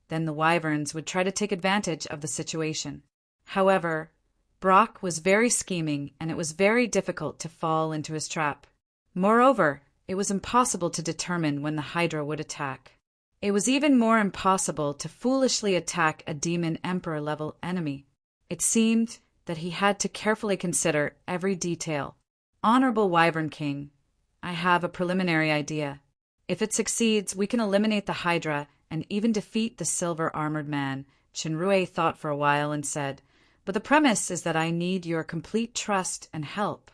Then the wyverns would try to take advantage of the situation. However, Brock was very scheming, and it was very difficult to fall into his trap. Moreover, it was impossible to determine when the hydra would attack. It was even more impossible to foolishly attack a demon emperor-level enemy. It seemed that he had to carefully consider every detail. Honorable Wyvern King, I have a preliminary idea. If it succeeds, we can eliminate the hydra and even defeat the silver-armored man. Chinrue thought for a while and said, but the premise is that I need your complete trust and help.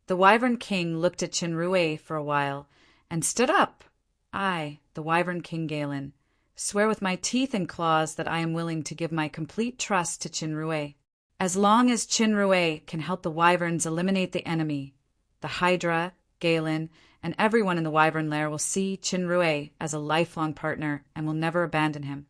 The Wyvern King looked at Chinrue for a while and stood up. I, the Wyvern King Galen, swear with my teeth and claws that I am willing to give my complete trust to Chinrue. As long as Chinrue can help the wyverns eliminate the enemy, the Hydra, Galen, and everyone in the wyvern lair will see Chinrue as a lifelong partner and will never abandon him.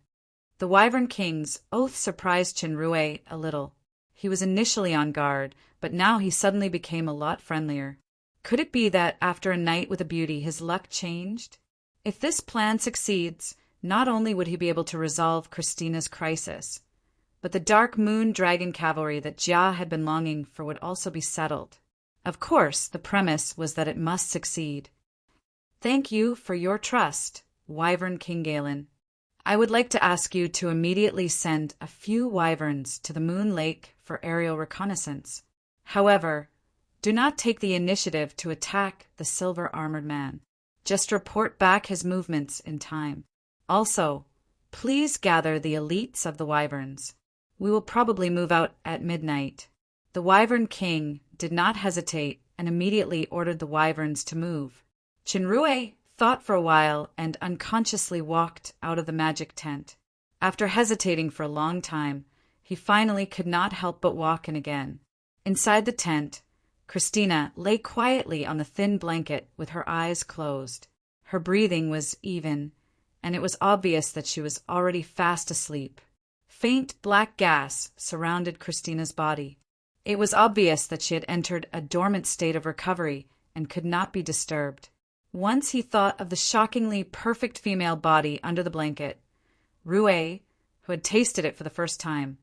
The Wyvern King's oath surprised Chinrue a little. He was initially on guard, but now he suddenly became a lot friendlier. Could it be that after a night with a beauty his luck changed? If this plan succeeds, not only would he be able to resolve Christina's crisis, but the Dark Moon Dragon Cavalry that Jia had been longing for would also be settled. Of course, the premise was that it must succeed. Thank you for your trust, Wyvern King Galen. I would like to ask you to immediately send a few wyverns to the Moon Lake for aerial reconnaissance. However, do not take the initiative to attack the silver-armored man. Just report back his movements in time. Also, please gather the elites of the wyverns. We will probably move out at midnight. The Wyvern King did not hesitate and immediately ordered the wyverns to move. Chinrue thought for a while and unconsciously walked out of the magic tent. After hesitating for a long time, he finally could not help but walk in again. Inside the tent, Christina lay quietly on the thin blanket with her eyes closed. Her breathing was even, and it was obvious that she was already fast asleep. Faint black gas surrounded Christina's body. It was obvious that she had entered a dormant state of recovery and could not be disturbed. Once he thought of the shockingly perfect female body under the blanket. Rue, who had tasted it for the first time,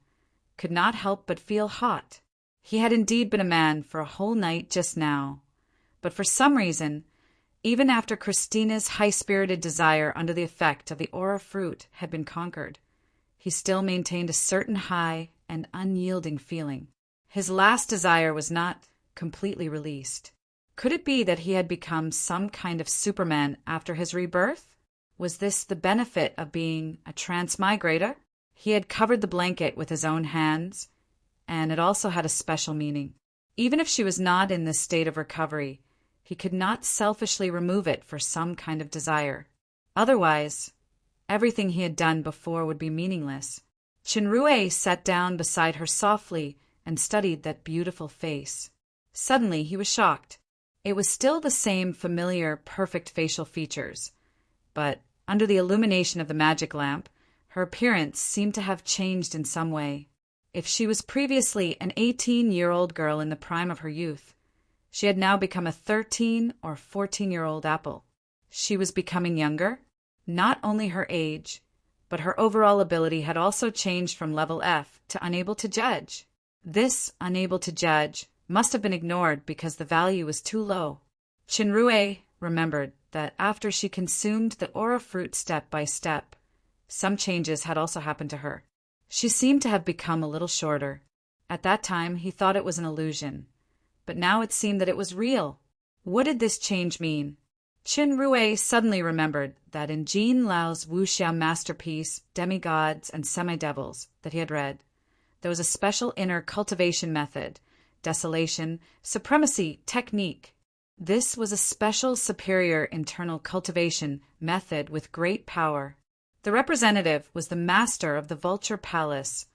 could not help but feel hot. He had indeed been a man for a whole night just now, but for some reason, even after Christina's high-spirited desire under the effect of the aura fruit had been conquered, he still maintained a certain high and unyielding feeling. His last desire was not completely released. Could it be that he had become some kind of Superman after his rebirth? Was this the benefit of being a transmigrator? He had covered the blanket with his own hands, and it also had a special meaning. Even if she was not in this state of recovery, he could not selfishly remove it for some kind of desire. Otherwise, everything he had done before would be meaningless. Chinrue sat down beside her softly and studied that beautiful face. Suddenly he was shocked. It was still the same familiar, perfect facial features. but under the illumination of the magic lamp, her appearance seemed to have changed in some way. If she was previously an 18-year-old girl in the prime of her youth, she had now become a 13 or 14-year-old apple. She was becoming younger. Not only her age, but her overall ability had also changed from level F to unable to judge. This unable to judge must have been ignored because the value was too low. Chinrue remembered that after she consumed the aura fruit step by step, some changes had also happened to her. She seemed to have become a little shorter. At that time, he thought it was an illusion, but now it seemed that it was real. What did this change mean? Chinrue suddenly remembered that in Jean Lao's wuxia masterpiece, Demigods and Semi-Devils, that he had read, there was a special inner cultivation method, desolation, supremacy, technique. This was a special superior internal cultivation method with great power. The representative was the master of the Vulture Palace,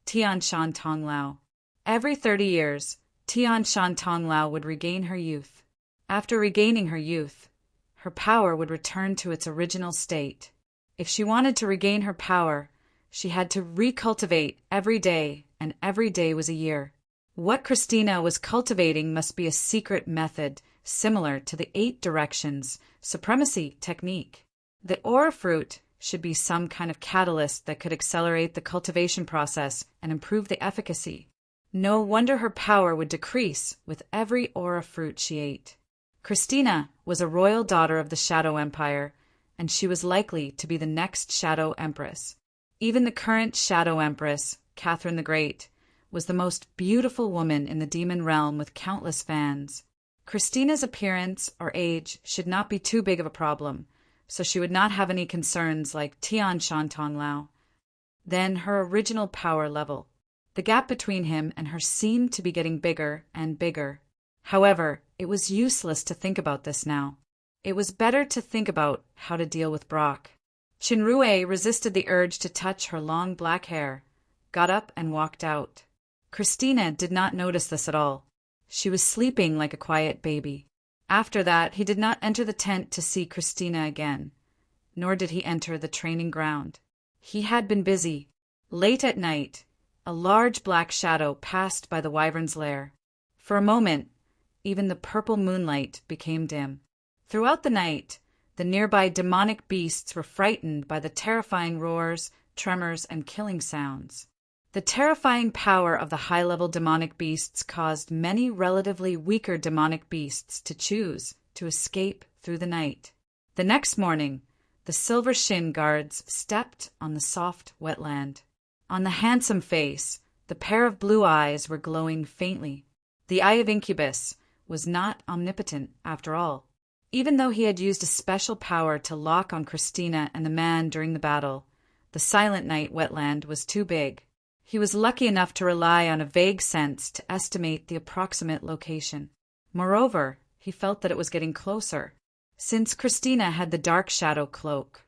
Tian Shan Tong Lao. Every 30 years, Tian Shan Tong Lao would regain her youth. After regaining her youth, her power would return to its original state. If she wanted to regain her power, she had to recultivate every day, and every day was a year. What Christina was cultivating must be a secret method similar to the 8 directions supremacy technique. The aura fruit should be some kind of catalyst that could accelerate the cultivation process and improve the efficacy. No wonder her power would decrease with every aura fruit she ate. Christina was a royal daughter of the Shadow Empire, and she was likely to be the next Shadow Empress. Even the current Shadow Empress, Catherine the Great, was the most beautiful woman in the demon realm with countless fans. Christina's appearance or age should not be too big of a problem, so she would not have any concerns like Tian Shan Tong Lao. Then her original power level. The gap between him and her seemed to be getting bigger and bigger. However, it was useless to think about this now. It was better to think about how to deal with Brock. Chinrue resisted the urge to touch her long black hair, got up and walked out. Christina did not notice this at all. She was sleeping like a quiet baby. After that, he did not enter the tent to see Christina again, nor did he enter the training ground. He had been busy. Late at night, a large black shadow passed by the wyvern's lair. For a moment, even the purple moonlight became dim. Throughout the night, the nearby demonic beasts were frightened by the terrifying roars, tremors, and killing sounds. The terrifying power of the high-level demonic beasts caused many relatively weaker demonic beasts to choose to escape through the night. The next morning, the Silver Shin guards stepped on the soft wetland. On the handsome face, the pair of blue eyes were glowing faintly. The eye of Incubus was not omnipotent after all. Even though he had used a special power to lock on Christina and the man during the battle, the Silent Night wetland was too big. He was lucky enough to rely on a vague sense to estimate the approximate location. Moreover, he felt that it was getting closer. Since Christina had the dark shadow cloak,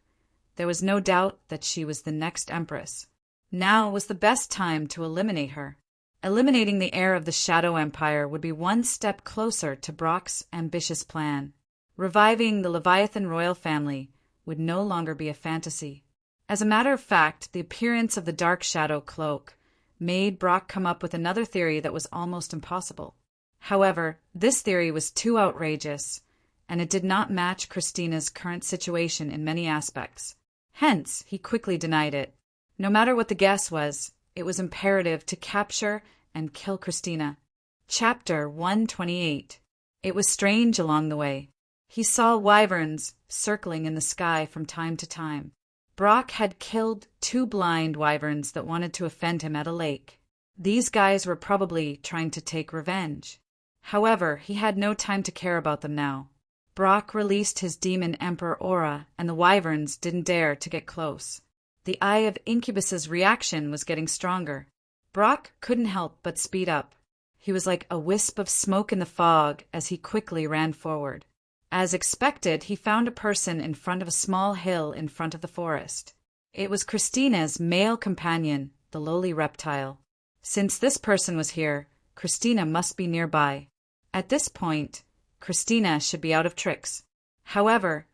there was no doubt that she was the next empress. Now was the best time to eliminate her. Eliminating the heir of the Shadow Empire would be one step closer to Brock's ambitious plan. Reviving the Leviathan royal family would no longer be a fantasy. As a matter of fact, the appearance of the dark shadow cloak made Brock come up with another theory that was almost impossible. However, this theory was too outrageous, and it did not match Christina's current situation in many aspects. Hence, he quickly denied it. No matter what the guess was, it was imperative to capture and kill Christina. Chapter 128. It was strange along the way. He saw wyverns circling in the sky from time to time. Brock had killed 2 blind wyverns that wanted to offend him at a lake. These guys were probably trying to take revenge. However, he had no time to care about them now. Brock released his demon emperor aura, and the wyverns didn't dare to get close. The eye of Incubus's reaction was getting stronger. Brock couldn't help but speed up. He was like a wisp of smoke in the fog as he quickly ran forward. As expected, he found a person in front of a small hill in front of the forest. It was Christina's male companion, the lowly reptile. Since this person was here, Christina must be nearby. At this point, Christina should be out of tricks. However,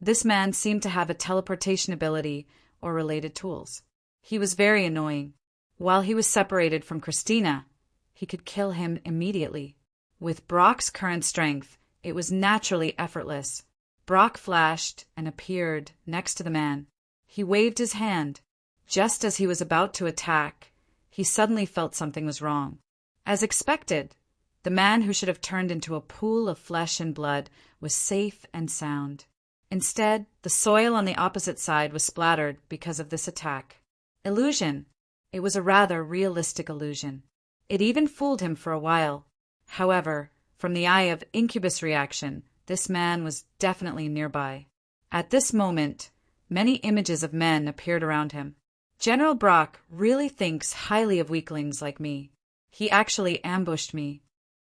This man seemed to have a teleportation ability or related tools. He was very annoying. While he was separated from Christina, he could kill him immediately. With Brock's current strength, it was naturally effortless. Brock flashed and appeared next to the man. He waved his hand. Just as he was about to attack, he suddenly felt something was wrong. As expected, the man who should have turned into a pool of flesh and blood was safe and sound. Instead, the soil on the opposite side was splattered because of this attack. Illusion. It was a rather realistic illusion. It even fooled him for a while. However, from the eye of incubus reaction, this man was definitely nearby. At this moment, many images of men appeared around him. General Brock really thinks highly of weaklings like me. He actually ambushed me.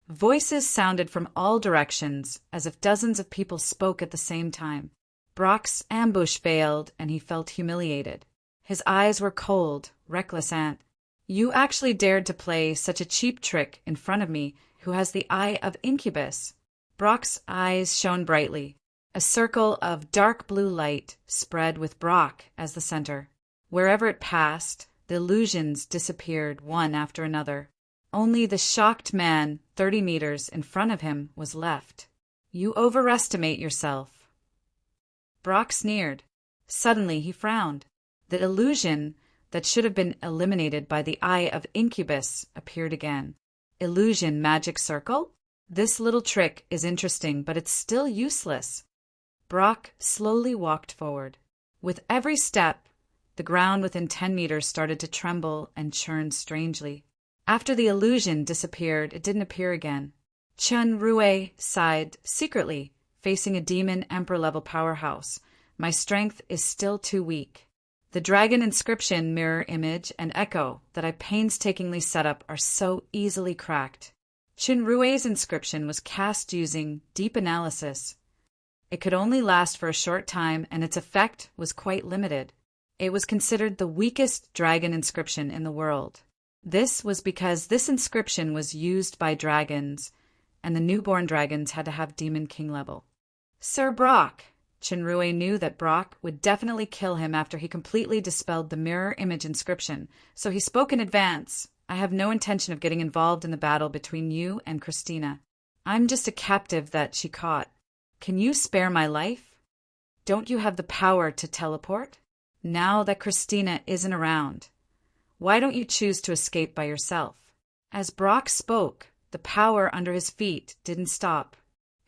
Voices sounded from all directions, as if dozens of people spoke at the same time. Brock's ambush failed, and he felt humiliated. His eyes were cold, reckless ant. You actually dared to play such a cheap trick in front of me, who has the eye of incubus. Brock's eyes shone brightly. A circle of dark blue light spread with Brock as the center. Wherever it passed, the illusions disappeared one after another. Only the shocked man 30 meters in front of him was left. You overestimate yourself. Brock sneered. Suddenly he frowned. The illusion that should have been eliminated by the eye of incubus appeared again. Illusion magic circle? This little trick is interesting, but it's still useless. Brock slowly walked forward. With every step, the ground within 10 meters started to tremble and churn strangely. After the illusion disappeared, it didn't appear again. Chun Rue sighed secretly, facing a demon emperor-level powerhouse. My strength is still too weak. The dragon inscription, mirror image, and echo that I painstakingly set up are so easily cracked. Chun Rue's inscription was cast using deep analysis. It could only last for a short time, and its effect was quite limited. It was considered the weakest dragon inscription in the world. This was because this inscription was used by dragons, and the newborn dragons had to have Demon King level. Sir Brock! Chinrue knew that Brock would definitely kill him after he completely dispelled the mirror image inscription, so he spoke in advance. I have no intention of getting involved in the battle between you and Christina. I'm just a captive that she caught. Can you spare my life? Don't you have the power to teleport? Now that Christina isn't around, why don't you choose to escape by yourself? As Brock spoke, the power under his feet didn't stop.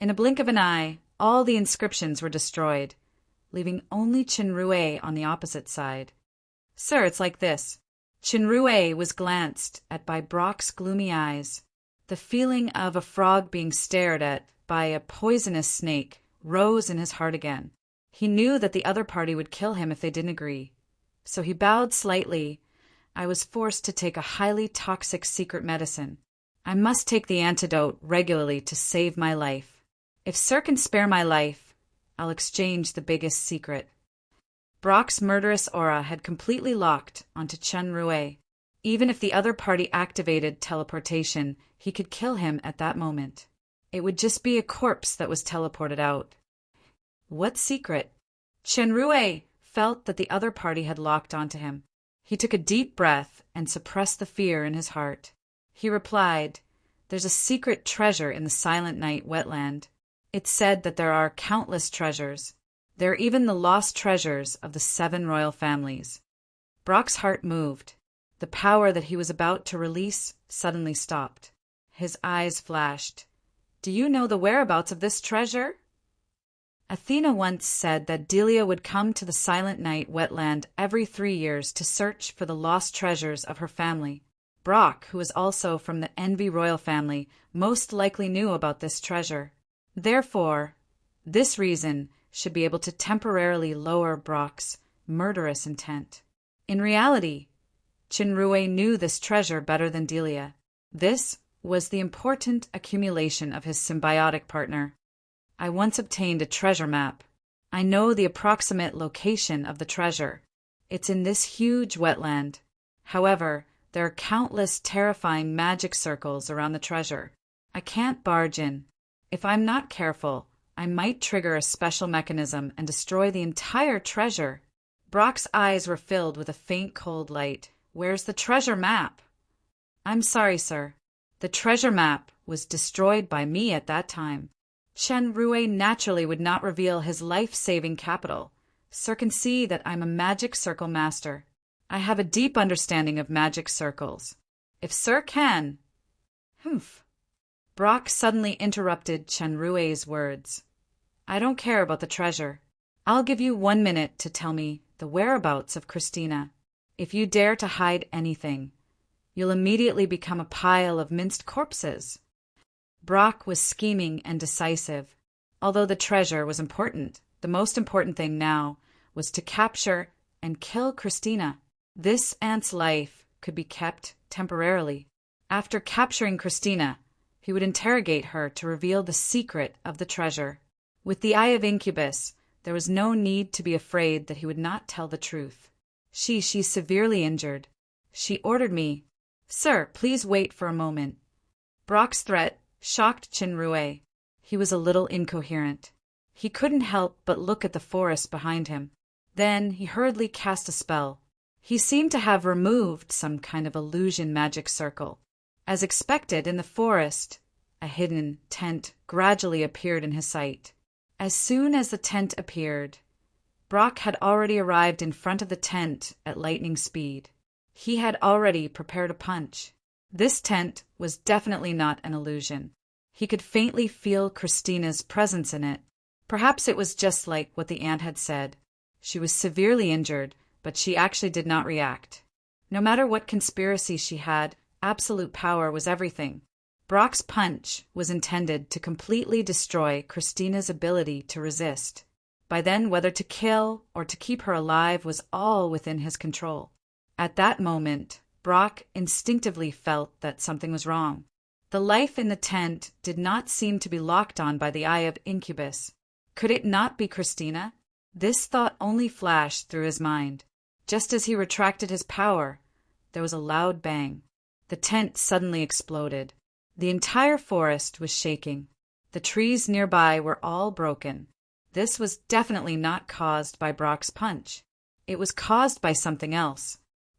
In a blink of an eye, all the inscriptions were destroyed, leaving only Chinrue on the opposite side. Sir, it's like this. Chinrue was glanced at by Brock's gloomy eyes. The feeling of a frog being stared at by a poisonous snake rose in his heart again. He knew that the other party would kill him if they didn't agree. So he bowed slightly. I was forced to take a highly toxic secret medicine. I must take the antidote regularly to save my life. If Sir can spare my life, I'll exchange the biggest secret. Brock's murderous aura had completely locked onto Chenrue. Even if the other party activated teleportation, he could kill him at that moment. It would just be a corpse that was teleported out. What secret? Chenrue felt that the other party had locked onto him. He took a deep breath and suppressed the fear in his heart. He replied, "There's a secret treasure in the Silent Night wetland. It's said that there are countless treasures. There are even the lost treasures of the 7 royal families." Brock's heart moved. The power that he was about to release suddenly stopped. His eyes flashed. "Do you know the whereabouts of this treasure?" Athena once said that Delia would come to the Silent Night wetland every 3 years to search for the lost treasures of her family. Brock, who was also from the Envy royal family, most likely knew about this treasure. Therefore, this reason should be able to temporarily lower Brock's murderous intent. In reality, Chinrue knew this treasure better than Delia. This was the important accumulation of his symbiotic partner. I once obtained a treasure map. I know the approximate location of the treasure. It's in this huge wetland. However, there are countless terrifying magic circles around the treasure. I can't barge in. If I'm not careful, I might trigger a special mechanism and destroy the entire treasure. Brock's eyes were filled with a faint cold light. Where's the treasure map? I'm sorry, sir. The treasure map was destroyed by me at that time. Chen Rui naturally would not reveal his life-saving capital. Sir can see that I'm a magic circle master. I have a deep understanding of magic circles. If Sir can... Humph. Brock suddenly interrupted Chen Rui's words. I don't care about the treasure. I'll give you 1 minute to tell me the whereabouts of Christina. If you dare to hide anything, you'll immediately become a pile of minced corpses. Brock was scheming and decisive. Although the treasure was important, the most important thing now was to capture and kill Christina. This aunt's life could be kept temporarily. After capturing Christina, he would interrogate her to reveal the secret of the treasure. With the Eye of Incubus, there was no need to be afraid that he would not tell the truth. She's severely injured. She ordered me. Sir, please wait for a moment. Brock's threat shocked Chen Rui. He was a little incoherent. He couldn't help but look at the forest behind him. Then he hurriedly cast a spell. He seemed to have removed some kind of illusion magic circle. As expected in the forest, a hidden tent gradually appeared in his sight. As soon as the tent appeared, Brock had already arrived in front of the tent at lightning speed. He had already prepared a punch. This tent was definitely not an illusion. He could faintly feel Christina's presence in it. Perhaps it was just like what the aunt had said. She was severely injured, but she actually did not react. No matter what conspiracy she had, absolute power was everything. Brock's punch was intended to completely destroy Christina's ability to resist. By then, whether to kill or to keep her alive was all within his control. At that moment, Brock instinctively felt that something was wrong. The life in the tent did not seem to be locked on by the Eye of Incubus. Could it not be Christina? This thought only flashed through his mind. Just as he retracted his power, there was a loud bang. The tent suddenly exploded. The entire forest was shaking. The trees nearby were all broken. This was definitely not caused by Brock's punch. It was caused by something else.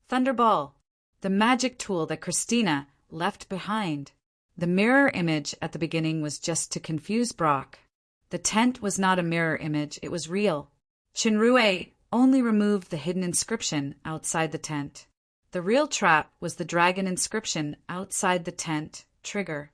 Thunderball, the magic tool that Christina left behind. The mirror image at the beginning was just to confuse Brock. The tent was not a mirror image, it was real. Chen Rui only removed the hidden inscription outside the tent. The real trap was the dragon inscription outside the tent trigger.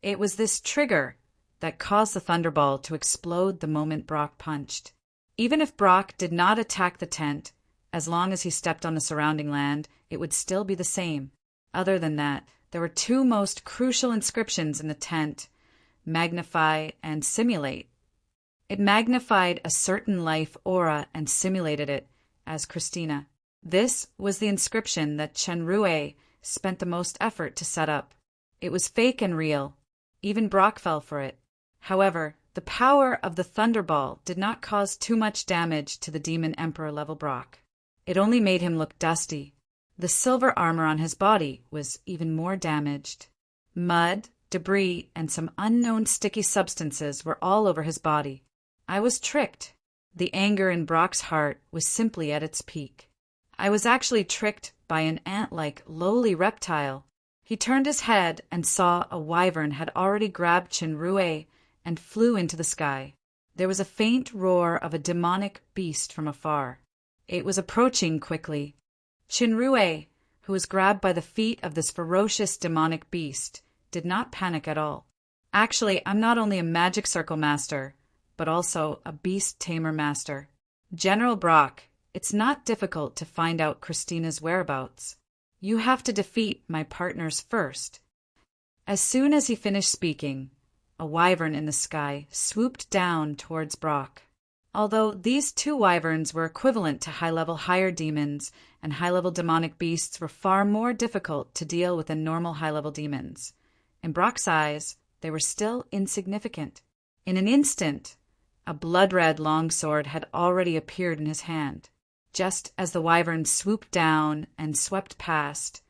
It was this trigger that caused the thunderball to explode the moment Brock punched. Even if Brock did not attack the tent, as long as he stepped on the surrounding land, it would still be the same. Other than that, there were two most crucial inscriptions in the tent: magnify and simulate. It magnified a certain life aura and simulated it as Christina. This was the inscription that Chen Rui spent the most effort to set up. It was fake and real. Even Brock fell for it. However, the power of the Thunderball did not cause too much damage to the Demon Emperor level Brock. It only made him look dusty. The silver armor on his body was even more damaged. Mud, debris, and some unknown sticky substances were all over his body. I was tricked. The anger in Brock's heart was simply at its peak. I was actually tricked by an ant-like, lowly reptile. He turned his head and saw a wyvern had already grabbed Chen Rui and flew into the sky. There was a faint roar of a demonic beast from afar. It was approaching quickly. Chen Rui, who was grabbed by the feet of this ferocious demonic beast, did not panic at all. Actually, I'm not only a magic circle master, but also a beast tamer master. General Brock, it's not difficult to find out Christina's whereabouts. You have to defeat my partners first. As soon as he finished speaking, a wyvern in the sky swooped down towards Brock. Although these two wyverns were equivalent to high-level higher demons, and high-level demonic beasts were far more difficult to deal with than normal high-level demons, in Brock's eyes, they were still insignificant. In an instant, a blood-red longsword had already appeared in his hand. Just as the wyvern swooped down and swept past,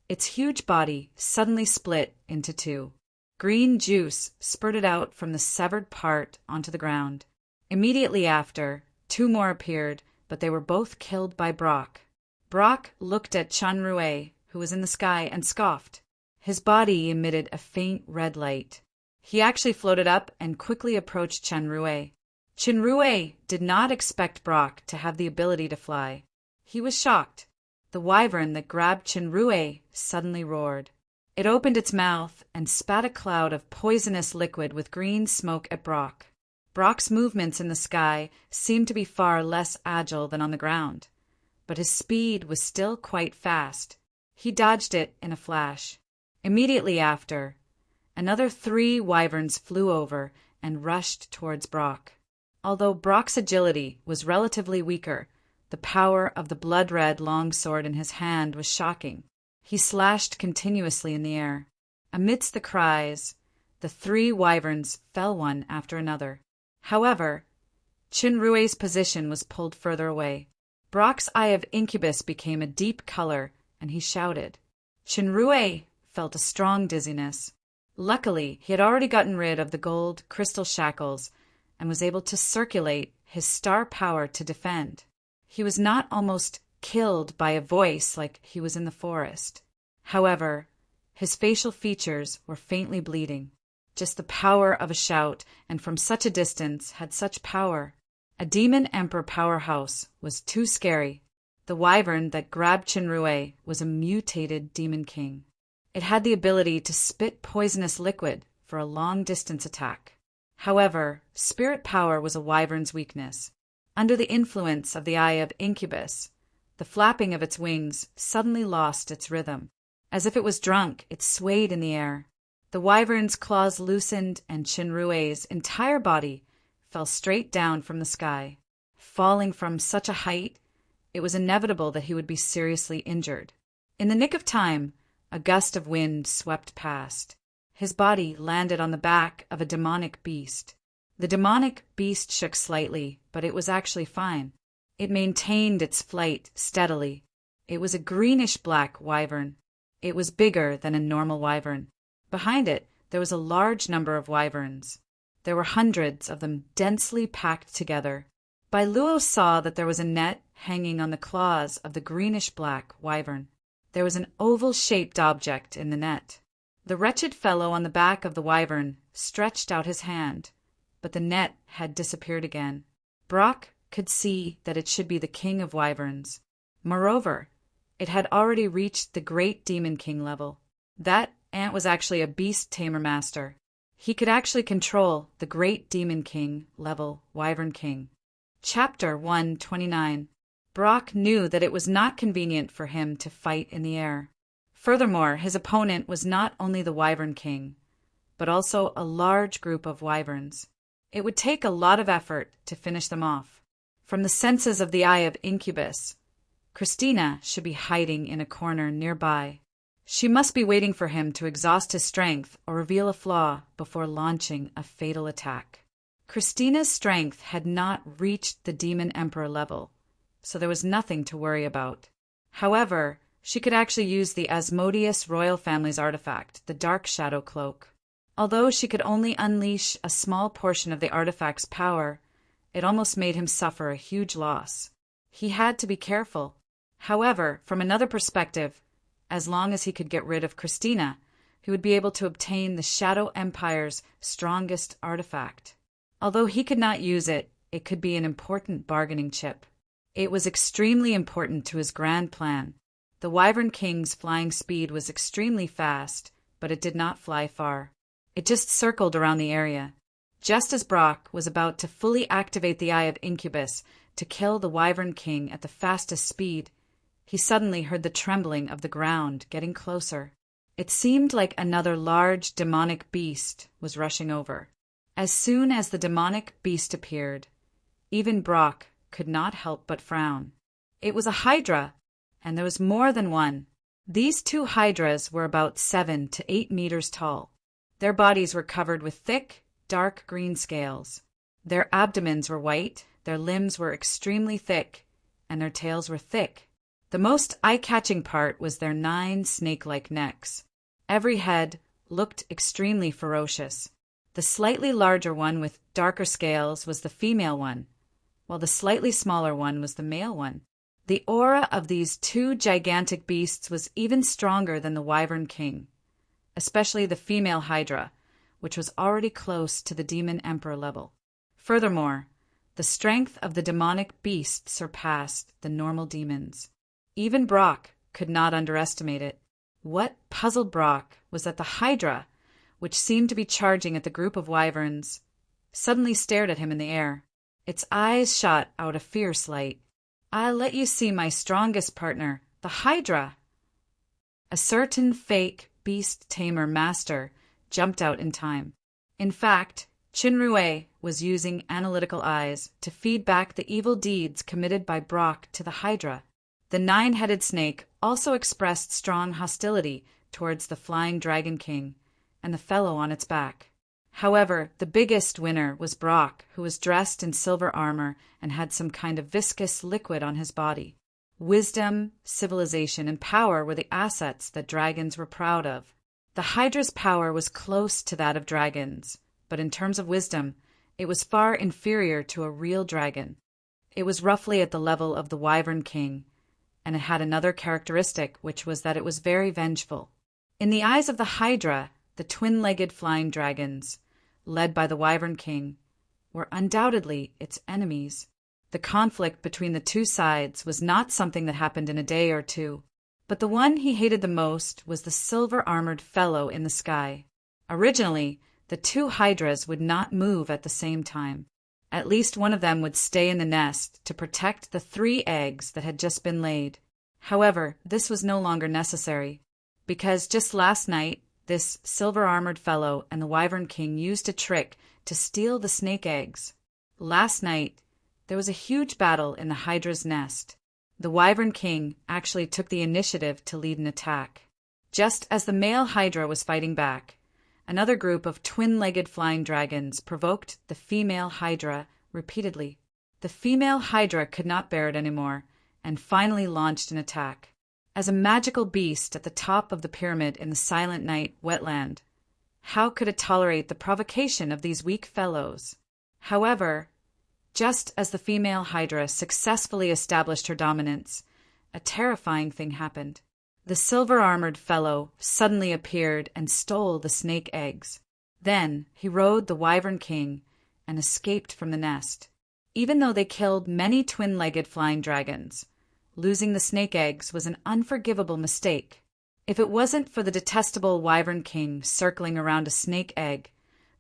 its huge body suddenly split into two. Green juice spurted out from the severed part onto the ground. Immediately after, two more appeared, but they were both killed by Brock. Brock looked at Chun-Rui, who was in the sky, and scoffed. His body emitted a faint red light. He actually floated up and quickly approached Chun-Rui. Chun-Rui did not expect Brock to have the ability to fly. He was shocked. The wyvern that grabbed Chun-Rui suddenly roared. It opened its mouth and spat a cloud of poisonous liquid with green smoke at Brock. Brock's movements in the sky seemed to be far less agile than on the ground, but his speed was still quite fast. He dodged it in a flash. Immediately after, another 3 wyverns flew over and rushed towards Brock. Although Brock's agility was relatively weaker, the power of the blood-red longsword in his hand was shocking. He slashed continuously in the air. Amidst the cries, the 3 wyverns fell one after another. However, Chun-Rui's position was pulled further away. Brock's eye of incubus became a deep color, and he shouted. Chun-Rui felt a strong dizziness. Luckily, he had already gotten rid of the gold crystal shackles and was able to circulate his star power to defend. He was not almost killed by a voice like he was in the forest. However, his facial features were faintly bleeding. Just the power of a shout, and from such a distance, had such power. A demon emperor powerhouse was too scary. The wyvern that grabbed Chun-Rui was a mutated demon king. It had the ability to spit poisonous liquid for a long-distance attack. However, spirit power was a wyvern's weakness. Under the influence of the eye of incubus, the flapping of its wings suddenly lost its rhythm. As if it was drunk, it swayed in the air. The wyvern's claws loosened, and Chun-Rui's entire body fell straight down from the sky. Falling from such a height, it was inevitable that he would be seriously injured. In the nick of time, a gust of wind swept past. His body landed on the back of a demonic beast. The demonic beast shook slightly, but it was actually fine. It maintained its flight steadily. It was a greenish-black wyvern. It was bigger than a normal wyvern. Behind it, there was a large number of wyverns. There were hundreds of them densely packed together. Bailuo saw that there was a net hanging on the claws of the greenish-black wyvern. There was an oval-shaped object in the net. The wretched fellow on the back of the wyvern stretched out his hand, but the net had disappeared again. Brock could see that it should be the king of wyverns. Moreover, it had already reached the great demon king level. That ant was actually a beast tamer master. He could actually control the great demon king level wyvern king. Chapter 129. Brock knew that it was not convenient for him to fight in the air. Furthermore, his opponent was not only the wyvern king, but also a large group of wyverns. It would take a lot of effort to finish them off. From the senses of the eye of incubus, Christina should be hiding in a corner nearby. She must be waiting for him to exhaust his strength or reveal a flaw before launching a fatal attack. Christina's strength had not reached the Demon Emperor level, so there was nothing to worry about. However, she could actually use the Asmodeus royal family's artifact, the Dark Shadow Cloak. Although she could only unleash a small portion of the artifact's power, it almost made him suffer a huge loss. He had to be careful. However, from another perspective, as long as he could get rid of Christina, he would be able to obtain the Shadow Empire's strongest artifact. Although he could not use it, it could be an important bargaining chip. It was extremely important to his grand plan. The Wyvern King's flying speed was extremely fast, but it did not fly far. It just circled around the area. Just as Brock was about to fully activate the Eye of Incubus to kill the Wyvern King at the fastest speed, he suddenly heard the trembling of the ground getting closer. It seemed like another large demonic beast was rushing over. As soon as the demonic beast appeared, even Brock could not help but frown. It was a hydra, and there was more than one. These two hydras were about 7 to 8 meters tall. Their bodies were covered with thick, dark green scales. Their abdomens were white, their limbs were extremely thick, and their tails were thick. The most eye-catching part was their 9 snake-like necks. Every head looked extremely ferocious. The slightly larger one with darker scales was the female one, while the slightly smaller one was the male one. The aura of these two gigantic beasts was even stronger than the Wyvern King, especially the female Hydra, which was already close to the Demon Emperor level. Furthermore, the strength of the demonic beast surpassed the normal demons. Even Brock could not underestimate it. What puzzled Brock was that the Hydra, which seemed to be charging at the group of wyverns, suddenly stared at him in the air. Its eyes shot out a fierce light. "I'll let you see my strongest partner, the Hydra." A certain fake beast tamer master jumped out in time. In fact, Chinrue was using analytical eyes to feed back the evil deeds committed by Brock to the Hydra. The nine-headed snake also expressed strong hostility towards the flying Dragon King and the fellow on its back. However, the biggest winner was Brock, who was dressed in silver armor and had some kind of viscous liquid on his body. Wisdom, civilization, and power were the assets that dragons were proud of. The Hydra's power was close to that of dragons, but in terms of wisdom, it was far inferior to a real dragon. It was roughly at the level of the Wyvern King, and it had another characteristic, which was that it was very vengeful. In the eyes of the Hydra, the twin-legged flying dragons, led by the Wyvern King, were undoubtedly its enemies. The conflict between the two sides was not something that happened in a day or two, but the one he hated the most was the silver-armored fellow in the sky. Originally, the two Hydras would not move at the same time. At least one of them would stay in the nest to protect the 3 eggs that had just been laid. However, this was no longer necessary, because just last night, this silver-armored fellow and the Wyvern King used a trick to steal the snake eggs. Last night, there was a huge battle in the Hydra's nest. The Wyvern King actually took the initiative to lead an attack. Just as the male Hydra was fighting back, another group of twin-legged flying dragons provoked the female Hydra repeatedly. The female Hydra could not bear it anymore and finally launched an attack. As a magical beast at the top of the pyramid in the Silent Night wetland, how could it tolerate the provocation of these weak fellows? However, just as the female Hydra successfully established her dominance, a terrifying thing happened. The silver-armored fellow suddenly appeared and stole the snake eggs. Then he rode the Wyvern King and escaped from the nest. Even though they killed many twin-legged flying dragons, losing the snake eggs was an unforgivable mistake. If it wasn't for the detestable Wyvern King circling around a snake egg,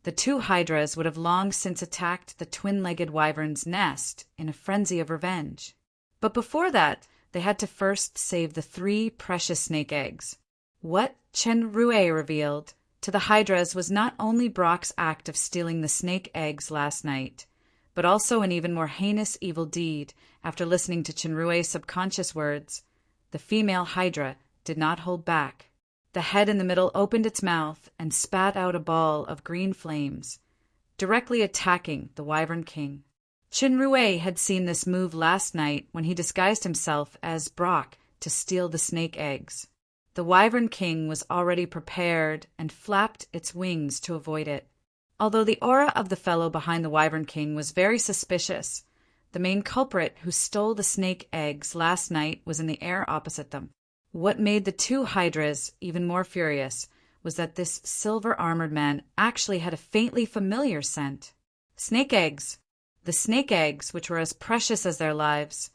the two Hydras would have long since attacked the twin-legged wyvern's nest in a frenzy of revenge. But before that, they had to first save the 3 precious snake eggs. What Chenrue revealed to the Hydras was not only Brock's act of stealing the snake eggs last night, but also an even more heinous evil deed. After listening to Chenrue's subconscious words, the female Hydra did not hold back. The head in the middle opened its mouth and spat out a ball of green flames, directly attacking the Wyvern King. Chenrue had seen this move last night when he disguised himself as Brock to steal the snake eggs. The Wyvern King was already prepared and flapped its wings to avoid it. Although the aura of the fellow behind the Wyvern King was very suspicious, the main culprit who stole the snake eggs last night was in the air opposite them. What made the two Hydras even more furious was that this silver-armored man actually had a faintly familiar scent. Snake eggs. The snake eggs, which were as precious as their lives,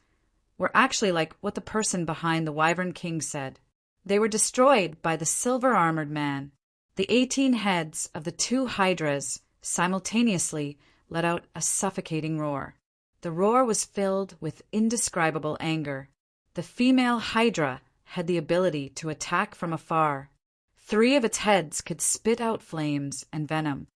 were actually like what the person behind the Wyvern King said. They were destroyed by the silver-armored man. The 18 heads of the two Hydras simultaneously let out a suffocating roar. The roar was filled with indescribable anger. The female Hydra had the ability to attack from afar. 3 of its heads could spit out flames and venom.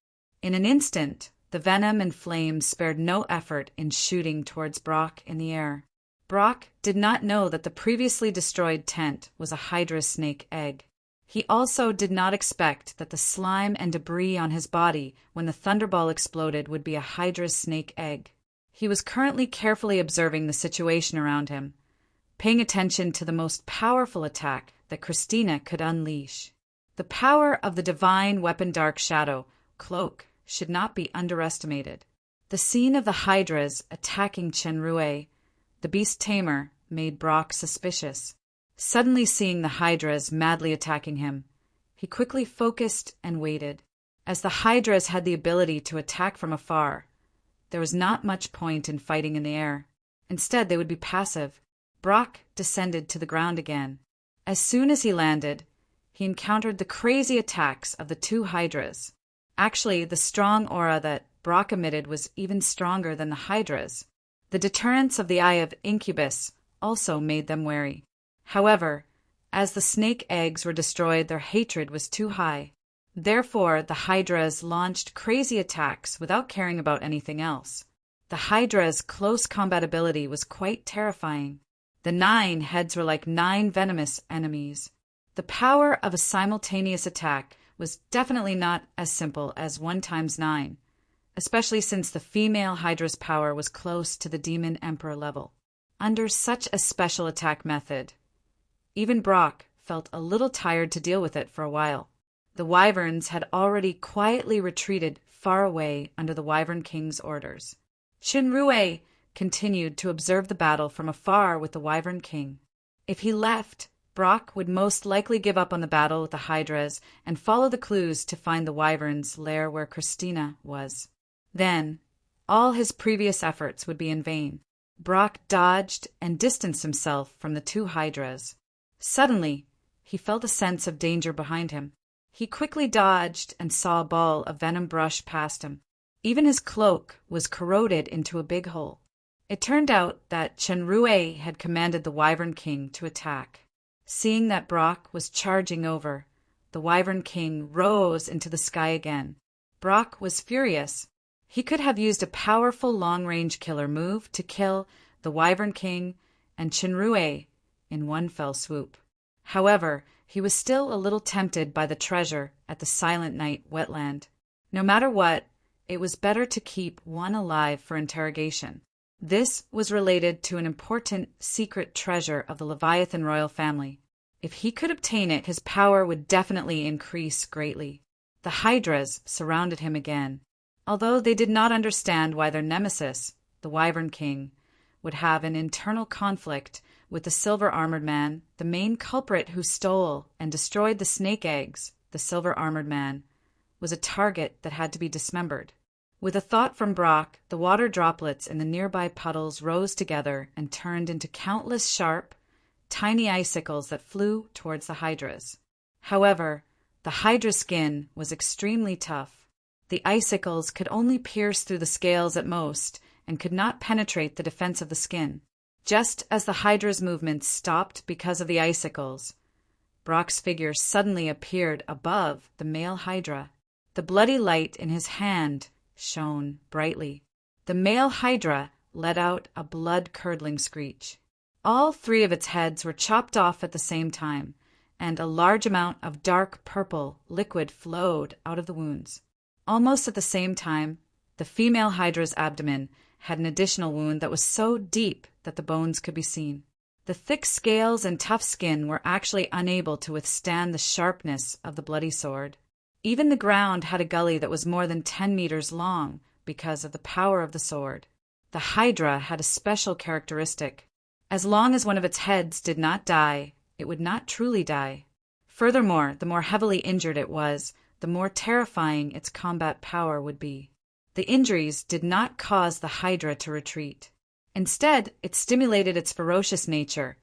In an instant, the venom and flames spared no effort in shooting towards Brock in the air. Brock did not know that the previously destroyed tent was a Hydra snake egg. He also did not expect that the slime and debris on his body when the thunderball exploded would be a Hydra snake egg. He was currently carefully observing the situation around him, paying attention to the most powerful attack that Christina could unleash. The power of the divine weapon Dark Shadow, Cloak, should not be underestimated. The scene of the Hydras attacking Shenrue, the beast tamer, made Brock suspicious. Suddenly seeing the Hydras madly attacking him, he quickly focused and waited. As the Hydras had the ability to attack from afar, there was not much point in fighting in the air. Instead, they would be passive. Brock descended to the ground again. As soon as he landed, he encountered the crazy attacks of the two Hydras. Actually, the strong aura that Brock emitted was even stronger than the Hydras. The deterrence of the Eye of Incubus also made them wary. However, as the snake eggs were destroyed, their hatred was too high. Therefore, the Hydras launched crazy attacks without caring about anything else. The Hydra's close combat ability was quite terrifying. The 9 heads were like 9 venomous enemies. The power of a simultaneous attack was definitely not as simple as 1 times 9, especially since the female Hydra's power was close to the Demon Emperor level. Under such a special attack method, even Brock felt a little tired to deal with it for a while. The Wyverns had already quietly retreated far away under the Wyvern King's orders. Shenrue continued to observe the battle from afar with the Wyvern King. If he left, Brock would most likely give up on the battle with the Hydras and follow the clues to find the Wyvern's lair where Christina was. Then, all his previous efforts would be in vain. Brock dodged and distanced himself from the two Hydras. Suddenly, he felt a sense of danger behind him. He quickly dodged and saw a ball of venom brush past him. Even his cloak was corroded into a big hole. It turned out that Shenrue had commanded the Wyvern King to attack. Seeing that Brock was charging over, the Wyvern King rose into the sky again. Brock was furious. He could have used a powerful long-range killer move to kill the Wyvern King and Shenrue in one fell swoop. However, he was still a little tempted by the treasure at the Silent Night wetland. No matter what, it was better to keep one alive for interrogation. This was related to an important secret treasure of the Leviathan royal family. If he could obtain it, his power would definitely increase greatly. The Hydras surrounded him again. Although they did not understand why their nemesis, the Wyvern King, would have an internal conflict with the silver-armored man, the main culprit who stole and destroyed the snake eggs, the silver-armored man, was a target that had to be dismembered. With a thought from Brock, the water droplets in the nearby puddles rose together and turned into countless sharp, tiny icicles that flew towards the Hydras. However, the Hydra skin was extremely tough. The icicles could only pierce through the scales at most and could not penetrate the defense of the skin. Just as the Hydra's movements stopped because of the icicles, Brock's figure suddenly appeared above the male Hydra. The bloody light in his hand shone brightly. The male Hydra let out a blood-curdling screech. All 3 of its heads were chopped off at the same time, and a large amount of dark purple liquid flowed out of the wounds. Almost at the same time, the female Hydra's abdomen had an additional wound that was so deep that the bones could be seen. The thick scales and tough skin were actually unable to withstand the sharpness of the bloody sword. Even the ground had a gully that was more than 10 meters long because of the power of the sword. The Hydra had a special characteristic. As long as one of its heads did not die, it would not truly die. Furthermore, the more heavily injured it was, the more terrifying its combat power would be. The injuries did not cause the Hydra to retreat. Instead, it stimulated its ferocious nature,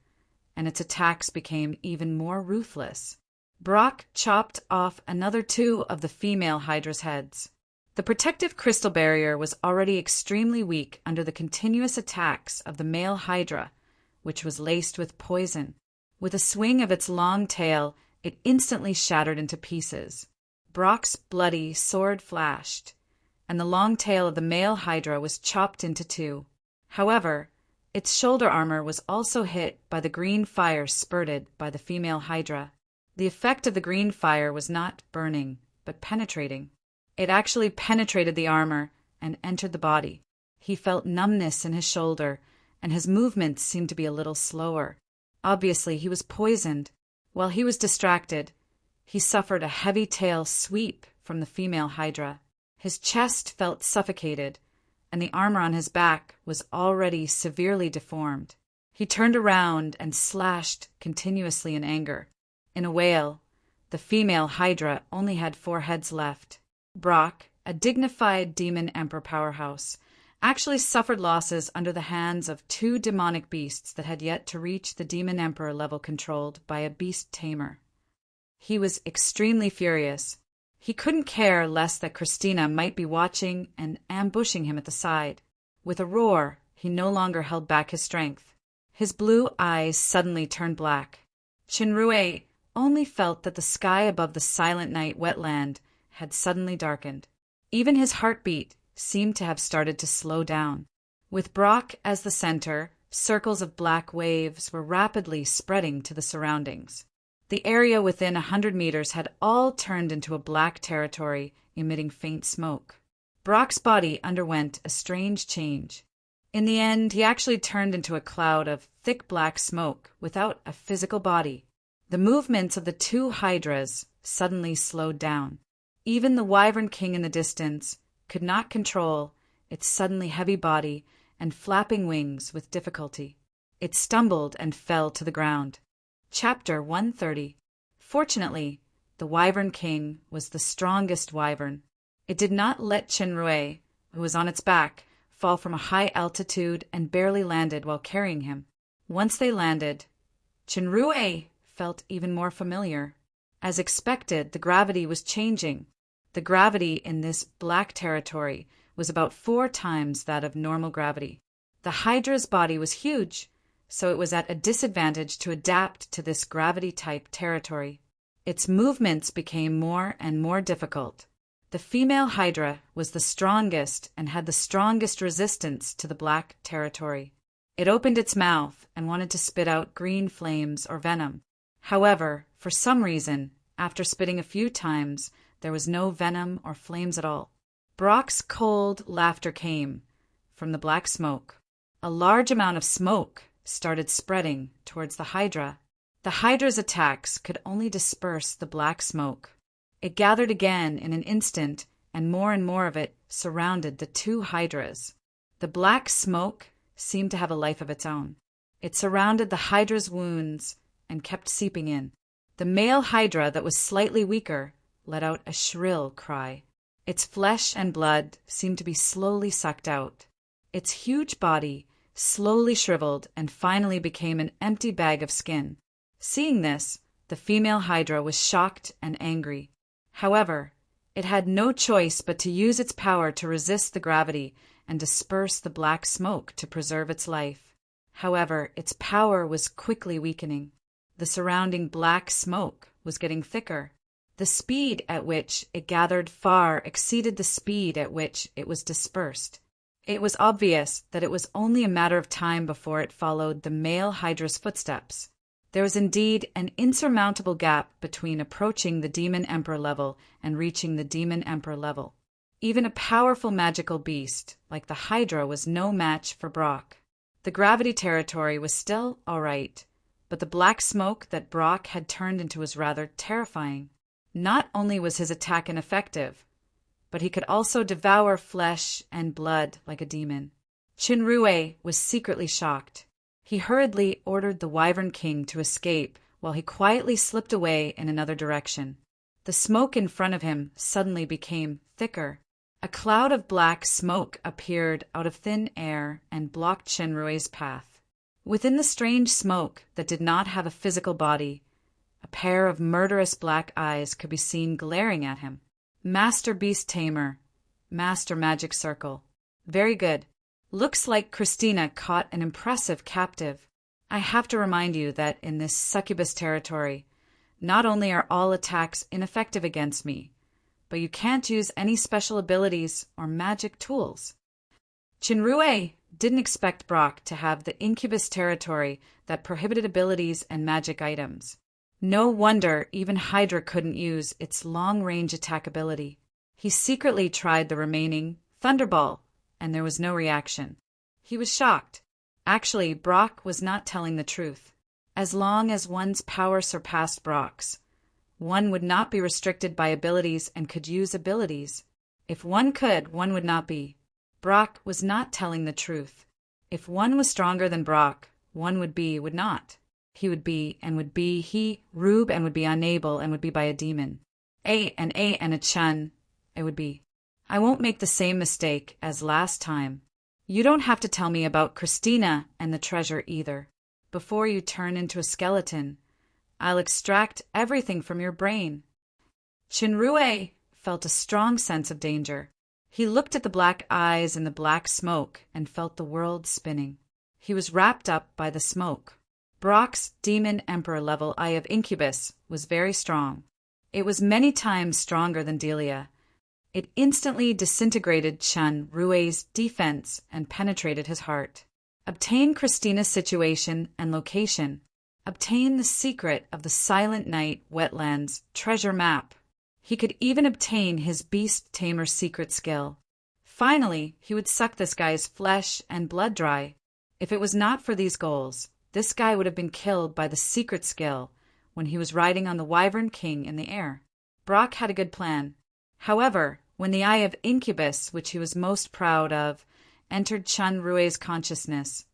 and its attacks became even more ruthless. Brock chopped off another 2 of the female Hydra's heads. The protective crystal barrier was already extremely weak under the continuous attacks of the male Hydra, which was laced with poison. With a swing of its long tail, it instantly shattered into pieces. Brock's bloody sword flashed, and the long tail of the male Hydra was chopped into 2. However, its shoulder armor was also hit by the green fire spurted by the female Hydra. The effect of the green fire was not burning, but penetrating. It actually penetrated the armor and entered the body. He felt numbness in his shoulder, and his movements seemed to be a little slower. Obviously, he was poisoned. While he was distracted, He suffered a heavy tail sweep from the female hydra. His chest felt suffocated, and the armor on his back was already severely deformed. He turned around and slashed continuously in anger. In a wail, the female hydra only had 4 heads left. Brock, a dignified demon emperor powerhouse, actually suffered losses under the hands of 2 demonic beasts that had yet to reach the demon emperor level controlled by a beast tamer. He was extremely furious. He couldn't care less that Christina might be watching and ambushing him at the side. With a roar, he no longer held back his strength. His blue eyes suddenly turned black. Chinrue only felt that the sky above the silent night wetland had suddenly darkened. Even his heartbeat seemed to have started to slow down. With Brock as the center, circles of black waves were rapidly spreading to the surroundings. The area within 100 meters had all turned into a black territory, emitting faint smoke. Brock's body underwent a strange change. In the end, he actually turned into a cloud of thick black smoke without a physical body. The movements of the 2 hydras suddenly slowed down. Even the Wyvern King in the distance could not control its suddenly heavy body and flapping wings with difficulty. It stumbled and fell to the ground. Chapter 130. Fortunately, the Wyvern King was the strongest wyvern. It did not let Chinrue, who was on its back, fall from a high altitude and barely landed while carrying him. Once they landed, Chinrue felt even more familiar. As expected, the gravity was changing. The gravity in this black territory was about 4 times that of normal gravity. The hydra's body was huge, so it was at a disadvantage to adapt to this gravity-type territory. Its movements became more and more difficult. The female hydra was the strongest and had the strongest resistance to the black territory. It opened its mouth and wanted to spit out green flames or venom. However, for some reason, after spitting a few times, there was no venom or flames at all. Brock's cold laughter came from the black smoke. A large amount of smoke started spreading towards the hydra. The hydra's attacks could only disperse the black smoke. It gathered again in an instant, and more of it surrounded the 2 hydras. The black smoke seemed to have a life of its own. It surrounded the hydra's wounds and kept seeping in. The male hydra that was slightly weaker let out a shrill cry. Its flesh and blood seemed to be slowly sucked out. Its huge body slowly shriveled and finally became an empty bag of skin. Seeing this, the female hydra was shocked and angry. However, it had no choice but to use its power to resist the gravity and disperse the black smoke to preserve its life. However, its power was quickly weakening. The surrounding black smoke was getting thicker. The speed at which it gathered far exceeded the speed at which it was dispersed. It was obvious that it was only a matter of time before it followed the male hydra's footsteps. There was indeed an insurmountable gap between approaching the Demon Emperor level and reaching the Demon Emperor level. Even a powerful magical beast like the Hydra was no match for Brock. The gravity territory was still all right, but the black smoke that Brock had turned into was rather terrifying. Not only was his attack ineffective, but he could also devour flesh and blood like a demon. Chinrue was secretly shocked. He hurriedly ordered the Wyvern King to escape while he quietly slipped away in another direction. The smoke in front of him suddenly became thicker. A cloud of black smoke appeared out of thin air and blocked Chinrue's path. Within the strange smoke that did not have a physical body, a pair of murderous black eyes could be seen glaring at him. Master Beast Tamer, Master Magic Circle. Very good. Looks like Christina caught an impressive captive. I have to remind you that in this succubus territory, not only are all attacks ineffective against me, but you can't use any special abilities or magic tools. Chinrue didn't expect Brock to have the incubus territory that prohibited abilities and magic items. No wonder even Hydra couldn't use its long-range attack ability. He secretly tried the remaining Thunderball, and there was no reaction. He was shocked. Actually, Brock was not telling the truth. As long as one's power surpassed Brock's, One would not be restricted by abilities and could use abilities. If one could, one would not be. Brock was not telling the truth. If one was stronger than Brock, one would be, would not. He would be, and would be, he, Rube, and would be unable, and would be by a demon. And a Chun, it would be. I won't make the same mistake as last time. You don't have to tell me about Christina and the treasure either. Before you turn into a skeleton, I'll extract everything from your brain. Chinrue felt a strong sense of danger. He looked at the black eyes in the black smoke and felt the world spinning. He was wrapped up by the smoke. Brock's Demon Emperor level Eye of Incubus was very strong. It was many times stronger than Delia. It instantly disintegrated Chun Rue's defense and penetrated his heart. Obtain Christina's situation and location. Obtain the secret of the Silent Night Wetlands treasure map. He could even obtain his Beast Tamer secret skill. Finally, he would suck this guy's flesh and blood dry. If it was not for these goals, this guy would have been killed by the secret skill when he was riding on the Wyvern King in the air. Brock had a good plan. However, when the Eye of Incubus, which he was most proud of, entered Chun Rue's consciousness,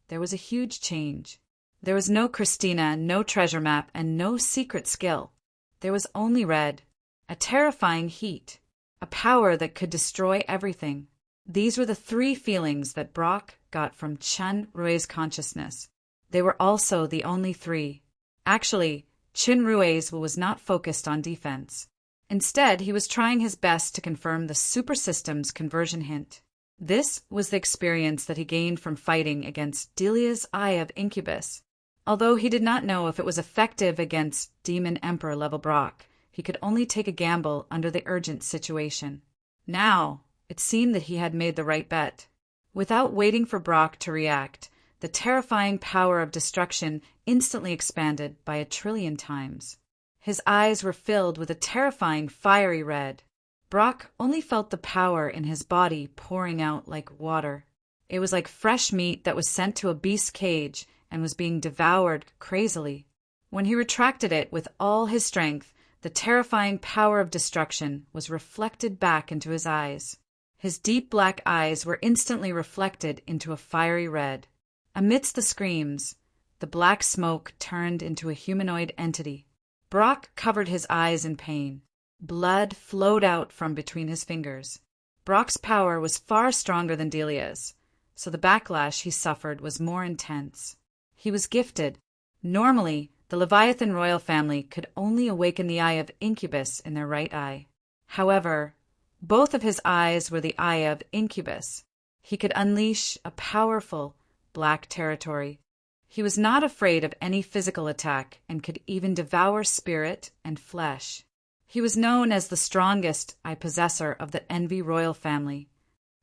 there was a huge change. There was no Christina, no treasure map, and no secret skill. There was only red, a terrifying heat, a power that could destroy everything. These were the three feelings that Brock got from Chun Rue's consciousness. They were also the only three. Actually, Chun Rue's was not focused on defense. Instead, he was trying his best to confirm the super system's conversion hint. This was the experience that he gained from fighting against Delia's Eye of Incubus. Although he did not know if it was effective against Demon Emperor level Brock, he could only take a gamble under the urgent situation. Now, it seemed that he had made the right bet. Without waiting for Brock to react, the terrifying power of destruction instantly expanded by 1 trillion times. His eyes were filled with a terrifying fiery red. Brock only felt the power in his body pouring out like water. It was like fresh meat that was sent to a beast's cage and was being devoured crazily. When he retracted it with all his strength, the terrifying power of destruction was reflected back into his eyes. His deep black eyes were instantly reflected into a fiery red. Amidst the screams, the black smoke turned into a humanoid entity. Brock covered his eyes in pain. Blood flowed out from between his fingers. Brock's power was far stronger than Delia's, so the backlash he suffered was more intense. He was gifted. Normally, the Leviathan royal family could only awaken the Eye of Incubus in their right eye. However, both of his eyes were the Eye of Incubus. He could unleash a powerful black territory. He was not afraid of any physical attack and could even devour spirit and flesh. He was known as the strongest eye possessor of the Envy royal family.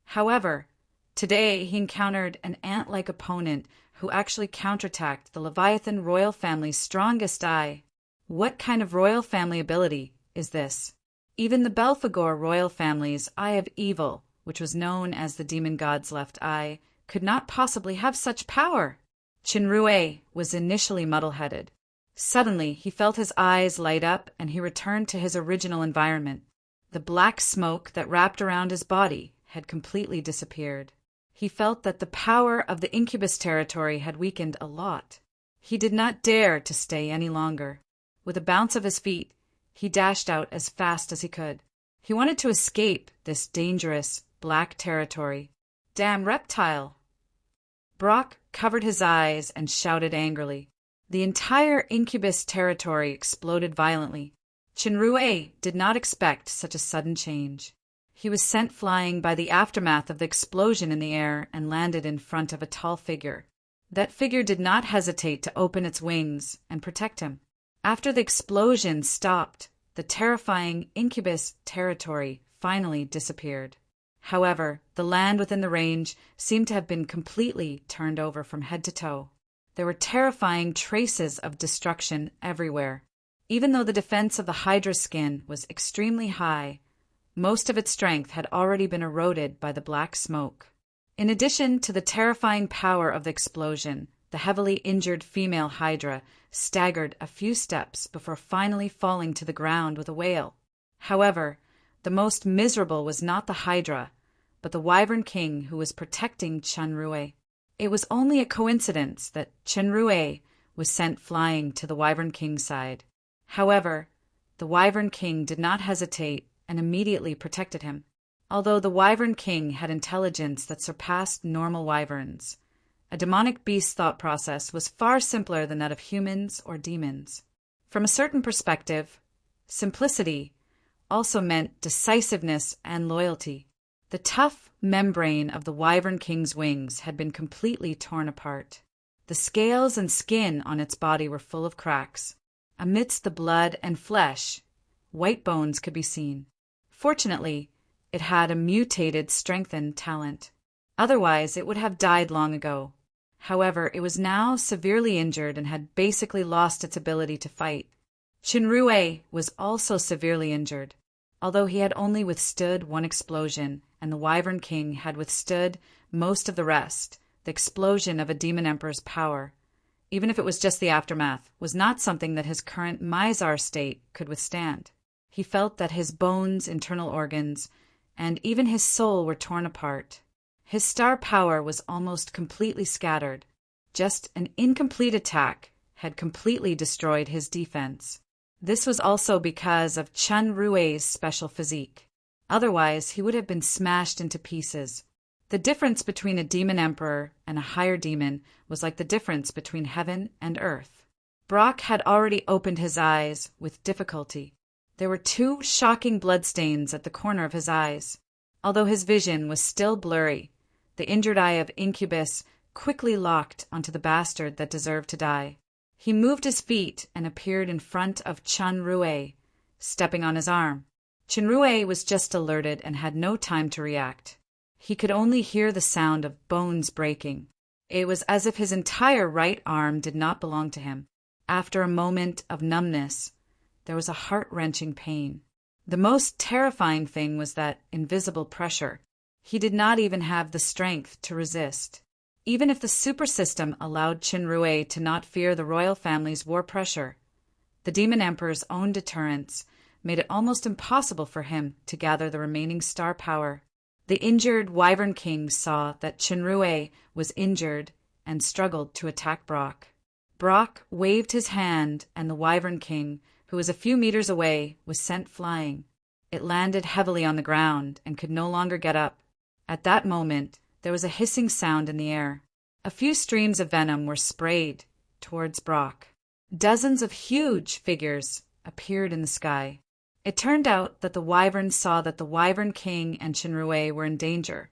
However, today he encountered an ant-like opponent who actually counterattacked the Leviathan royal family's strongest eye. What kind of royal family ability is this? Even the Belphegor royal family's Eye of Evil, which was known as the demon god's left eye, could not possibly have such power. Chinrue was initially muddle-headed. Suddenly, he felt his eyes light up and he returned to his original environment. The black smoke that wrapped around his body had completely disappeared. He felt that the power of the Incubus territory had weakened a lot. He did not dare to stay any longer. With a bounce of his feet, he dashed out as fast as he could. He wanted to escape this dangerous black territory. Damn reptile! Brock covered his eyes and shouted angrily. The entire Incubus territory exploded violently. Chinrue did not expect such a sudden change. He was sent flying by the aftermath of the explosion in the air and landed in front of a tall figure. That figure did not hesitate to open its wings and protect him. After the explosion stopped, the terrifying Incubus territory finally disappeared. However, the land within the range seemed to have been completely turned over from head to toe. There were terrifying traces of destruction everywhere. Even though the defense of the Hydra skin was extremely high, most of its strength had already been eroded by the black smoke. In addition to the terrifying power of the explosion, The heavily injured female hydra staggered a few steps before finally falling to the ground with a wail. However, the most miserable was not the hydra, but the Wyvern King who was protecting Chunrui. It was only a coincidence that Chunrui was sent flying to the Wyvern King's side. However, the Wyvern King did not hesitate and immediately protected him. Although the Wyvern King had intelligence that surpassed normal wyverns, a demonic beast's thought process was far simpler than that of humans or demons. From a certain perspective, simplicity also meant decisiveness and loyalty. The tough membrane of the Wyvern King's wings had been completely torn apart. The scales and skin on its body were full of cracks. Amidst the blood and flesh, white bones could be seen. Fortunately, it had a mutated, strengthened talent. Otherwise, it would have died long ago. However, it was now severely injured and had basically lost its ability to fight. Chunrui was also severely injured. Although he had only withstood one explosion, and the Wyvern King had withstood most of the rest, the explosion of a demon emperor's power, even if it was just the aftermath, was not something that his current Mizar state could withstand. He felt that his bones, internal organs, and even his soul were torn apart. His star power was almost completely scattered. Just an incomplete attack had completely destroyed his defense. This was also because of Chunrui's special physique. Otherwise, he would have been smashed into pieces. The difference between a demon emperor and a higher demon was like the difference between heaven and earth. Brock had already opened his eyes with difficulty. There were 2 shocking bloodstains at the corner of his eyes. Although his vision was still blurry, the injured eye of Incubus quickly locked onto the bastard that deserved to die. He moved his feet and appeared in front of Chunrui, stepping on his arm. Chunrui was just alerted and had no time to react. He could only hear the sound of bones breaking. It was as if his entire right arm did not belong to him. After a moment of numbness, there was a heart-wrenching pain. The most terrifying thing was that invisible pressure. He did not even have the strength to resist. Even if the super system allowed Chunrui to not fear the royal family's war pressure, the Demon Emperor's own deterrence made it almost impossible for him to gather the remaining star power. The injured Wyvern King saw that Chunrui was injured and struggled to attack Brock. Brock waved his hand, and the Wyvern King, who was a few meters away, was sent flying. It landed heavily on the ground and could no longer get up. At that moment, there was a hissing sound in the air. A few streams of venom were sprayed towards Brock. Dozens of huge figures appeared in the sky. It turned out that the Wyverns saw that the Wyvern King and Chunrui were in danger,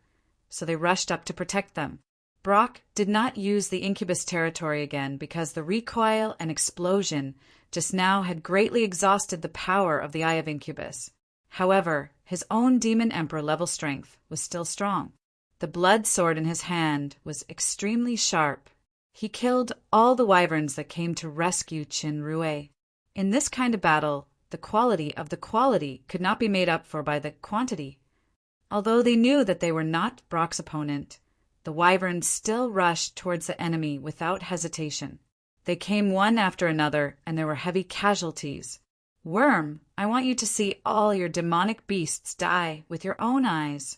so they rushed up to protect them. Brock did not use the Incubus territory again because the recoil and explosion just now had greatly exhausted the power of the Eye of Incubus. However, his own Demon Emperor level strength was still strong. The blood sword in his hand was extremely sharp. He killed all the wyverns that came to rescue Chunrui. In this kind of battle, the quality of the quality could not be made up for by the quantity. Although they knew that they were not Brock's opponent, the wyverns still rushed towards the enemy without hesitation. They came one after another, and there were heavy casualties. Worm, I want you to see all your demonic beasts die with your own eyes.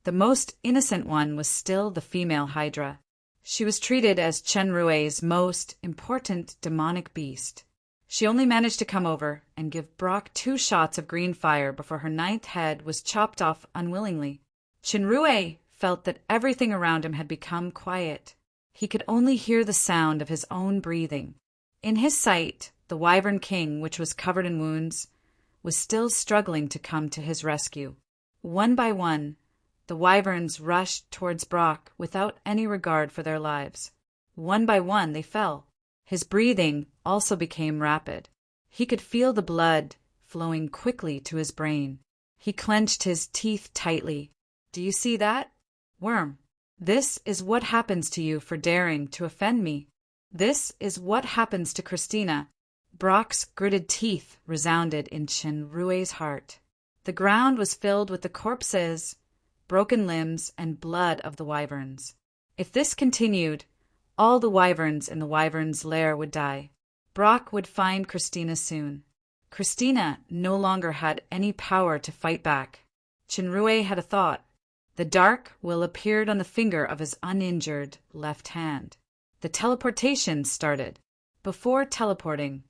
The most innocent one was still the female Hydra. She was treated as Chunrui's most important demonic beast. She only managed to come over and give Brock 2 shots of green fire before her 9th head was chopped off unwillingly. Chunrui felt that everything around him had become quiet. He could only hear the sound of his own breathing. In his sight, the Wyvern King, which was covered in wounds, was still struggling to come to his rescue. One by one, the wyverns rushed towards Brock without any regard for their lives. One by one, they fell. His breathing also became rapid. He could feel the blood flowing quickly to his brain. He clenched his teeth tightly. Do you see that? Worm, this is what happens to you for daring to offend me. This is what happens to Christina. Brock's gritted teeth resounded in Chunrui's heart. The ground was filled with the corpses, broken limbs, and blood of the wyverns. If this continued, All the wyverns in the wyvern's lair would die. Brock would find Christina soon. Christina no longer had any power to fight back. Chinrue had a thought. The dark will appeared on the finger of his uninjured left hand. The teleportation started. Before teleporting,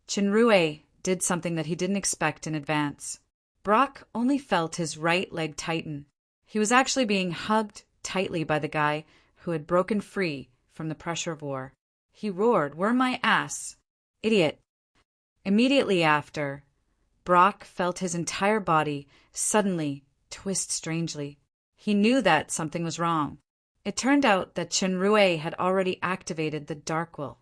Chinrue did something that he didn't expect in advance. Brock only felt his right leg tighten. He was actually being hugged tightly by the guy who had broken free from the pressure of war. He roared, "Worm my ass! Idiot!" Immediately after, Brock felt his entire body suddenly twist strangely. He knew that something was wrong. It turned out that Chinrue had already activated the Dark Will.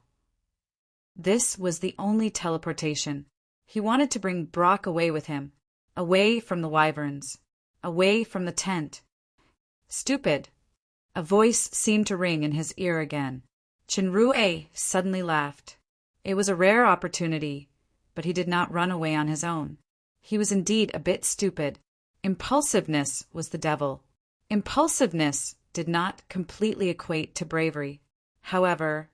This was the only teleportation. He wanted to bring Brock away with him, away from the wyverns, away from the tent. Stupid! A voice seemed to ring in his ear again. Chinrue suddenly laughed. It was a rare opportunity, but he did not run away on his own. He was indeed a bit stupid. Impulsiveness was the devil. Impulsiveness did not completely equate to bravery. However,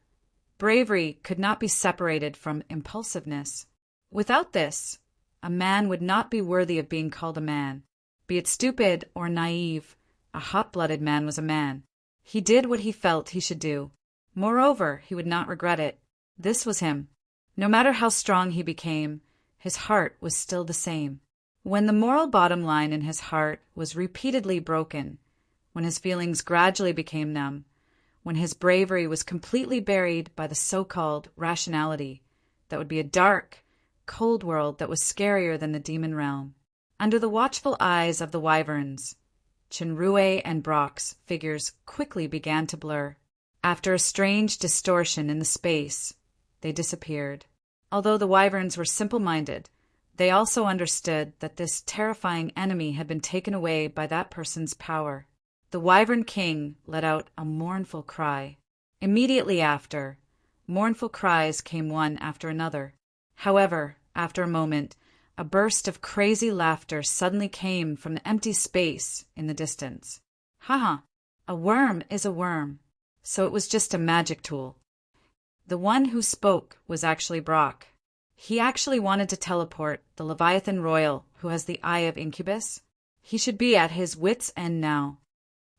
bravery could not be separated from impulsiveness. Without this, a man would not be worthy of being called a man. Be it stupid or naive, a hot-blooded man was a man. He did what he felt he should do. Moreover, he would not regret it. This was him. No matter how strong he became, his heart was still the same. When the moral bottom line in his heart was repeatedly broken, when his feelings gradually became numb, when his bravery was completely buried by the so-called rationality, that would be a dark, cold world that was scarier than the demon realm. Under the watchful eyes of the wyverns, Chinrue and Brock's figures quickly began to blur. After a strange distortion in the space, they disappeared. Although the wyverns were simple-minded, they also understood that this terrifying enemy had been taken away by that person's power. The wyvern king let out a mournful cry. Immediately after, mournful cries came one after another. However, after a moment, a burst of crazy laughter suddenly came from the empty space in the distance. Haha, a worm is a worm, so it was just a magic tool. The one who spoke was actually Brock. He actually wanted to teleport the Leviathan Royal who has the Eye of Incubus. He should be at his wits' end now.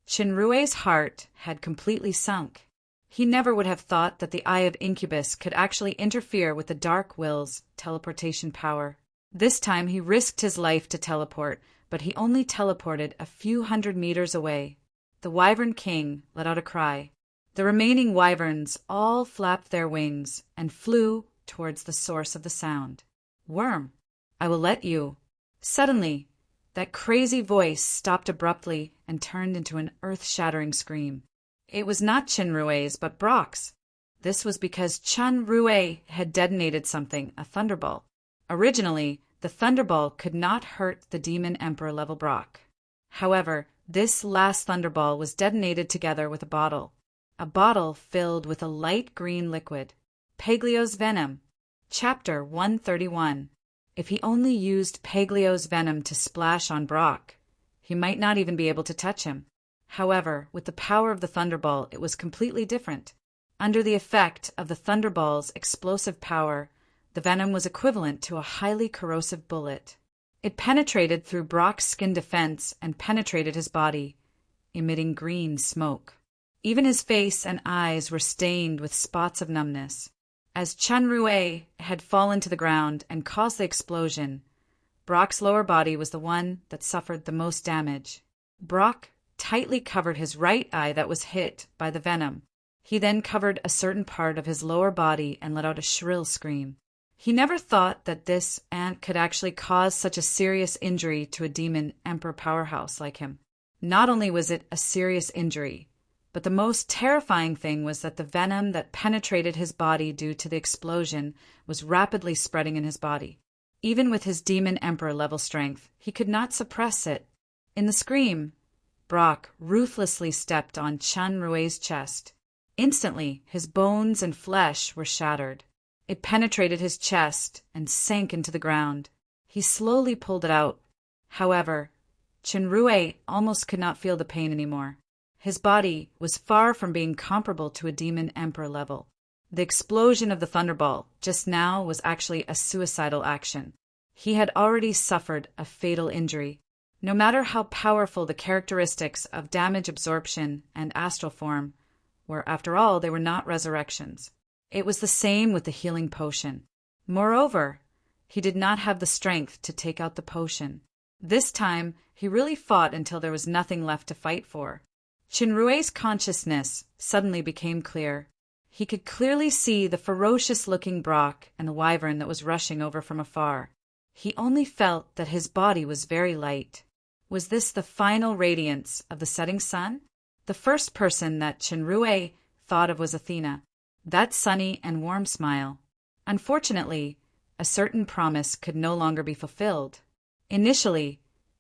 Chinrue's heart had completely sunk. He never would have thought that the Eye of Incubus could actually interfere with the Dark Will's teleportation power. This time he risked his life to teleport, but he only teleported a few hundred meters away. The Wyvern King let out a cry. The remaining wyverns all flapped their wings and flew towards the source of the sound. "Worm, I will let you." Suddenly, that crazy voice stopped abruptly and turned into an earth-shattering scream. It was not Chinrue's, but Brock's. This was because Chinrue had detonated something, a thunderball. Originally, the thunderball could not hurt the Demon Emperor level Brock. However, this last thunderball was detonated together with a bottle filled with a light green liquid. Paglio's venom. Chapter 131. If he only used Paglio's venom to splash on Brock, he might not even be able to touch him. However, with the power of the thunderball, it was completely different. Under the effect of the thunderball's explosive power, the venom was equivalent to a highly corrosive bullet. It penetrated through Brock's skin defense and penetrated his body, emitting green smoke. Even his face and eyes were stained with spots of numbness. As Chinrue had fallen to the ground and caused the explosion, Brock's lower body was the one that suffered the most damage. Brock tightly covered his right eye that was hit by the venom. He then covered a certain part of his lower body and let out a shrill scream. He never thought that this ant could actually cause such a serious injury to a demon emperor powerhouse like him. Not only was it a serious injury, but the most terrifying thing was that the venom that penetrated his body due to the explosion was rapidly spreading in his body. Even with his demon emperor level strength, he could not suppress it. In the scream, Brock ruthlessly stepped on Chinrue's chest. Instantly, his bones and flesh were shattered. It penetrated his chest and sank into the ground. He slowly pulled it out. However, Chinrue almost could not feel the pain anymore. His body was far from being comparable to a demon emperor level. The explosion of the thunderball just now was actually a suicidal action. He had already suffered a fatal injury. No matter how powerful the characteristics of damage absorption and astral form were, after all, they were not resurrections. It was the same with the healing potion. Moreover, he did not have the strength to take out the potion. This time, he really fought until there was nothing left to fight for. Qinrui's consciousness suddenly became clear. He could clearly see the ferocious-looking Brock and the wyvern that was rushing over from afar. He only felt that his body was very light. Was this the final radiance of the setting sun? The first person that Qinrui thought of was Athena, that sunny and warm smile. Unfortunately, a certain promise could no longer be fulfilled. Initially,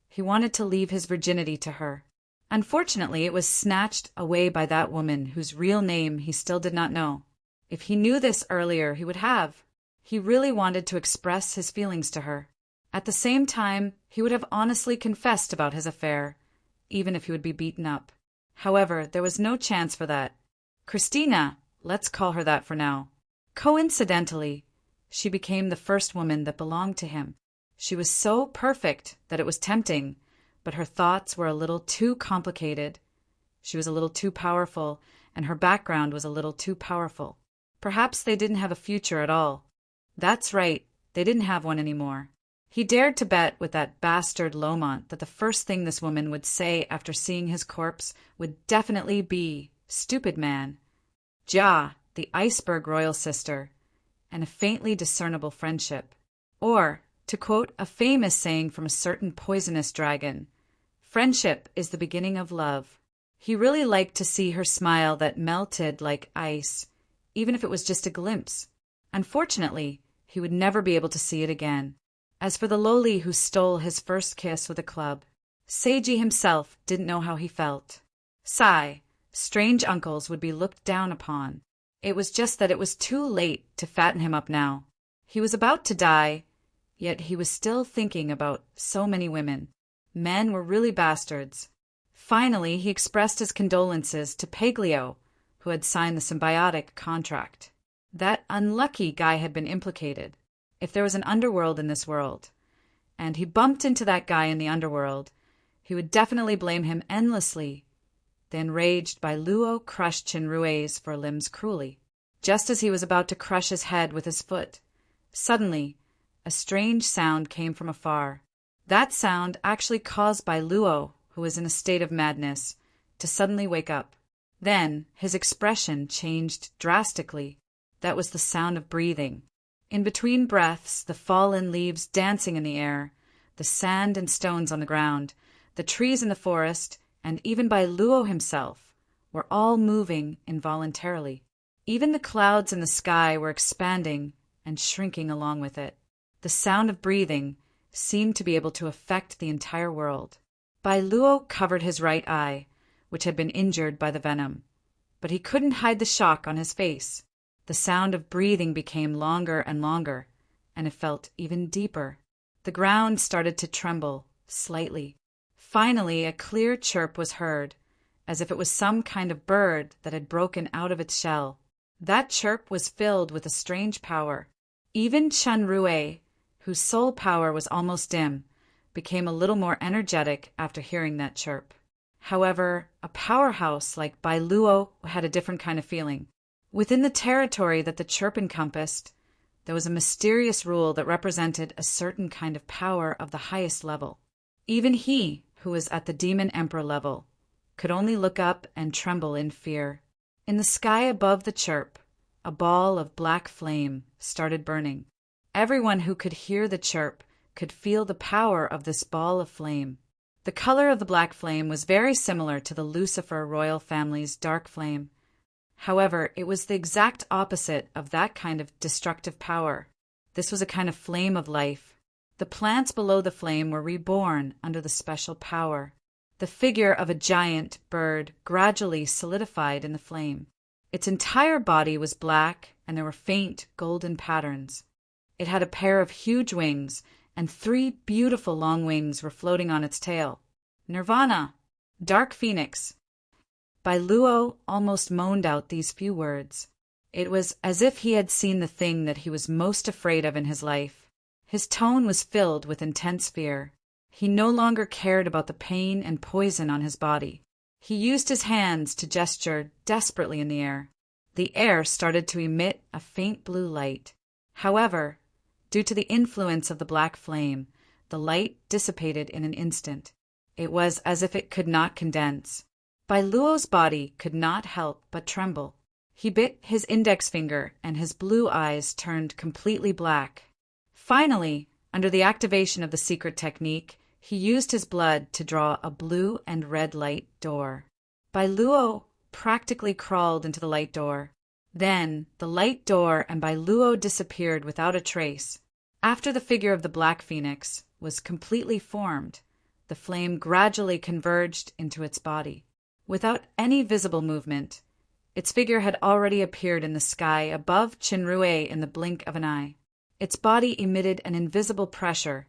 he wanted to leave his virginity to her. Unfortunately, it was snatched away by that woman whose real name he still did not know. If he knew this earlier, he would have. He really wanted to express his feelings to her. At the same time, he would have honestly confessed about his affair, even if he would be beaten up. However, there was no chance for that. Christina, let's call her that for now. Coincidentally, she became the first woman that belonged to him. She was so perfect that it was tempting, but her thoughts were a little too complicated. She was a little too powerful, and her background was a little too powerful. Perhaps they didn't have a future at all. That's right, they didn't have one anymore. He dared to bet with that bastard Lomont that the first thing this woman would say after seeing his corpse would definitely be, "Stupid man." Jia, the iceberg royal sister, and a faintly discernible friendship. Or, to quote a famous saying from a certain poisonous dragon, "Friendship is the beginning of love." He really liked to see her smile that melted like ice, even if it was just a glimpse. Unfortunately, he would never be able to see it again. As for the lowly who stole his first kiss with a club, Seiji himself didn't know how he felt. Sigh, strange uncles would be looked down upon. It was just that it was too late to fatten him up now. He was about to die, yet he was still thinking about so many women. Men were really bastards. Finally, he expressed his condolences to Paglio, who had signed the symbiotic contract. That unlucky guy had been implicated. If there was an underworld in this world, and he bumped into that guy in the underworld, he would definitely blame him endlessly. The enraged by Luo crushed Qinrui's forelimbs cruelly, just as he was about to crush his head with his foot. Suddenly, a strange sound came from afar. That sound actually caused by Luo, who was in a state of madness, to suddenly wake up. Then his expression changed drastically. That was the sound of breathing. In between breaths, the fallen leaves dancing in the air, the sand and stones on the ground, the trees in the forest, and even by Luo himself, were all moving involuntarily. Even the clouds in the sky were expanding and shrinking along with it. The sound of breathing seemed to be able to affect the entire world. Bai Luo covered his right eye, which had been injured by the venom, but he couldn't hide the shock on his face. The sound of breathing became longer and longer, and it felt even deeper. The ground started to tremble, slightly. Finally, a clear chirp was heard, as if it was some kind of bird that had broken out of its shell. That chirp was filled with a strange power. Even Qinrui, whose soul power was almost dim, became a little more energetic after hearing that chirp. However, a powerhouse like Bai Luo had a different kind of feeling. Within the territory that the chirp encompassed, there was a mysterious rule that represented a certain kind of power of the highest level. Even he, who was at the demon emperor level, could only look up and tremble in fear. In the sky above the chirp, a ball of black flame started burning. Everyone who could hear the chirp could feel the power of this ball of flame. The color of the black flame was very similar to the Lucifer royal family's dark flame. However, it was the exact opposite of that kind of destructive power. This was a kind of flame of life. The plants below the flame were reborn under the special power. The figure of a giant bird gradually solidified in the flame. Its entire body was black, and there were faint golden patterns. It had a pair of huge wings, and 3 beautiful long wings were floating on its tail. Nirvana! Dark Phoenix! Bailuo almost moaned out these few words. It was as if he had seen the thing that he was most afraid of in his life. His tone was filled with intense fear. He no longer cared about the pain and poison on his body. He used his hands to gesture desperately in the air. The air started to emit a faint blue light. However, due to the influence of the black flame, the light dissipated in an instant. It was as if it could not condense. Bailuo's body could not help but tremble. He bit his index finger, and his blue eyes turned completely black. Finally, under the activation of the secret technique, he used his blood to draw a blue and red light door. Bailuo practically crawled into the light door. Then the light door and Bailuo disappeared without a trace. After the figure of the Black Phoenix was completely formed, the flame gradually converged into its body. Without any visible movement, its figure had already appeared in the sky above Qinrui in the blink of an eye. Its body emitted an invisible pressure,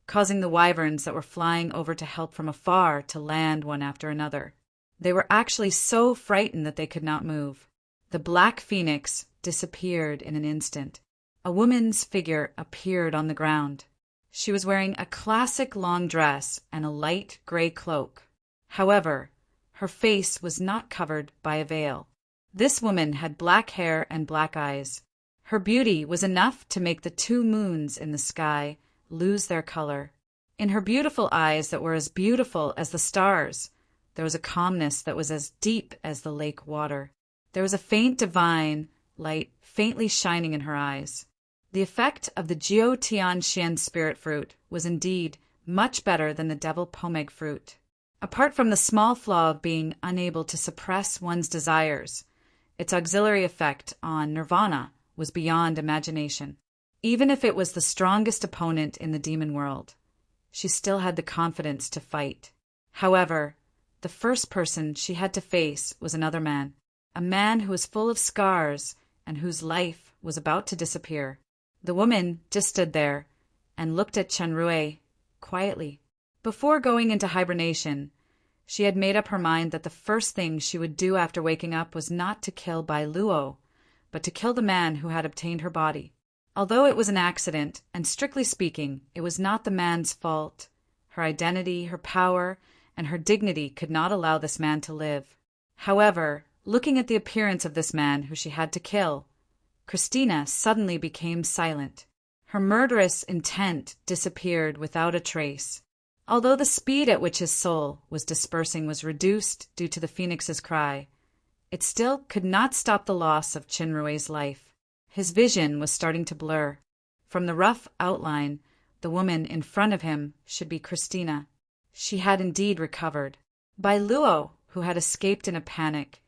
causing the wyverns that were flying over to help from afar to land one after another. They were actually so frightened that they could not move. The Black Phoenix disappeared in an instant. A woman's figure appeared on the ground. She was wearing a classic long dress and a light gray cloak. However, her face was not covered by a veil. This woman had black hair and black eyes. Her beauty was enough to make the 2 moons in the sky lose their color. In her beautiful eyes that were as beautiful as the stars, there was a calmness that was as deep as the lake water. There was a faint divine light faintly shining in her eyes. The effect of the Jiu Tianxian spirit fruit was indeed much better than the devil pomeg fruit. Apart from the small flaw of being unable to suppress one's desires, its auxiliary effect on nirvana was beyond imagination. Even if it was the strongest opponent in the demon world, she still had the confidence to fight. However, the first person she had to face was another man, a man who was full of scars and whose life was about to disappear. The woman just stood there and looked at Qinrui quietly. Before going into hibernation, she had made up her mind that the first thing she would do after waking up was not to kill Bailuo, but to kill the man who had obtained her body. Although it was an accident, and strictly speaking, it was not the man's fault. Her identity, her power, and her dignity could not allow this man to live. However, looking at the appearance of this man who she had to kill, Christina suddenly became silent. Her murderous intent disappeared without a trace. Although the speed at which his soul was dispersing was reduced due to the phoenix's cry, it still could not stop the loss of Qinrui's life. His vision was starting to blur. From the rough outline, the woman in front of him should be Christina. She had indeed recovered. Bailuo, who had escaped in a panic,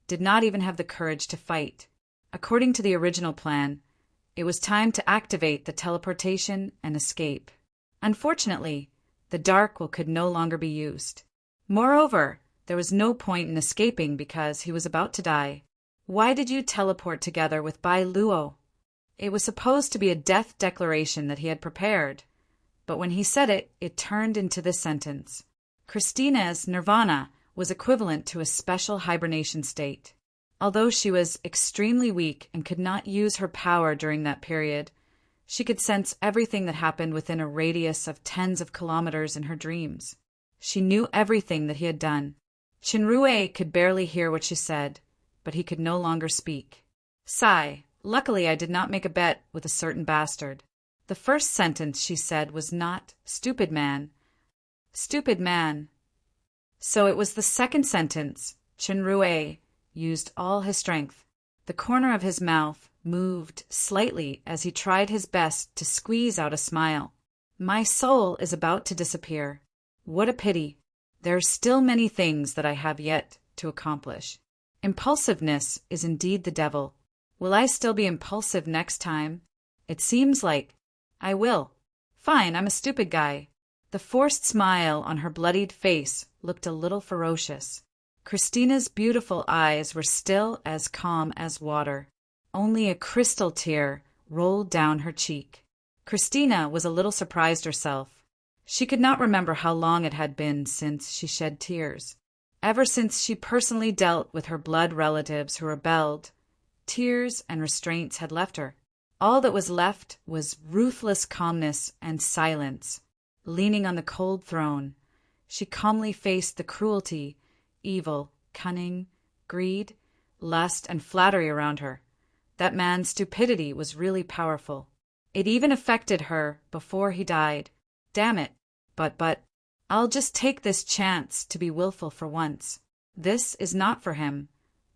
did not even have the courage to fight. According to the original plan, it was time to activate the teleportation and escape. Unfortunately, the dark will could no longer be used. Moreover, there was no point in escaping because he was about to die. Why did you teleport together with Bailuo? It was supposed to be a death declaration that he had prepared, but when he said it, it turned into this sentence. Christina's nirvana was equivalent to a special hibernation state. Although she was extremely weak and could not use her power during that period, she could sense everything that happened within a radius of tens of kilometers in her dreams. She knew everything that he had done. Qinrui could barely hear what she said, but he could no longer speak. Sigh, luckily I did not make a bet with a certain bastard. The first sentence she said was not, stupid man. Stupid man. So it was the second sentence. Qinrui used all his strength. The corner of his mouth moved slightly as he tried his best to squeeze out a smile. My soul is about to disappear. What a pity. There are still many things that I have yet to accomplish. Impulsiveness is indeed the devil. Will I still be impulsive next time? It seems like I will. Fine, I'm a stupid guy. The forced smile on her bloodied face looked a little ferocious. Christina's beautiful eyes were still as calm as water. Only a crystal tear rolled down her cheek. Christina was a little surprised herself. She could not remember how long it had been since she shed tears. Ever since she personally dealt with her blood relatives who rebelled, tears and restraints had left her. All that was left was ruthless calmness and silence. Leaning on the cold throne, she calmly faced the cruelty, evil, cunning, greed, lust, and flattery around her. That man's stupidity was really powerful. It even affected her before he died. Damn it. But, I'll just take this chance to be willful for once. This is not for him,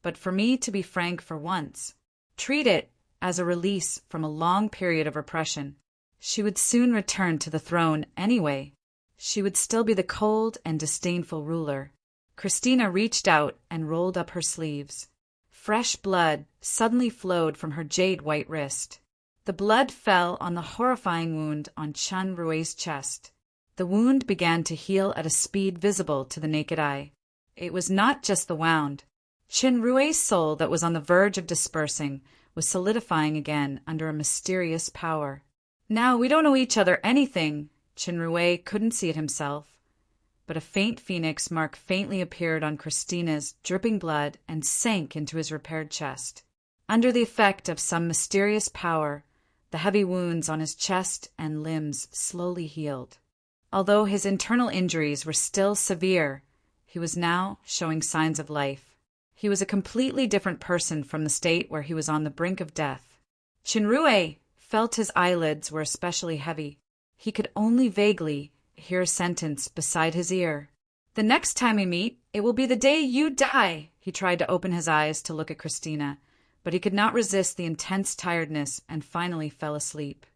but for me to be frank for once. Treat it as a release from a long period of repression. She would soon return to the throne anyway. She would still be the cold and disdainful ruler. Christina reached out and rolled up her sleeves. Fresh blood suddenly flowed from her jade-white wrist. The blood fell on the horrifying wound on Chun Rui's chest. The wound began to heal at a speed visible to the naked eye. It was not just the wound. Chun Rui's soul that was on the verge of dispersing was solidifying again under a mysterious power. Now we don't owe each other anything. Chun Rui couldn't see it himself, but a faint phoenix mark faintly appeared on Christina's dripping blood and sank into his repaired chest. Under the effect of some mysterious power, the heavy wounds on his chest and limbs slowly healed. Although his internal injuries were still severe, he was now showing signs of life. He was a completely different person from the state where he was on the brink of death. Chun Rui felt his eyelids were especially heavy. He could only vaguely hear a sentence beside his ear. "The next time we meet, it will be the day you die." He tried to open his eyes to look at Christina, but he could not resist the intense tiredness and finally fell asleep.